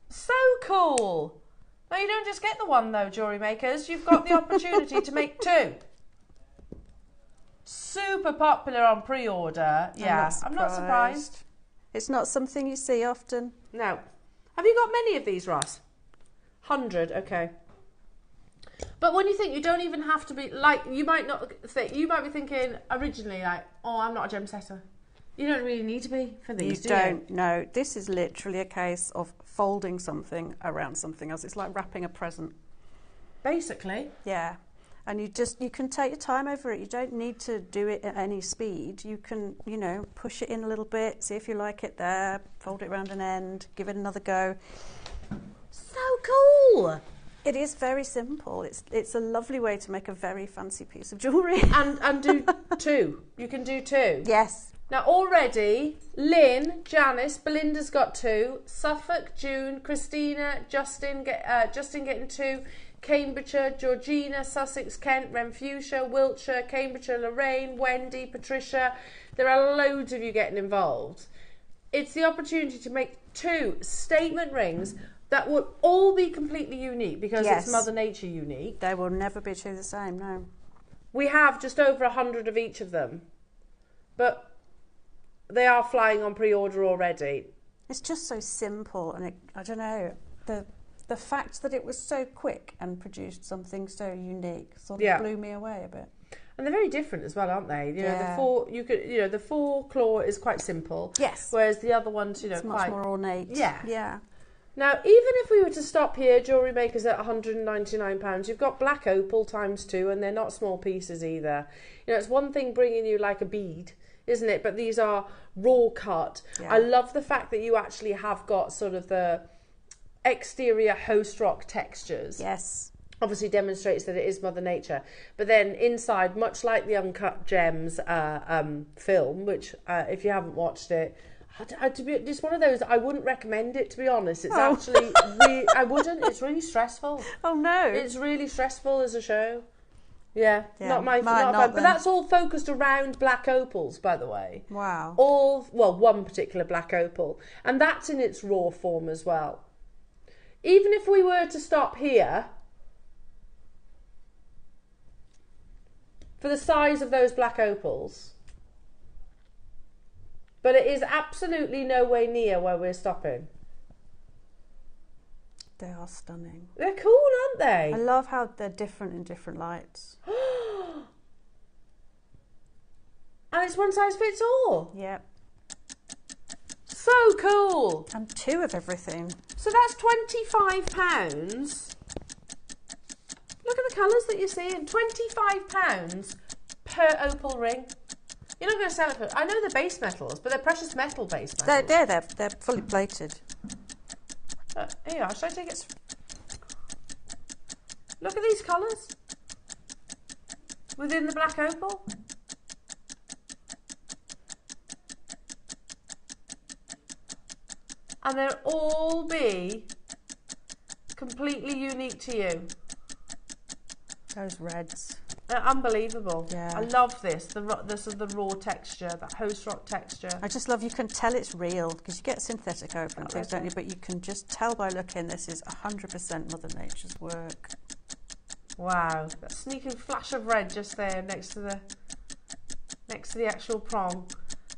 So cool. Now, you don't just get the one, though, jewellery makers. You've got the opportunity to make 2. Super popular on pre-order. Yeah, I'm not surprised. It's not something you see often. No. Have you got many of these, Ross? 100, okay. But when you think, you don't even have to be, like, you might be thinking originally, like, oh, I'm not a gem setter. You don't really need to be for these, you don't. No, this is literally a case of folding something around something else. It's like wrapping a present. Basically. Yeah. And you can take your time over it. You don't need to do it at any speed. You can, you know, push it in a little bit, see if you like it there, fold it around an end, give it another go. So cool. It is very simple. It's a lovely way to make a very fancy piece of jewellery. And do 2. You can do 2. Yes. Now already, Lynn, Janice, Belinda's got 2, Suffolk, June, Christina, Justin getting 2, Cambridgeshire, Georgina, Sussex, Kent, Renfrewshire, Wiltshire, Cambridgeshire, Lorraine, Wendy, Patricia. There are loads of you getting involved. It's the opportunity to make 2 statement rings that would all be completely unique because it's Mother Nature unique. They will never be 2 the same, no. We have just over 100 of each of them, but they are flying on pre-order already. It's just so simple, and I don't know, the fact that it was so quick and produced something so unique sort of blew me away a bit. And they're very different as well, aren't they? You know, the 4 claw is quite simple. Yes. Whereas the other ones, you know, it's much more ornate. Yeah. Yeah. Now, even if we were to stop here, Jewellery Makers at £199, you've got black opal ×2, and they're not small pieces either. You know, it's one thing bringing you like a bead, isn't it? But these are raw cut. Yeah. I love the fact that you actually have got sort of the exterior host rock textures. Yes. Obviously demonstrates that it is Mother Nature. But then inside, much like the Uncut Gems film, which if you haven't watched it, it's one of those, I wouldn't recommend it, to be honest. It's actually, I wouldn't. It's really stressful. Oh no. It's really stressful as a show. Yeah, not fun. But that's all focused around black opals, by the way. Wow. One particular black opal. And that's in its raw form as well. Even if we were to stop here, for the size of those black opals, but it is absolutely no way near where we're stopping. They are stunning. They're cool, aren't they? I love how they're different in different lights. And it's one size fits all. Yep. So cool. And 2 of everything. So that's £25. Look at the colours that you're seeing. £25 per opal ring. You're not going to sell it for... I know they're base metals, but they're precious metal base metals. They're fully plated. Here, should I take it? Look at these colours. Within the black opal. And they'll all be completely unique to you. Those reds. Unbelievable. Yeah. I love this. The sort of the raw texture, that host rock texture. I just love, you can tell it's real because you get synthetic opal too, don't you? But you can just tell by looking, this is 100% Mother Nature's work. Wow, that sneaking flash of red just there next to the actual prong.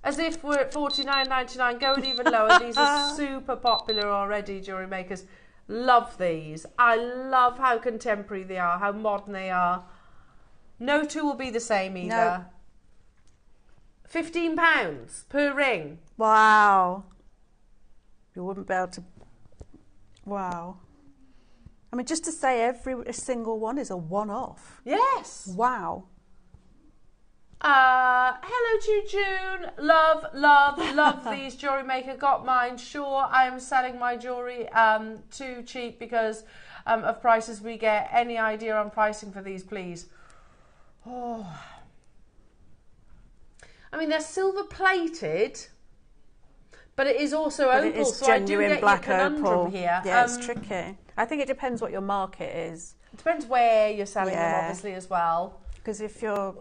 As if we're at $49.99, going even lower. These are super popular already, jewellery makers. Love these. I love how contemporary they are, how modern they are. No two will be the same either. No. £15 per ring. Wow. You wouldn't be able to... Wow. I mean, just to say every single one is a one-off. Yes. Wow. Hello to June. Love these. Jewellery Maker got mine. Sure, I am selling my jewellery too cheap because of prices we get. Any idea on pricing for these, please? Oh. I mean, they're silver plated, but it is also opal, it is so I do get black your conundrum opal here. Yeah, it's tricky. I think it depends what your market is. It depends where you're selling them, obviously, as well. Because if you're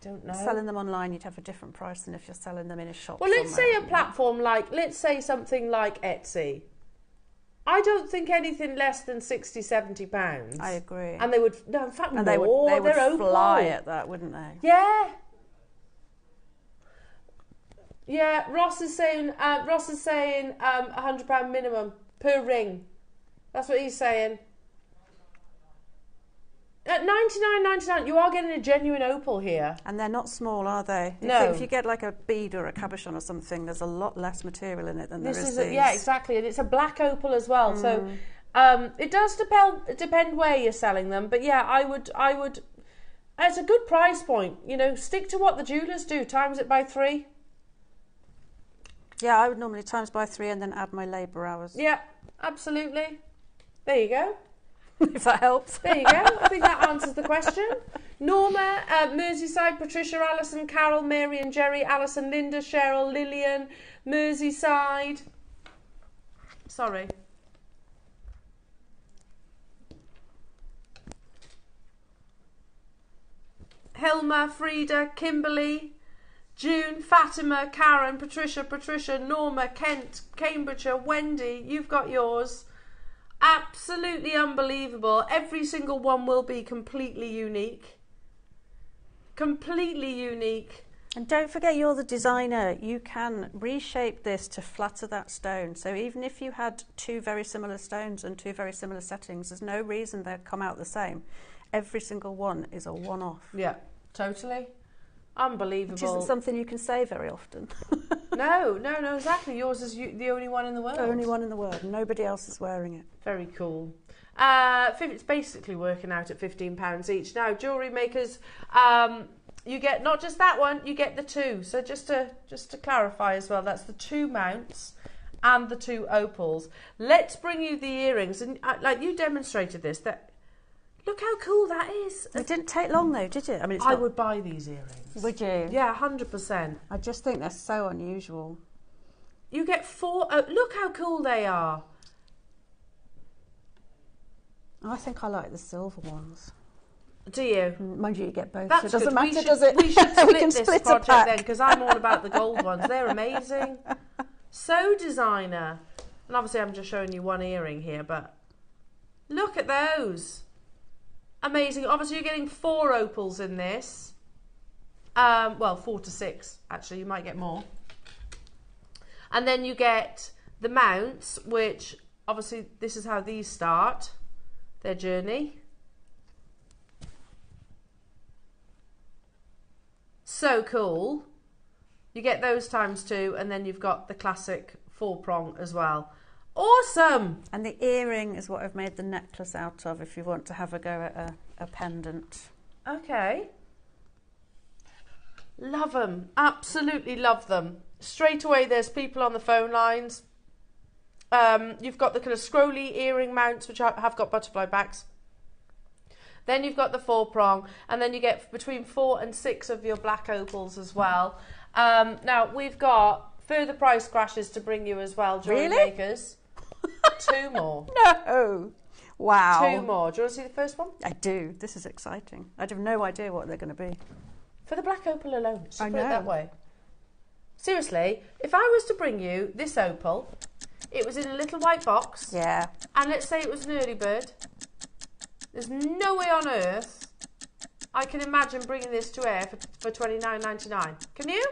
don't know. selling them online, you'd have a different price than if you're selling them in a shop. Well, let's say a platform like, let's say something like Etsy. I don't think anything less than £60–70. I agree. And they would, no, in fact, and more. They would They're fly opal. at that, wouldn't they? Yeah. Yeah, Ross is saying £100 minimum per ring. That's what he's saying. At $99.99, you are getting a genuine opal here. And they're not small, are they? No. If you get like a bead or a cabochon or something, there's a lot less material in it than there is these. Yeah, exactly. And it's a black opal as well. So it does depend where you're selling them. But yeah, I would. It's a good price point. You know, stick to what the jewellers do. Times it by 3. Yeah, I would normally times by 3 and then add my labour hours. Yeah, absolutely. There you go. If that helps. There you go. I think that answers the question. Norma, Merseyside, Patricia, Alison, Carol, Mary and Jerry, Alison, Linda, Cheryl, Lillian, Merseyside. Sorry. Hilma, Frida, Kimberly, June, Fatima, Karen, Patricia, Norma, Kent, Cambridgeshire, Wendy, you've got yours. Absolutely unbelievable. Every single one will be completely unique. Completely unique. And don't forget, you're the designer. You can reshape this to flatter that stone. So even if you had 2 very similar stones and 2 very similar settings, there's no reason they'd come out the same. Every single one is a one-off. Yeah, totally. Unbelievable. Which isn't something you can say very often. No, exactly. Yours is the only one in the world. The only one in the world. Nobody else is wearing it. Very cool. It's basically working out at £15 each. Now, jewellery makers, you get not just that one, you get the 2. So just to clarify as well, that's the 2 mounts and the 2 opals. Let's bring you the earrings. And like you demonstrated this, look how cool that is. It didn't take long though, did it? I mean, I would buy these earrings. Would you? Yeah, 100%. I just think they're so unusual. You get 4. Look how cool they are. I think I like the silver ones. Do you? Mind you, you get both. That's so it doesn't good. matter, does it? We should split can this split project a pack. then, because I'm all about the gold ones. They're amazing. So designer. And obviously I'm just showing you one earring here, but look at those. Amazing. Obviously you're getting 4 opals in this. Well, 4 to 6, actually. You might get more. And then you get the mounts, which obviously this is how these start their journey. So cool. You get those times 2, and then you've got the classic 4-prong as well. Awesome. And the earring is what I've made the necklace out of if you want to have a go at a pendant. Okay. Love them. Absolutely love them. Straight away, there's people on the phone lines. You've got the kind of scrolly earring mounts, which have got butterfly backs. Then you've got the 4-prong, and then you get between 4 and 6 of your black opals as well. Now, we've got further price crashes to bring you as well, Jewellery Makers. 2 more. No. Wow. 2 more. Do you want to see the first one? I do. This is exciting. I have no idea what they're going to be. For the black opal alone, just I put it that way. Seriously, if I was to bring you this opal, it was in a little white box. Yeah. And let's say it was an early bird. There's no way on earth I can imagine bringing this to air for $29.99. Can you?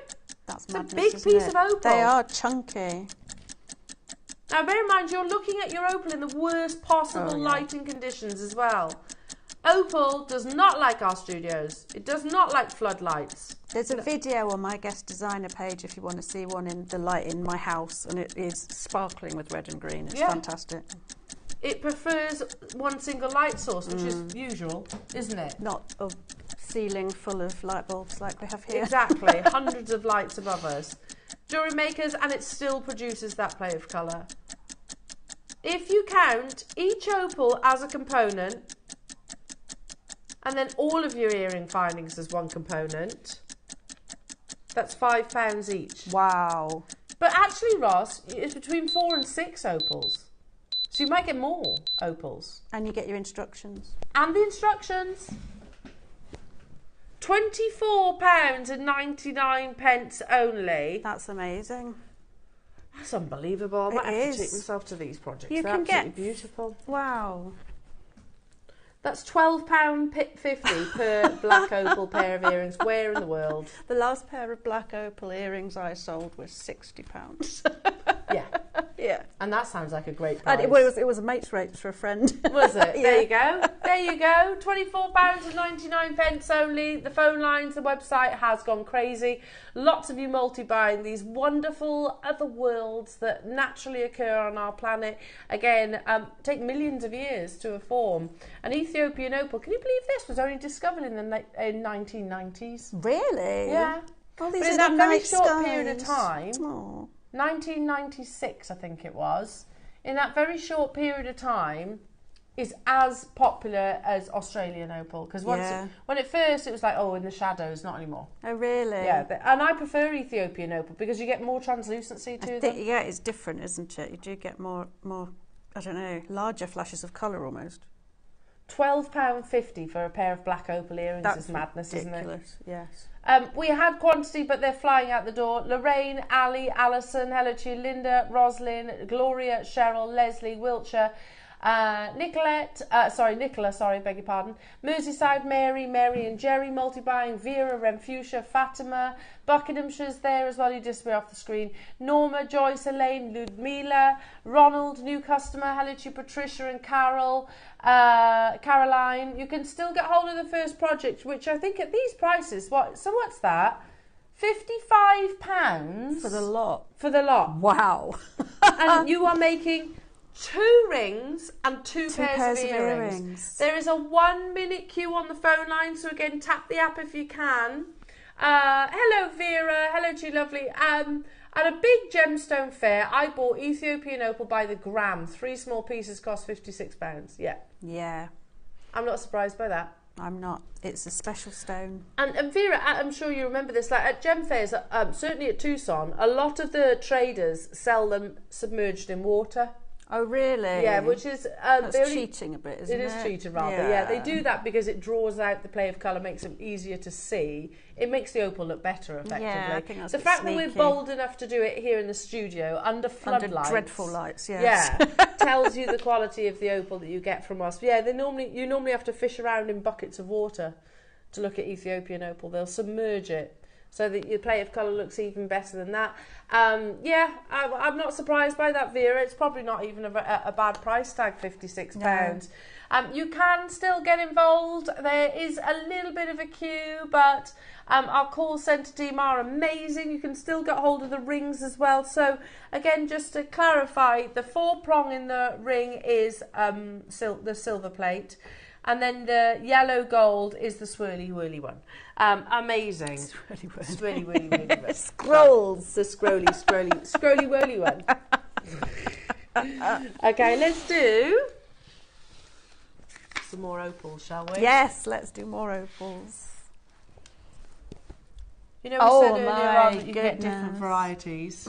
That's it's madness, a big piece of opal. They are chunky. Now, bear in mind, you're looking at your opal in the worst possible lighting conditions as well. Opal does not like our studios. It does not like floodlights. There's a video on my guest designer page if you want to see one in the light in my house, and it is sparkling with red and green. It's fantastic. It prefers one single light source, which is usual, isn't it? Not a ceiling full of light bulbs like we have here. Exactly. Hundreds of lights above us. Jewellery Makers, and it still produces that play of colour. If you count each opal as a component, and then all of your earring findings as one component, that's £5 each. Wow. But actually, Ross, it's between 4 and 6 opals. So you might get more opals. And you get your instructions. And the instructions. £24.99 only. That's amazing. That's unbelievable. I might have to take myself to these projects. They're absolutely beautiful. Wow. That's £12.50 per black opal pair of earrings. Where in the world? The last pair of black opal earrings I sold was £60. Yeah. Yeah. And that sounds like a great price. And it was a mate's rates for a friend. Was it? Yeah. There you go. There you go. £24.99 only. The phone lines, the website has gone crazy. Lots of you multi-buying these wonderful other worlds that naturally occur on our planet. Again, take millions of years to form. An Ethiopian opal. Can you believe this was only discovered in the 1990s? Really? Yeah. All these but in that very short period of time, 1996 I think it was, in that very short period of time is as popular as Australian opal, because when it first it was like, oh, in the shadows, not anymore. Oh really? Yeah, and I prefer Ethiopian opal because you get more translucency to them. Yeah, it's different, isn't it? You do get more I don't know, larger flashes of colour almost. £12.50 for a pair of black opal earrings. That's is madness, ridiculous. Isn't it? Yes. We had quantity, but they're flying out the door. Lorraine, Ali, Alison, hello to you, Linda, Roslyn, Gloria, Cheryl, Leslie, Wiltshire, Nicola, beg your pardon, Merseyside, Mary and Jerry, multi-buying, Vera, Renfusia, Fatima, Buckinghamshire's there as well, you disappear off the screen, Norma, Joyce, Elaine, Ludmila, Ronald, new customer, hello to you, Patricia and Carol, Caroline. You can still get hold of the first project, which I think at these prices, what's that? £55 for the lot. For the lot. Wow. And you are making 2 rings and two pairs of earrings. There is a 1-minute queue on the phone line, so again, tap the app if you can. Hello Vera, hello to you lovely. At a big gemstone fair, I bought Ethiopian opal by the gram. 3 small pieces cost £56. Yeah. Yeah. I'm not surprised by that. I'm not. It's a special stone. And Vera, I'm sure you remember this, like at gem fairs, certainly at Tucson, a lot of the traders sell them submerged in water. Oh, really? Yeah, which is... That's cheating a bit, isn't it? It is cheating, rather, yeah. They do that because it draws out the play of colour, makes them easier to see. It makes the opal look better, effectively. Yeah, I think that's the fact that we're bold enough to do it here in the studio, under floodlights... Under dreadful lights, yes. Yeah, tells you the quality of the opal that you get from us. Yeah, you normally have to fish around in buckets of water to look at Ethiopian opal. They'll submerge it, so that your play of colour looks even better than that. I'm not surprised by that, Vera. It's probably not even a bad price tag, £56. No. You can still get involved. There is a little bit of a queue, but our call centre team are amazing. You can still get hold of the rings as well. So again, just to clarify, the 4-prong in the ring is the silver plate. And then the yellow gold is the swirly whirly one. Amazing. Swirly whirly whirly one. Scrolls. The scrolly whirly one. Okay, let's do some more opals, shall we? Yes, let's do more opals. You know, we said earlier on that you get different varieties.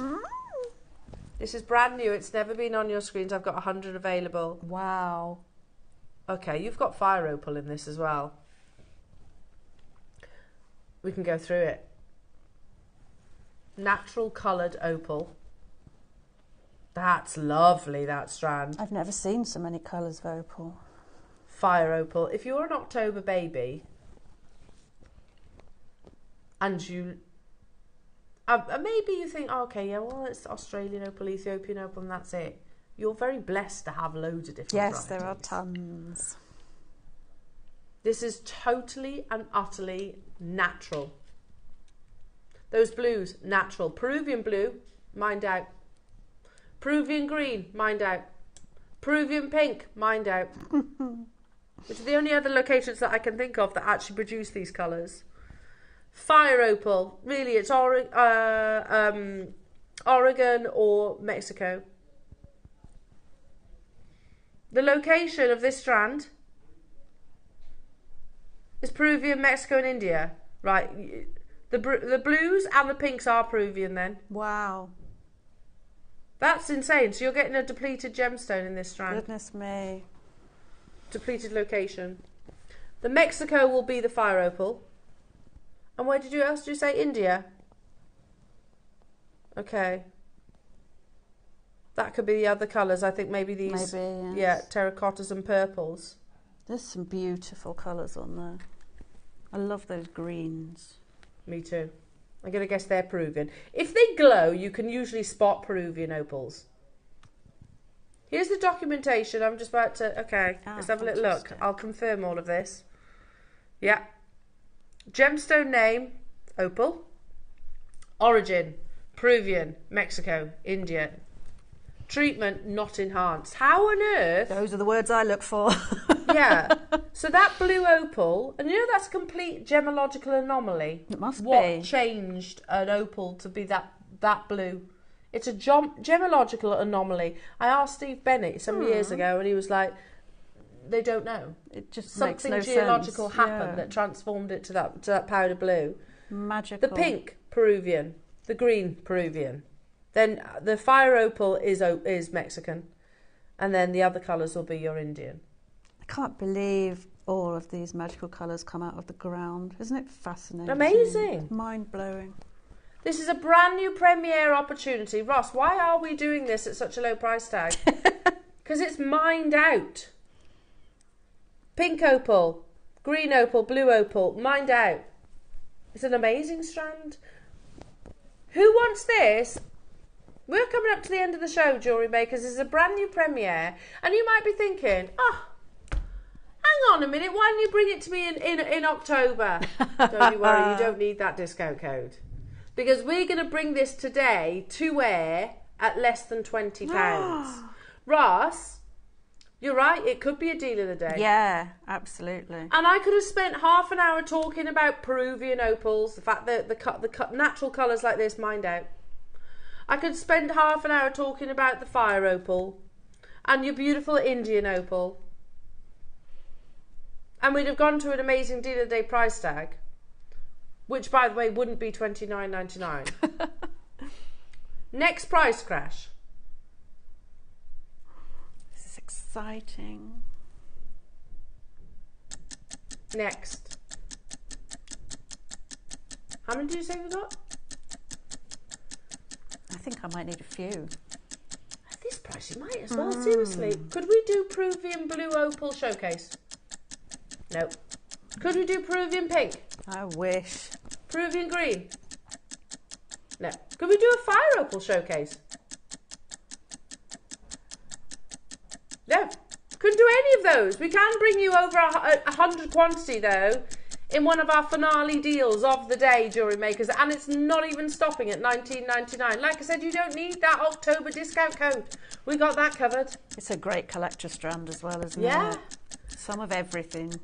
This is brand new. It's never been on your screens. I've got 100 available. Wow. Okay, you've got fire opal in this as well. We can go through it. Natural coloured opal. That's lovely, that strand. I've never seen so many colours of opal. Fire opal. If you're an October baby and you maybe you think, oh, okay, yeah, well, it's Australian opal, Ethiopian opal, and that's it. You're very blessed to have loads of different varieties. Yes, there are tons. This is totally and utterly natural. Those blues, natural. Peruvian blue, mind out. Peruvian green, mind out. Peruvian pink, mind out. Which are the only other locations that I can think of that actually produce these colours. Fire opal, really, it's Oregon or Mexico. The location of this strand is Peruvian, Mexico and India. Right, the blues and the pinks are Peruvian then. Wow. That's insane. So you're getting a depleted gemstone in this strand. Goodness me. Depleted location. The Mexico will be the fire opal. And where did you else? Did you say India? Okay. That could be the other colours. I think maybe these. Maybe, yes. Yeah, terracottas and purples. There's some beautiful colours on there. I love those greens. Me too. I'm going to guess they're Peruvian. If they glow, you can usually spot Peruvian opals. Here's the documentation. I'm just about to... Okay, let's have a little look. I'll confirm all of this. Yeah. Gemstone name, opal. Origin, Peruvian, Mexico, India. Treatment, not enhanced. How on earth... Those are the words I look for. Yeah. So that blue opal, and you know that's a complete gemological anomaly. It must be. What changed an opal to be that blue? It's a gemological anomaly. I asked Steve Bennett some years ago, and he was like, they don't know. It just something makes no geological sense. happened that transformed it to that powder blue. Magical. The pink, Peruvian. The green, Peruvian. Then the fire opal is Mexican, and then the other colours will be your Indian. I can't believe all of these magical colours come out of the ground. Isn't it fascinating? Amazing. Mind-blowing. This is a brand new premiere opportunity. Ross, why are we doing this at such a low price tag? Because it's mined out. Pink opal, green opal, blue opal, mined out. It's an amazing strand. Who wants this? We're coming up to the end of the show, Jewellery Makers. This is a brand new premiere. And you might be thinking, hang on a minute, why didn't you bring it to me in October? Don't you worry, you don't need that discount code. Because we're going to bring this today to air at less than £20. Ross, you're right, it could be a deal of the day. Yeah, absolutely. And I could have spent half an hour talking about Peruvian opals, the fact that the natural colours like this, mined out. I could spend half an hour talking about the fire opal and your beautiful Indian opal. And we'd have gone to an amazing deal of the day price tag, which, by the way, wouldn't be $29.99. Next price crash. This is exciting. Next. How many did you say we got? I think I might need a few. At this price, you might as well, seriously. Could we do Peruvian blue opal showcase? No. Could we do Peruvian pink? I wish. Peruvian green? No. Could we do a fire opal showcase? No. Couldn't do any of those. We can bring you over 100 quantity though in one of our finale deals of the day, jewellery makers, and it's not even stopping at $19.99. Like I said, you don't need that October discount code. We got that covered. It's a great collector strand as well, isn't Yeah. it? Some of everything.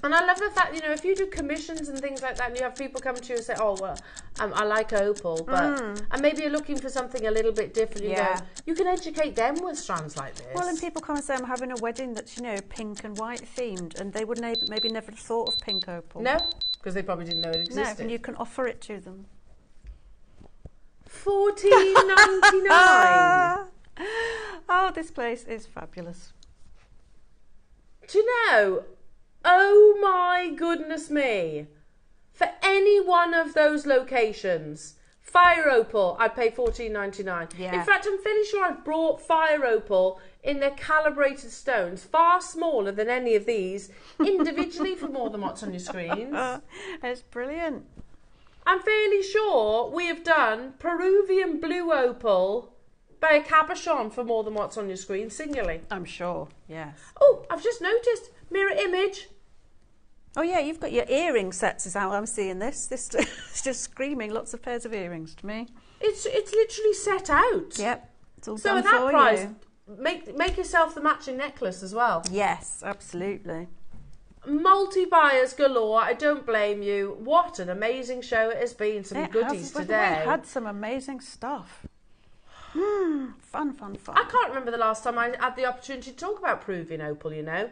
And I love the fact, you know, if you do commissions and things like that, and you have people come to you and say, oh, well, I like Opal, but, and maybe you're looking for something a little bit different, you go, you can educate them with strands like this. Well, and people come and say, I'm having a wedding that's, you know, pink and white themed, and they would maybe never have thought of pink opal. No, because they probably didn't know it existed. No, and you can offer it to them. $14.99. Oh, this place is fabulous. Do you know? Oh my goodness me. For any one of those locations, Fire Opal, I'd pay $14.99. Yeah. In fact, I'm fairly sure I've brought Fire Opal in their calibrated stones, far smaller than any of these, individually for more than what's on your screens. It's brilliant. I'm fairly sure we have done Peruvian Blue Opal by a cabochon for more than what's on your screen, singularly. I'm sure, yes. Oh, I've just noticed, mirror image. Oh yeah, you've got your earring sets is how I'm seeing this. This is just screaming lots of pairs of earrings to me. It's literally set out. Yep, it's all So done at that for price, you. make yourself the matching necklace as well. Yes, absolutely. Multi-buyers galore, I don't blame you. What an amazing show it has been. Some goodies today. We had some amazing stuff. Fun. I can't remember the last time I had the opportunity to talk about Peruvian Opal, you know.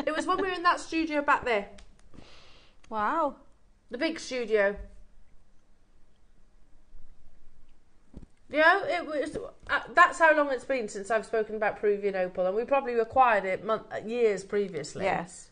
It was when we were in that studio back there. Wow. The big studio. You know, it was. That's how long it's been since I've spoken about Peruvian Opal, and we probably acquired it years previously. Yes.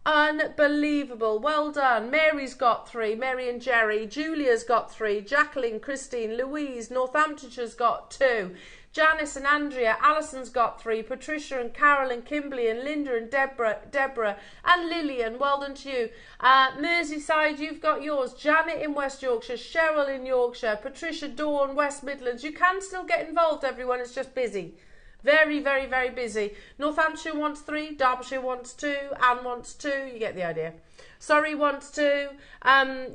Unbelievable. Well done. Mary's got 3. Mary and Jerry. Julia's got 3. Jacqueline, Christine, Louise. Northamptonshire's got 2. Janice and Andrea. Alison's got 3. Patricia and Carol and Kimberly and Linda and Deborah and Lillian. Well done to you. Merseyside, you've got yours. Janet in West Yorkshire. Cheryl in Yorkshire. Patricia, Dawn, West Midlands. You can still get involved, everyone. It's just busy. Very, very, very busy. Northamptonshire wants 3, Derbyshire wants 2, Anne wants 2, you get the idea. Surrey wants 2,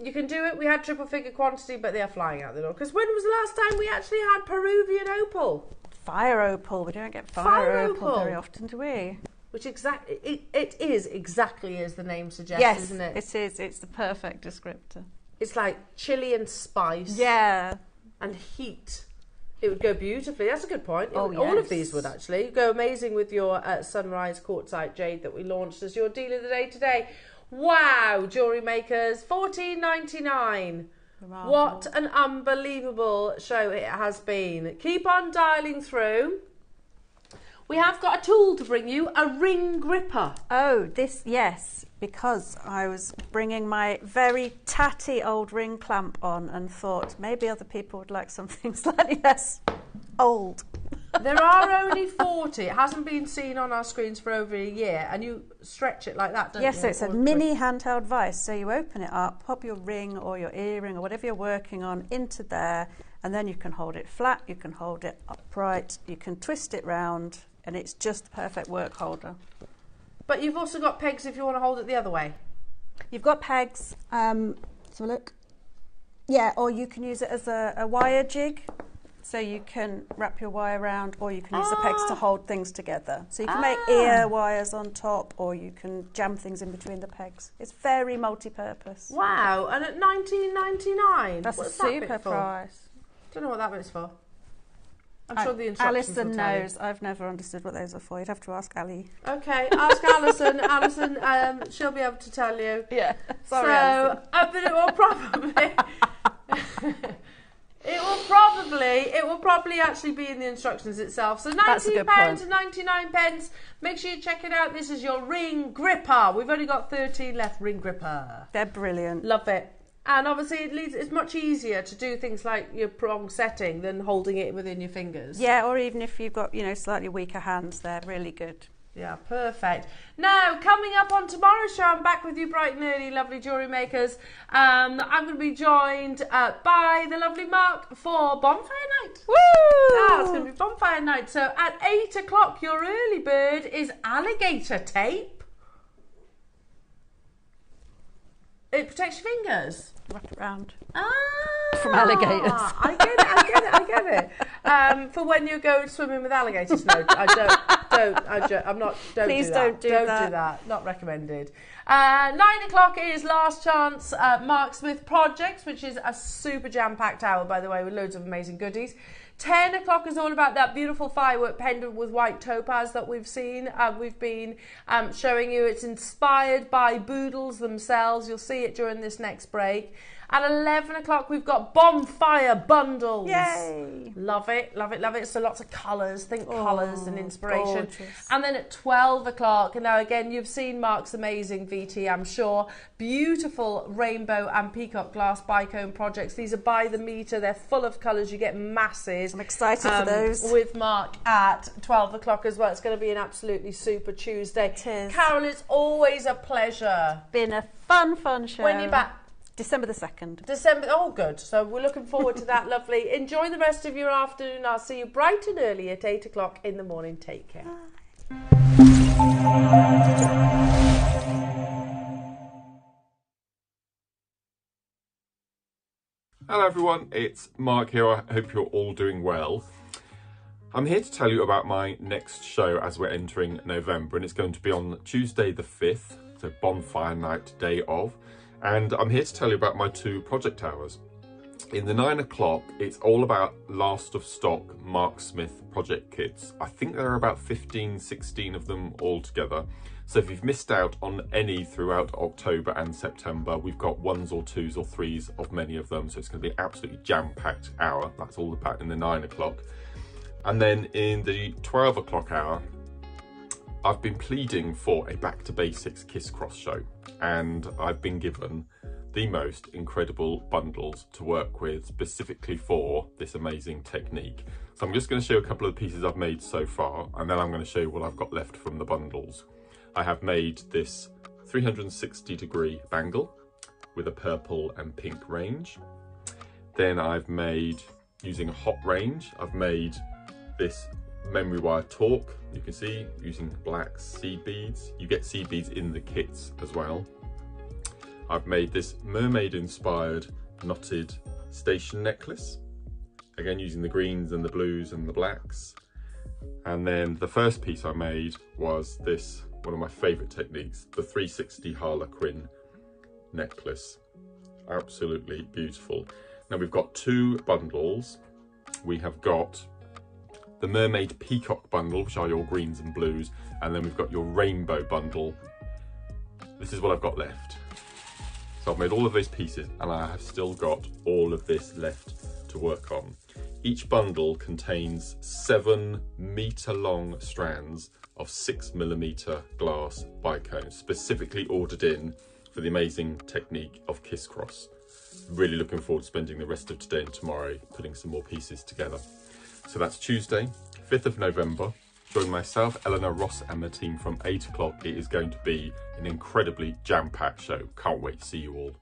you can do it. We had triple figure quantity, but they're flying out the door. Because when was the last time we actually had Peruvian Opal? Fire Opal, we don't get fire opal very often, do we? Which it is exactly as the name suggests, yes, isn't it? It is, it's the perfect descriptor. It's like chili and spice. Yeah. And heat. It would go beautifully. That's a good point. Oh, All of yes. these would actually go amazing with your Sunrise Quartzite Jade that we launched as your deal of the day today. Wow, jewellery makers, $14.99. What an unbelievable show it has been. Keep on dialing through. We have got a tool to bring you, a ring gripper. Oh, yes, because I was bringing my very tatty old ring clamp on and thought maybe other people would like something slightly less old. There are only 40. It hasn't been seen on our screens for over a year, and you stretch it like that, don't you? Yes, so it's a mini handheld vice. So you open it up, pop your ring or your earring or whatever you're working on into there, and then you can hold it flat, you can hold it upright, you can twist it round, and it's just the perfect work holder. But you've also got pegs if you want to hold it the other way. You've got pegs, so look. Yeah, or you can use it as a wire jig. So you can wrap your wire around, or you can use the pegs to hold things together. So you can make ear wires on top, or you can jam things in between the pegs. It's very multi-purpose. Wow, and at $19.99. That's What's a that super bit for? price. Don't know what that bit's for. I'm sure the instructions Alison will tell you. knows. I've never understood what those are for. You'd have to ask Ali. Okay, ask Alison. Alison, she'll be able to tell you. Yeah, sorry, So, but it will probably... It will probably actually be in the instructions itself. So £19 and 99 pence. Make sure you check it out. This is your ring gripper. We've only got 13 left. Ring gripper. They're brilliant. Love it. And obviously it's much easier to do things like your prong setting than holding it within your fingers. Yeah, or even if you've got, slightly weaker hands, they're really good. Yeah, perfect. Now, coming up on tomorrow's show, I'm back with you bright and early, lovely jewellery makers. I'm going to be joined by the lovely Mark for Bonfire Night. Woo! Ah, it's going to be Bonfire Night. So at 8 o'clock, your early bird is alligator tape. It protects your fingers. Wrap it round. Ah, From alligators. I get it. For when you go swimming with alligators. No, I'm not. Please don't do that. Don't do that. Not recommended. 9 o'clock is last chance Mark Smith projects, which is a super jam-packed hour, by the way, with loads of amazing goodies. 10 o'clock is all about that beautiful firework pendant with white topaz that we've seen. We've been showing you. It's inspired by boodles themselves. You'll see it during this next break. At 11 o'clock, we've got bonfire bundles. Yay! Love it, love it, love it. So lots of colours. Think colours and inspiration. Gorgeous. And then at 12 o'clock, and now again, you've seen Mark's amazing VT, I'm sure. Beautiful rainbow and peacock glass bicone projects. These are by the metre. They're full of colours. You get masses. I'm excited for those. With Mark at 12 o'clock as well. It's going to be an absolutely super Tuesday. It is. Carol, it's always a pleasure. Been a fun show. When you're back. December the 2nd. December, oh good. So we're looking forward to that, lovely. Enjoy the rest of your afternoon. I'll see you bright and early at 8 o'clock in the morning. Take care. Hello everyone, it's Mark here. I hope you're all doing well. I'm here to tell you about my next show as we're entering November, and it's going to be on Tuesday the 5th, so bonfire night, day of. And I'm here to tell you about my 2 project hours. In the 9 o'clock, it's all about last of stock Mark Smith project kits. I think there are about 15, 16 of them all together. So if you've missed out on any throughout October and September, we've got 1s or 2s or 3s of many of them. So it's going to be an absolutely jam-packed hour. That's all about in the 9 o'clock. And then in the 12 o'clock hour, I've been pleading for a back to basics kiss cross show, and I've been given the most incredible bundles to work with specifically for this amazing technique. So I'm just going to show you a couple of the pieces I've made so far, and then I'm going to show you what I've got left from the bundles. I have made this 360-degree bangle with a purple and pink range. Then I've made, using a hot range, I've made this memory wire torque, you can see, using black seed beads. You get seed beads in the kits as well. I've made this mermaid inspired knotted station necklace, again using the greens and the blues and the blacks. And then the first piece I made was this, one of my favourite techniques, the 360 harlequin necklace. Absolutely beautiful. Now we've got 2 bundles. We have got the mermaid peacock bundle, which are your greens and blues, and then we've got your rainbow bundle. This is what I've got left. So I've made all of those pieces, and I have still got all of this left to work on. Each bundle contains 7 metre long strands of 6mm glass bicone, specifically ordered in for the amazing technique of kiss cross. Really looking forward to spending the rest of today and tomorrow putting some more pieces together. So that's Tuesday, 5th of November. Join myself, Eleanor, Ross and the team from 8 o'clock. It is going to be an incredibly jam-packed show. Can't wait to see you all.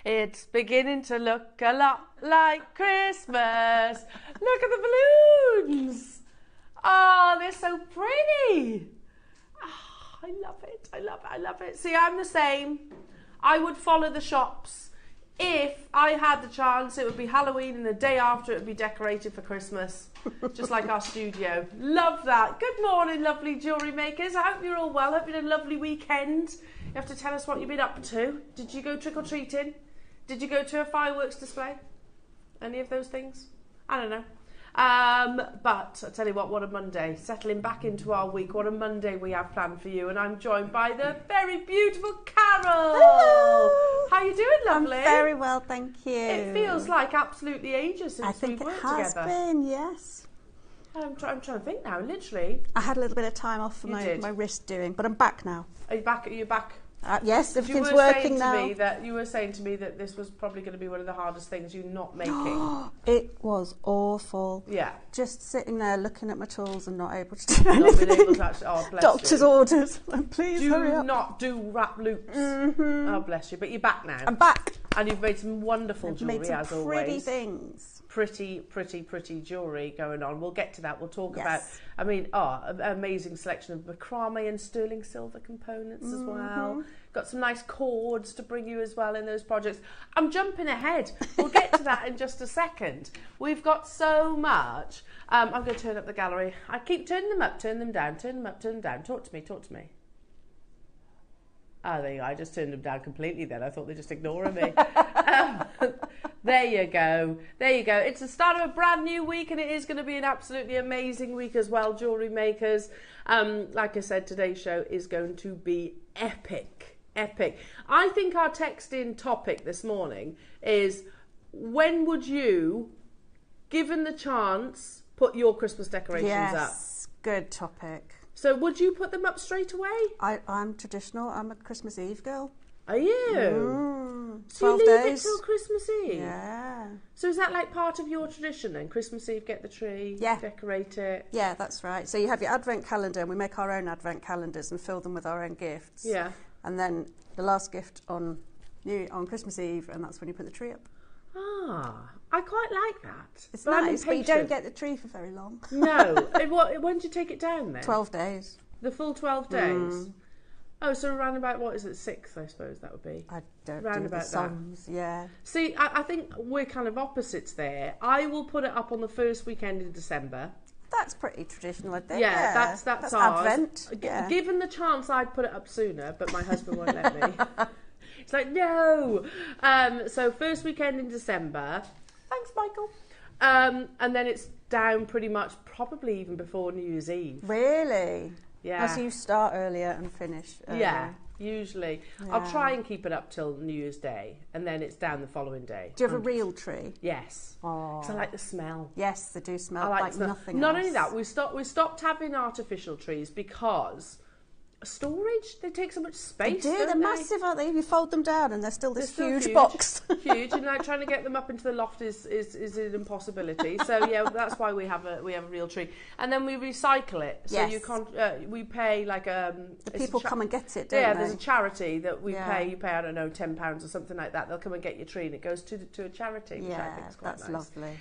It's beginning to look a lot like Christmas. Look at the balloons. Oh, they're so pretty. Oh, I love it. I love it. I love it. See, I'm the same. I would follow the shops If I had the chance, it would be Halloween, and the day after it would be decorated for Christmas, just like our studio. Love that. Good morning, lovely jewellery makers. I hope you're all well. I hope you had a lovely weekend. You have to tell us what you've been up to. Did you go trick-or-treating? Did you go to a fireworks display? Any of those things? I don't know. But I tell you what a Monday. Settling back into our week. What a Monday we have planned for you. And I'm joined by the very beautiful Carol. Hello. How you doing, lovely? I'm very well, thank you. It feels like absolutely ages since we've worked together. I think it has been, yes. I'm trying to think now, literally. I had a little bit of time off for my wrist doing, but I'm back now. Are you back? Are you back? Yes, everything's working now. You were saying to me that this was probably going to be one of the hardest things you're not making. It was awful. Yeah. Just sitting there looking at my tools and not able to do anything. Not being able to actually, oh, bless Doctor's you. orders. Please hurry up. Do not do wrap loops. Oh, bless you. But you're back now. I'm back. And you've made some wonderful jewellery, as always. Pretty things. Pretty jewellery going on. We'll get to that. We'll talk about, an amazing selection of macrame and sterling silver components as well. Got some nice cords to bring you as well in those projects. I'm jumping ahead. We'll get to that in just a second. We've got so much. I'm going to turn up the gallery. I keep turning them up, turn them down, turn them up, turn them down. Talk to me. Oh, there you go. I just turned them down completely then. I thought they were just ignoring me. There you go. It's the start of a brand new week, and it is going to be an absolutely amazing week as well, jewellery makers. Like I said, today's show is going to be epic. I think our text-in topic this morning is, when would you, given the chance, put your Christmas decorations up? Yes, good topic. So would you put them up straight away? I'm traditional. I'm a Christmas Eve girl. Are you? So 12 you leave days. it till Christmas Eve? Yeah. So is that like part of your tradition then? Christmas Eve, get the tree, decorate it? Yeah, that's right. So you have your advent calendar, and we make our own advent calendars and fill them with our own gifts. Yeah. And then the last gift on Christmas Eve, and that's when you put the tree up. Ah, I quite like that. It's nice, but you don't get the tree for very long. No. When do you take it down then? 12 days. The full 12 days? Oh, so around about, what is it, 6th, I suppose that would be? I don't round do about the sums, yeah. See, I think we're kind of opposites there. I will put it up on the first weekend in December. That's pretty traditional, I think. Yeah, that's ours. Advent. Yeah. Given the chance, I'd put it up sooner, but my husband won't let me. It's like, no. So first weekend in December. Thanks, Michael. And then it's down pretty much probably even before New Year's Eve. Really? Yeah. Oh, so you start earlier and finish earlier. Yeah, usually. Yeah. I'll try and keep it up till New Year's Day, and then it's down the following day. Do you have a real tree? Yes. Oh. Because I like the smell. Yes, they do smell like nothing Not else. only that, we stopped having artificial trees because storage, they take so much space. They're massive, aren't they? You fold them down and they're still this huge box. Huge, and like trying to get them up into the loft is an impossibility. So yeah, that's why we have a real tree, and then we recycle it. So you can't. We pay like the people come and get it. Don't they? There's a charity that we pay. You pay, I don't know, £10 or something like that. They'll come and get your tree, and it goes to a charity. Which I think is quite that's nice. Lovely.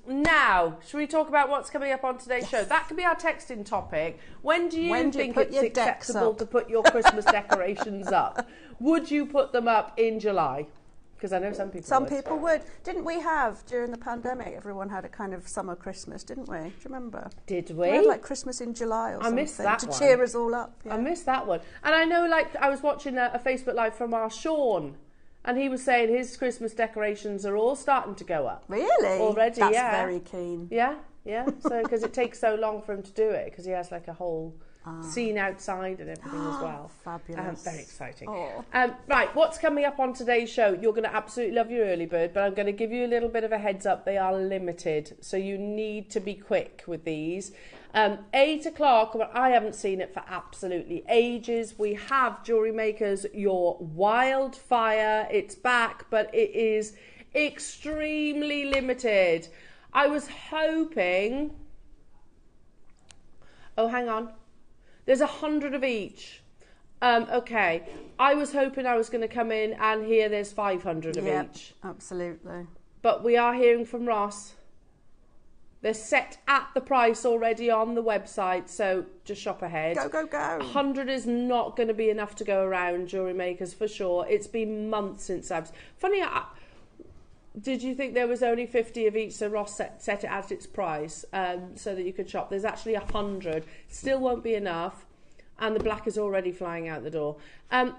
Now, should we talk about what's coming up on today's show? That could be our texting topic. When do you think it's acceptable to put your Christmas decorations up? Would you put them up in July? Because I know some people would. Didn't we have, during the pandemic, everyone had a kind of summer Christmas, didn't we? Do you remember? Did we? We had like Christmas in July or something. I missed that one. To cheer us all up. Yeah. I missed that one. And I know, like, I was watching a Facebook Live from our Sean, and he was saying his Christmas decorations are all starting to go up. Really? Already, That's very keen. Yeah. So, because it takes so long for him to do it, because he has like a whole scene outside and everything as well. Fabulous. Very exciting. Oh. Right, what's coming up on today's show? You're going to absolutely love your early bird, but I'm going to give you a little bit of a heads up. They are limited, so you need to be quick with these. 8 o'clock, well, I haven't seen it for absolutely ages. We have Jewellery Makers, your Wildfire. It's back, but it is extremely limited. I was hoping... Oh, hang on. There's 100 of each. Okay. I was hoping I was going to come in and here there's 500 of each. Absolutely. But we are hearing from Ross They're set at the price already on the website, so just shop ahead. Go, go, go. 100 is not going to be enough to go around, Jewellery Makers, for sure. It's been months since I've... Funny, did you think there was only 50 of each, so Ross set it at its price so that you could shop? There's actually 100. Still won't be enough. And the black is already flying out the door.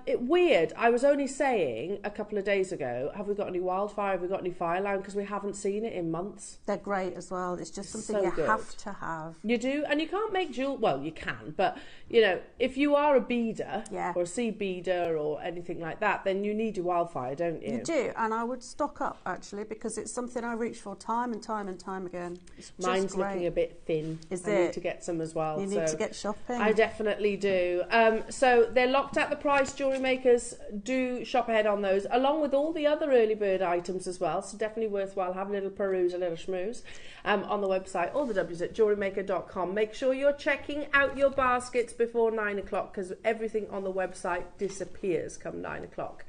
Weird, I was only saying a couple of days ago, have we got any Wildfire, have we got any Fireline? Because we haven't seen it in months. They're great as well. It's just something So you good. have to have. You do, and you can't make jewel. Well, you can, but you know, if you are a beader or a seed beader or anything like that, then you need your Wildfire, don't you? You do, and I would stock up actually because it's something I reach for time and time and time again. It's just Mine's great. looking a bit thin. Is I it? need to get some as well. You need to get shopping. I definitely do. So they're locked at the price. Jewellery Makers, do shop ahead on those, along with all the other early bird items as well. So definitely worthwhile. Have a little peruse, a little schmooze on the website. All the W's at JewelleryMaker.com. Make sure you're checking out your baskets before 9 o'clock because everything on the website disappears come 9 o'clock.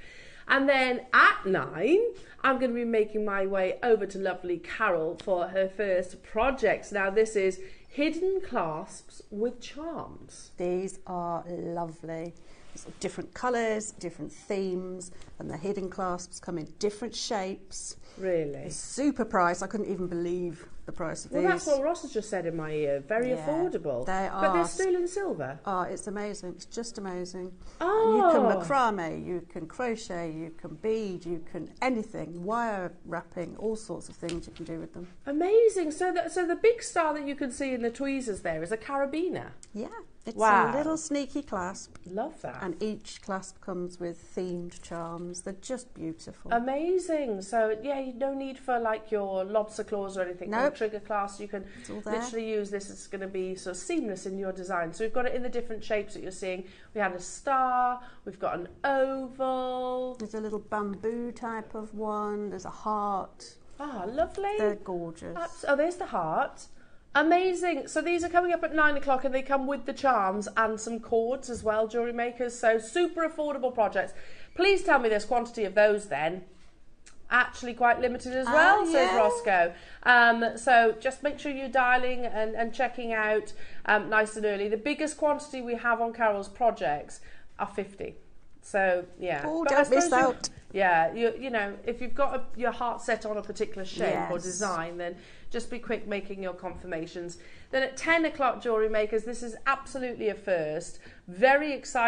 And then at 9, I'm going to be making my way over to lovely Carol for her first projects. Now this is hidden clasps with charms. These are lovely. There's different colours, different themes, and the hidden clasps come in different shapes. Really? Super price. I couldn't even believe the price of these. Well, that's what Ross has just said in my ear. Very affordable. They are. But they're sterling silver. Oh, it's amazing. It's just amazing. Oh. And you can macrame, you can crochet, you can bead, you can anything, wire wrapping, all sorts of things you can do with them. Amazing. So the big star that you can see in the tweezers there is a carabiner. Yeah. It's Wow. a little sneaky clasp. Love that. And each clasp comes with themed charms. They're just beautiful. Amazing. So yeah, you no need for like your lobster claws or anything. Or trigger clasp. You can literally use this. It's going to be sort of seamless in your design. So we've got it in the different shapes that you're seeing. We had a star. We've got an oval. There's a little bamboo type of one. There's a heart. Ah, lovely. They're gorgeous. Oh, there's the heart. Amazing. So these are coming up at 9 o'clock and they come with the charms and some cords as well, Jewellery Makers. So super affordable projects. Please tell me there's quantity of those then. Actually quite limited as well, says Roscoe. So just make sure you're dialing and checking out nice and early. The biggest quantity we have on Carol's projects are 50. So yeah. Oh, don't miss out. Yeah, you know, if you've got your heart set on a particular shape or design, then just be quick making your confirmations. Then at 10 o'clock, Jewellery Makers, this is absolutely a first. Very exciting.